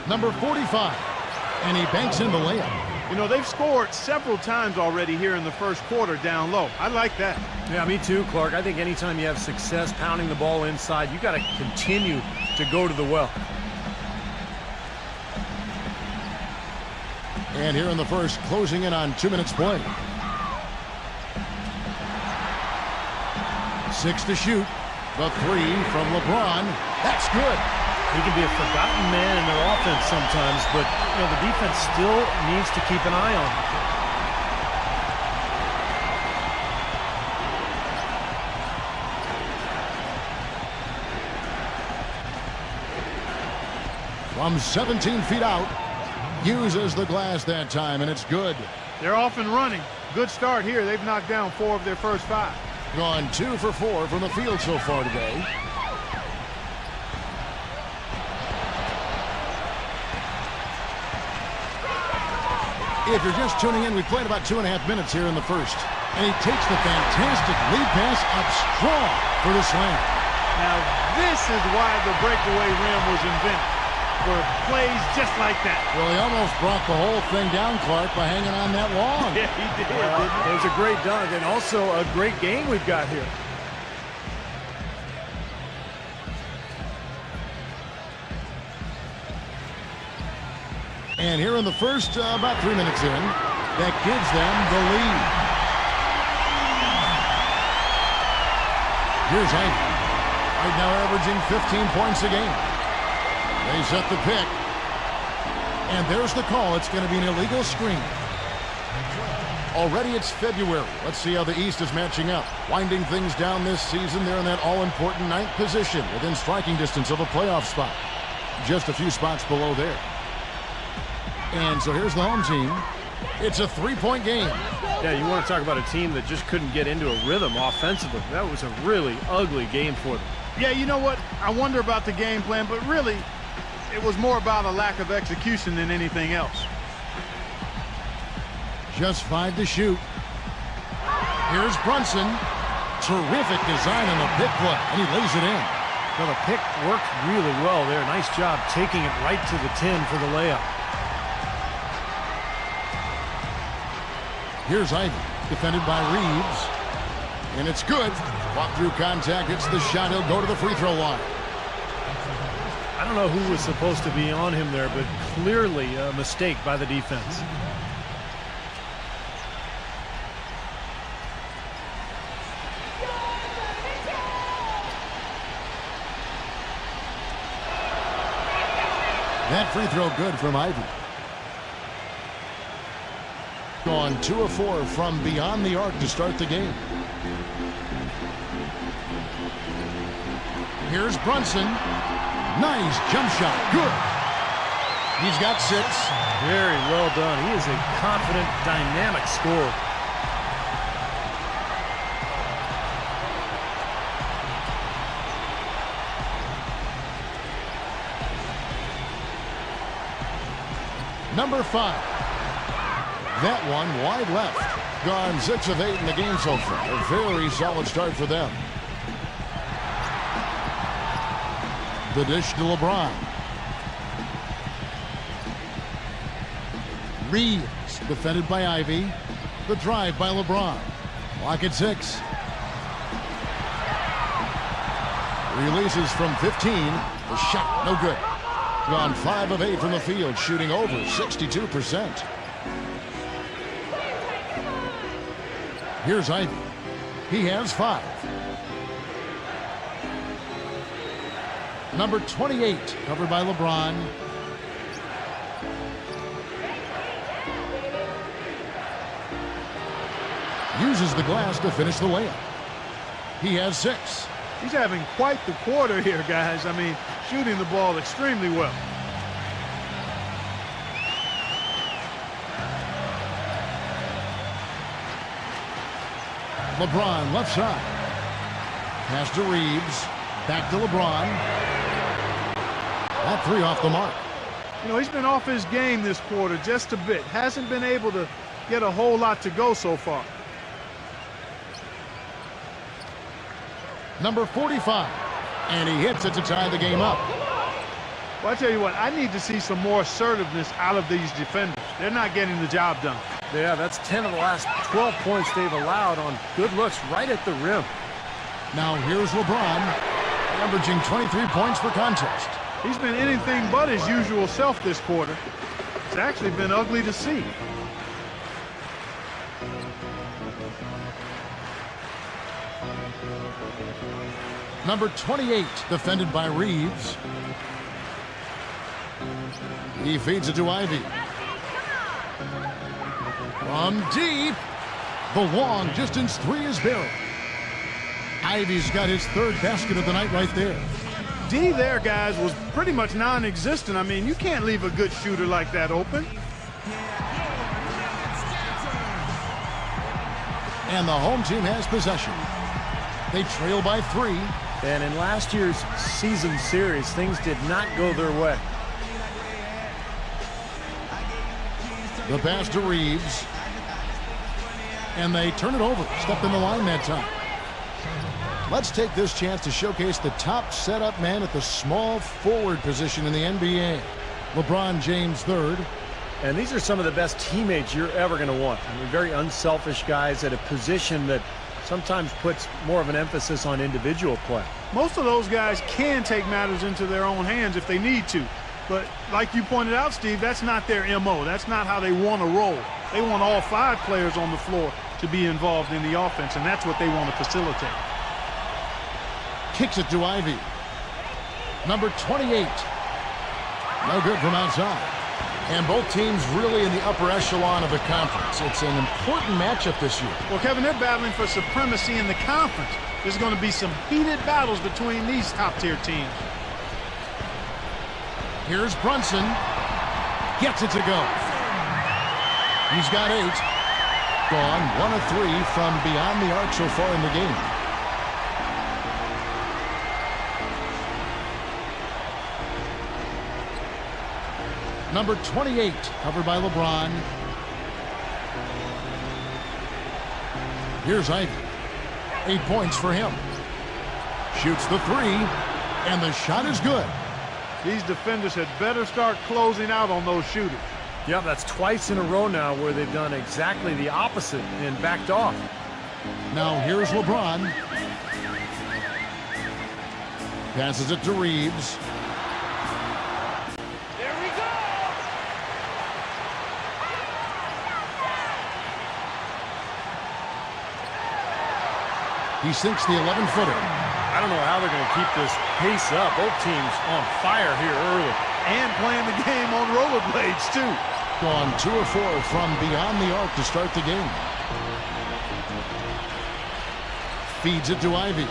Number 45. And he banks in the layup. You know, they've scored several times already here in the first quarter down low. I like that. Yeah, me too, Clark. I think anytime you have success pounding the ball inside, you got to continue to go to the well. And here in the first, closing in on 2 minutes play. 6 to shoot. The 3 from LeBron. That's good. He can be a forgotten man in their offense sometimes, but you know, the defense still needs to keep an eye on him. From 17 feet out, Uses the glass that time, and it's good. They're off and running. Good start here. They've knocked down 4 of their first 5. Gone 2 for 4 from the field so far today. If you're just tuning in, we played about 2.5 minutes here in the first. And he takes the fantastic lead pass up strong for the slam. Now, this is why the breakaway rim was invented, for plays just like that. Well, he almost brought the whole thing down, Clark, by hanging on that long. Yeah, he did. It was a great dunk and also a great game we've got here. And here in the first, about 3 minutes in, that gives them the lead. Here's Ivy. Right now averaging 15 points a game. They set the pick. And there's the call. It's going to be an illegal screen. Already it's February. Let's see how the East is matching up. Winding things down this season. They're in that all-important 9th position within striking distance of a playoff spot. Just a few spots below there. And so here's the home team. It's a 3-point game. Yeah, you want to talk about a team that just couldn't get into a rhythm offensively. That was a really ugly game for them. Yeah, you know what? I wonder about the game plan, but really, it was more about a lack of execution than anything else. Just 5 to shoot. Here's Brunson. Terrific design on the pick play, and he lays it in. Well, the pick worked really well there. Nice job taking it right to the 10 for the layup. Here's Ivy, defended by Reeves. And it's good. Fought through contact, hits the shot. He'll go to the free throw line. I don't know who was supposed to be on him there, but clearly a mistake by the defense. That free throw good from Ivy. Gone 2 of 4 from beyond the arc to start the game. Here's Brunson. Nice jump shot. Good. He's got 6. Very well done. He is a confident, dynamic scorer. Number 5. That one wide left. Gone 6 of 8 in the game so far. A very solid start for them. The dish to LeBron. Reeves, defended by Ivy. The drive by LeBron. Clock at 6. Releases from 15. The shot, no good. Gone 5 of 8 from the field, shooting over 62%. Here's Ivy. He has 5. Number 28, covered by LeBron. Uses the glass to finish the layup. He has 6. He's having quite the quarter here, guys. I mean, shooting the ball extremely well. LeBron left side. Pass to Reeves. Back to LeBron. That 3 off the mark. You know, he's been off his game this quarter just a bit. Hasn't been able to get a whole lot to go so far. Number 45. And he hits it to tie the game up. Well, I tell you what, I need to see some more assertiveness out of these defenders. They're not getting the job done. Yeah, that's 10 of the last 12 points they've allowed on good looks right at the rim. Now here's LeBron, averaging 23 points per contest. He's been anything but his usual self this quarter. It's actually been ugly to see. Number 28, defended by Reeves. He feeds it to Ivy. From deep, the long distance 3 is buried. Ivy's got his 3rd basket of the night right there. D there, guys, was pretty much non-existent. I mean, you can't leave a good shooter like that open. And the home team has possession. They trail by 3. And in last year's season series, things did not go their way. The pass to Reeves. And they turn it over. Stepped in the line that time. Let's take this chance to showcase the top setup man at the small forward position in the NBA. LeBron James III. And these are some of the best teammates you're ever going to want. I mean, very unselfish guys at a position that sometimes puts more of an emphasis on individual play. Most of those guys can take matters into their own hands if they need to. But like you pointed out, Steve, that's not their MO. That's not how they want to roll. They want all 5 players on the floor to be involved in the offense, and that's what they want to facilitate. Kicks it to Ivy. Number 28. No good from outside. And both teams really in the upper echelon of the conference. It's an important matchup this year. Well, Kevin, they're battling for supremacy in the conference. There's going to be some heated battles between these top-tier teams. Here's Brunson. Gets it to go. He's got 8. Gone 1 of 3 from beyond the arc so far in the game. Number 28, covered by LeBron. Here's Ivy. 8 points for him. Shoots the 3, and the shot is good. These defenders had better start closing out on those shooters. Yeah, that's twice in a row now where they've done exactly the opposite and backed off. Now here's LeBron. Passes it to Reeves. There we go! He sinks the 11-footer. I don't know how they're going to keep this pace up. Both teams on fire here early. And playing the game on rollerblades, too. Gone 2 of 4 from beyond the arc to start the game. Feeds it to Ivy.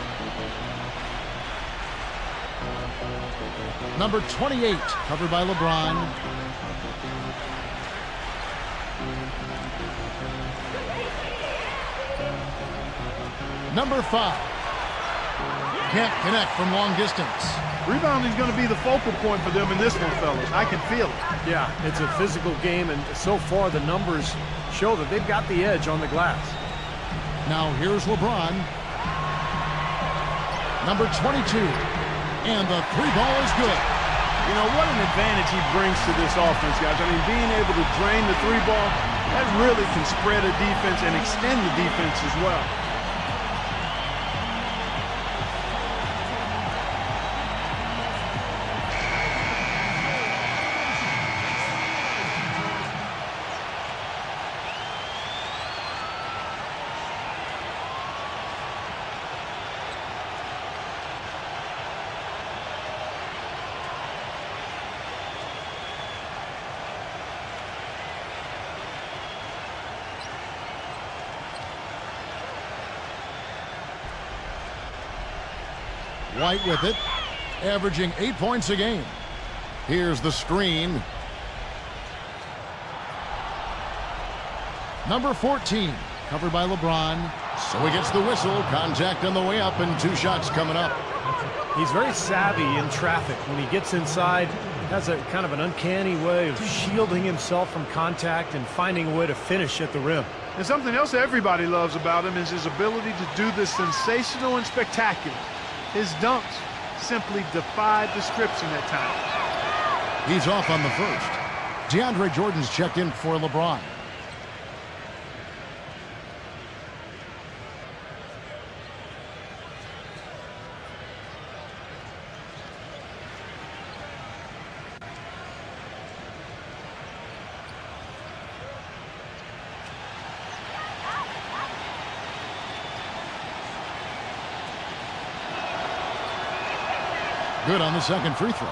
Number 28, covered by LeBron. Number 5. Can't connect from long distance. Rebounding is going to be the focal point for them in this one, fellas. I can feel it. Yeah, it's a physical game, and so far the numbers show that they've got the edge on the glass. Now here's LeBron. Number 22. And the 3-ball is good. You know, what an advantage he brings to this offense, guys. I mean, being able to drain the 3-ball, that really can spread a defense and extend the defense as well. White with it, averaging 8 points a game. Here's the screen. Number 14, covered by LeBron. So he gets the whistle. Contact on the way up, and 2 shots coming up. He's very savvy in traffic. When he gets inside, has a kind of an uncanny way of shielding himself from contact and finding a way to finish at the rim. And something else everybody loves about him is his ability to do this sensational and spectacular. His dunks simply defy description at times. He's off on the first. DeAndre Jordan's checked in for LeBron. Good on the second free throw.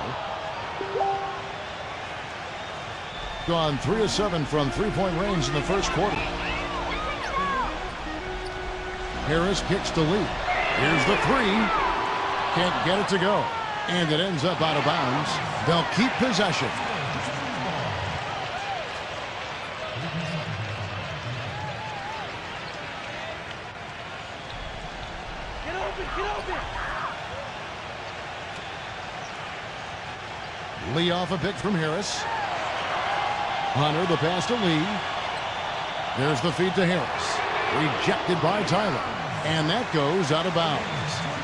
Gone 3 of 7 from three-point range in the first quarter. Harris kicks to Lee. Here's the 3. Can't get it to go. And it ends up out of bounds. They'll keep possession. Get open, get open. Lee off a pick from Harris. Hunter, the pass to Lee. There's the feed to Harris. Rejected by Tyler. And that goes out of bounds.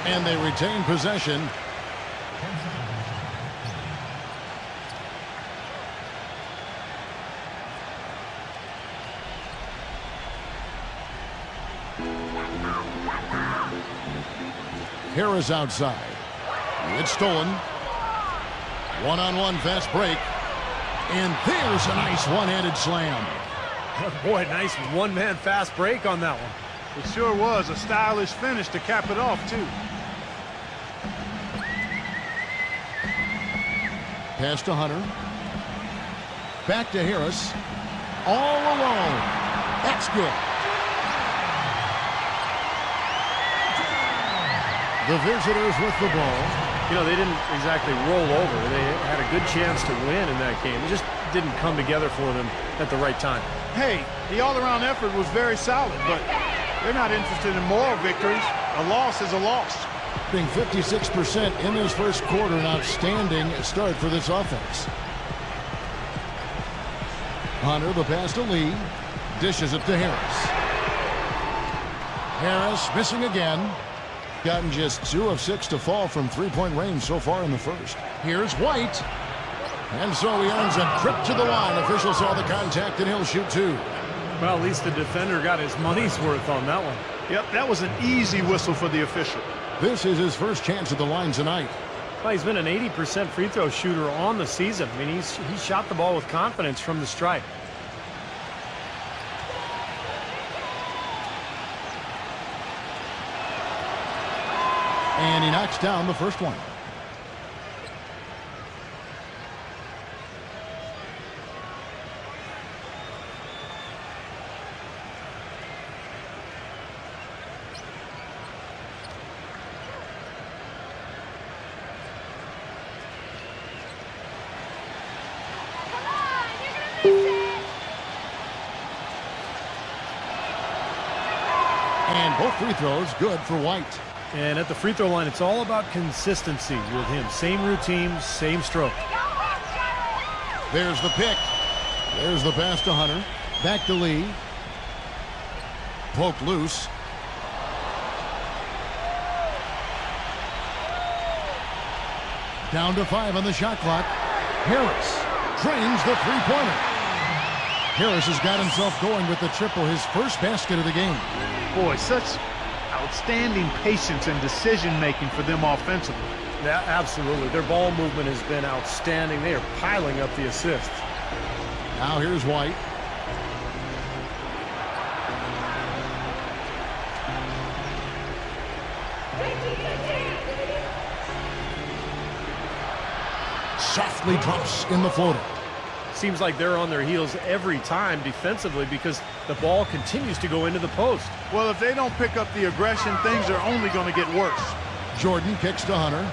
And they retain possession. Harris outside. It's stolen. One-on-one fast break. And there's a nice one-handed slam. Boy, nice one-man fast break on that one. It sure was a stylish finish to cap it off, too. Pass to Hunter. Back to Harris. All alone. That's good. The visitors with the ball. You know, they didn't exactly roll over. They had a good chance to win in that game. It just didn't come together for them at the right time. Hey, the all-around effort was very solid, but they're not interested in moral victories. A loss is a loss. Being 56% in this first quarter, an outstanding start for this offense. Hunter, the pass to Lee. Dishes it to Harris. Harris missing again. Gotten just 2 of 6 to fall from three-point range so far in the first. Here's White. And so he earns a trip to the line. Official saw the contact, and he'll shoot 2. Well, at least the defender got his money's worth on that one. Yep, that was an easy whistle for the official. This is his first chance at the line tonight. Well, he's been an 80% free throw shooter on the season. I mean, he shot the ball with confidence from the stripe. And he knocks down the first one. And both free throws good for White. And at the free throw line, it's all about consistency with him. Same routine, same stroke. There's the pick. There's the pass to Hunter. Back to Lee. Poked loose. Down to 5 on the shot clock. Harris drains the three-pointer. Harris has got himself going with the triple, his first basket of the game. Boy, such outstanding patience and decision-making for them offensively. Yeah, absolutely. Their ball movement has been outstanding. They are piling up the assists. Now here's White. Softly drops in the floater. Seems like they're on their heels every time defensively because the ball continues to go into the post. Well, if they don't pick up the aggression, things are only going to get worse. Jordan kicks to Hunter.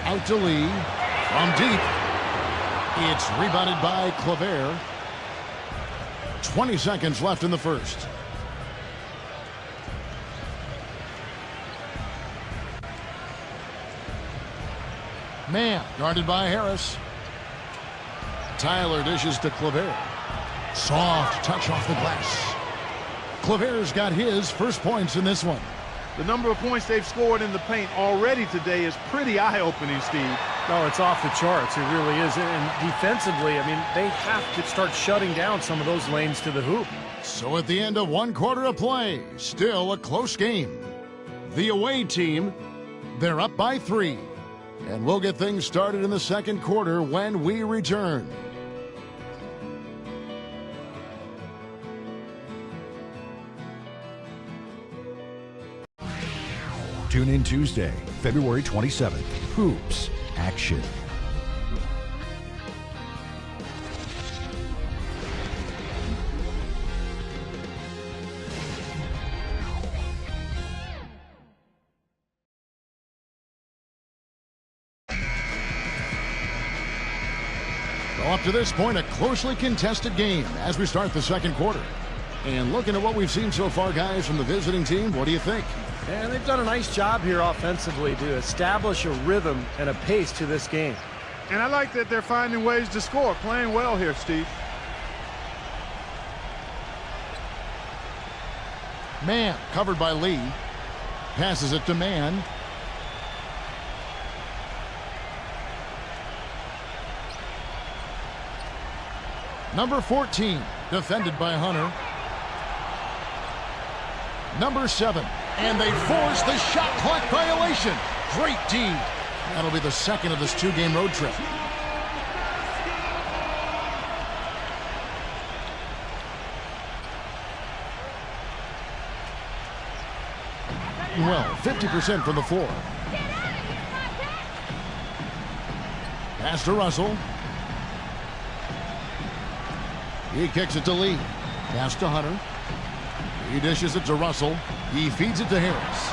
Out to Lee. From deep. It's rebounded by Claver. 20 seconds left in the first. Man guarded by Harris. Tyler dishes to Claver. Soft touch off the glass. Claver's got his first points in this one. The number of points they've scored in the paint already today is pretty eye-opening, Steve. No, it's off the charts. It really is. And defensively, I mean, they have to start shutting down some of those lanes to the hoop. So at the end of 1 quarter of play, still a close game. The away team, they're up by 3. And we'll get things started in the second quarter when we return. Tune in Tuesday, February 27th. Hoops Action. Up to this point, a closely contested game as we start the second quarter. And looking at what we've seen so far, guys, from the visiting team, what do you think? And they've done a nice job here offensively to establish a rhythm and a pace to this game. And I like that they're finding ways to score. Playing well here, Steve. Man, covered by Lee. Passes it to Man. Number 14, defended by Hunter. Number 7, and they force the shot clock violation. Great D. That'll be the second of this 2-game road trip. Well, 50% from the floor. Pass to Russell. He kicks it to Lee. Pass to Hunter. He dishes it to Russell. He feeds it to Harris.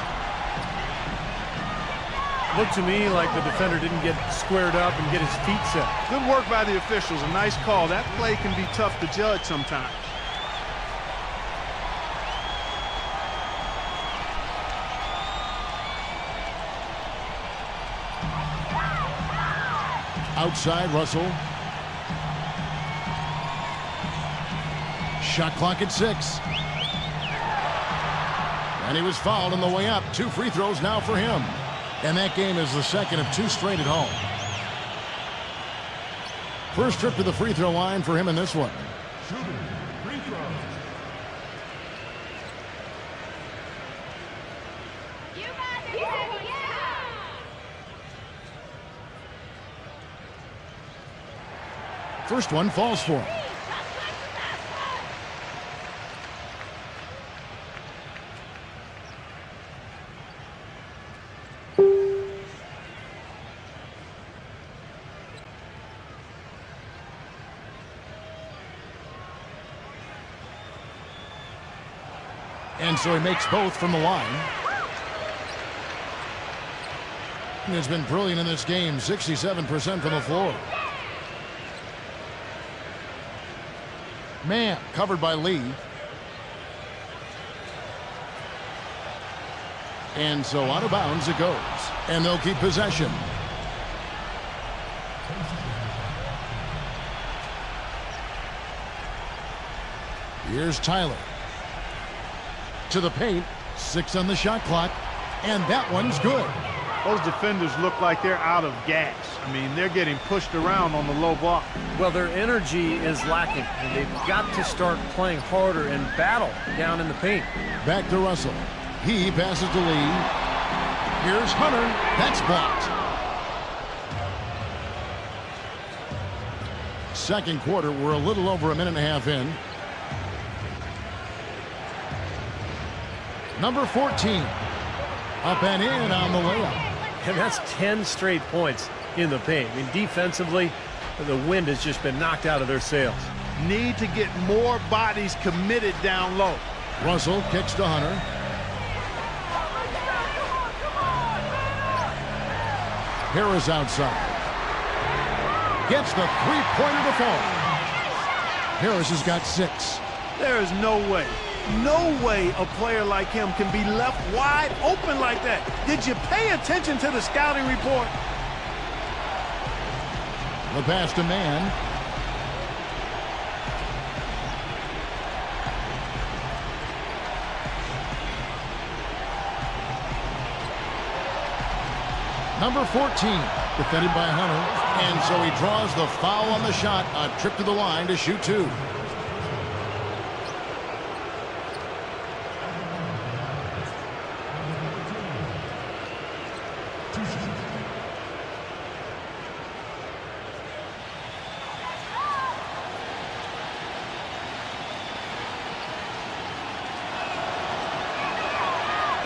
Looked to me like the defender didn't get squared up and get his feet set. Good work by the officials. A nice call. That play can be tough to judge sometimes. Outside, Russell. Shot clock at 6. And he was fouled on the way up. 2 free throws now for him. And that game is the second of 2 straight at home. First trip to the free throw line for him in this one. Free throw. You got it. Yeah. First one falls for him. And so he makes both from the line. He has been brilliant in this game, 67% from the floor. Man, covered by Lee. And so out of bounds it goes. And they'll keep possession. Here's Tyler. To the paint. 6 on the shot clock. And that one's good. Those defenders look like they're out of gas. I mean, they're getting pushed around on the low block. Well, their energy is lacking, and they've got to start playing harder and battle down in the paint. Back to Russell. He passes to Lee. Here's Hunter. That's blocked. Second quarter, we're a little over a minute and a half in. Number 14. Up and in on the layup. And that's 10 straight points in the paint. I mean, defensively, the wind has just been knocked out of their sails. Need to get more bodies committed down low. Russell kicks to Hunter. Harris outside. Gets the three-pointer to fall. Harris has got 6. There is no way a player like him can be left wide open like that. Did you pay attention to the scouting report? The pass to Man. Number 14, defended by Hunter. And so he draws the foul on the shot. A trip to the line to shoot 2.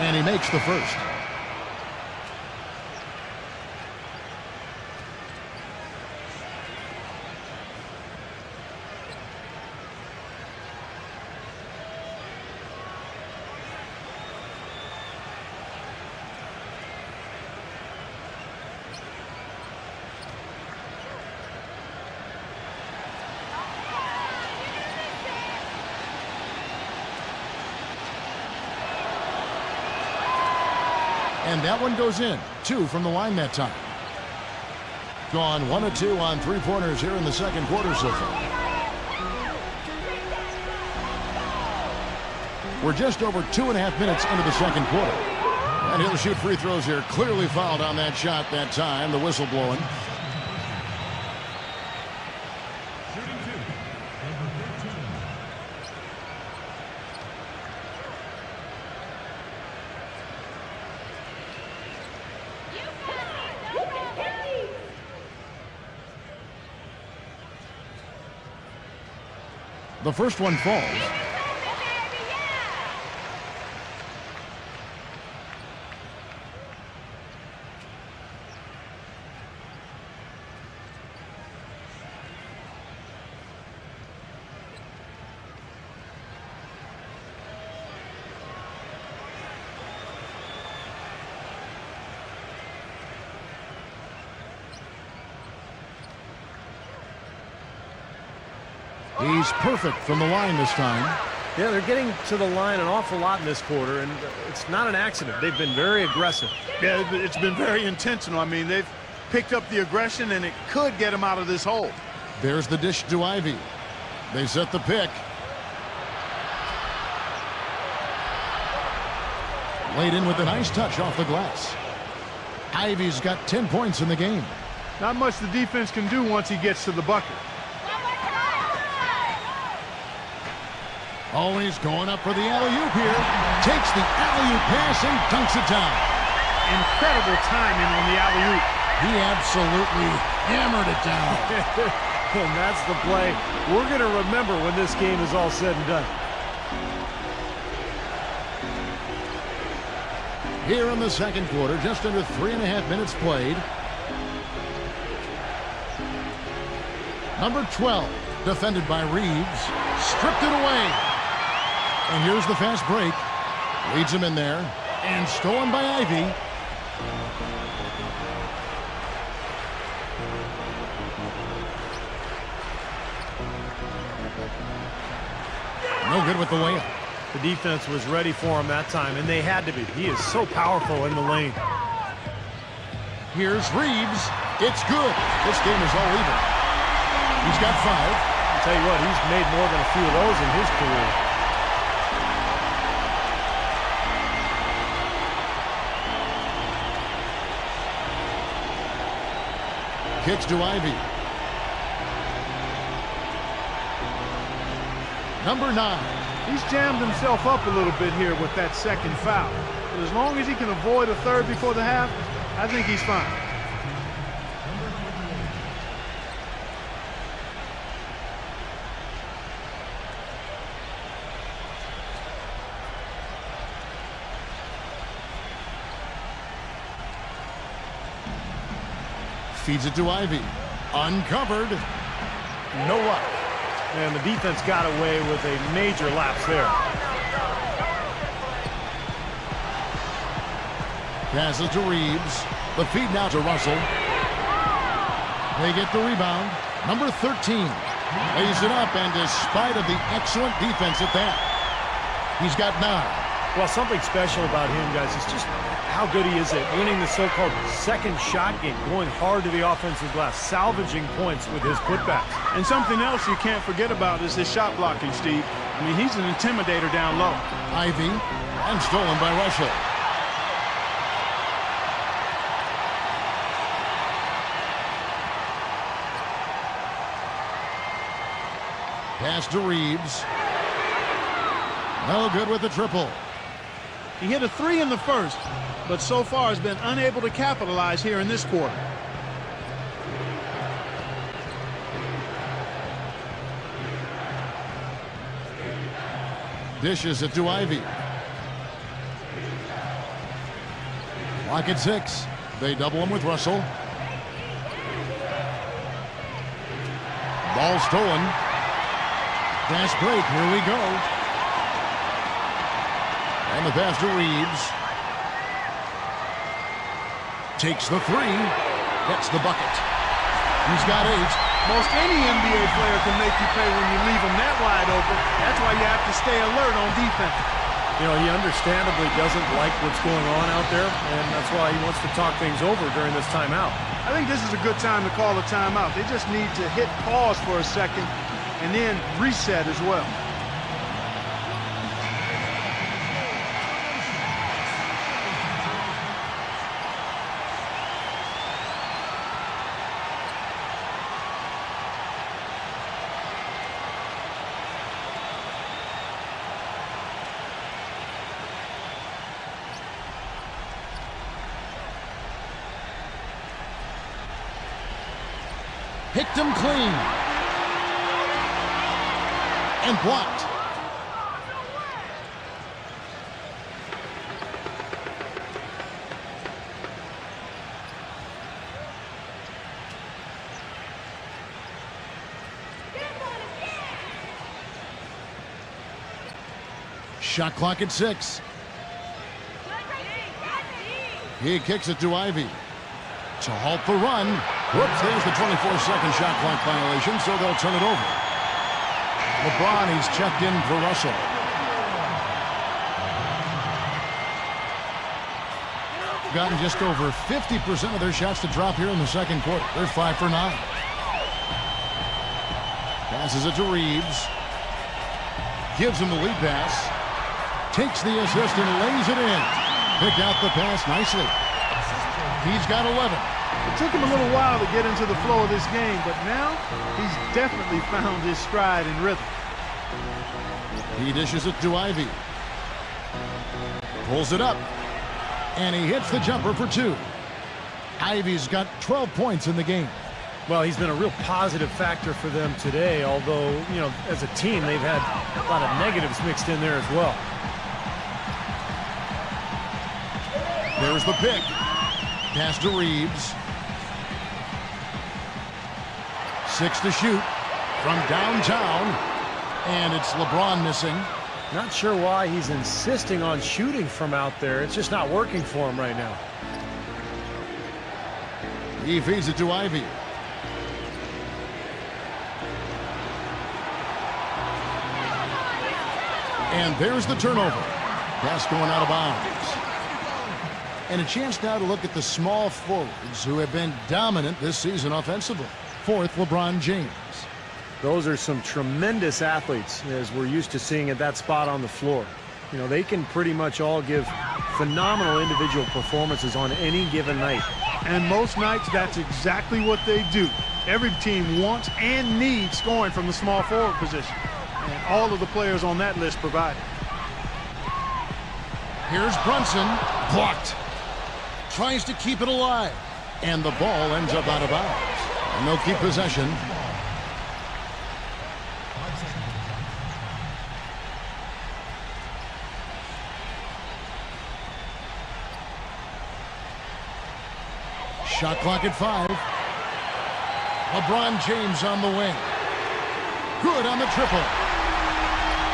And he makes the first. And that one goes in. 2 from the line that time. Gone 1 of 2 on three-pointers here in the second quarter so far. We're just over 2.5 minutes into the second quarter. And he'll shoot free throws here. Clearly fouled on that shot that time. The whistle blowing. The first one falls. He's perfect from the line this time. Yeah, they're getting to the line an awful lot in this quarter, and it's not an accident. They've been very aggressive. Yeah, it's been very intentional. I mean, they've picked up the aggression, and it could get them out of this hole. There's the dish to Ivy. They set the pick. Laid in with a nice touch off the glass. Ivy's got 10 points in the game. Not much the defense can do once he gets to the bucket. Always going up for the alley-oop here. Takes the alley-oop pass and dunks it down. Incredible timing on the alley-oop. He absolutely hammered it down. And that's the play we're going to remember when this game is all said and done. Here in the second quarter, just under 3.5 minutes played. Number 12, defended by Reeves. Stripped it away. And here's the fast break. Leads him in there. And stolen by Ivy. No good with the layup. The defense was ready for him that time, and they had to be. He is so powerful in the lane. Here's Reeves. It's good. This game is all even. He's got 5. I'll tell you what, he's made more than a few of those in his career. Kicks to Ivy. Number 9. He's jammed himself up a little bit here with that second foul. But as long as he can avoid a third before the half, I think he's fine. Feeds it to Ivy. Uncovered. No luck. And the defense got away with a major lapse there. Passes to Reeves. The feed now to Russell. They get the rebound. Number 13 lays it up, and despite of the excellent defense at that, he's got 9. Well, something special about him, guys, is just how good he is at winning the so-called second shot game, going hard to the offensive glass, salvaging points with his putbacks. And something else you can't forget about is his shot blocking, Steve. I mean, he's an intimidator down low. Ivy, and stolen by Russell. Pass to Reeves. No good with the triple. He hit a 3 in the first, but so far has been unable to capitalize here in this quarter. Dishes it to Ivy. Lock at 6. They double him with Russell. Ball stolen. Fast break. Here we go. And the pass to Reeves. Takes the 3. Gets the bucket. He's got 8. Most any NBA player can make you pay when you leave them that wide open. That's why you have to stay alert on defense. You know, he understandably doesn't like what's going on out there, and that's why he wants to talk things over during this timeout. I think this is a good time to call a timeout. They just need to hit pause for a second and then reset as well. Picked him clean. And blocked. Shot clock at 6. He kicks it to Ivy. To halt the run. Whoops, there's the 24-second shot clock violation, so they'll turn it over. LeBron, he's checked in for Russell. Gotten just over 50% of their shots to drop here in the second quarter. They're 5 for 9. Passes it to Reeves. Gives him the lead pass. Takes the assist and lays it in. Picked out the pass nicely. He's got 11. It took him a little while to get into the flow of this game, but now he's definitely found his stride and rhythm. He dishes it to Ivy. Pulls it up. And he hits the jumper for 2. Ivy's got 12 points in the game. Well, he's been a real positive factor for them today, although, you know, as a team, they've had a lot of negatives mixed in there as well. There's the pick. Pass to Reeves. 6 to shoot from downtown. And it's LeBron missing. Not sure why he's insisting on shooting from out there. It's just not working for him right now. He feeds it to Ivy. And there's the turnover. Pass going out of bounds. And a chance now to look at the small forwards who have been dominant this season offensively. 4th, LeBron James. Those are some tremendous athletes, as we're used to seeing at that spot on the floor. You know, they can pretty much all give phenomenal individual performances on any given night. And most nights, that's exactly what they do. Every team wants and needs scoring from the small forward position. And all of the players on that list provide it. Here's Brunson. Blocked. Tries to keep it alive. And the ball ends up out of bounds. And they'll keep possession. Shot clock at 5. LeBron James on the wing. Good on the triple.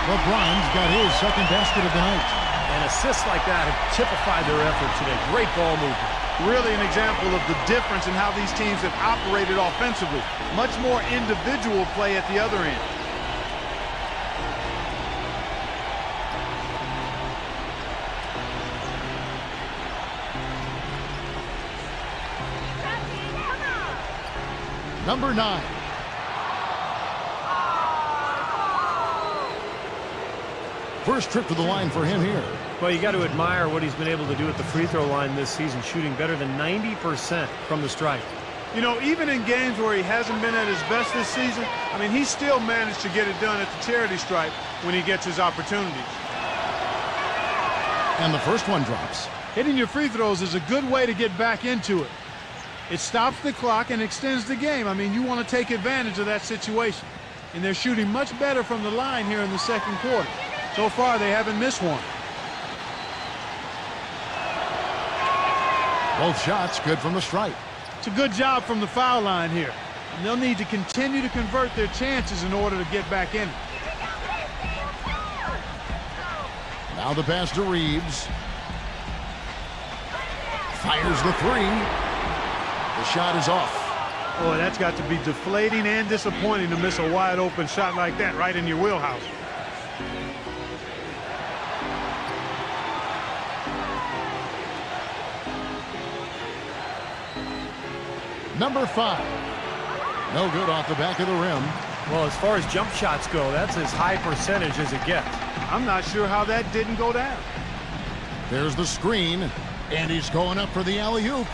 LeBron's got his second basket of the night. And assists like that have typified their effort today. Great ball movement. Really an example of the difference in how these teams have operated offensively. Much more individual play at the other end. Number 9. First trip to the line for him here. Well, you got to admire what he's been able to do at the free throw line this season, shooting better than 90% from the stripe. You know, even in games where he hasn't been at his best this season, I mean, he still managed to get it done at the charity stripe when he gets his opportunities. And the first one drops. Hitting your free throws is a good way to get back into it. It stops the clock and extends the game. I mean, you want to take advantage of that situation. And they're shooting much better from the line here in the second quarter. So far, they haven't missed one. Both shots good from the stripe. It's a good job from the foul line here. And they'll need to continue to convert their chances in order to get back in it. Now the pass to Reeves. Fires the 3. The shot is off. Boy, that's got to be deflating and disappointing to miss a wide open shot like that right in your wheelhouse. Number 5. No good off the back of the rim. Well, as far as jump shots go, that's as high percentage as it gets. I'm not sure how that didn't go down. There's the screen, and he's going up for the alley-oop.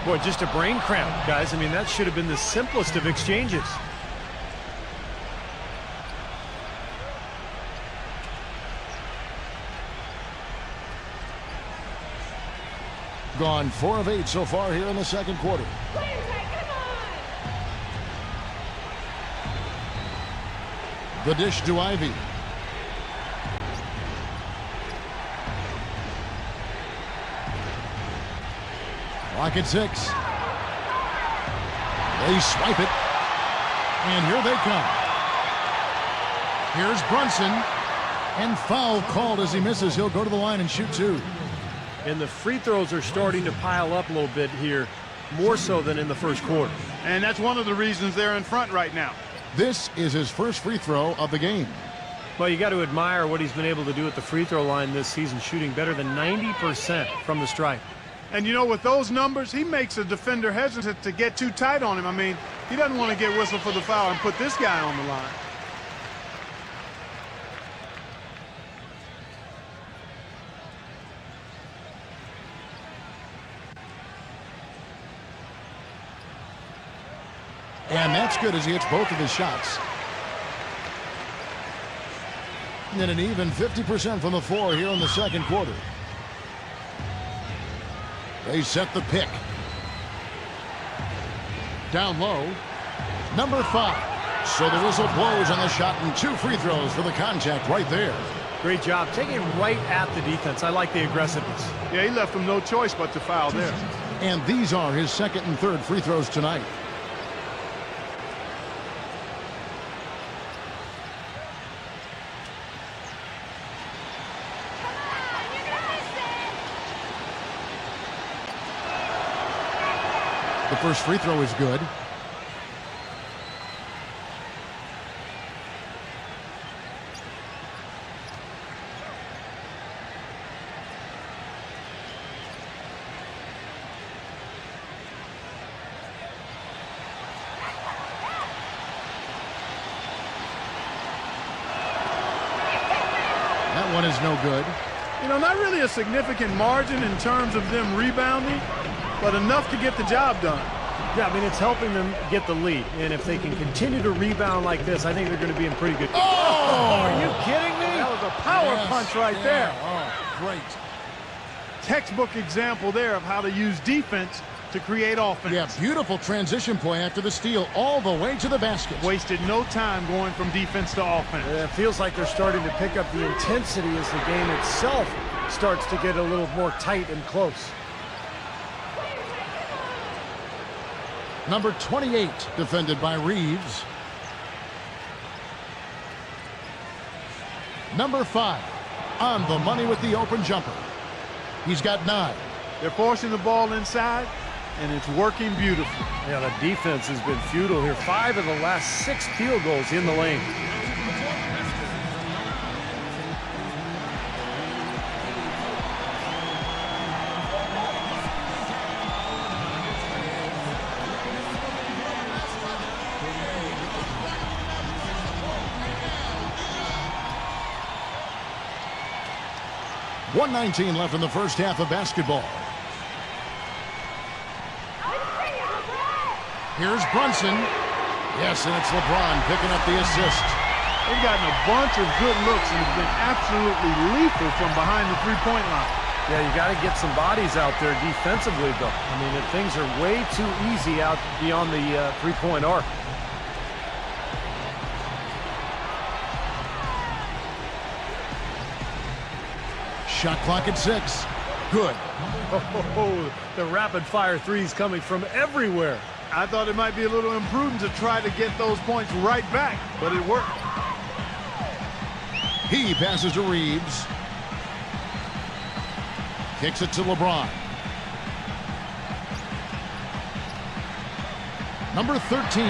Boy, just a brain cramp, guys. I mean, that should have been the simplest of exchanges. Gone 4 of 8 so far here in the second quarter. The dish to Ivy. Clock at 6. They swipe it. And here they come. Here's Brunson. And foul called as he misses. He'll go to the line and shoot 2. And the free throws are starting to pile up a little bit here, more so than in the first quarter. And that's one of the reasons they're in front right now. This is his first free throw of the game. Well, you got to admire what he's been able to do at the free throw line this season, shooting better than 90% from the stripe. And you know, with those numbers, he makes a defender hesitant to get too tight on him. I mean, he doesn't want to get whistled for the foul and put this guy on the line. And that's good as he hits both of his shots. And an even 50% from the floor here in the second quarter. They set the pick. Down low. Number 5. So the whistle blows on the shot and 2 free throws for the contact right there. Great job taking right at the defense. I like the aggressiveness. Yeah, he left him no choice but to foul there. And these are his second and third free throws tonight. The first free throw is good. That one is no good. You know, not really a significant margin in terms of them rebounding, but enough to get the job done. Yeah, I mean, it's helping them get the lead. And if they can continue to rebound like this, I think they're going to be in pretty good. Oh! Are you kidding me? That was a power punch right there. Oh, great. Textbook example there of how to use defense to create offense. Yeah, beautiful transition play after the steal all the way to the basket. Wasted no time going from defense to offense. It feels like they're starting to pick up the intensity as the game itself starts to get a little more tight and close. Number 28, defended by Reeves. Number 5, on the money with the open jumper. He's got 9. They're forcing the ball inside, and it's working beautifully. Yeah, the defense has been futile here. 5 of the last 6 field goals in the lane. .119 left in the first half of basketball. Here's Brunson. Yes, and it's LeBron picking up the assist. They've gotten a bunch of good looks and have been absolutely lethal from behind the three-point line. Yeah, you got to get some bodies out there defensively, though. I mean, things are way too easy out beyond the three-point arc. Shot clock at 6. Good. Oh, the rapid-fire threes coming from everywhere. I thought it might be a little imprudent to try to get those points right back, but it worked. He passes to Reeves. Kicks it to LeBron. Number 13.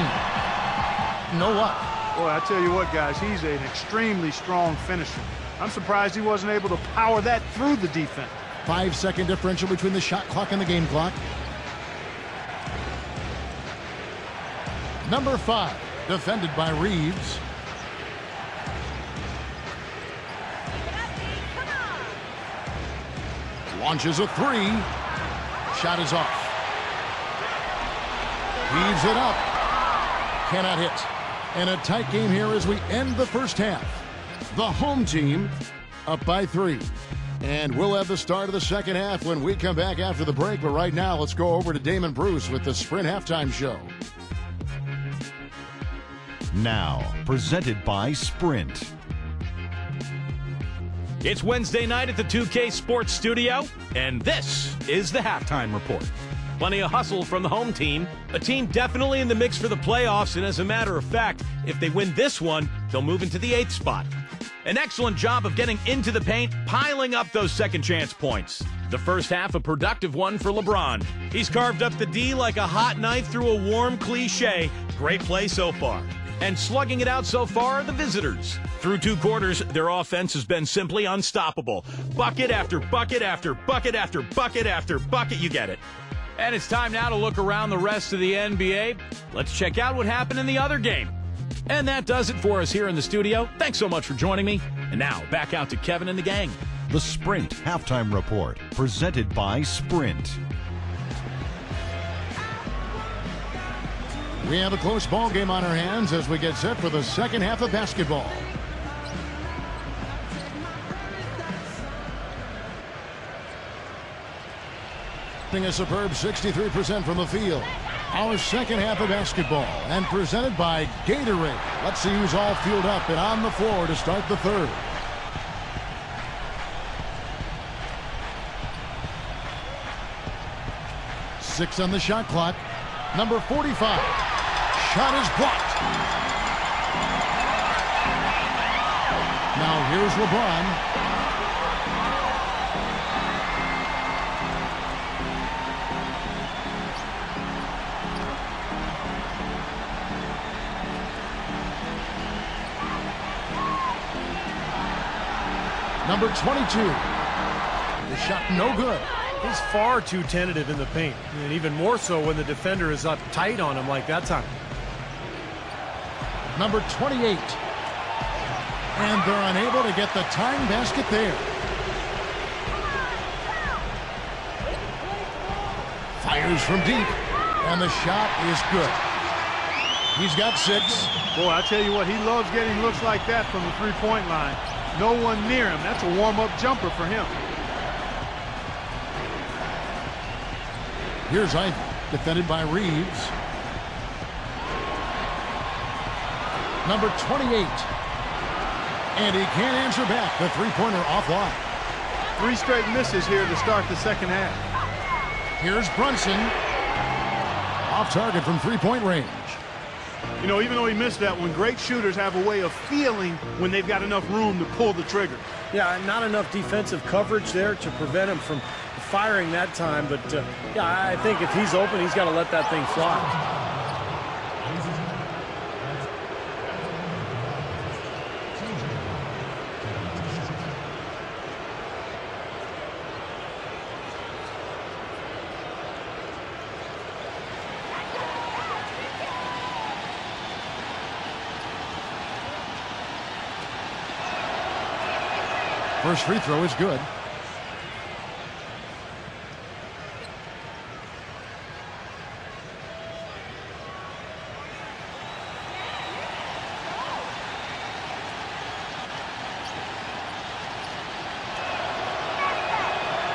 No luck. Boy, I tell you what, guys, he's an extremely strong finisher. I'm surprised he wasn't able to power that through the defense. 5-second differential between the shot clock and the game clock. Number 5, defended by Reeves. Launches a 3. Shot is off. Heaves it up. Cannot hit. And a tight game here as we end the first half. The home team up by 3. And we'll have the start of the second half when we come back after the break. But right now, let's go over to Damon Bruce with the Sprint Halftime Show. Now, presented by Sprint. It's Wednesday night at the 2K Sports Studio, and this is the Halftime Report. Plenty of hustle from the home team. A team definitely in the mix for the playoffs, and as a matter of fact, if they win this one, they'll move into the 8th spot. An excellent job of getting into the paint, piling up those second chance points. The first half, a productive one for LeBron. He's carved up the D like a hot knife through a warm cliche. Great play so far. And slugging it out so far are the visitors. Through 2 quarters, their offense has been simply unstoppable. Bucket after bucket after bucket after bucket after bucket, you get it. And it's time now to look around the rest of the NBA. Let's check out what happened in the other game. And that does it for us here in the studio. Thanks so much for joining me. And now, back out to Kevin and the gang. The Sprint Halftime Report, presented by Sprint. We have a close ball game on our hands as we get set for the second half of basketball. A superb 63% from the field. Our second half of basketball, and presented by Gatorade. Let's see who's all fueled up and on the floor to start the third. Six on the shot clock. Number 45. Shot is blocked. Now here's LeBron. Number 22. The shot no good. He's far too tentative in the paint, and even more so when the defender is up tight on him like that time. Number 28. And they're unable to get the tying basket there. Fires from deep, and the shot is good. He's got 6. Boy, I tell you what, he loves getting looks like that from the three-point line. No one near him. That's a warm-up jumper for him. Here's Ivy, defended by Reeves. Number 28. And he can't answer back. The three-pointer offline. 3 straight misses here to start the second half. Here's Brunson. Off target from three-point range. You know, even though he missed that one, great shooters have a way of feeling when they've got enough room to pull the trigger. Yeah, not enough defensive coverage there to prevent him from firing that time. But, yeah, I think if he's open, he's got to let that thing fly. First free throw is good.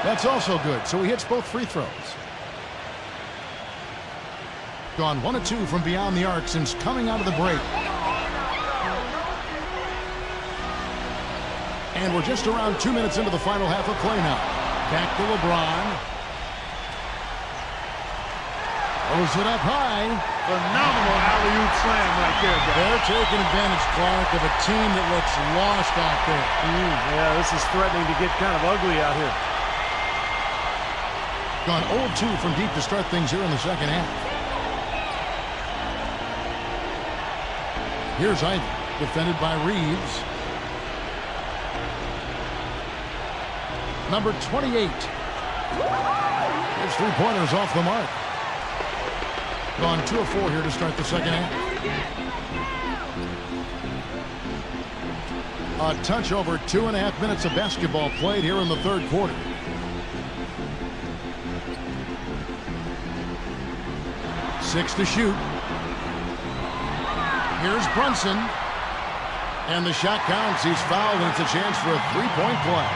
That's also good, so he hits both free throws. Gone 1 of 2 from beyond the arc since coming out of the break. And we're just around 2 minutes into the final half of play now. Back to LeBron. Throws it up high. Phenomenal alley-oop slam right there, guys. They're taking advantage, Clark, of a team that looks lost out there. Yeah, this is threatening to get kind of ugly out here. Gone 0-2 from deep to start things here in the second half. Here's Ivy, defended by Reeves. Number 28. His three-pointer's off the mark. Gone 2 of 4 here to start the second half. A touch over 2.5 minutes of basketball played here in the third quarter. Six to shoot. Here's Brunson. And the shot counts. He's fouled, and it's a chance for a three-point play.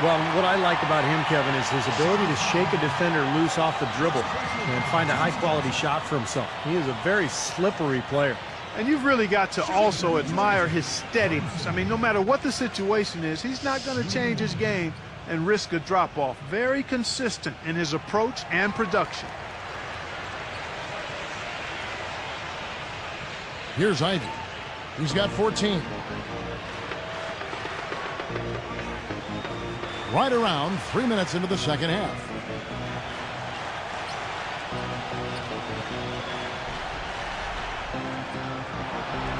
Well, what I like about him, Kevin, is his ability to shake a defender loose off the dribble and find a high-quality shot for himself. He is a very slippery player. And you've really got to also admire his steadiness. I mean, no matter what the situation is, he's not going to change his game and risk a drop-off. Very consistent in his approach and production. Here's Ivy. He's got 14. Right around 3 minutes into the second half.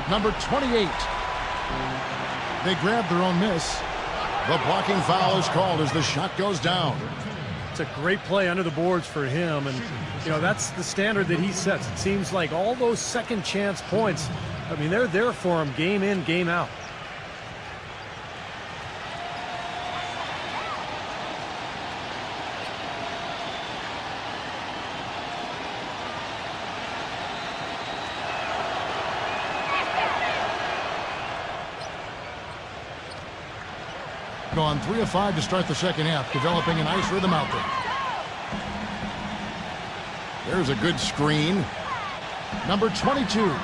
Number 28. They grab their own miss. The blocking foul is called as the shot goes down. It's a great play under the boards for him, and you know that's the standard that he sets. It seems like all those second chance points, I mean, they're there for him game in, game out. Gone 3 of 5 to start the second half, developing a nice rhythm out there. There's a good screen. Number 22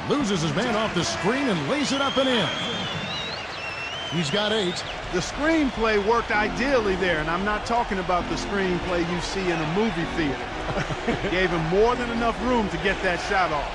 loses his man off the screen and lays it up and in. He's got 8. The screenplay worked ideally there, and I'm not talking about the screenplay you see in a movie theater. Gave him more than enough room to get that shot off.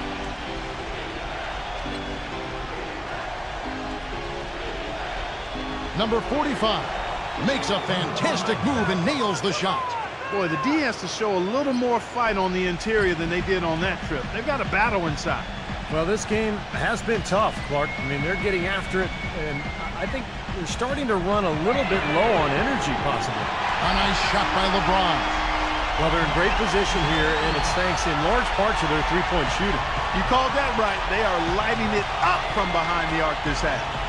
Number 45 makes a fantastic move and nails the shot. Boy, the D has to show a little more fight on the interior than they did on that trip. They've got a battle inside. Well, this game has been tough, Clark. I mean, they're getting after it, and I think they're starting to run a little bit low on energy, possibly. A nice shot by LeBron. Well, they're in great position here, and it's thanks in large part to their three-point shooting. You called that right. They are lighting it up from behind the arc this half.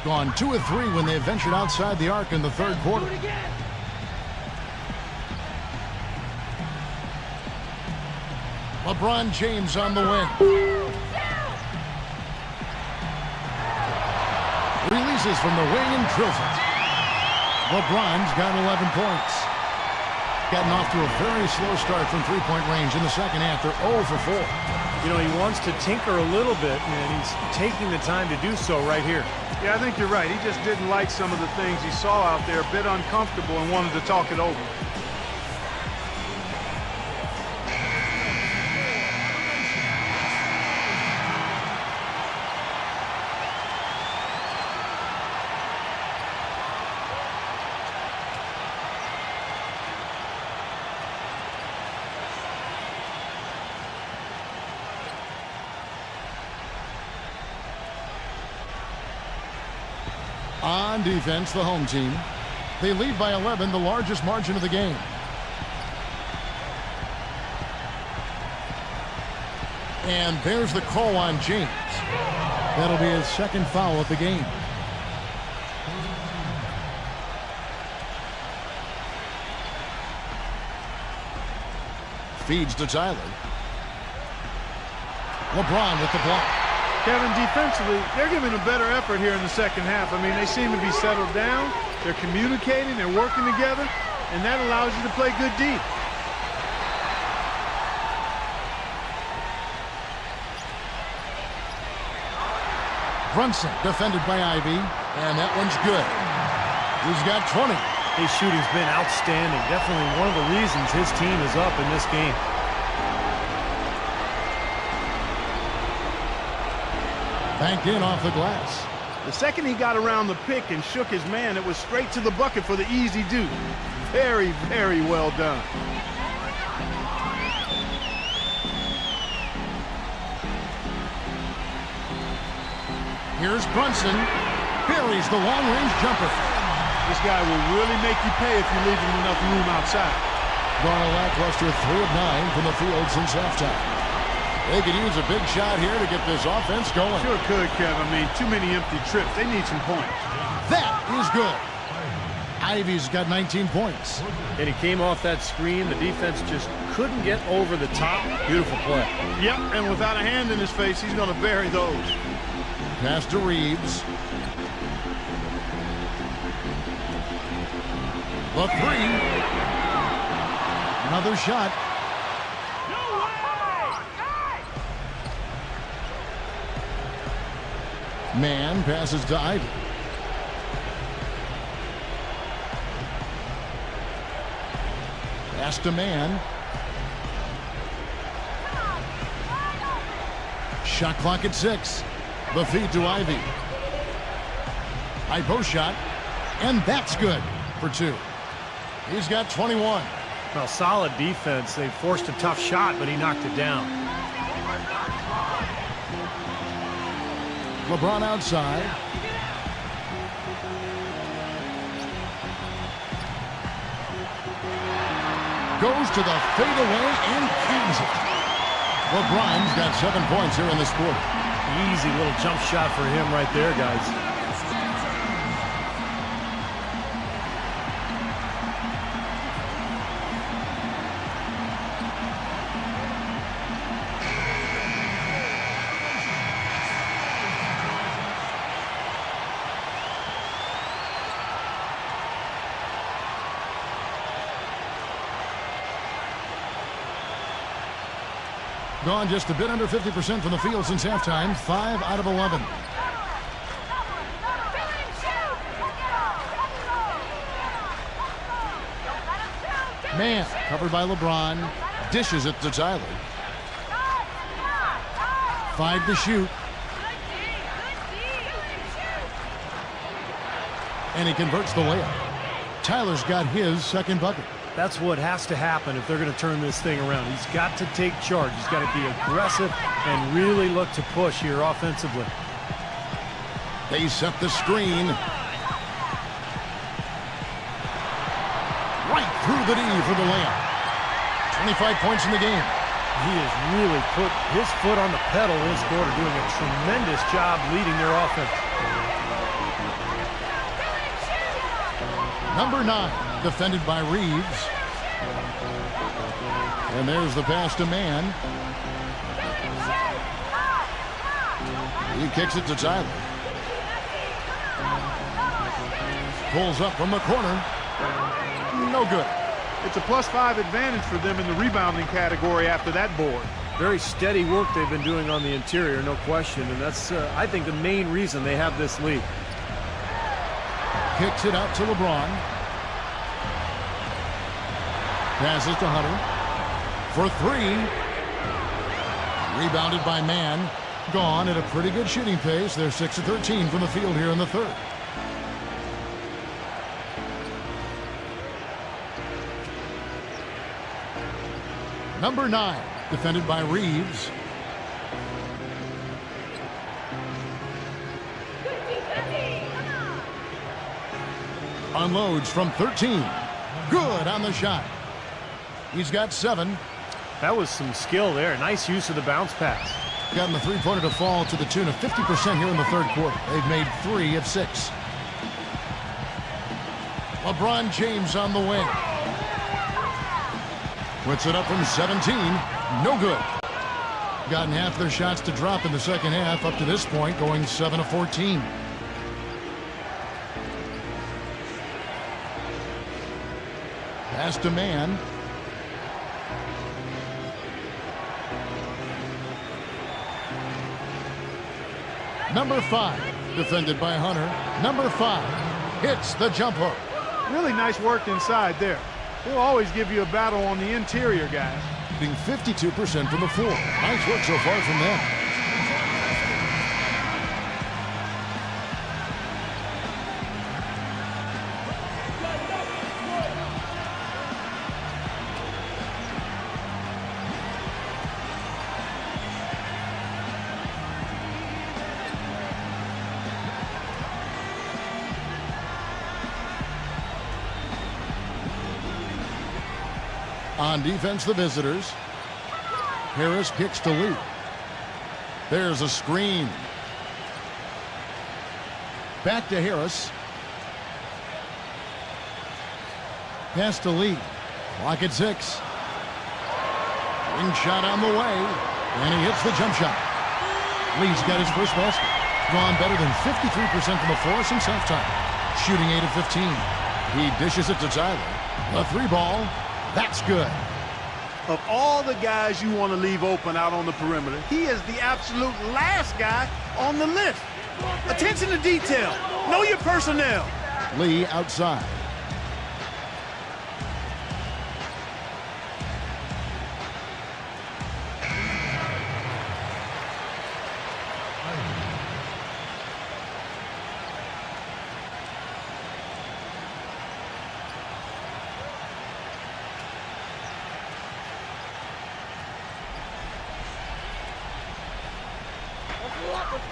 Gone 2 of 3 when they ventured outside the arc in the third quarter. LeBron James on the wing. Releases from the wing and drills it. LeBron's got 11 points. Gotten off to a very slow start from three-point range in the second half. They're 0 for 4. You know, he wants to tinker a little bit, and he's taking the time to do so right here. Yeah, I think you're right. He just didn't like some of the things he saw out there, a bit uncomfortable, and wanted to talk it over. On defense, the home team. They lead by 11, the largest margin of the game. And there's the call on James. That'll be his second foul of the game. Feeds to Tyler. LeBron with the block. Kevin, defensively, they're giving a better effort here in the second half. I mean, they seem to be settled down. They're communicating. They're working together. And that allows you to play good D. Brunson defended by Ivy. And that one's good. He's got 20. His shooting's been outstanding. Definitely one of the reasons his team is up in this game. Banked in off the glass. The second he got around the pick and shook his man, it was straight to the bucket for the easy do. Very, very well done. Here's Brunson. Buries the long-range jumper. This guy will really make you pay if you leave him enough room outside. Gone a lackluster 3 of 9 from the field since halftime. They could use a big shot here to get this offense going. Sure could, Kev. I mean, too many empty trips. They need some points. That is good. Ivy's got 19 points. And he came off that screen. The defense just couldn't get over the top. Beautiful play. Yep, and without a hand in his face, he's going to bury those. Pass to Reeves. The three. Another shot. Man passes to Ivy. Pass to Man. Shot clock at 6. The feed to Ivy. High post shot. And that's good for 2. He's got 21. Well, solid defense. They forced a tough shot, but he knocked it down. LeBron outside. Goes to the fadeaway and cans it. LeBron's got 7 points here in this quarter. Easy little jump shot for him right there, guys. Gone just a bit under 50% from the field since halftime. 5 out of 11. Man, covered by LeBron. Dishes it to Tyler. 5 to shoot. And he converts the layup. Tyler's got his second bucket. That's what has to happen if they're going to turn this thing around. He's got to take charge. He's got to be aggressive and really look to push here offensively. They set the screen. Right through the D for the layup. 25 points in the game. He has really put his foot on the pedal in this quarter, doing a tremendous job leading their offense. Number 9, defended by Reeves. And there's the pass to Man. He kicks it to Tyler. Pulls up from the corner. No good. It's a +5 advantage for them in the rebounding category after that board. Very steady work they've been doing on the interior, no question. And that's, I think, the main reason they have this lead. Kicks it out to LeBron. Passes to Hunter. For 3. Rebounded by Man. Gone at a pretty good shooting pace. They're 6 of 13 from the field here in the third. Number 9, defended by Reeves. Unloads from 13. Good on the shot. He's got 7. That was some skill there. Nice use of the bounce pass. Gotten the three-pointer to fall to the tune of 50% here in the third quarter. They've made 3 of 6. LeBron James on the wing. Puts it up from 17. No good. Gotten half their shots to drop in the second half up to this point, going 7 of 14. Pass to Man. Number 5, defended by Hunter. Number 5 hits the jump hook. Really nice work inside there. He'll always give you a battle on the interior, guys. Being 52% from the floor. Nice work so far from them. On defense, the visitors. Harris kicks to Lee. There's a screen. Back to Harris. Pass to Lee. Clock at 6. Ring shot on the way. And he hits the jump shot. Lee's got his first basket. Drawn better than 53% from the floor since halftime. Shooting 8 of 15. He dishes it to Tyler. A 3-ball. That's good. Of all the guys you want to leave open out on the perimeter, he is the absolute last guy on the list. Attention to detail. Know your personnel. Lee outside.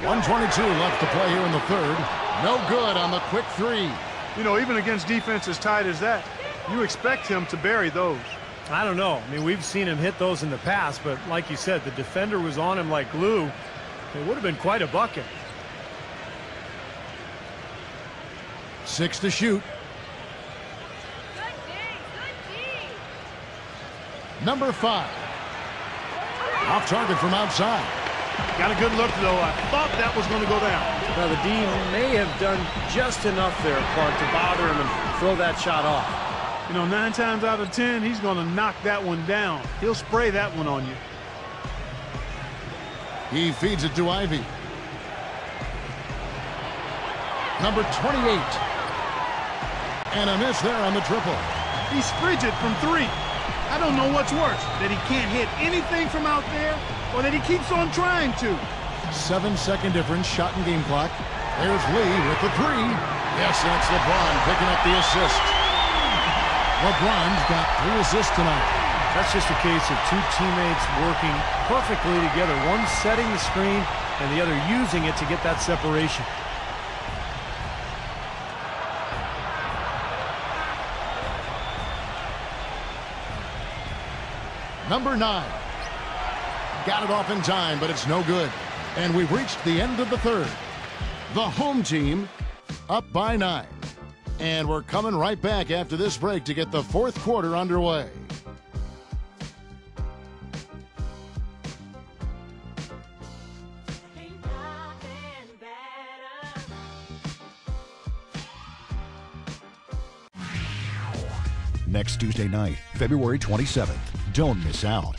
.122 left to play here in the third. No good on the quick 3. You know, even against defense as tight as that, you expect him to bury those. I don't know. I mean, we've seen him hit those in the past, but like you said, the defender was on him like glue. It would have been quite a bucket. 6 to shoot. Number 5. Off target from outside. Got a good look, though. I thought that was going to go down. Now, the D may have done just enough there, Clark, to bother him and throw that shot off. You know, 9 times out of 10, he's going to knock that one down. He'll spray that one on you. He feeds it to Ivy. Number 28. And a miss there on the triple. He's frigid from 3. I don't know what's worse, that he can't hit anything from out there or that he keeps on trying to. 7-second difference, shot and game clock. There's Lee with the 3. Yes, that's LeBron picking up the assist. LeBron's got 3 assists tonight. That's just a case of 2 teammates working perfectly together. One setting the screen and the other using it to get that separation. Number 9. Got it off in time, but it's no good. And we've reached the end of the third. The home team up by 9. And we're coming right back after this break to get the fourth quarter underway. Next Tuesday night, February 27th. Don't miss out.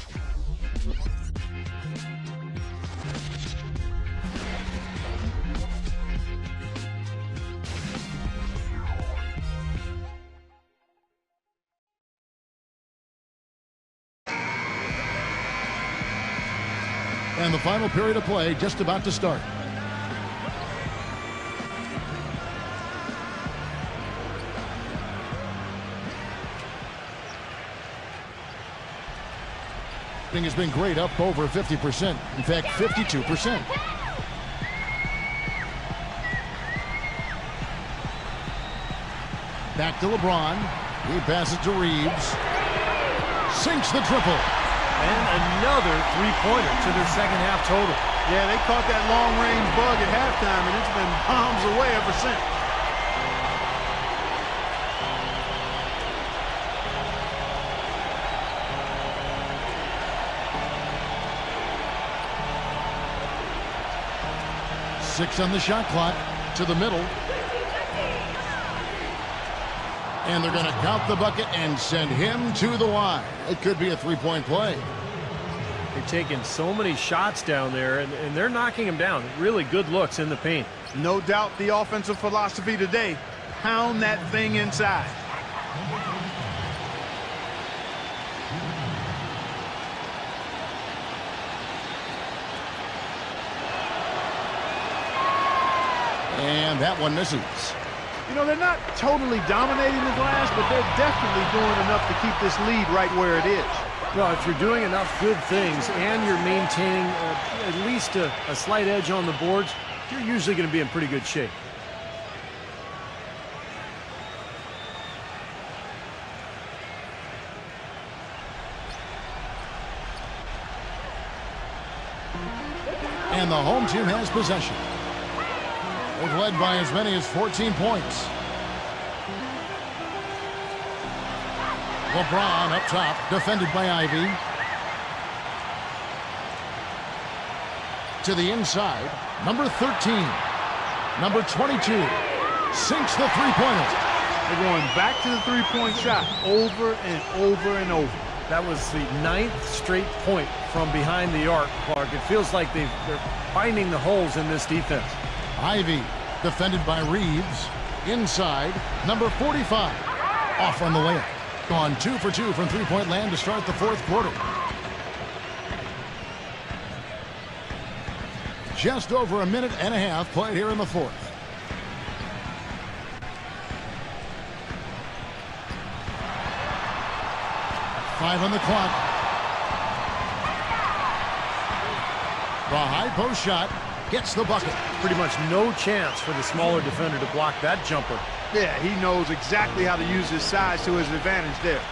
And the final period of play just about to start. Has been great, up over 50%. In fact, 52%. Back to LeBron. He passes to Reeves. Sinks the triple. And another three-pointer to their second half total. Yeah, they caught that long-range bug at halftime, and it's been bombs away ever since. Six on the shot clock, to the middle. And they're going to count the bucket and send him to the line. It could be a three-point play. They're taking so many shots down there, and they're knocking him down. Really good looks in the paint. No doubt the offensive philosophy today, pound that thing inside. And that one misses. You know, they're not totally dominating the glass, but they're definitely doing enough to keep this lead right where it is. Well, if you're doing enough good things and you're maintaining at least a slight edge on the boards, you're usually going to be in pretty good shape. And the home team has possession. They've led by as many as 14 points. LeBron up top, defended by Ivy. To the inside, number 13. Number 22 sinks the three-pointer. They're going back to the three-point shot over and over and over. That was the 9th straight point from behind the arc, Clark. It feels like they're finding the holes in this defense. Ivy, defended by Reeves. Inside, number 45. Off on the layup. Gone 2 for 2 from three-point land to start the fourth quarter. Just over a minute and a half played here in the fourth. Five on the clock. The high post shot gets the bucket. Pretty much no chance for the smaller defender to block that jumper. Yeah, he knows exactly how to use his size to his advantage there.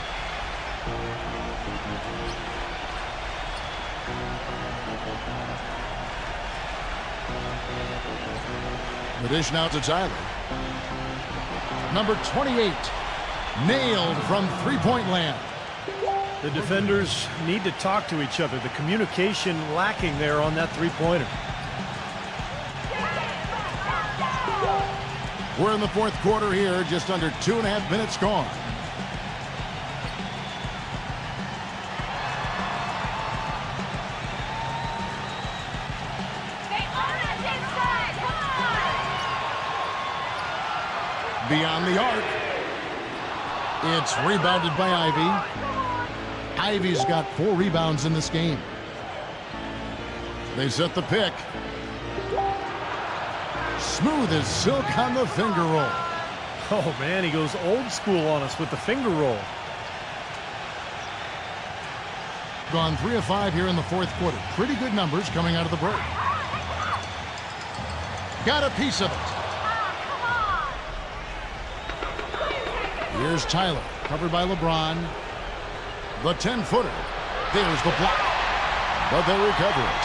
The dish now to Tyler. Number 28. Nailed from three-point land. The defenders need to talk to each other. The communication lacking there on that three-pointer. We're in the fourth quarter here, just under 2.5 minutes gone. Stay on us inside. Come on. Beyond the arc. It's rebounded by Ivy. Ivy's got 4 rebounds in this game. They set the pick. Smooth as silk on the finger roll. Oh, man, he goes old school on us with the finger roll. Gone 3 of 5 here in the fourth quarter. Pretty good numbers coming out of the break. Got a piece of it. Here's Tyler, covered by LeBron. The 10-footer. There's the block. But they recover it.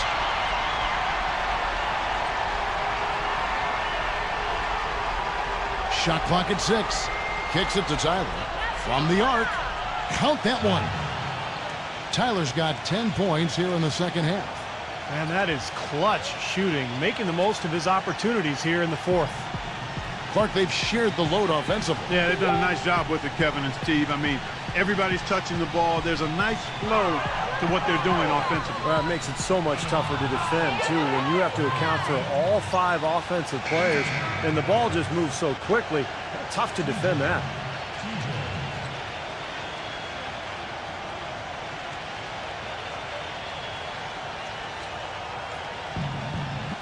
Shot clock at 6. Kicks it to Tyler. From the arc. Count that one. Tyler's got 10 points here in the second half. And that is clutch shooting, making the most of his opportunities here in the fourth. Clark, they've shared the load offensively. Yeah, they've done a nice job with it, Kevin and Steve. I mean, everybody's touching the ball. There's a nice flow to what they're doing offensively. Well, it makes it so much tougher to defend, too, when you have to account for all 5 offensive players, and the ball just moves so quickly. Tough to defend that.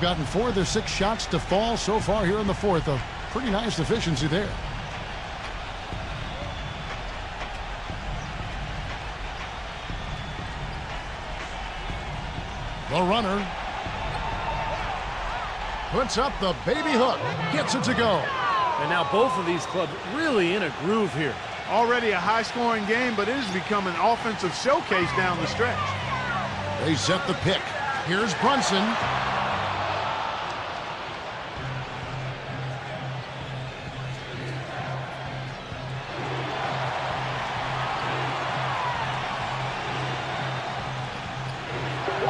Gotten 4 of their 6 shots to fall so far here in the fourth. A pretty nice efficiency there. The runner puts up the baby hook, gets it to go. And now both of these clubs really in a groove here. Already a high-scoring game, but it has become an offensive showcase down the stretch. They set the pick. Here's Brunson.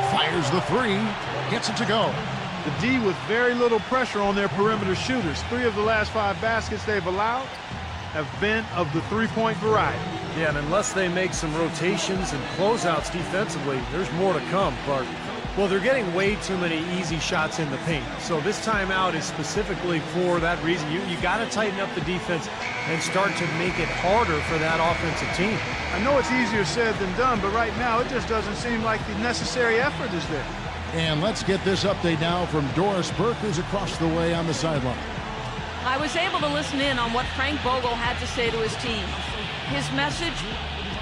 Fires the 3, gets it to go. The D with very little pressure on their perimeter shooters. 3 of the last 5 baskets they've allowed have been of the three-point variety. Yeah, and unless they make some rotations and closeouts defensively, there's more to come, Clark. Well, they're getting way too many easy shots in the paint. So this timeout is specifically for that reason. You got to tighten up the defense and start to make it harder for that offensive team. I know it's easier said than done, but right now it just doesn't seem like the necessary effort is there. And let's get this update now from Doris Burke, who's across the way on the sideline. I was able to listen in on what Frank Vogel had to say to his team. His message,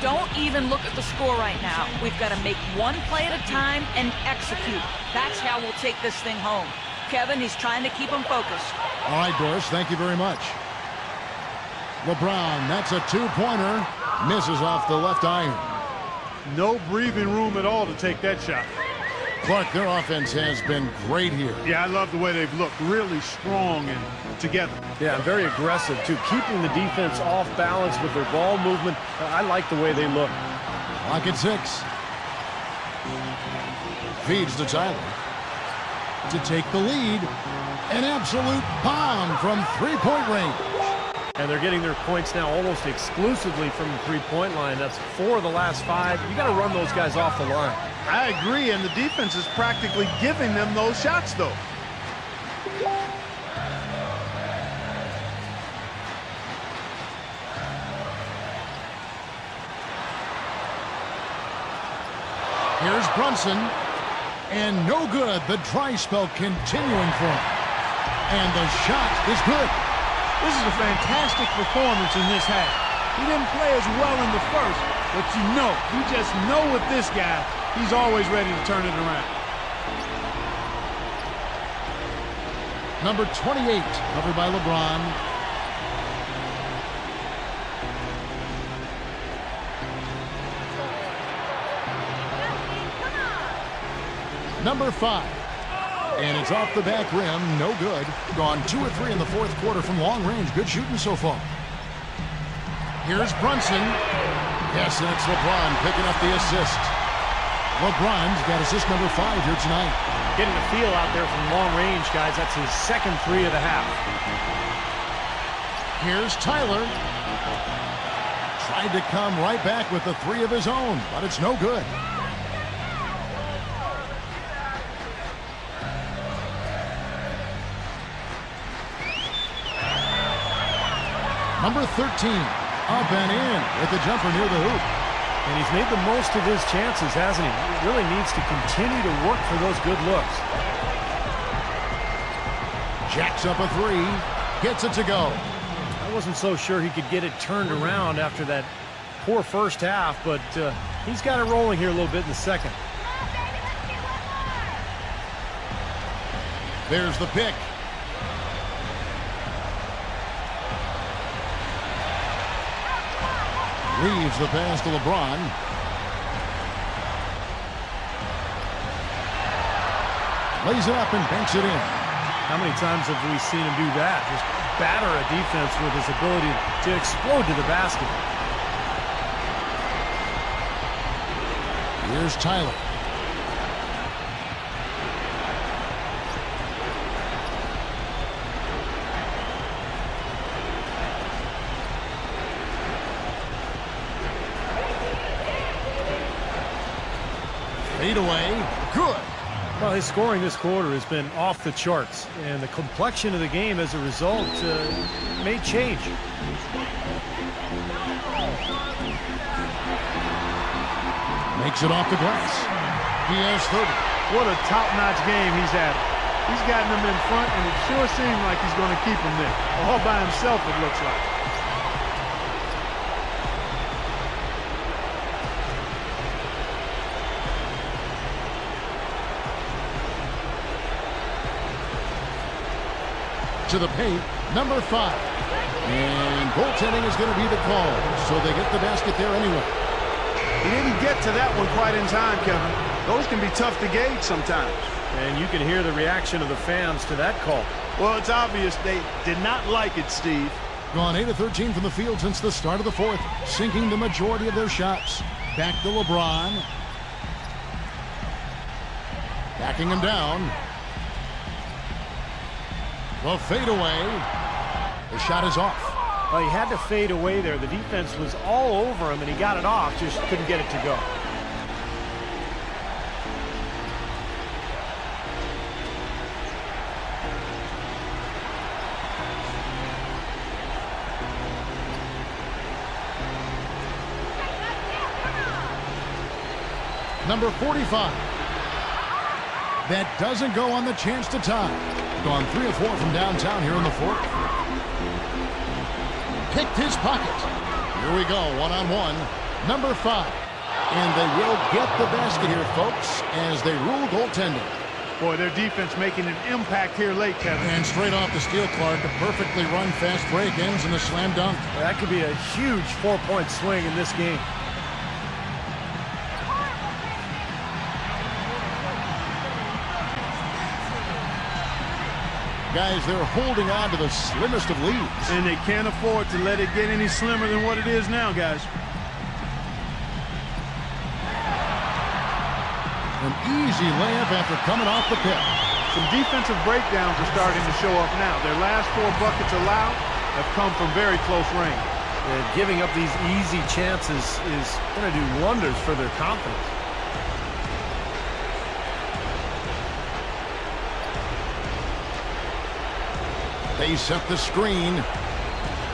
don't even look at the score right now. We've got to make one play at a time and execute. That's how we'll take this thing home. Kevin, he's trying to keep them focused. All right, Doris, thank you very much. LeBron, that's a 2-pointer. Misses off the left iron. No breathing room at all to take that shot. Clark, their offense has been great here. Yeah, I love the way they've looked. Really strong and together. Yeah, very aggressive, too. Keeping the defense off balance with their ball movement. I like the way they look. Clock at 6. Feeds to Tyler to take the lead. An absolute bomb from three-point range. And they're getting their points now almost exclusively from the three-point line. That's 4 of the last 5. You got to run those guys off the line. I agree, and the defense is practically giving them those shots, though. Here's Brunson. And no good. The dry spell continuing for him. And the shot is good. This is a fantastic performance in this half. He didn't play as well in the first, but you just know with this guy, he's always ready to turn it around. Number 28, covered by LeBron. Number 5. And it's off the back rim, no good. Gone 2 or 3 in the fourth quarter from long range. Good shooting so far. Here's Brunson. Yes, and it's LeBron picking up the assist. LeBron's got assist number 5 here tonight. Getting the feel out there from long range, guys. That's his second 3 of the half. Here's Tyler. Tried to come right back with the 3 of his own, but it's no good. Number 13, up and in with the jumper near the hoop. And he's made the most of his chances, hasn't he? He really needs to continue to work for those good looks. Jacks up a 3, gets it to go. I wasn't so sure he could get it turned around after that poor first half, but he's got it rolling here a little bit in the second. There's the pick. Leaves the pass to LeBron. Lays it up and banks it in. How many times have we seen him do that? Just batter a defense with his ability to explode to the basket. Here's Tyler. Fade away. Good. Well, his scoring this quarter has been off the charts, and the complexion of the game as a result may change. Makes it off the glass. He has 30. What a top-notch game he's had. He's gotten them in front, and it sure seems like he's going to keep them there. All by himself, it looks like. To the paint, number 5. And goaltending is going to be the call, so they get the basket there anyway. He didn't get to that one quite in time, Kevin. Those can be tough to gauge sometimes. And you can hear the reaction of the fans to that call. Well, it's obvious they did not like it, Steve. Gone 8 of 13 from the field since the start of the fourth, sinking the majority of their shots. Back to LeBron. Backing him down. The fadeaway. The shot is off. Well, he had to fade away there. The defense was all over him, and he got it off, just couldn't get it to go. Number 45. That doesn't go on the chance to tie. Gone 3 of 4 from downtown here in the fourth. Picked his pocket. Here we go, one-on-one. Number 5. And they will get the basket here, folks, as they rule goaltending. Boy, their defense making an impact here late, Kevin. And straight off the steal, Clark, a perfectly run fast break ends in a slam dunk. That could be a huge 4-point swing in this game. Guys, they're holding on to the slimmest of leads. And they can't afford to let it get any slimmer than what it is now, guys. An easy layup after coming off the pick. Some defensive breakdowns are starting to show up now. Their last 4 buckets allowed have come from very close range. Giving up these easy chances is going to do wonders for their confidence. They set the screen.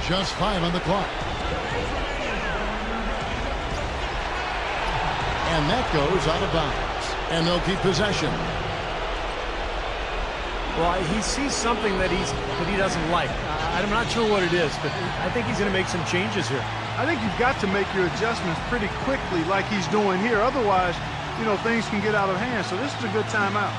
Just 5 on the clock. And that goes out of bounds. And they'll keep possession. Well, he sees something that he doesn't like. I'm not sure what it is, but I think he's going to make some changes here. I think you've got to make your adjustments pretty quickly like he's doing here. Otherwise, you know, things can get out of hand. So this is a good timeout.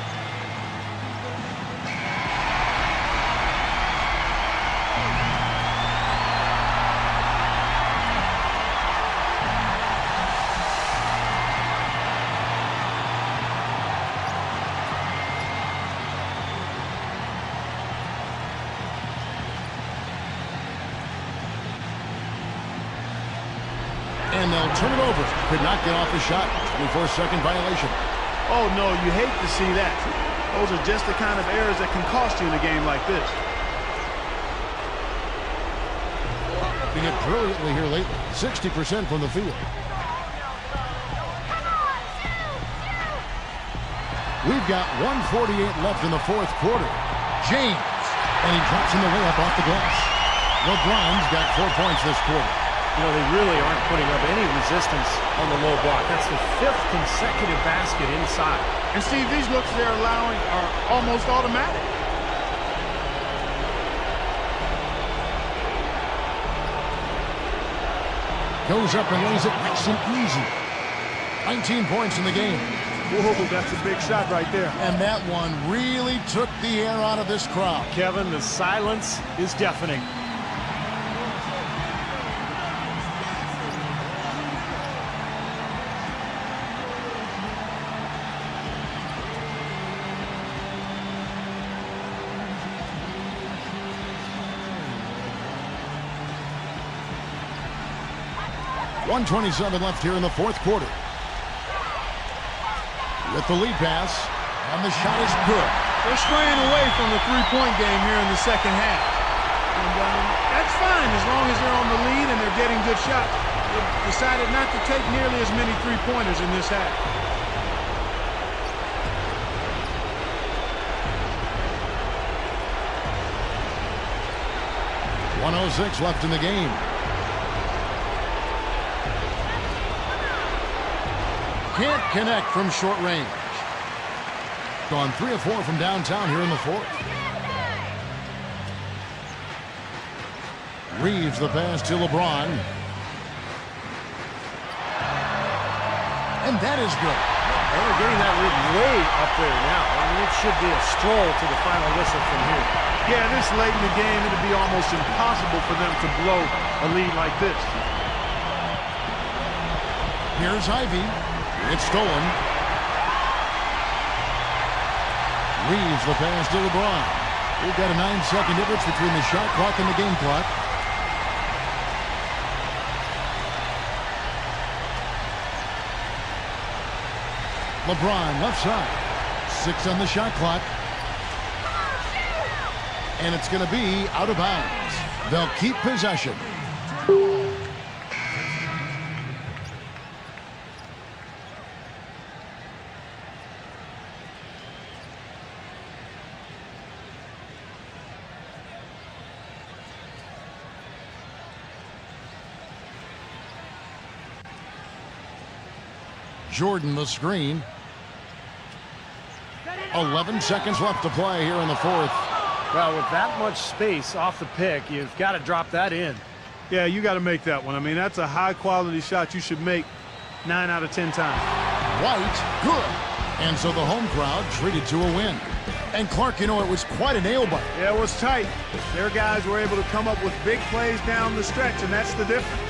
And they'll turn it over. Could not get off the shot. 24-second violation. Oh, no, you hate to see that. Those are just the kind of errors that can cost you in a game like this. Doing it brilliantly here lately. 60% from the field. We've got 1:48 left in the 4th quarter. James. And he drops in the layup off the glass. LeBron's got 4 points this quarter. You know, they really aren't putting up any resistance on the low block. That's the 5th consecutive basket inside. And Steve, these looks they're allowing are almost automatic. Goes up and lays it nice and easy. 19 points in the game. Whoa, that's a big shot right there. And that one really took the air out of this crowd. Kevin, the silence is deafening. .127 left here in the 4th quarter. With the lead pass, and the shot is good. They're straying away from the three-point game here in the second half. And that's fine as long as they're on the lead and they're getting good shots. They've decided not to take nearly as many three-pointers in this half. .106 left in the game. Can't connect from short range. Gone 3 of 4 from downtown here in the 4th. Reeves the pass to LeBron. And that is good. And they're getting that lead way up there now. I mean, it should be a stroll to the final whistle from here. Yeah, this late in the game, it'll be almost impossible for them to blow a lead like this. Here's Ivy. It's stolen. Reeves the pass to LeBron. We've got a 9-second difference between the shot clock and the game clock. LeBron left side. 6 on the shot clock. And it's going to be out of bounds. They'll keep possession. Jordan the screen. 11 seconds left to play here in the 4th. Well, with that much space off the pick, you've got to drop that in. Yeah, you got to make that one. I mean, that's a high-quality shot you should make 9 out of 10 times. White, good. And so the home crowd treated to a win. And Clark, you know, it was quite a nail-biter. Yeah, it was tight. Their guys were able to come up with big plays down the stretch, and that's the difference.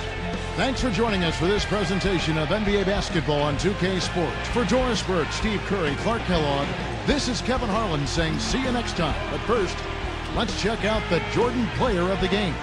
Thanks for joining us for this presentation of NBA basketball on 2K Sports. For Doris Burke, Steve Curry, Clark Kellogg, this is Kevin Harlan saying see you next time. But first, let's check out the Jordan player of the game.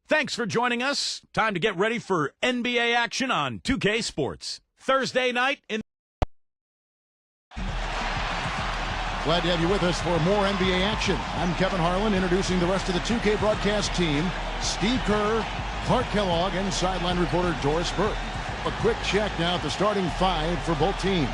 Thanks for joining us. Time to get ready for NBA action on 2K Sports. Thursday night in... Glad to have you with us for more NBA action. I'm Kevin Harlan, introducing the rest of the 2K broadcast team. Steve Kerr, Clark Kellogg, and sideline reporter Doris Burke. A quick check now at the starting five for both teams.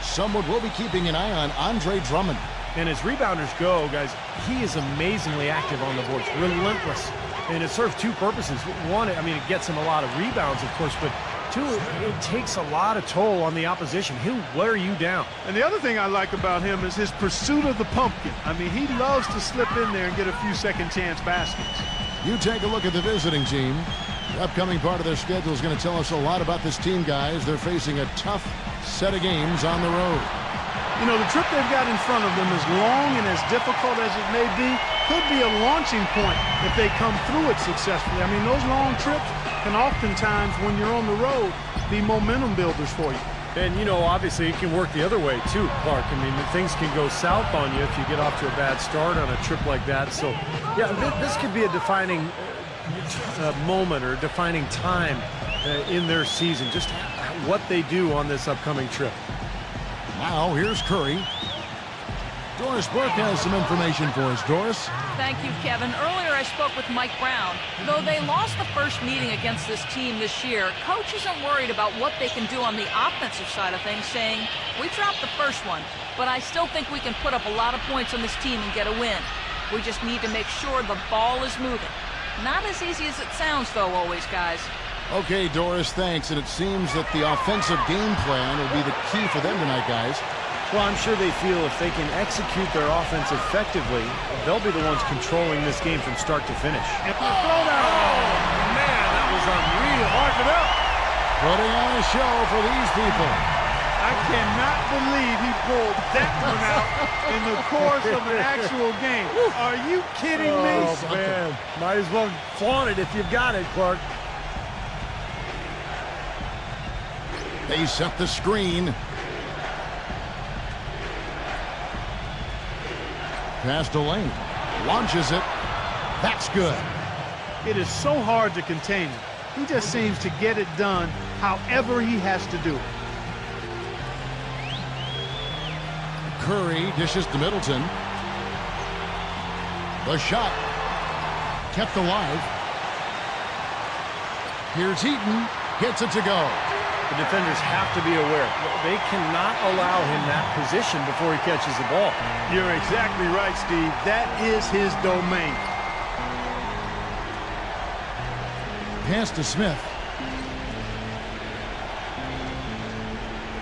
Someone will be keeping an eye on Andre Drummond. And as rebounders go, guys, he is amazingly active on the boards, relentless. And it serves two purposes. One, I mean, it gets him a lot of rebounds, of course, but two, it takes a lot of toll on the opposition. He'll wear you down. And the other thing I like about him is his pursuit of the pumpkin. I mean, he loves to slip in there and get a few second chance baskets. You take a look at the visiting team. The upcoming part of their schedule is going to tell us a lot about this team, guys. They're facing a tough set of games on the road. You know, the trip they've got in front of them, as long and as difficult as it may be, could be a launching point if they come through it successfully. I mean, those long trips can oftentimes, when you're on the road, be momentum builders for you. And, you know, obviously it can work the other way, too, Clark. I mean, things can go south on you if you get off to a bad start on a trip like that. So, yeah, this could be a defining moment or defining time in their season, just what they do on this upcoming trip. Now, here's Curry. Doris Burke has some information for us. Doris? Thank you, Kevin. Earlier I spoke with Mike Brown. Though they lost the first meeting against this team this year, Coach isn't worried about what they can do on the offensive side of things, saying, we dropped the first one, but I still think we can put up a lot of points on this team and get a win. We just need to make sure the ball is moving. Not as easy as it sounds, though, always, guys. Okay, Doris, thanks. And it seems that the offensive game plan will be the key for them tonight, guys. Well, I'm sure they feel if they can execute their offense effectively, they'll be the ones controlling this game from start to finish. And the throwdown. Oh, man, that was unreal. Mark it up. Putting on a show for these people. I cannot believe he pulled that one out in the course of an actual game. Are you kidding me? Oh, man. Might as well flaunt it if you've got it, Clark. They set the screen. Pass to Lane. Launches it. That's good. It is so hard to contain him. He just seems to get it done however he has to do it. Curry dishes to Middleton. The shot kept alive. Here's Heaton. Gets it to go. The defenders have to be aware. They cannot allow him that position before he catches the ball. You're exactly right, Steve. That is his domain. Pass to Smith.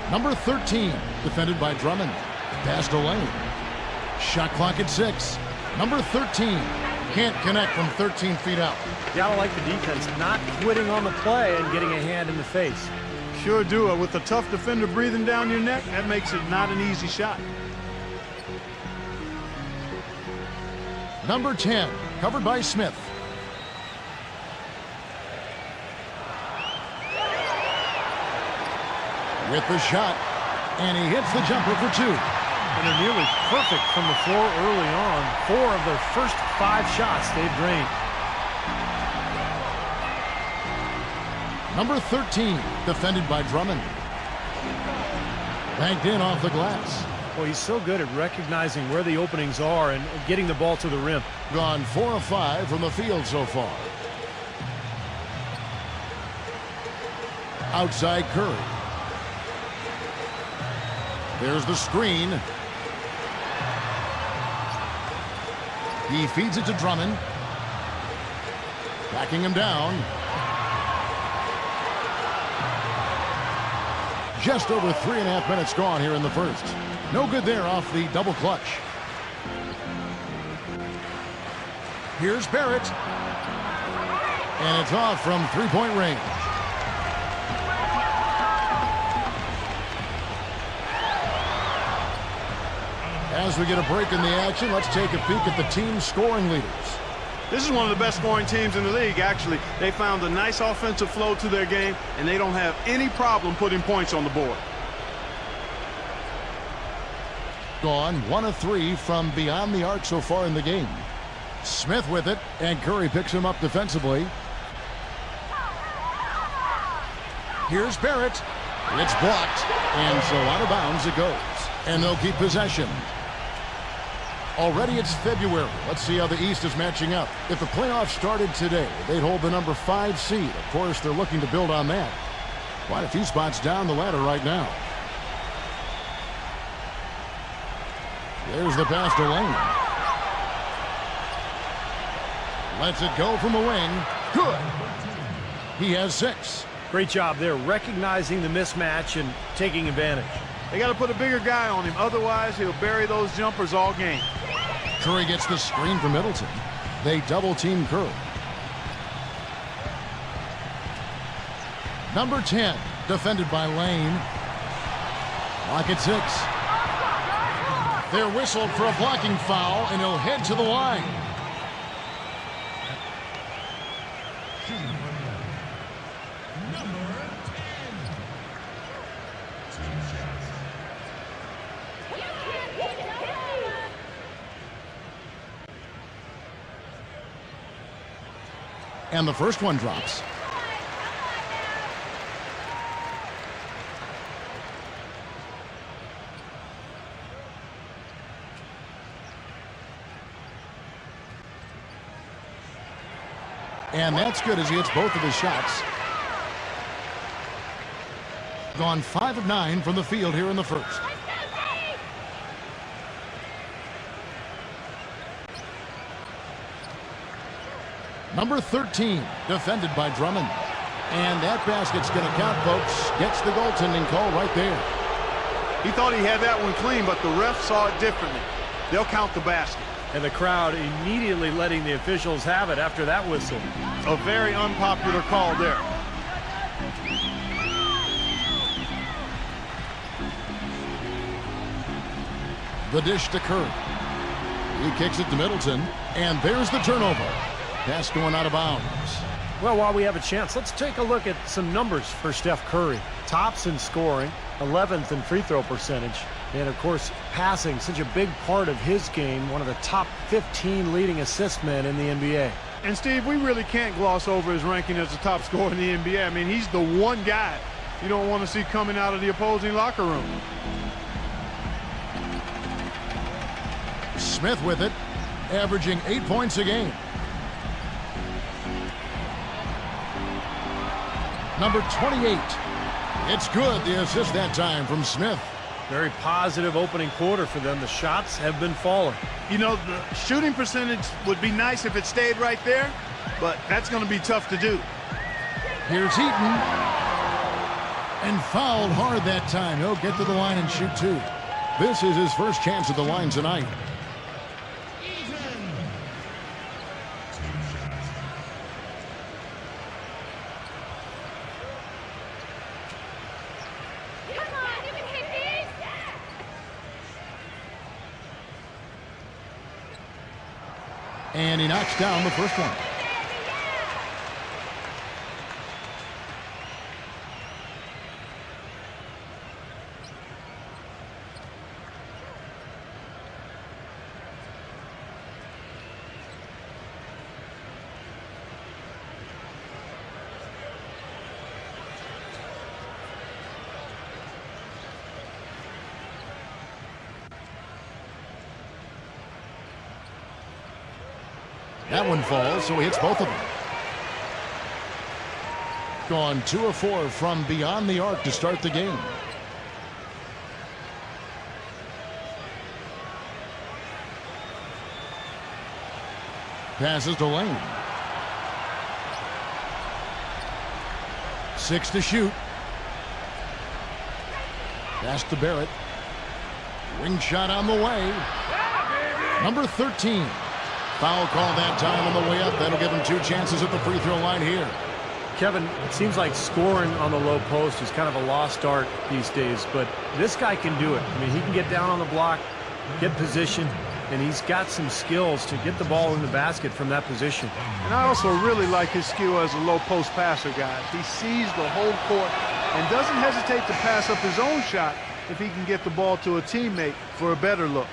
Number 13, defended by Drummond. Pass to Lane. Shot clock at 6. Number 13 can't connect from 13 feet out. You gotta like the defense, not quitting on the play and getting a hand in the face. Sure do it. With a tough defender breathing down your neck, that makes it not an easy shot. Number 10, covered by Smith. With the shot, and he hits the jumper for 2. And they're nearly perfect from the floor early on. 4 of their first 5 shots they've drained. Number 13, defended by Drummond. Banked in off the glass. Well, he's so good at recognizing where the openings are and getting the ball to the rim. Gone 4 of 5 from the field so far. Outside Curry. There's the screen. He feeds it to Drummond. Backing him down. Just over 3.5 minutes gone here in the first. No good there off the double clutch. Here's Barrett. And it's off from three-point range. As we get a break in the action, let's take a peek at the team's scoring leaders. This is one of the best scoring teams in the league, actually. They found a nice offensive flow to their game, and they don't have any problem putting points on the board. Gone 1 of 3 from beyond the arc so far in the game. Smith with it, and Curry picks him up defensively. Here's Barrett. It's blocked, and so out of bounds it goes. And they'll keep possession. Already it's February. Let's see how the East is matching up. If the playoffs started today, they'd hold the number 5 seed. Of course, they're looking to build on that. Quite a few spots down the ladder right now. There's the pass to Lane. Lets it go from the wing. Good. He has 6. Great job there, recognizing the mismatch and taking advantage. They got to put a bigger guy on him. Otherwise, he'll bury those jumpers all game. Curry gets the screen from Middleton. They double-team Curry. Number 10, defended by Lane. Lock at 6. They're whistled for a blocking foul, and he'll head to the line. And the first one drops. And that's good as he hits both of his shots. Gone 5 of 9 from the field here in the first. Number 13, defended by Drummond. And that basket's going to count, folks. Gets the goaltending call right there. He thought he had that one clean, but the ref saw it differently. They'll count the basket. And the crowd immediately letting the officials have it after that whistle. A very unpopular call there. The dish to Curry. He kicks it to Middleton. And there's the turnover. Pass going out of bounds. Well, while we have a chance, let's take a look at some numbers for Steph Curry. Tops in scoring, 11th in free throw percentage, and of course, passing, such a big part of his game, one of the top 15 leading assist men in the NBA. And Steve, we really can't gloss over his ranking as the top scorer in the NBA. I mean, he's the one guy you don't want to see coming out of the opposing locker room. Smith with it, averaging 8 points a game. Number 28. It's good, the assist that time from Smith. Very positive opening quarter for them. The shots have been falling. You know, the shooting percentage would be nice if it stayed right there, but that's going to be tough to do. Here's Heaton. And fouled hard that time. He'll get to the line and shoot 2. This is his first chance at the line tonight. And he knocks down the first one. That one falls, so he hits both of them. Gone 2 of 4 from beyond the arc to start the game. Passes to Lane. 6 to shoot. Pass to Barrett. Wing shot on the way. Number 13. Foul call that time on the way up. That'll give him 2 chances at the free throw line here. Kevin, it seems like scoring on the low post is kind of a lost art these days, but this guy can do it. I mean, he can get down on the block, get position, and he's got some skills to get the ball in the basket from that position. And I also really like his skill as a low post passer, guys. He sees the whole court and doesn't hesitate to pass up his own shot if he can get the ball to a teammate for a better look.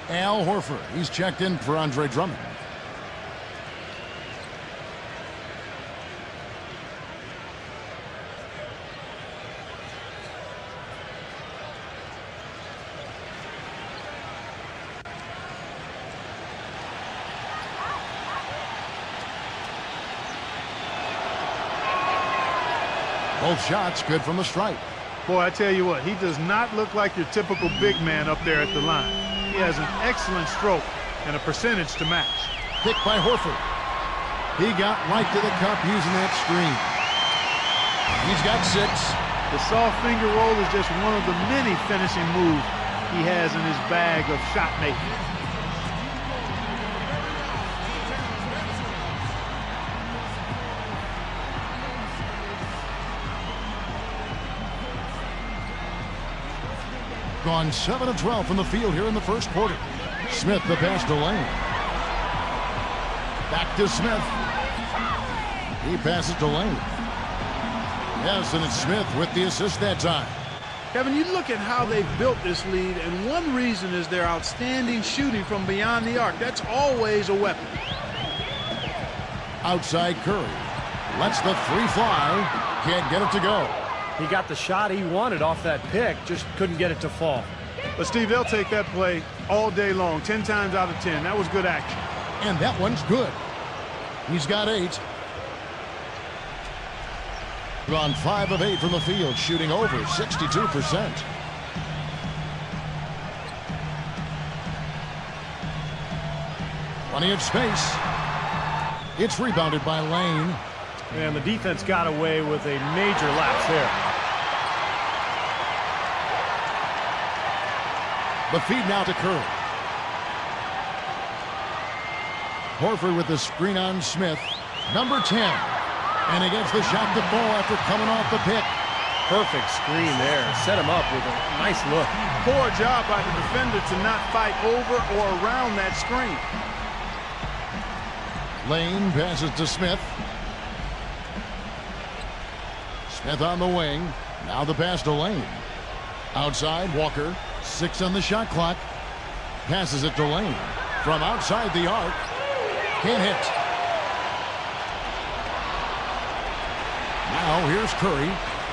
Al Horford, he's checked in for Andre Drummond. Both shots good from the stripe. Boy, I tell you what, he does not look like your typical big man up there at the line. He has an excellent stroke and a percentage to match. Pick by Horford. He got right to the cup using that screen. He's got 6. The soft finger roll is just one of the many finishing moves he has in his bag of shot making. Gone 7 of 12 from the field here in the first quarter. Smith the pass to Lane. Back to Smith. He passes to Lane. Yes, and it's Smith with the assist that time. Kevin, you look at how they've built this lead, and one reason is their outstanding shooting from beyond the arc. That's always a weapon. Outside Curry. Lets the 3 fly. Can't get it to go. He got the shot he wanted off that pick, just couldn't get it to fall. But, Steve, they'll take that play all day long, 10 times out of 10. That was good action. And that one's good. He's got 8. Gone 5 of 8 from the field, shooting over 62%. Plenty of space. It's rebounded by Lane. And the defense got away with a major lapse there. The feed now to Curry. Horford with the screen on Smith. Number 10. And he gets the shot to fall after coming off the pick. Perfect screen there. Set him up with a nice look. Poor job by the defender to not fight over or around that screen. Lane passes to Smith. Smith on the wing. Now the pass to Lane. Outside, Walker. 6 on the shot clock. Passes it to Lane. From outside the arc. Can't hit. Now here's Curry,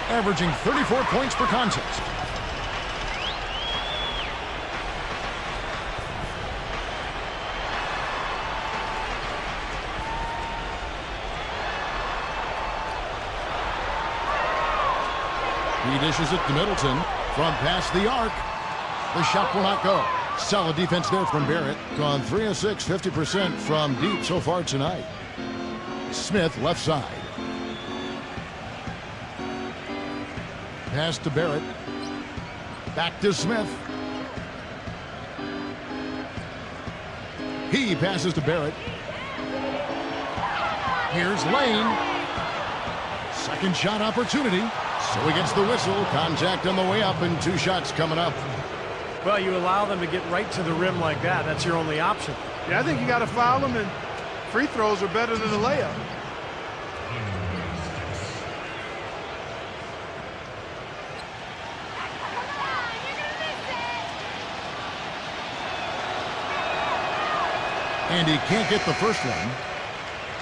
averaging 34 points per contest. He dishes it to Middleton from past the arc. The shot will not go. Solid defense there from Barrett. Gone 3 of 6, 50% from deep so far tonight. Smith left side. Pass to Barrett. Back to Smith. He passes to Barrett. Here's Lane. Second shot opportunity. So he gets the whistle. Contact on the way up and 2 shots coming up. Well, you allow them to get right to the rim like that. That's your only option. Yeah, I think you got to foul them, and free throws are better than a layup. And he can't get the first one.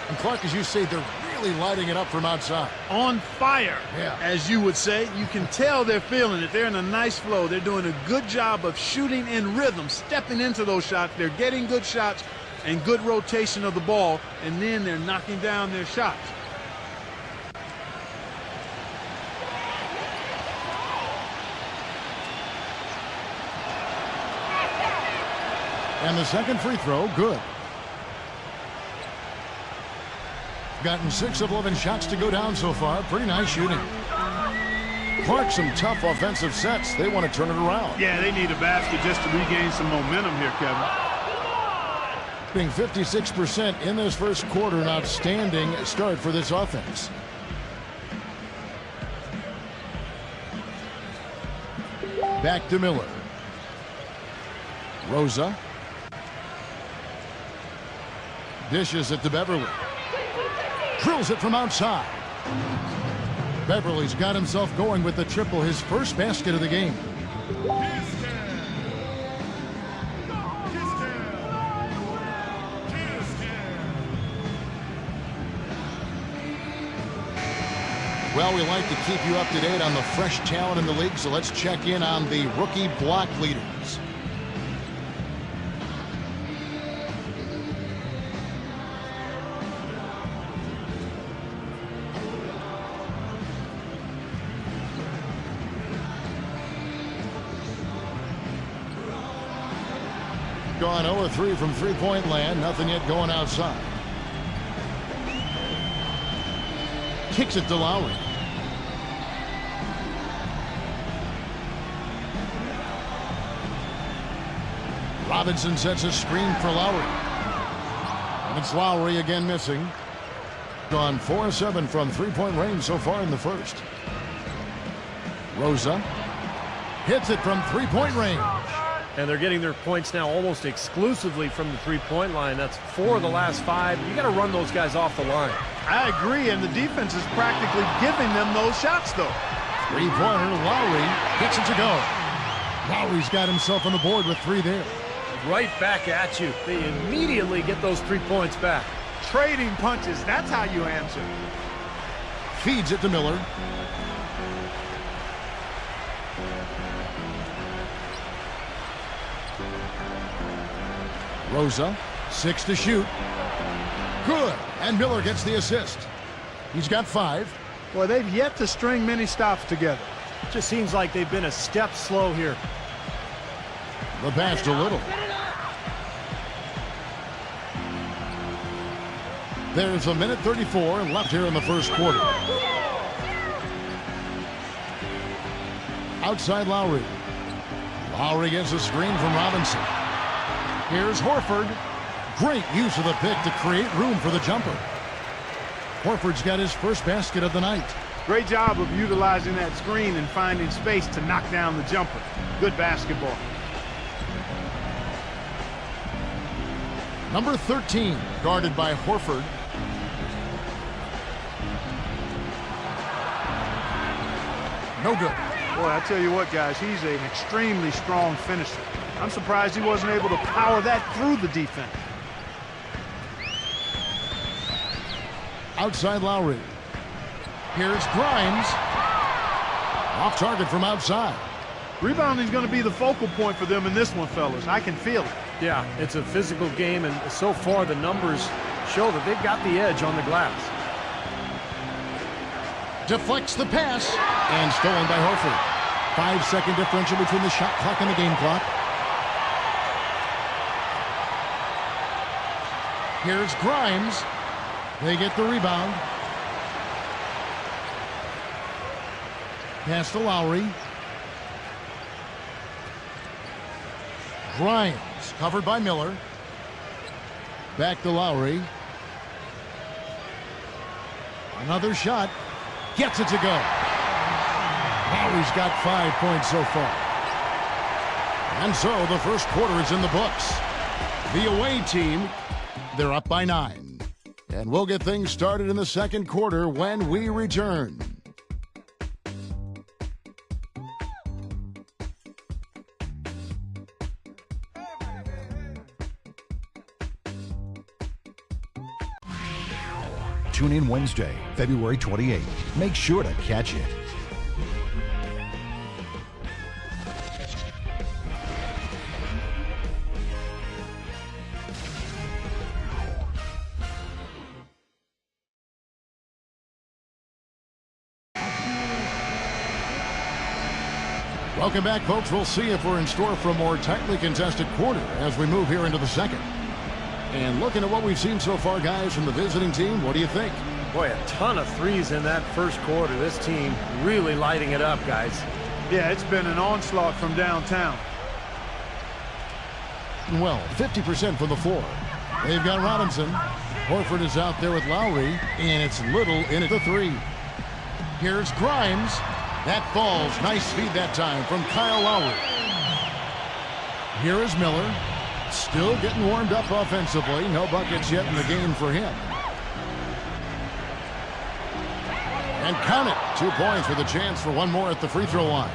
And Clark, as you say, they're really lighting it up from outside. On fire, Yeah. as you would say. You can tell they're feeling it. They're in a nice flow. They're doing a good job of shooting in rhythm, stepping into those shots. They're getting good shots and good rotation of the ball, and then they're knocking down their shots. And the second free throw, good. Gotten 6 of 11 shots to go down so far. Pretty nice shooting. Clark, some tough offensive sets. They want to turn it around. Yeah, they need a basket just to regain some momentum here, Kevin. Being 56% in this first quarter, an outstanding start for this offense. Back to Miller. Rosa. Dishes it to Beverly. Drills it from outside. Beverly's got himself going with the triple, his first basket of the game. Well, we like to keep you up to date on the fresh talent in the league, so let's check in on the rookie block leaders. Gone 0-3 from three-point land. Nothing yet going outside. Kicks it to Lowry. Robinson sets a screen for Lowry. And it's Lowry again missing. Gone 4-7 from three-point range so far in the first. Rosa hits it from three-point range. And they're getting their points now almost exclusively from the three-point line. That's 4 of the last 5. You got to run those guys off the line. I agree, and the defense is practically giving them those shots, though. Three-pointer, Lowry gets it to go. Lowry's got himself on the board with 3 there. Right back at you. They immediately get those 3 points back. Trading punches, that's how you answer. Feeds it to Miller. Rosa, 6 to shoot. Good, and Miller gets the assist. He's got 5. Boy, they've yet to string many stops together. Just seems like they've been a step slow here. The pass to Little. There's a minute 34 left here in the first quarter. Outside Lowry. Lowry gets a screen from Robinson. Here's Horford. Great use of the pick to create room for the jumper. Horford's got his first basket of the night. Great job of utilizing that screen and finding space to knock down the jumper. Good basketball. Number 13, guarded by Horford. No good. Boy, I tell you what, guys, he's an extremely strong finisher. I'm surprised he wasn't able to power that through the defense. Outside Lowry. Here's Grimes. Off target from outside. Rebounding's going to be the focal point for them in this one, fellas. I can feel it. Yeah, it's a physical game, and so far the numbers show that they've got the edge on the glass. Deflects the pass, and stolen by Horford. 5-second differential between the shot clock and the game clock. Here's Grimes. They get the rebound. Pass to Lowry. Grimes covered by Miller. Back to Lowry. Another shot. Gets it to go. Lowry's got 5 points so far. And so the first quarter is in the books. The away team, they're up by 9. And we'll get things started in the second quarter when we return. Tune in Wednesday, February 28th. Make sure to catch it. Welcome back, folks. We'll see if we're in store for a more tightly contested quarter as we move here into the second. And looking at what we've seen so far, guys, from the visiting team, what do you think? Boy, a ton of threes in that first quarter. This team really lighting it up, guys. Yeah, it's been an onslaught from downtown. Well, 50% from the floor. They've got Robinson. Horford is out there with Lowry, and it's Little in at the 3. Here's Grimes. That falls. Nice speed that time from Kyle Lowry. Here is Miller. Still getting warmed up offensively. No buckets yet in the game for him. And count it. 2 points with a chance for one more at the free throw line.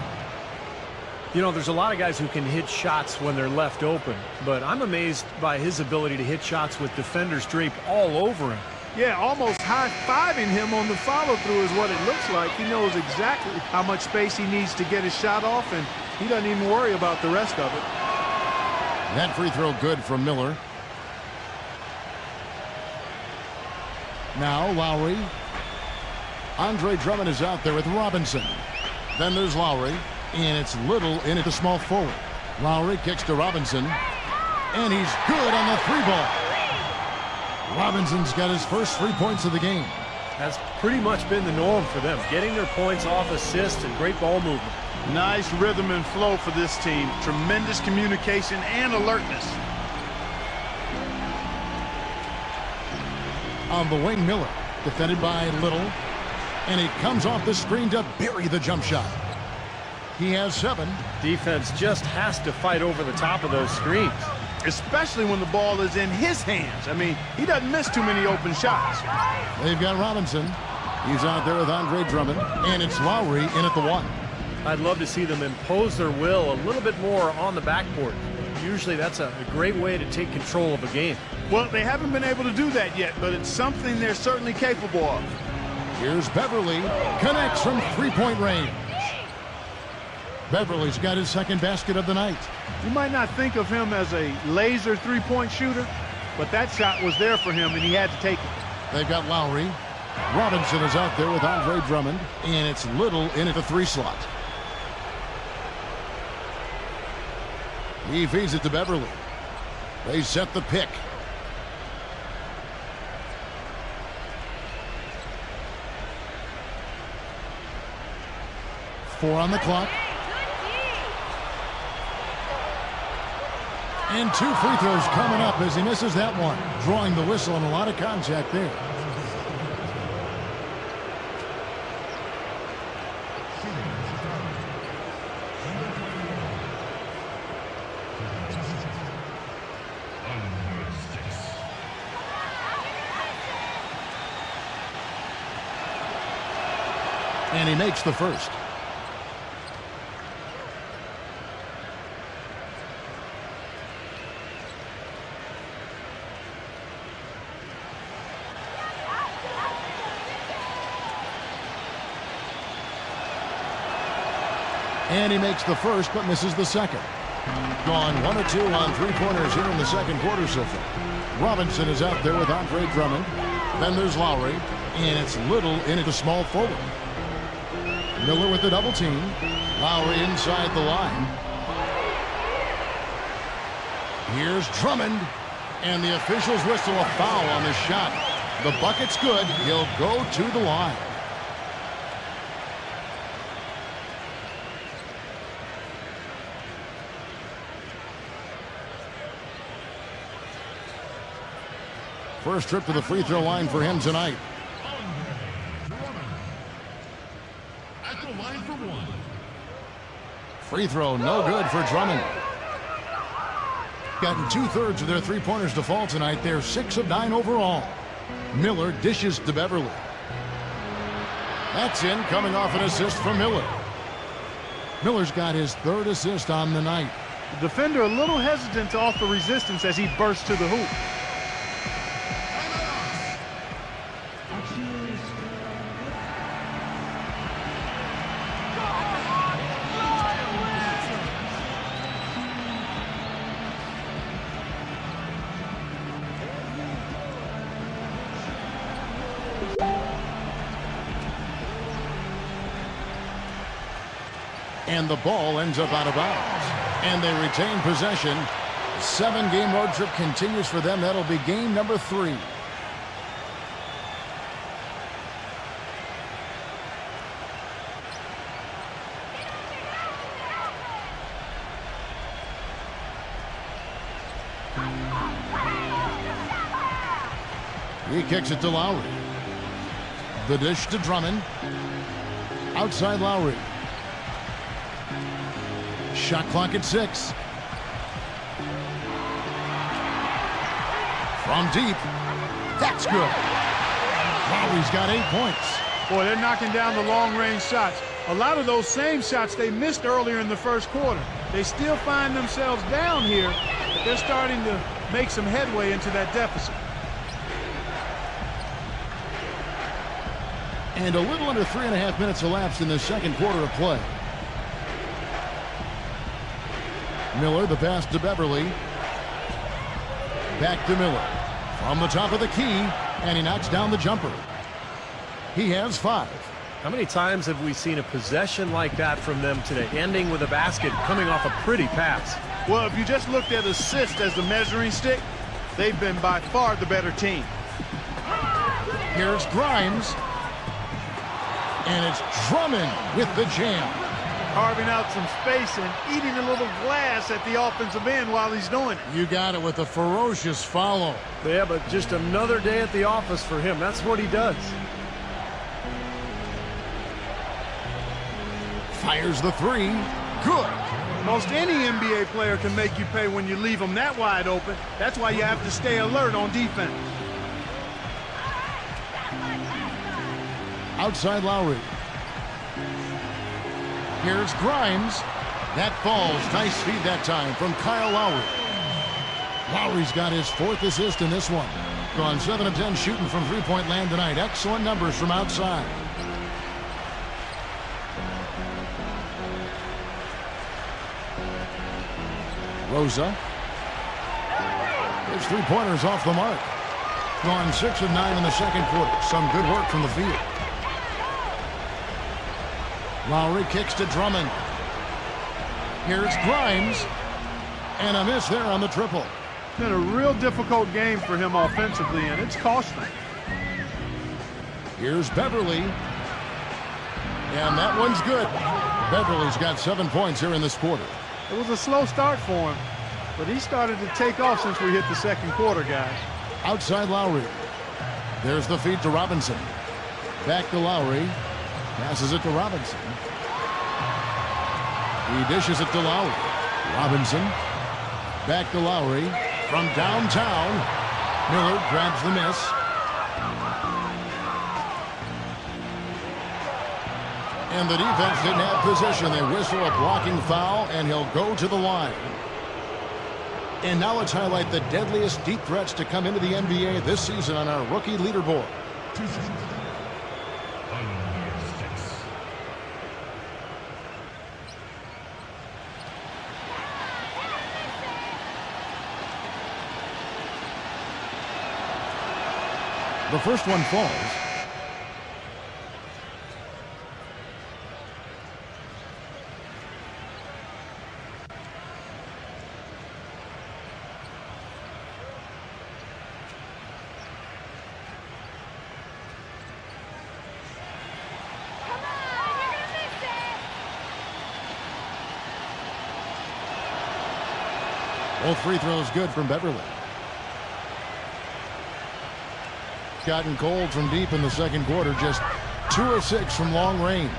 You know, there's a lot of guys who can hit shots when they're left open, but I'm amazed by his ability to hit shots with defenders draped all over him. Yeah, almost high-fiving him on the follow-through is what it looks like. He knows exactly how much space he needs to get his shot off, and he doesn't even worry about the rest of it. That free throw good from Miller. Now Lowry. Andre Drummond is out there with Robinson. Then there's Lowry, and it's Little in at the small forward. Lowry kicks to Robinson. And he's good on the 3-ball. Robinson's got his first 3 points of the game. That's pretty much been the norm for them, getting their points off assists and great ball movement. Nice rhythm and flow for this team. Tremendous communication and alertness. On the wing, Miller, defended by Little. And he comes off the screen to bury the jump shot. He has 7. Defense just has to fight over the top of those screens. Especially when the ball is in his hands. I mean, he doesn't miss too many open shots. They've got Robinson. He's out there with Andre Drummond. And it's Lowry in at the 1. I'd love to see them impose their will a little bit more on the backcourt. Usually that's a great way to take control of a game. Well, they haven't been able to do that yet, but it's something they're certainly capable of. Here's Beverly. Connects from 3-point range. Beverly's got his second basket of the night. You might not think of him as a laser 3-point shooter, but that shot was there for him, and he had to take it. They've got Lowry. Robinson is out there with Andre Drummond, and it's Little in at the 3 slot. He feeds it to Beverly. They set the pick. Four on the clock. And 2 free throws coming up as he misses that one. Drawing the whistle and a lot of contact there. And he makes the first. And he makes the first, but misses the second. Gone 1 of 2 on 3-pointers here in the second quarter so far. Robinson is out there with Andre Drummond. Then there's Lowry, and it's Little in at the small forward. Miller with the double team. Lowry inside the line. Here's Drummond, and the officials whistle a foul on the shot. The bucket's good. He'll go to the line. First trip to the free throw line for him tonight. At the line for 1. Free throw, no good for Drummond. Gotten 2/3 of their 3-pointers to fall tonight. They're 6 of 9 overall. Miller dishes to Beverly. That's in, coming off an assist from Miller. Miller's got his 3rd assist on the night. The defender a little hesitant to offer resistance as he bursts to the hoop. And the ball ends up out of bounds. And they retain possession. 7-game road trip continues for them. That'll be game number 3. He kicks it to Lowry. The dish to Drummond. Outside Lowry. Shot clock at 6. From deep. That's good. Lowry's got 8 points. Boy, they're knocking down the long-range shots. A lot of those same shots they missed earlier in the first quarter. They still find themselves down here, but they're starting to make some headway into that deficit. And a little under 3.5 minutes elapsed in the second quarter of play. Miller, the pass to Beverly. Back to Miller. From the top of the key, and he knocks down the jumper. He has 5. How many times have we seen a possession like that from them today, ending with a basket coming off a pretty pass? Well, if you just looked at assist as the measuring stick, they've been by far the better team. Here's Grimes. And it's Drummond with the jam. Carving out some space and eating a little glass at the offensive end while he's doing it. You got it with a ferocious follow. Yeah, but just another day at the office for him. That's what he does. Fires the three. Good. Most any NBA player can make you pay when you leave them that wide open. That's why you have to stay alert on defense. Outside Lowry. Here's Grimes. That falls. Nice feed that time from Kyle Lowry. Lowry's got his 4th assist in this one. Gone 7 of 10 shooting from three-point land tonight. Excellent numbers from outside. Rosa. His three-pointers off the mark. Gone 6 of 9 in the second quarter. Some good work from the field. Lowry kicks to Drummond. Here's Grimes. And a miss there on the triple. It's been a real difficult game for him offensively, and it's costing. Here's Beverly. And that one's good. Beverly's got 7 points here in this quarter. It was a slow start for him, but he started to take off since we hit the second quarter, guys. Outside Lowry. There's the feed to Robinson. Back to Lowry. Passes it to Robinson. He dishes it to Lowry. Robinson. Back to Lowry. From downtown. Miller grabs the miss. And the defense didn't have possession. They whistle a blocking foul, and he'll go to the line. And now let's highlight the deadliest deep threats to come into the NBA this season on our rookie leaderboard. The first one falls. Both free throws good from Beverly. Gotten cold from deep in the second quarter. Just 2 of 6 from long range.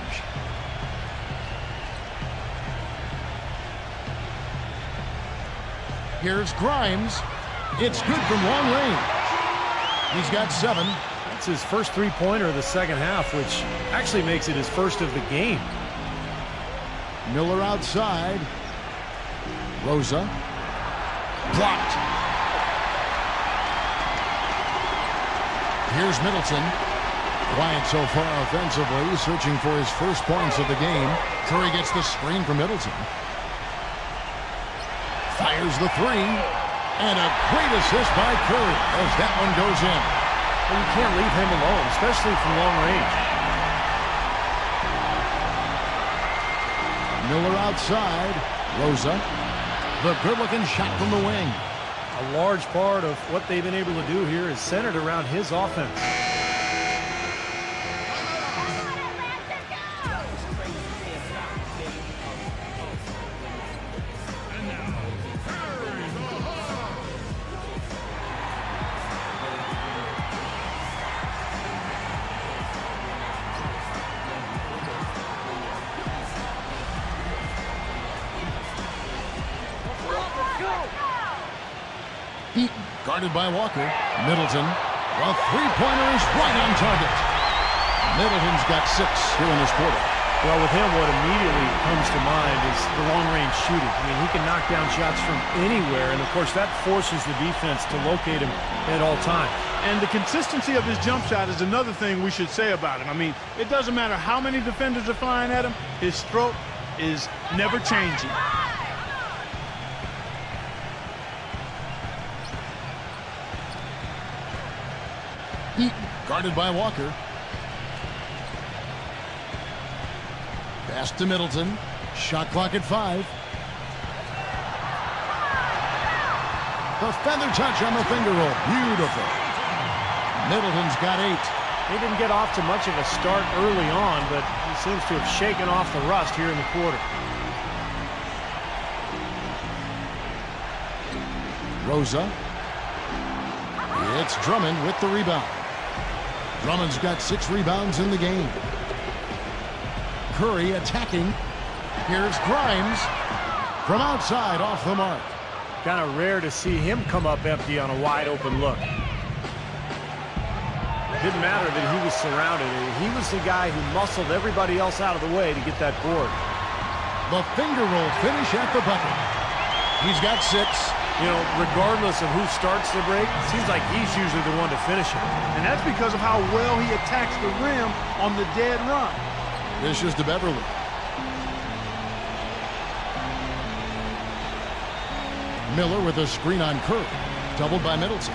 Here's Grimes. It's good from long range. He's got 7. That's his first three-pointer of the second half, which actually makes it his first of the game. Miller outside. Rosa. Blocked. Here's Middleton. Quiet so far offensively, searching for his first points of the game. Curry gets the screen from Middleton. Fires the three. And a great assist by Curry as that one goes in. Well, you can't leave him alone, especially from long range. Miller outside. Rosa. The good-looking shot from the wing. A large part of what they've been able to do here is centered around his offense. Guarded by Walker. Middleton. The three-pointer is right on target. Middleton's got 6 here in this quarter. Well, with him, what immediately comes to mind is the long-range shooting. I mean, he can knock down shots from anywhere, and of course, that forces the defense to locate him at all times. And the consistency of his jump shot is another thing we should say about him. I mean, it doesn't matter how many defenders are flying at him, his stroke is never changing. Guarded by Walker. Pass to Middleton. Shot clock at 5. The feather touch on the finger roll. Beautiful. Middleton's got 8. He didn't get off to much of a start early on, but he seems to have shaken off the rust here in the quarter. Rosa. It's Drummond with the rebound. Drummond's got 6 rebounds in the game. Curry attacking. Here's Grimes from outside off the mark. Kind of rare to see him come up empty on a wide open look. Didn't matter that he was surrounded. He was the guy who muscled everybody else out of the way to get that board. The finger roll finish at the bucket. He's got 6. You know, regardless of who starts the break, it seems like he's usually the one to finish it. And that's because of how well he attacks the rim on the dead run. Dishes to Beverly. Miller with a screen on Curry. Doubled by Middleton.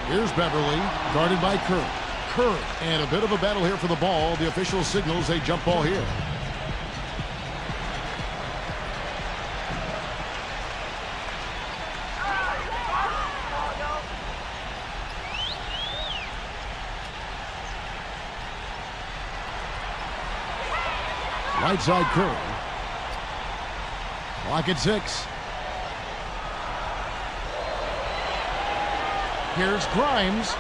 Here's Beverly, guarded by Curry. Curry, and a bit of a battle here for the ball. The official signals a jump ball here. Right side Curry. Clock at 6. Here's Grimes.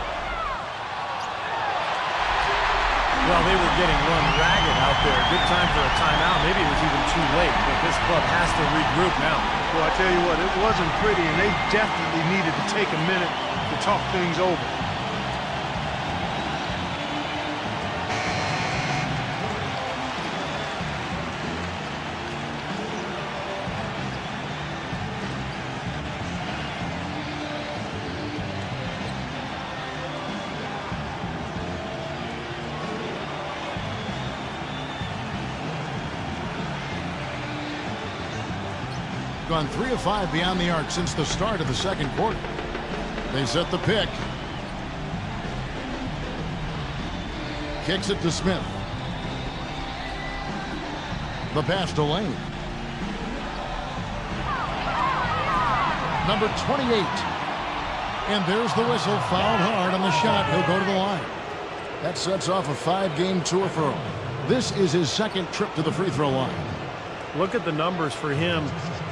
Well, they were getting run ragged out there. Good time for a timeout. Maybe it was even too late, but this club has to regroup now. Well, I tell you what, it wasn't pretty, and they definitely needed to take a minute to talk things over. Gone 3 of 5 beyond the arc since the start of the second quarter. They set the pick. Kicks it to Smith. The pass to Lane. Number 28. And there's the whistle. Fouled hard on the shot. He'll go to the line. That sets off a 5-game tour for him. This is his second trip to the free throw line. Look at the numbers for him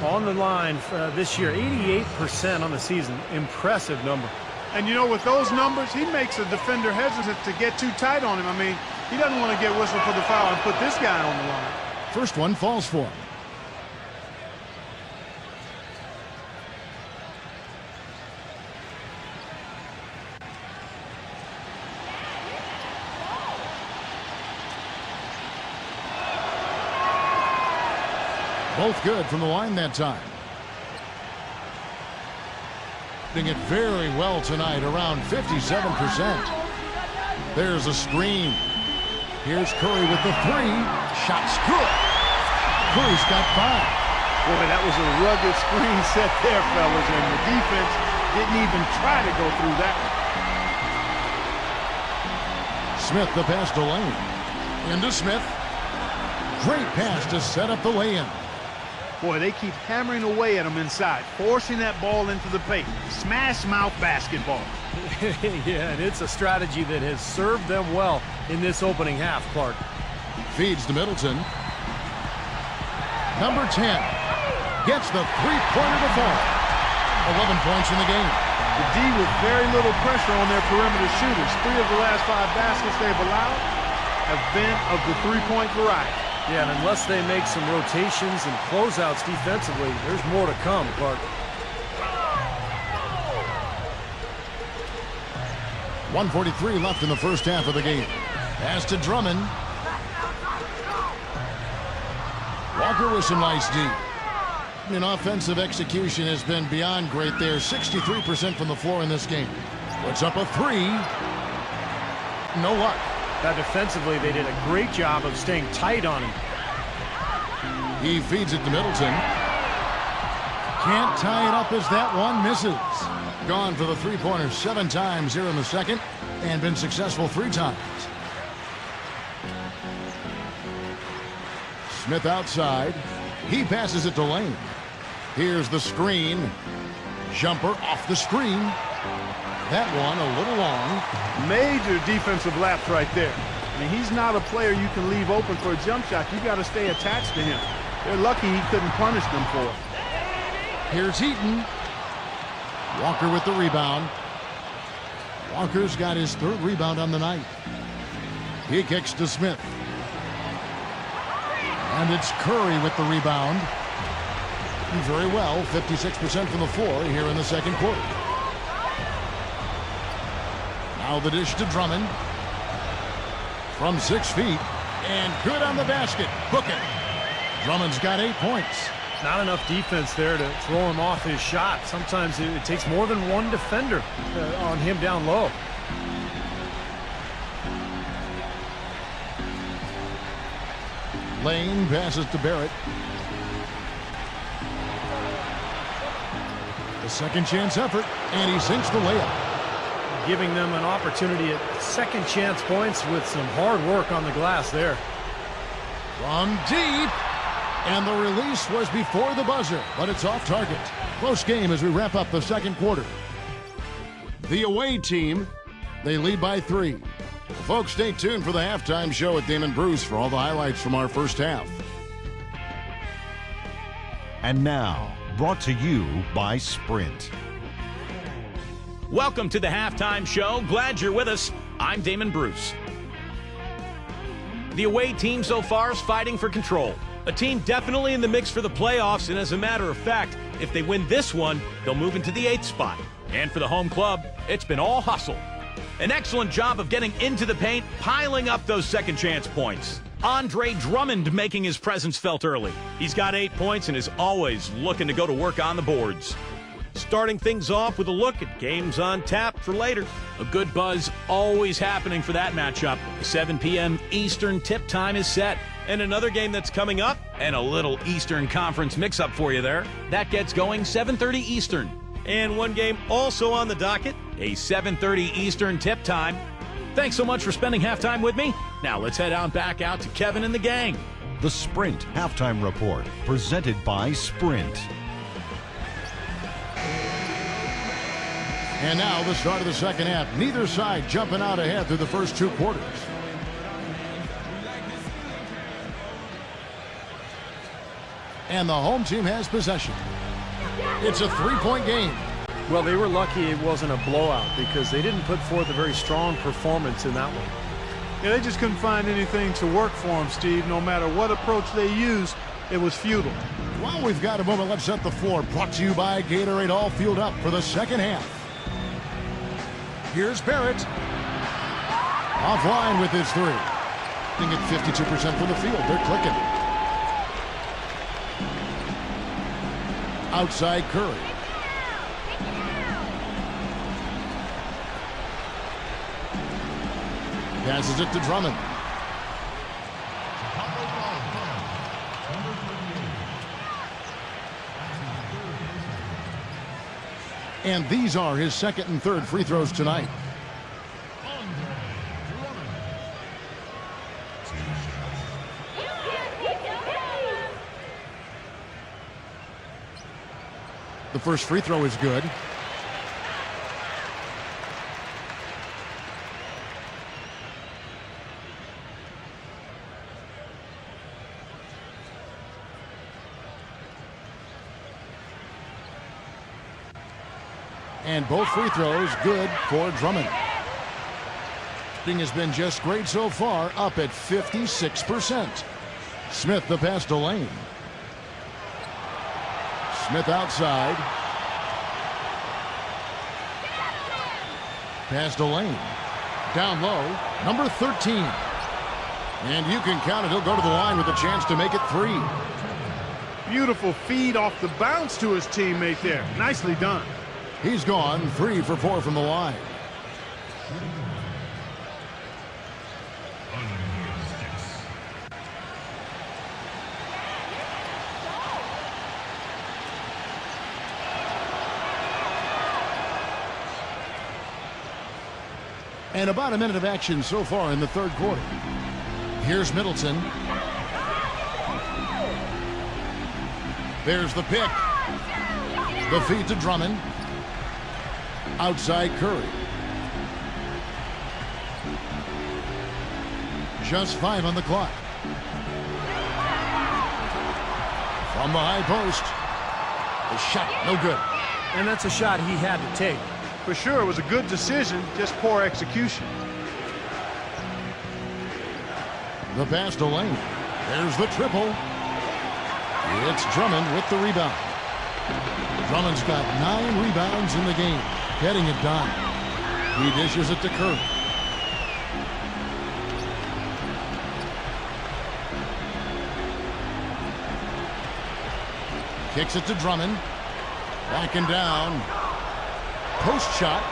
on the line this year. 88% on the season. Impressive number. And, you know, with those numbers, he makes a defender hesitant to get too tight on him. I mean, he doesn't want to get whistled for the foul and put this guy on the line. First one falls for him. Both good from the line that time. Doing it very well tonight, around 57%. There's a screen. Here's Curry with the 3. Shot's good. Curry's got 5. Boy, that was a rugged screen set there, fellas, and the defense didn't even try to go through that one. Smith, the pass to Lane. Into Smith. Great pass to set up the lay-in. Boy, they keep hammering away at him inside, forcing that ball into the paint. Smash mouth basketball. Yeah, and it's a strategy that has served them well in this opening half, Clark. Feeds to Middleton. Number 10 gets the three-pointer to fall. 11 points in the game. The D with very little pressure on their perimeter shooters. 3 of the last 5 baskets they've allowed have been of the three-point variety. Yeah, and unless they make some rotations and closeouts defensively, there's more to come, Clark. .143 left in the first half of the game. Pass to Drummond. Walker with some nice D. And offensive execution has been beyond great there. 63% from the floor in this game. Puts up a 3. No luck. Now defensively, they did a great job of staying tight on him. He feeds it to Middleton. Can't tie it up as that one misses. Gone for the three-pointer 7 times here in the second and been successful 3 times. Smith outside. He passes it to Lane. Here's the screen. Jumper off the screen. That one a little long. Major defensive lapse right there. I mean, he's not a player you can leave open for a jump shot. You got to stay attached to him. They're lucky he couldn't punish them for it. Here's Heaton. Walker with the rebound. Walker's got his 3rd rebound on the night. He kicks to Smith. And it's Curry with the rebound. Very well, 56% from the floor here in the second quarter. Now the dish to Drummond. From 6 feet. And good on the basket. Book it. Drummond's got 8 points. Not enough defense there to throw him off his shot. Sometimes it takes more than one defender on him down low. Lane passes to Barrett. The second chance effort, and he sinks the layup. Giving them an opportunity at second chance points with some hard work on the glass there. From deep, and the release was before the buzzer, but it's off target. Close game as we wrap up the second quarter. The away team, they lead by 3. Folks, stay tuned for the halftime show with Damon Bruce for all the highlights from our first half. And now, brought to you by Sprint. Welcome to the halftime show. Glad you're with us. I'm Damon Bruce. The away team so far is fighting for control. A team definitely in the mix for the playoffs, and as a matter of fact, if they win this one, they'll move into the 8th spot. And for the home club, it's been all hustle. An excellent job of getting into the paint, piling up those second chance points. Andre Drummond making his presence felt early. He's got 8 points and is always looking to go to work on the boards. Starting things off with a look at games on tap for later. A good buzz always happening for that matchup. 7 p.m. Eastern tip time is set. And another game that's coming up, and a little Eastern Conference mix-up for you there. That gets going 7:30 Eastern. And one game also on the docket, a 7:30 Eastern tip time. Thanks so much for spending halftime with me. Now let's head on back out to Kevin and the gang. The Sprint Halftime Report, presented by Sprint. And now the start of the second half. Neither side jumping out ahead through the first 2 quarters. And the home team has possession. It's a 3-point game. Well, they were lucky it wasn't a blowout because they didn't put forth a very strong performance in that one. Yeah, they just couldn't find anything to work for them, Steve. No matter what approach they used, it was futile. Well, we've got a moment. Let's set the floor. Brought to you by Gatorade, all fueled up for the second half. Here's Barrett. Offline with his 3. Getting at 52% from the field. They're clicking. Outside Curry. Passes it to Drummond. And these are his second and third free throws tonight. The first free throw is good. And both free throws good for Drummond. Thing has been just great so far, up at 56%. Smith the pass to Lane. Smith outside. Pass to Lane. Down low, number 13. And you can count it. He'll go to the line with a chance to make it 3. Beautiful feed off the bounce to his teammate there. Nicely done. He's gone 3 for 4 from the line. And about a minute of action so far in the third quarter. Here's Middleton. There's the pick. The feed to Drummond. Outside Curry. Just 5 on the clock. From the high post. The shot, no good. And that's a shot he had to take. For sure, it was a good decision, just poor execution. The pass to Lane. There's the triple. It's Drummond with the rebound. Drummond's got 9 rebounds in the game, getting it done. He dishes it to Curry. Kicks it to Drummond. Backing down. Post shot.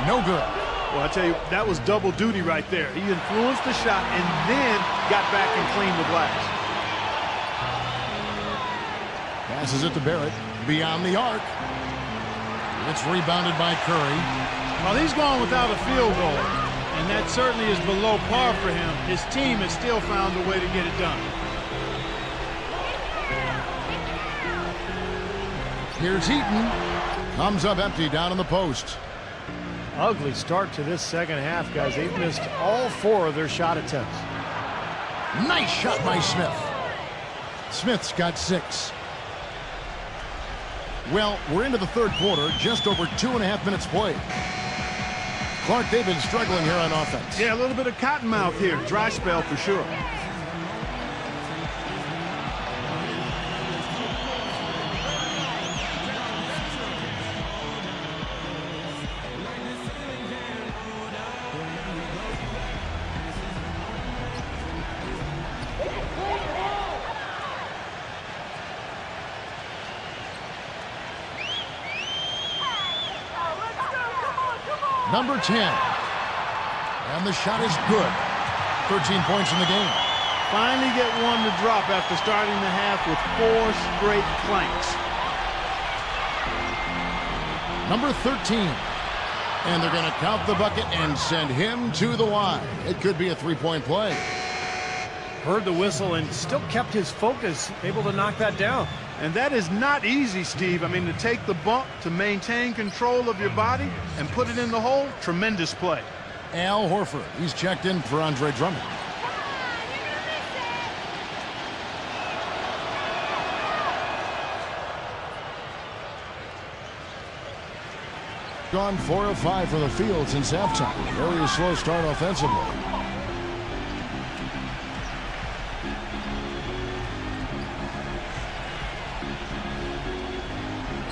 No good. Well, I tell you, that was double duty right there. He influenced the shot and then got back and cleaned the glass. Passes it to Barrett. Beyond the arc. It's rebounded by Curry. Well, he's gone without a field goal, and that certainly is below par for him. His team has still found a way to get it done. Here's Heaton. Comes up empty down in the post. Ugly start to this second half, guys. They've missed all 4 of their shot attempts. Nice shot by Smith. Smith's got 6. Well, we're into the third quarter, just over 2.5 minutes played. Clark, they've been struggling here on offense. Yeah, a little bit of cottonmouth here. Dry spell for sure. Number 10. And the shot is good. 13 points in the game. Finally get one to drop after starting the half with 4 straight planks. Number 13. And they're going to count the bucket and send him to the line. It could be a 3-point play. Heard the whistle and still kept his focus, able to knock that down. And that is not easy, Steve. I mean, to take the bump, to maintain control of your body, and put it in the hole, tremendous play. Al Horford, he's checked in for Andre Drummond. Gone 4 of 5 from the field since halftime. Very slow start offensively.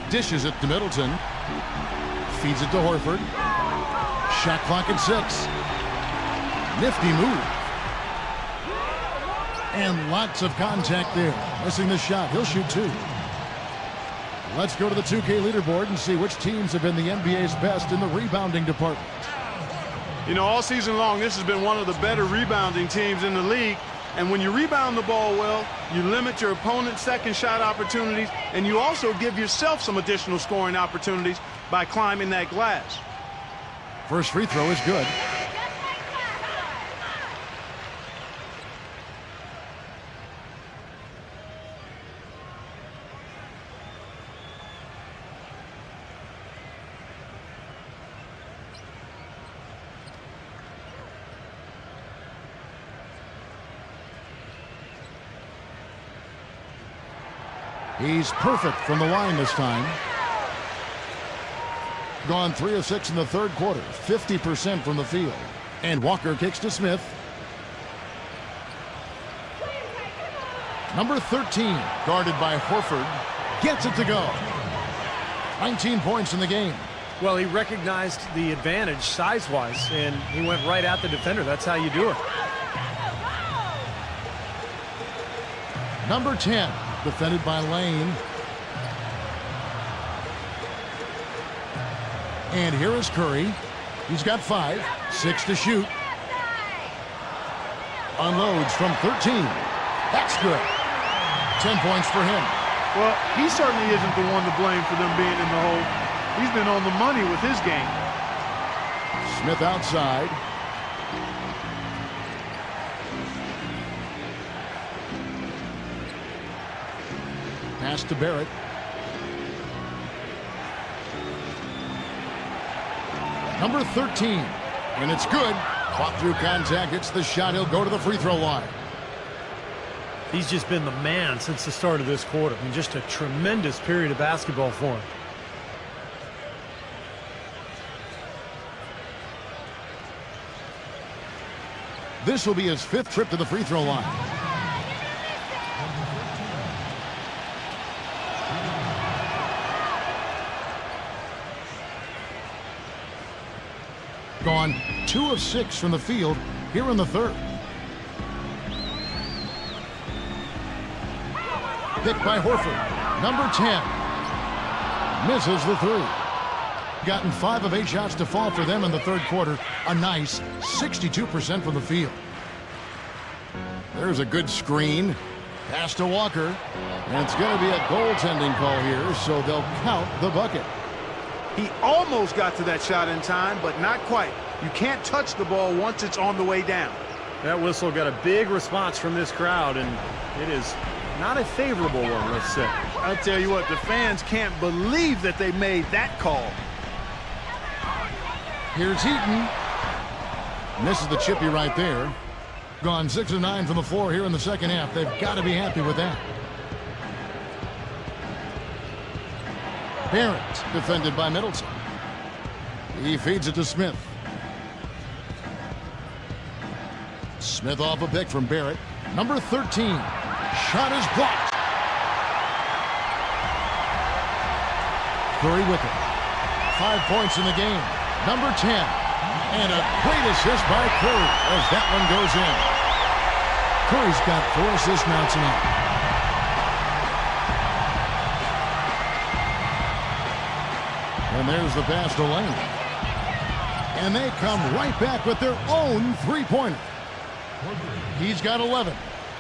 Dishes it to Middleton. Feeds it to Horford. Shot clock at 6. Nifty move. And lots of contact there. Missing the shot. He'll shoot 2. Let's go to the 2K leaderboard and see which teams have been the NBA's best in the rebounding department. You know, all season long, this has been one of the better rebounding teams in the league. And when you rebound the ball well, you limit your opponent's second shot opportunities, and you also give yourself some additional scoring opportunities by climbing that glass. First free throw is good. He's perfect from the line this time. Gone 3 of 6 in the third quarter, 50% from the field. And Walker kicks to Smith. Number 13, guarded by Horford, gets it to go. 19 points in the game. Well, he recognized the advantage size-wise, and he went right at the defender. That's how you do it. Number 10, defended by Lane. And here is Curry. He's got 5, 6 to shoot. Unloads from 13. That's good. 10 points for him. Well, he certainly isn't the one to blame for them being in the hole. He's been on the money with his game. Smith outside. Pass to Barrett. Number 13. And it's good. Fought through contact. It's the shot. He'll go to the free throw line. He's just been the man since the start of this quarter. I mean, just a tremendous period of basketball for him. This will be his 5th trip to the free throw line. Gone 2 of 6 from the field here in the third. Picked by Horford. Number 10. Misses the 3. Gotten 5 of 8 shots to fall for them in the third quarter. A nice 62% from the field. There's a good screen. Pass to Walker. And it's going to be a goaltending call here, so they'll count the bucket. He almost got to that shot in time, but not quite. You can't touch the ball once it's on the way down. That whistle got a big response from this crowd, and it is not a favorable one, let's say. I'll tell you what, the fans can't believe that they made that call. Here's Heaton. Misses the chippy right there. Gone 6 of 9 from the floor here in the second half. They've got to be happy with that. Barrett defended by Middleton. He feeds it to Smith. Smith off a pick from Barrett. Number 13. Shot is blocked. Curry with it. 5 points in the game. Number 10. And a great assist by Curry as that one goes in. Curry's got 4 assists now tonight. And there's the pass to Lane. And they come right back with their own three-pointer. He's got 11.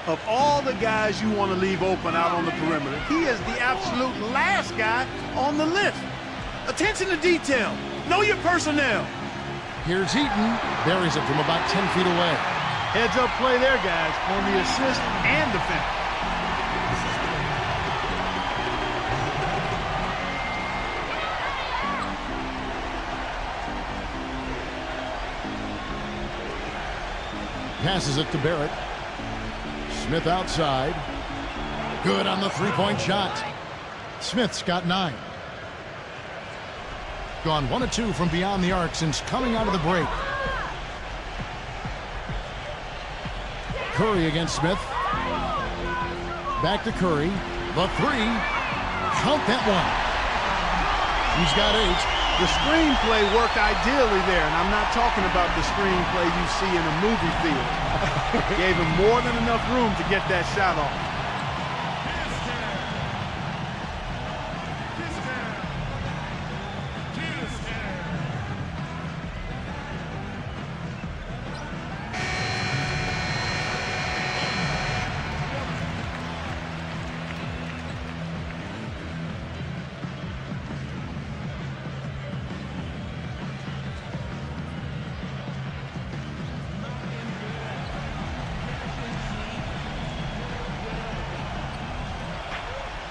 Of all the guys you want to leave open out on the perimeter, he is the absolute last guy on the list. Attention to detail. Know your personnel. Here's Heaton. Buries it from about 10 feet away. Heads up play there, guys, on the assist and defense. Passes it to Barrett. Smith outside. Good on the three-point shot. Smith's got 9. Gone 1 of 2 from beyond the arc since coming out of the break. Curry against Smith. Back to Curry. The 3. Count that one. He's got 8. The screenplay worked ideally there, and I'm not talking about the screenplay you see in a movie theater. Gave him more than enough room to get that shot off.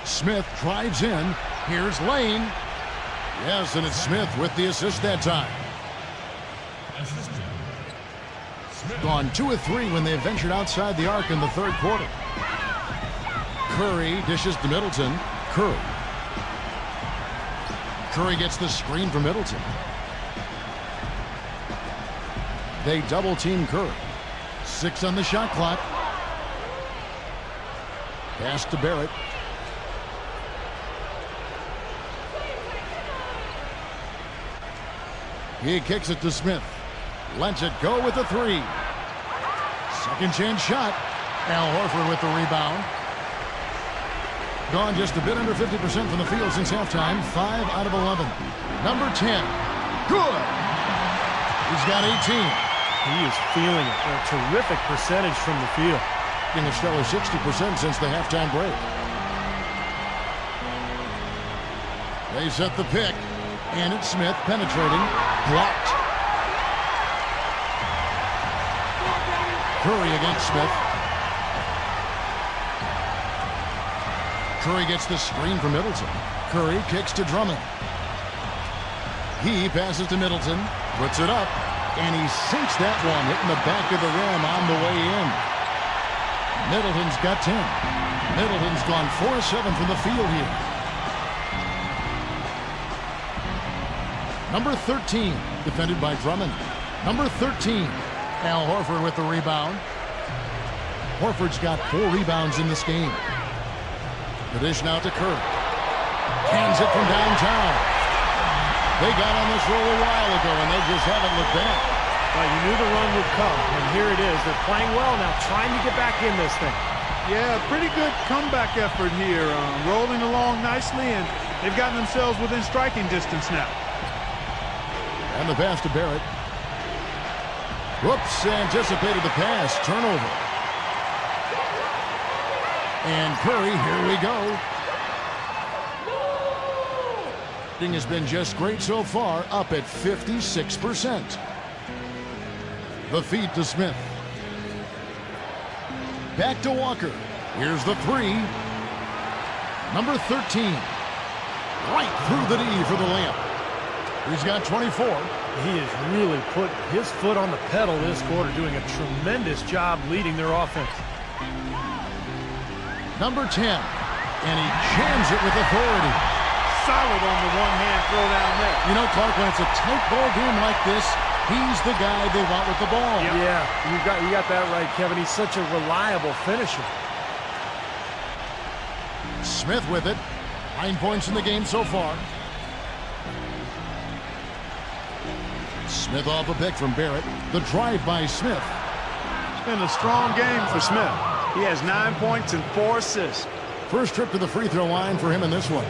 Smith drives in. Here's Lane. Yes, and it's Smith with the assist that time. Gone 2 of 3 when they ventured outside the arc in the third quarter. Curry dishes to Middleton. Curry. Curry gets the screen from Middleton. They double team Curry. 6 on the shot clock. Pass to Barrett. He kicks it to Smith. Lets it go with the 3. Second chance shot. Al Horford with the rebound. Gone just a bit under 50% from the field since halftime. 5 out of 11. Number 10. Good. He's got 18. He is feeling it. A terrific percentage from the field. In a stellar 60% since the halftime break. They set the pick. And it's Smith penetrating. Blocked. Curry against Smith. Curry gets the screen from Middleton. Curry kicks to Drummond. He passes to Middleton, puts it up, and he sinks that one, hitting the back of the rim on the way in. Middleton's got 10. Middleton's gone 4 of 7 from the field here. Number 13, defended by Drummond. Number 13, Al Horford with the rebound. Horford's got 4 rebounds in this game. The dish now to Curry. Hands it from downtown. They got on this roll a while ago, and they just haven't looked back. Well, you knew the run would come, and here it is. They're playing well now, trying to get back in this thing. Yeah, pretty good comeback effort here. Rolling along nicely, and they've gotten themselves within striking distance now. And the pass to Barrett. Whoops, anticipated the pass. Turnover. And Curry, here we go. Shooting has been just great so far, up at 56%. The feed to Smith. Back to Walker. Here's the 3. Number 13. Right through the D for the layup. He's got 24. He has really put his foot on the pedal this quarter, doing a tremendous job leading their offense. Number 10. And he jams it with authority. Solid on the one-hand throw down there. You know, Clark, when it's a tight ball game like this, he's the guy they want with the ball. Yep. Yeah, you got that right, Kevin. He's such a reliable finisher. Smith with it. 9 points in the game so far. Smith off a pick from Barrett. The drive by Smith. It's been a strong game for Smith. He has 9 points and 4 assists. First trip to the free throw line for him in this one.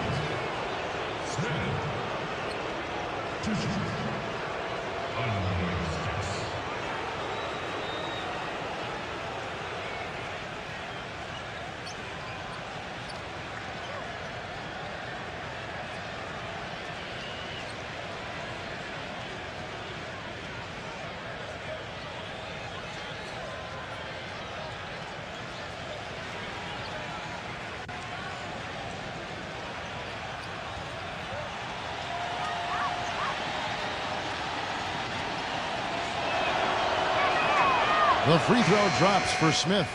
The free throw drops for Smith.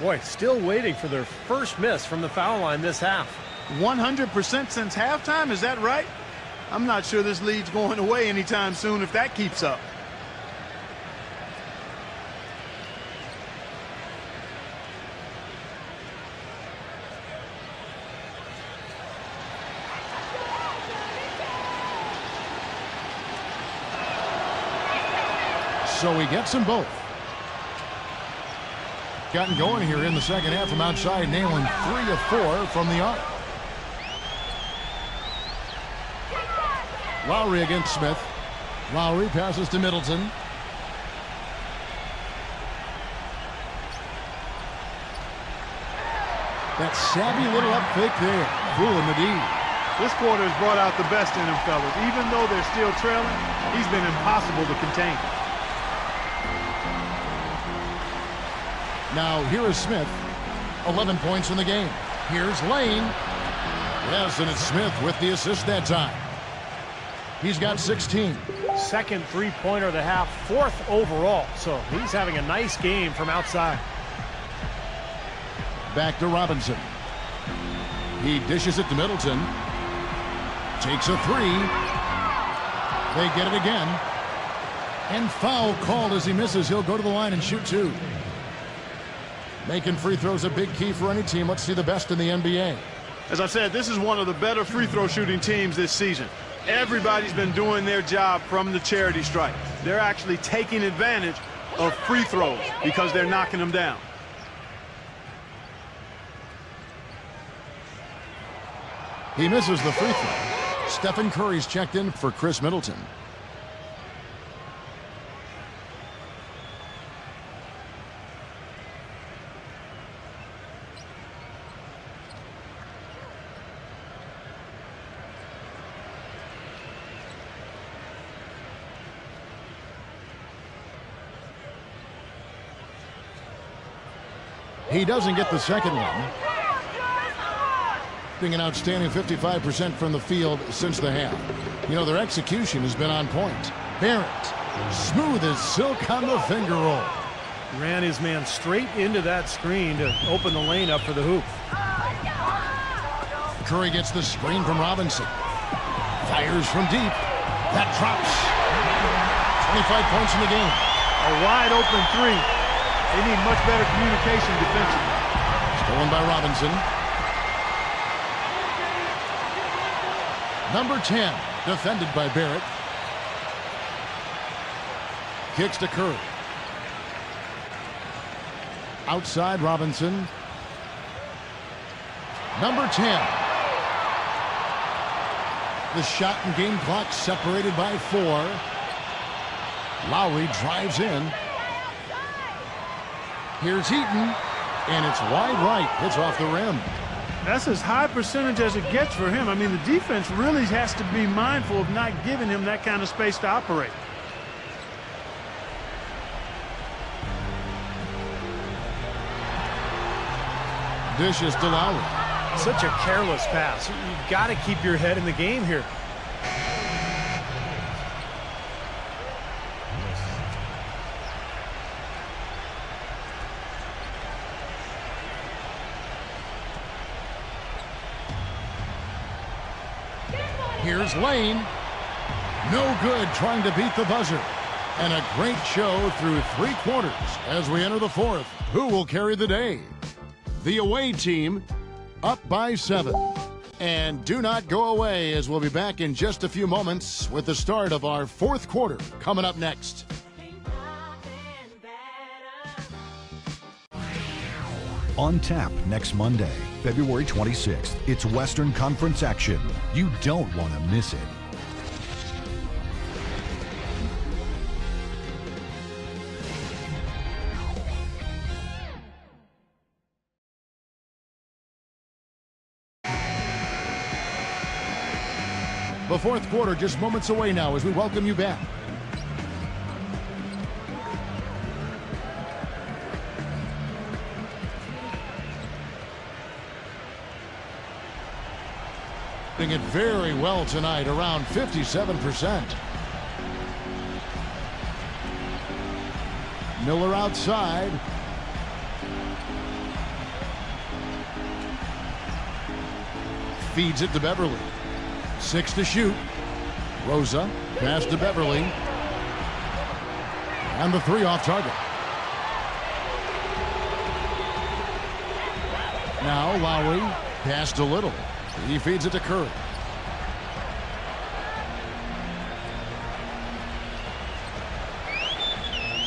Boy, still waiting for their first miss from the foul line this half. 100% since halftime, is that right? I'm not sure this lead's going away anytime soon if that keeps up. So he gets them both. Gotten going here in the second half from outside, nailing 3 of 4 from the arc. Lowry against Smith. Lowry passes to Middleton. That savvy little up fake there, fooling the D. This quarter has brought out the best in him, fellas. Even though they're still trailing, he's been impossible to contain. Now here is Smith. 11 points in the game. Here's Lane. Yes, and it's Smith with the assist that time. He's got 16. Second three-pointer of the half, 4th overall. So he's having a nice game from outside. Back to Robinson. He dishes it to Middleton. Takes a 3. They get it again. And foul called as he misses. He'll go to the line and shoot 2. Making free throws a big key for any team. Let's see the best in the NBA. As I said, this is one of the better free throw shooting teams this season. Everybody's been doing their job from the charity stripe. They're actually taking advantage of free throws because they're knocking them down. He misses the free throw. Stephen Curry's checked in for Chris Middleton. He doesn't get the second one. shooting an outstanding 55% from the field since the half. You know, their execution has been on point. Barrett, smooth as silk on the finger roll. Ran his man straight into that screen to open the lane up for the hoop. Curry gets the screen from Robinson. Fires from deep. That drops. 25 points in the game. A wide open three. They need much better communication defensively. Stolen by Robinson. Number 10, defended by Barrett. Kicks to Curry. Outside Robinson. Number 10. The shot and game clock separated by 4. Lowry drives in. Here's Heaton, and it's wide right. Hits off the rim. That's as high percentage as it gets for him. I mean, the defense really has to be mindful of not giving him that kind of space to operate. Dishes to Lowry. Such a careless pass. You've got to keep your head in the game here. Here's Lane. No good trying to beat the buzzer. And a great show through 3 quarters as we enter the 4th. Who will carry the day? The away team up by 7. And do not go away, as we'll be back in just a few moments with the start of our 4th quarter coming up next. On tap next Monday, February 26th. It's Western Conference action. You don't want to miss it. The 4th quarter just moments away now as we welcome you back. Doing it very well tonight, around 57%. Miller outside. Feeds it to Beverly. 6 to shoot. Rosa, pass to Beverly. And the 3 off target. Now Lowry, pass to Little. He feeds it to Curry.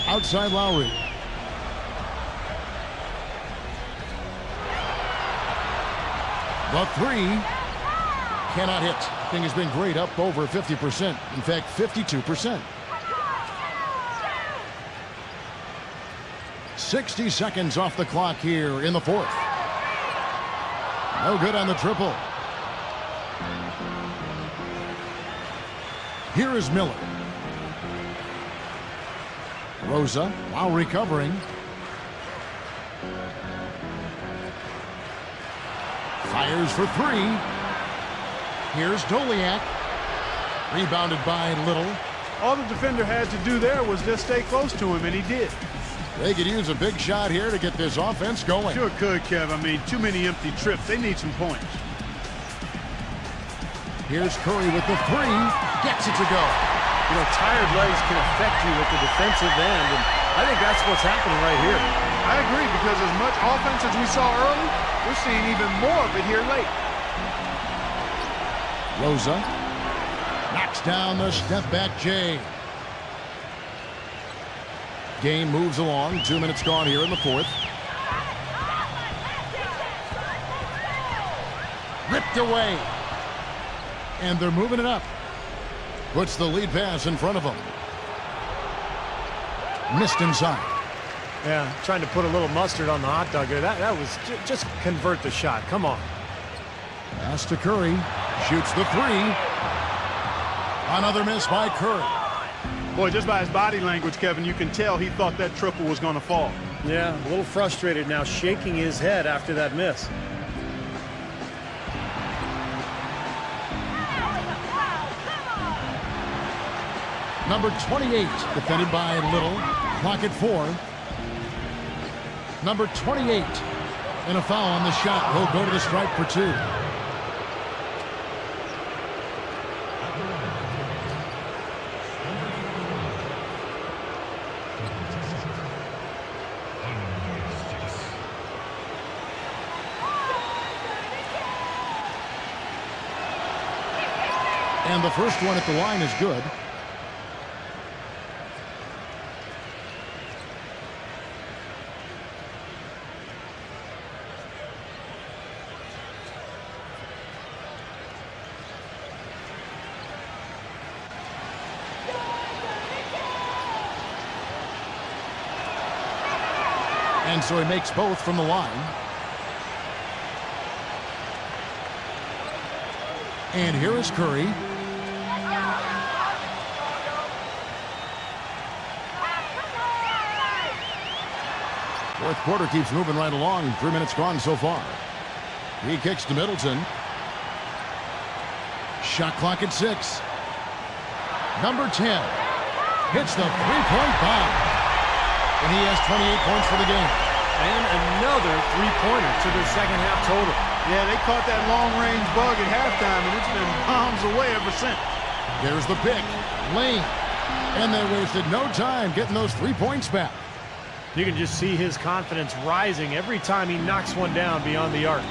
Outside Lowry. The 3 cannot hit. Thing has been great, up over 50%. In fact, 52%. 60 seconds off the clock here in the 4th. No good on the triple. Here is Miller. Rosa, while recovering. Fires for 3. Here's Doliak. Rebounded by Little. All the defender had to do there was just stay close to him, and he did. They could use a big shot here to get this offense going. Sure could, Kev. I mean, too many empty trips. They need some points. Here's Curry with the 3. Gets it to go. You know, tired legs can affect you at the defensive end, and I think that's what's happening right here. I agree, because as much offense as we saw early, we're seeing even more of it here late. Rosa knocks down the step back J. Game moves along. 2 minutes gone here in the 4th. Ripped away. And they're moving it up. Puts the lead pass in front of them. Missed inside. Yeah, trying to put a little mustard on the hot dog there. That was just convert the shot. Come on. Pass to Curry. Shoots the 3. Another miss by Curry. Boy, just by his body language, Kevin, you can tell he thought that triple was going to fall. Yeah, a little frustrated now, shaking his head after that miss. Number 28, defended by Little. Clock at 4. Number 28, and a foul on the shot. He'll go to the stripe for 2. And the first one at the line is good. And so he makes both from the line. And here is Curry. Fourth quarter keeps moving right along. 3 minutes gone so far. He kicks to Middleton. Shot clock at 6. Number 10 hits the three-point bomb. And he has 28 points for the game. And another three-pointer to their second half total. Yeah, they caught that long-range bug at halftime, and it's been bombs away ever since. There's the pick. Lane. And they wasted no time getting those 3 points back. You can just see his confidence rising every time he knocks one down beyond the arc.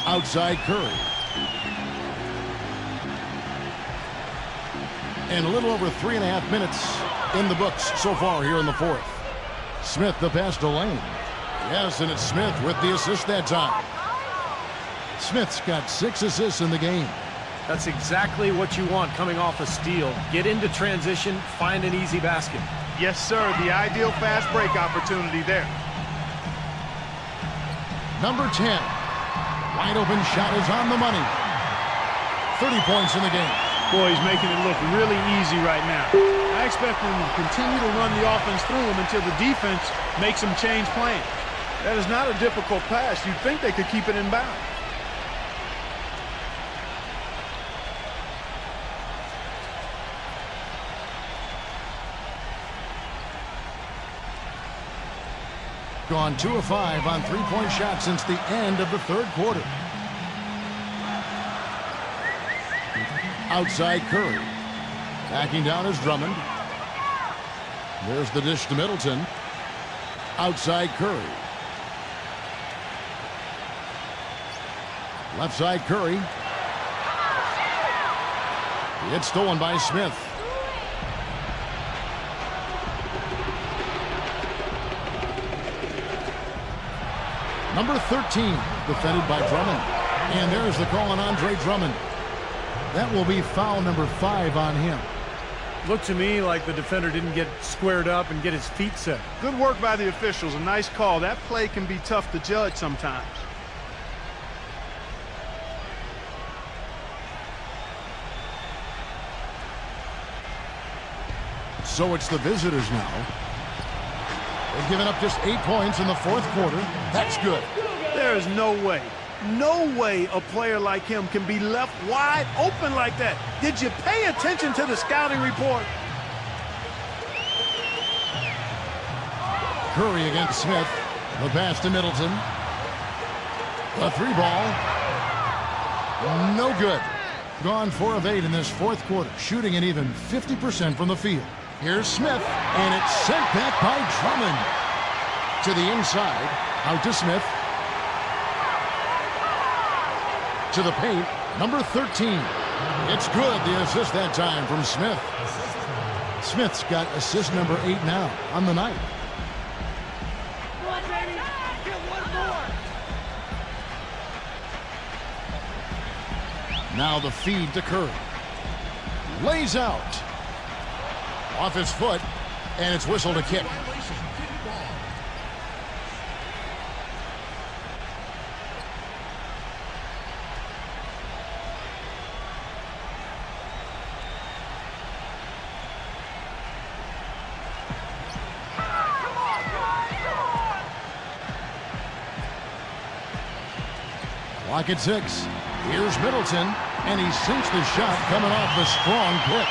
Outside Curry. And a little over 3.5 minutes in the books so far here in the fourth. Smith the pass to Lane. Yes, and it's Smith with the assist that time. Smith's got 6 assists in the game. That's exactly what you want coming off a steal. Get into transition, find an easy basket. Yes, sir. The ideal fast break opportunity there. Number 10. Wide open shot is on the money. 30 points in the game. Boy, he's making it look really easy right now. I expect them to continue to run the offense through him until the defense makes them change plans. That is not a difficult pass. You'd think they could keep it in bounds. Gone 2 of 5 on 3-point shots since the end of the third quarter. Outside Curry. Backing down is Drummond. There's the dish to Middleton. Outside Curry. Left side Curry. It's stolen by Smith. Number 13, defended by Drummond. And there's the call on Andre Drummond. That will be foul number 5 on him. Looked to me like the defender didn't get squared up and get his feet set. Good work by the officials. A nice call. That play can be tough to judge sometimes. So it's the visitors now. They've given up just 8 points in the fourth quarter. That's good. There is no way a player like him can be left wide open like that. Did you pay attention to the scouting report? Curry against Smith. The pass to Middleton. The 3 ball. No good. Gone 4 of 8 in this fourth quarter, shooting an even 50% from the field. Here's Smith, and it's sent back by Drummond. To the inside, out to Smith. To the paint, number 13. It's good, the assist that time from Smith. Smith's got assist number 8 now on the night. Now the feed to Curry. Lays out. Off his foot, and it's whistled a kick. Clock at 6. Here's Middleton. And he sinks the shot coming off the strong pick.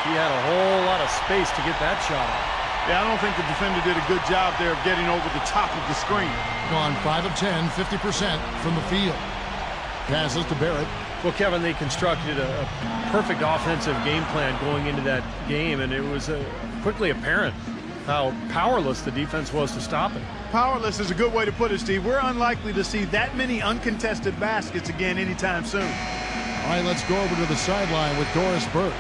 He had a whole lot of space to get that shot off. Yeah, I don't think the defender did a good job there of getting over the top of the screen. Gone 5 of 10, 50% from the field. Passes to Barrett. Well, Kevin, they constructed a perfect offensive game plan going into that game, and it was quickly apparent how powerless the defense was to stop it. Powerless is a good way to put it, Steve. We're unlikely to see that many uncontested baskets again anytime soon. All right, let's go over to the sideline with Doris Burke.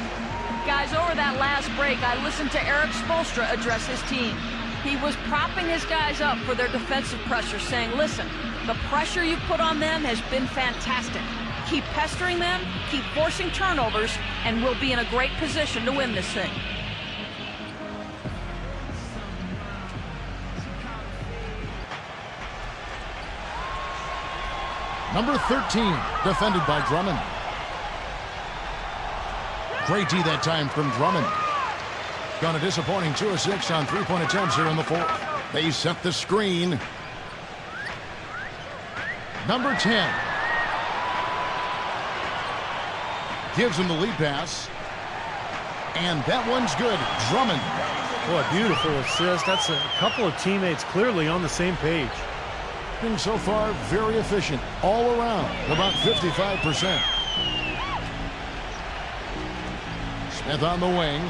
Guys, over that last break, I listened to Eric Spoelstra address his team. He was propping his guys up for their defensive pressure, saying, listen, the pressure you put on them has been fantastic. Keep pestering them, keep forcing turnovers, and we'll be in a great position to win this thing. Number 13, defended by Drummond. Great D that time from Drummond. Gone a disappointing 2 of 6 on three-point attempts here in the fourth. They set the screen. Number 10. Gives him the lead pass. And that one's good. Drummond. What a beautiful assist. That's a couple of teammates clearly on the same page. And so far, very efficient all around, about 55%. Smith on the wing.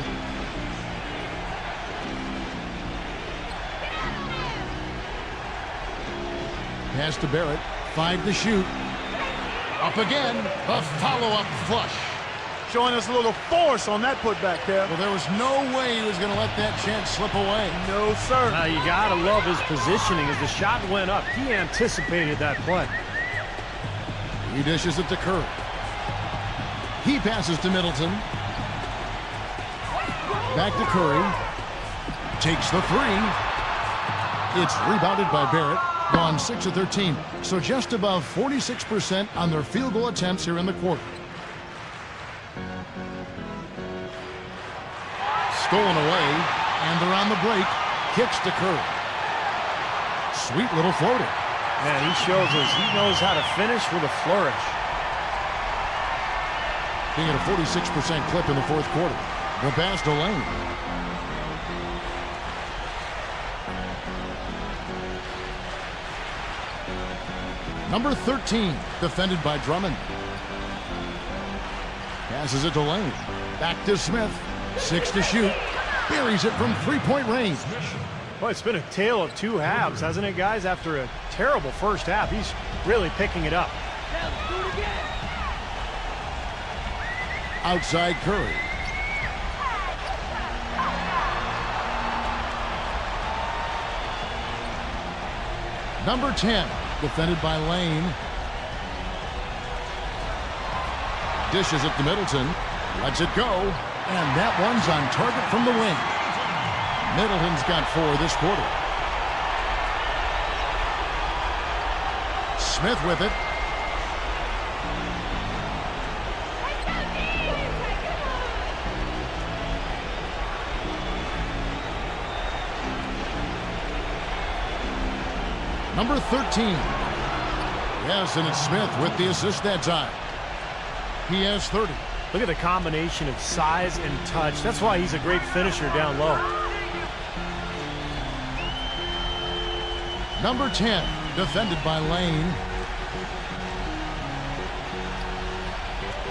Pass to Barrett. 5 to shoot. Up again. A follow-up flush. Showing us a little force on that putback, Kev. Well, there was no way he was going to let that chance slip away. No, sir. Now, you got to love his positioning. As the shot went up, he anticipated that play. He dishes it to Curry. He passes to Middleton. Back to Curry. Takes the 3. It's rebounded by Barrett. Gone 6 of 13. So just above 46% on their field goal attempts here in the quarter. Stolen away, and they're on the break. Kicks to Curry. Sweet little floater. Man, he shows us he knows how to finish with a flourish. Being at a 46% clip in the fourth quarter. The pass to Lane. Number 13, defended by Drummond. Passes it to Lane. Back to Smith. 6 to shoot. Buries it from three-point range. Well, it's been a tale of 2 halves, hasn't it, guys? After a terrible first half, he's really picking it up. Outside Curry. Number 10, defended by Lane. Dishes it to Middleton. Lets it go. And that one's on target from the wing. Middleton's got 4 this quarter. Smith with it. Number 13. Yes, and it's Smith with the assist that time. He has 30. Look at the combination of size and touch. That's why he's a great finisher down low. Number 10, defended by Lane.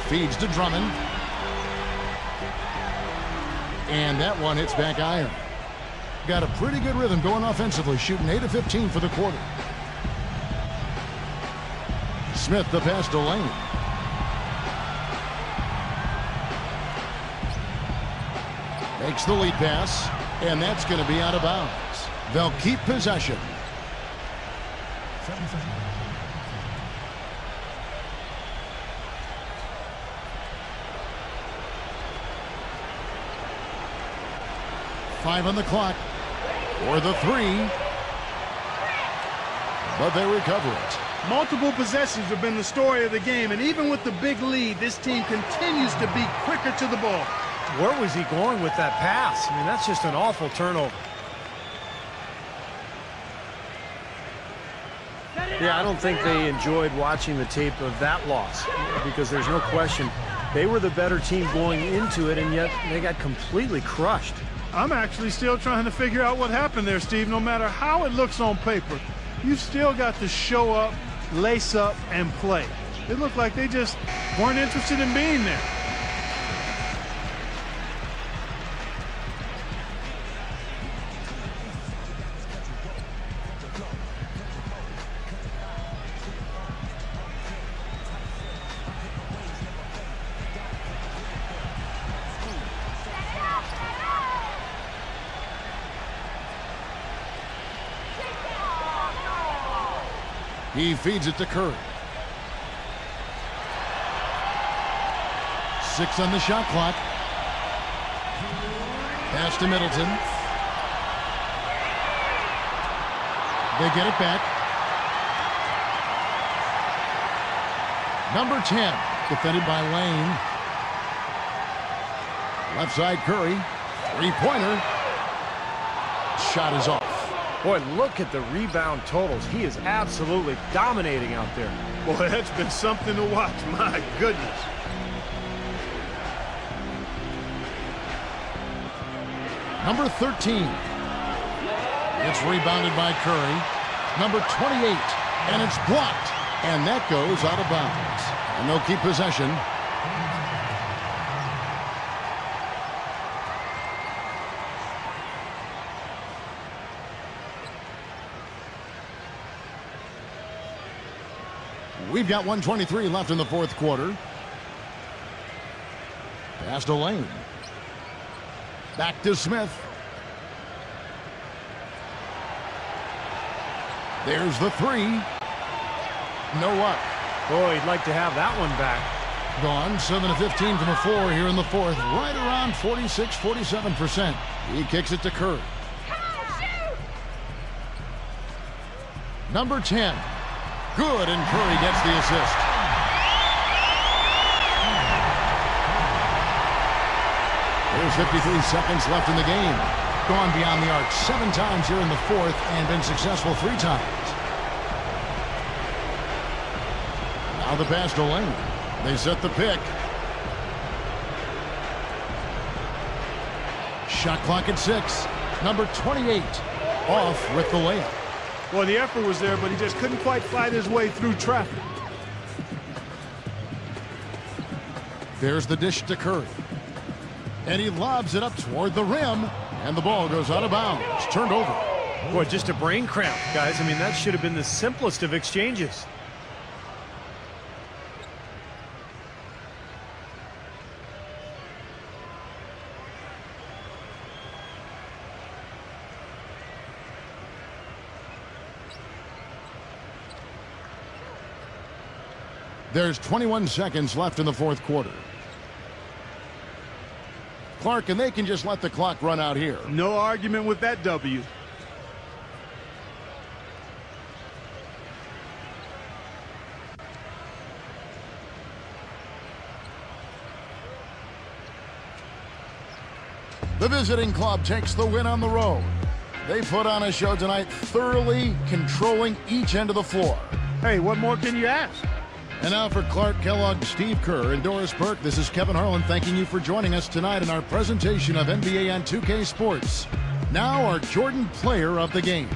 Feeds to Drummond. And that one hits back iron. Got a pretty good rhythm going offensively, shooting 8 of 15 for the quarter. Smith the pass to Lane. Makes the lead pass, and that's going to be out of bounds. They'll keep possession. Five on the clock for the 3. But they recover it. Multiple possessions have been the story of the game, and even with the big lead, this team continues to be quicker to the ball. Where was he going with that pass? I mean, that's just an awful turnover. Yeah, I don't think they enjoyed watching the tape of that loss because there's no question they were the better team going into it, and yet they got completely crushed. I'm actually still trying to figure out what happened there, Steve. No matter how it looks on paper, you've still got to show up, lace up, and play. It looked like they just weren't interested in being there. He feeds it to Curry. 6 on the shot clock. Pass to Middleton. They get it back. Number 10, defended by Lane. Left side Curry. Three-pointer. Shot is off. Boy, look at the rebound totals. He is absolutely dominating out there. Boy, that's been something to watch. My goodness. Number 13. It's rebounded by Curry. Number 28. And it's blocked. And that goes out of bounds. And they'll keep possession. We've got 1:23 left in the fourth quarter. Pass to Lane. Back to Smith. There's the three. No luck. Boy, he'd like to have that one back. Gone 7 of 15 from the floor here in the fourth. Right around 46-47%. He kicks it to Curry. Number 10. Good, and Curry gets the assist. There's 53 seconds left in the game. Gone beyond the arc 7 times here in the fourth and been successful 3 times. Now the pass to Lane. They set the pick. Shot clock at 6. Number 28 off with the layup. Well, the effort was there, but he just couldn't quite fight his way through traffic. There's the dish to Curry. And he lobs it up toward the rim. And the ball goes out of bounds. Turned over. Boy, just a brain cramp, guys. I mean, that should have been the simplest of exchanges. There's 21 seconds left in the fourth quarter. Clark, and they can just let the clock run out here. No argument with that W. The visiting club takes the win on the road. They put on a show tonight, thoroughly controlling each end of the floor. Hey, what more can you ask? And now for Clark Kellogg, Steve Kerr, and Doris Burke, this is Kevin Harlan thanking you for joining us tonight in our presentation of NBA on 2K Sports. Now our Jordan Player of the Game.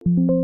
you.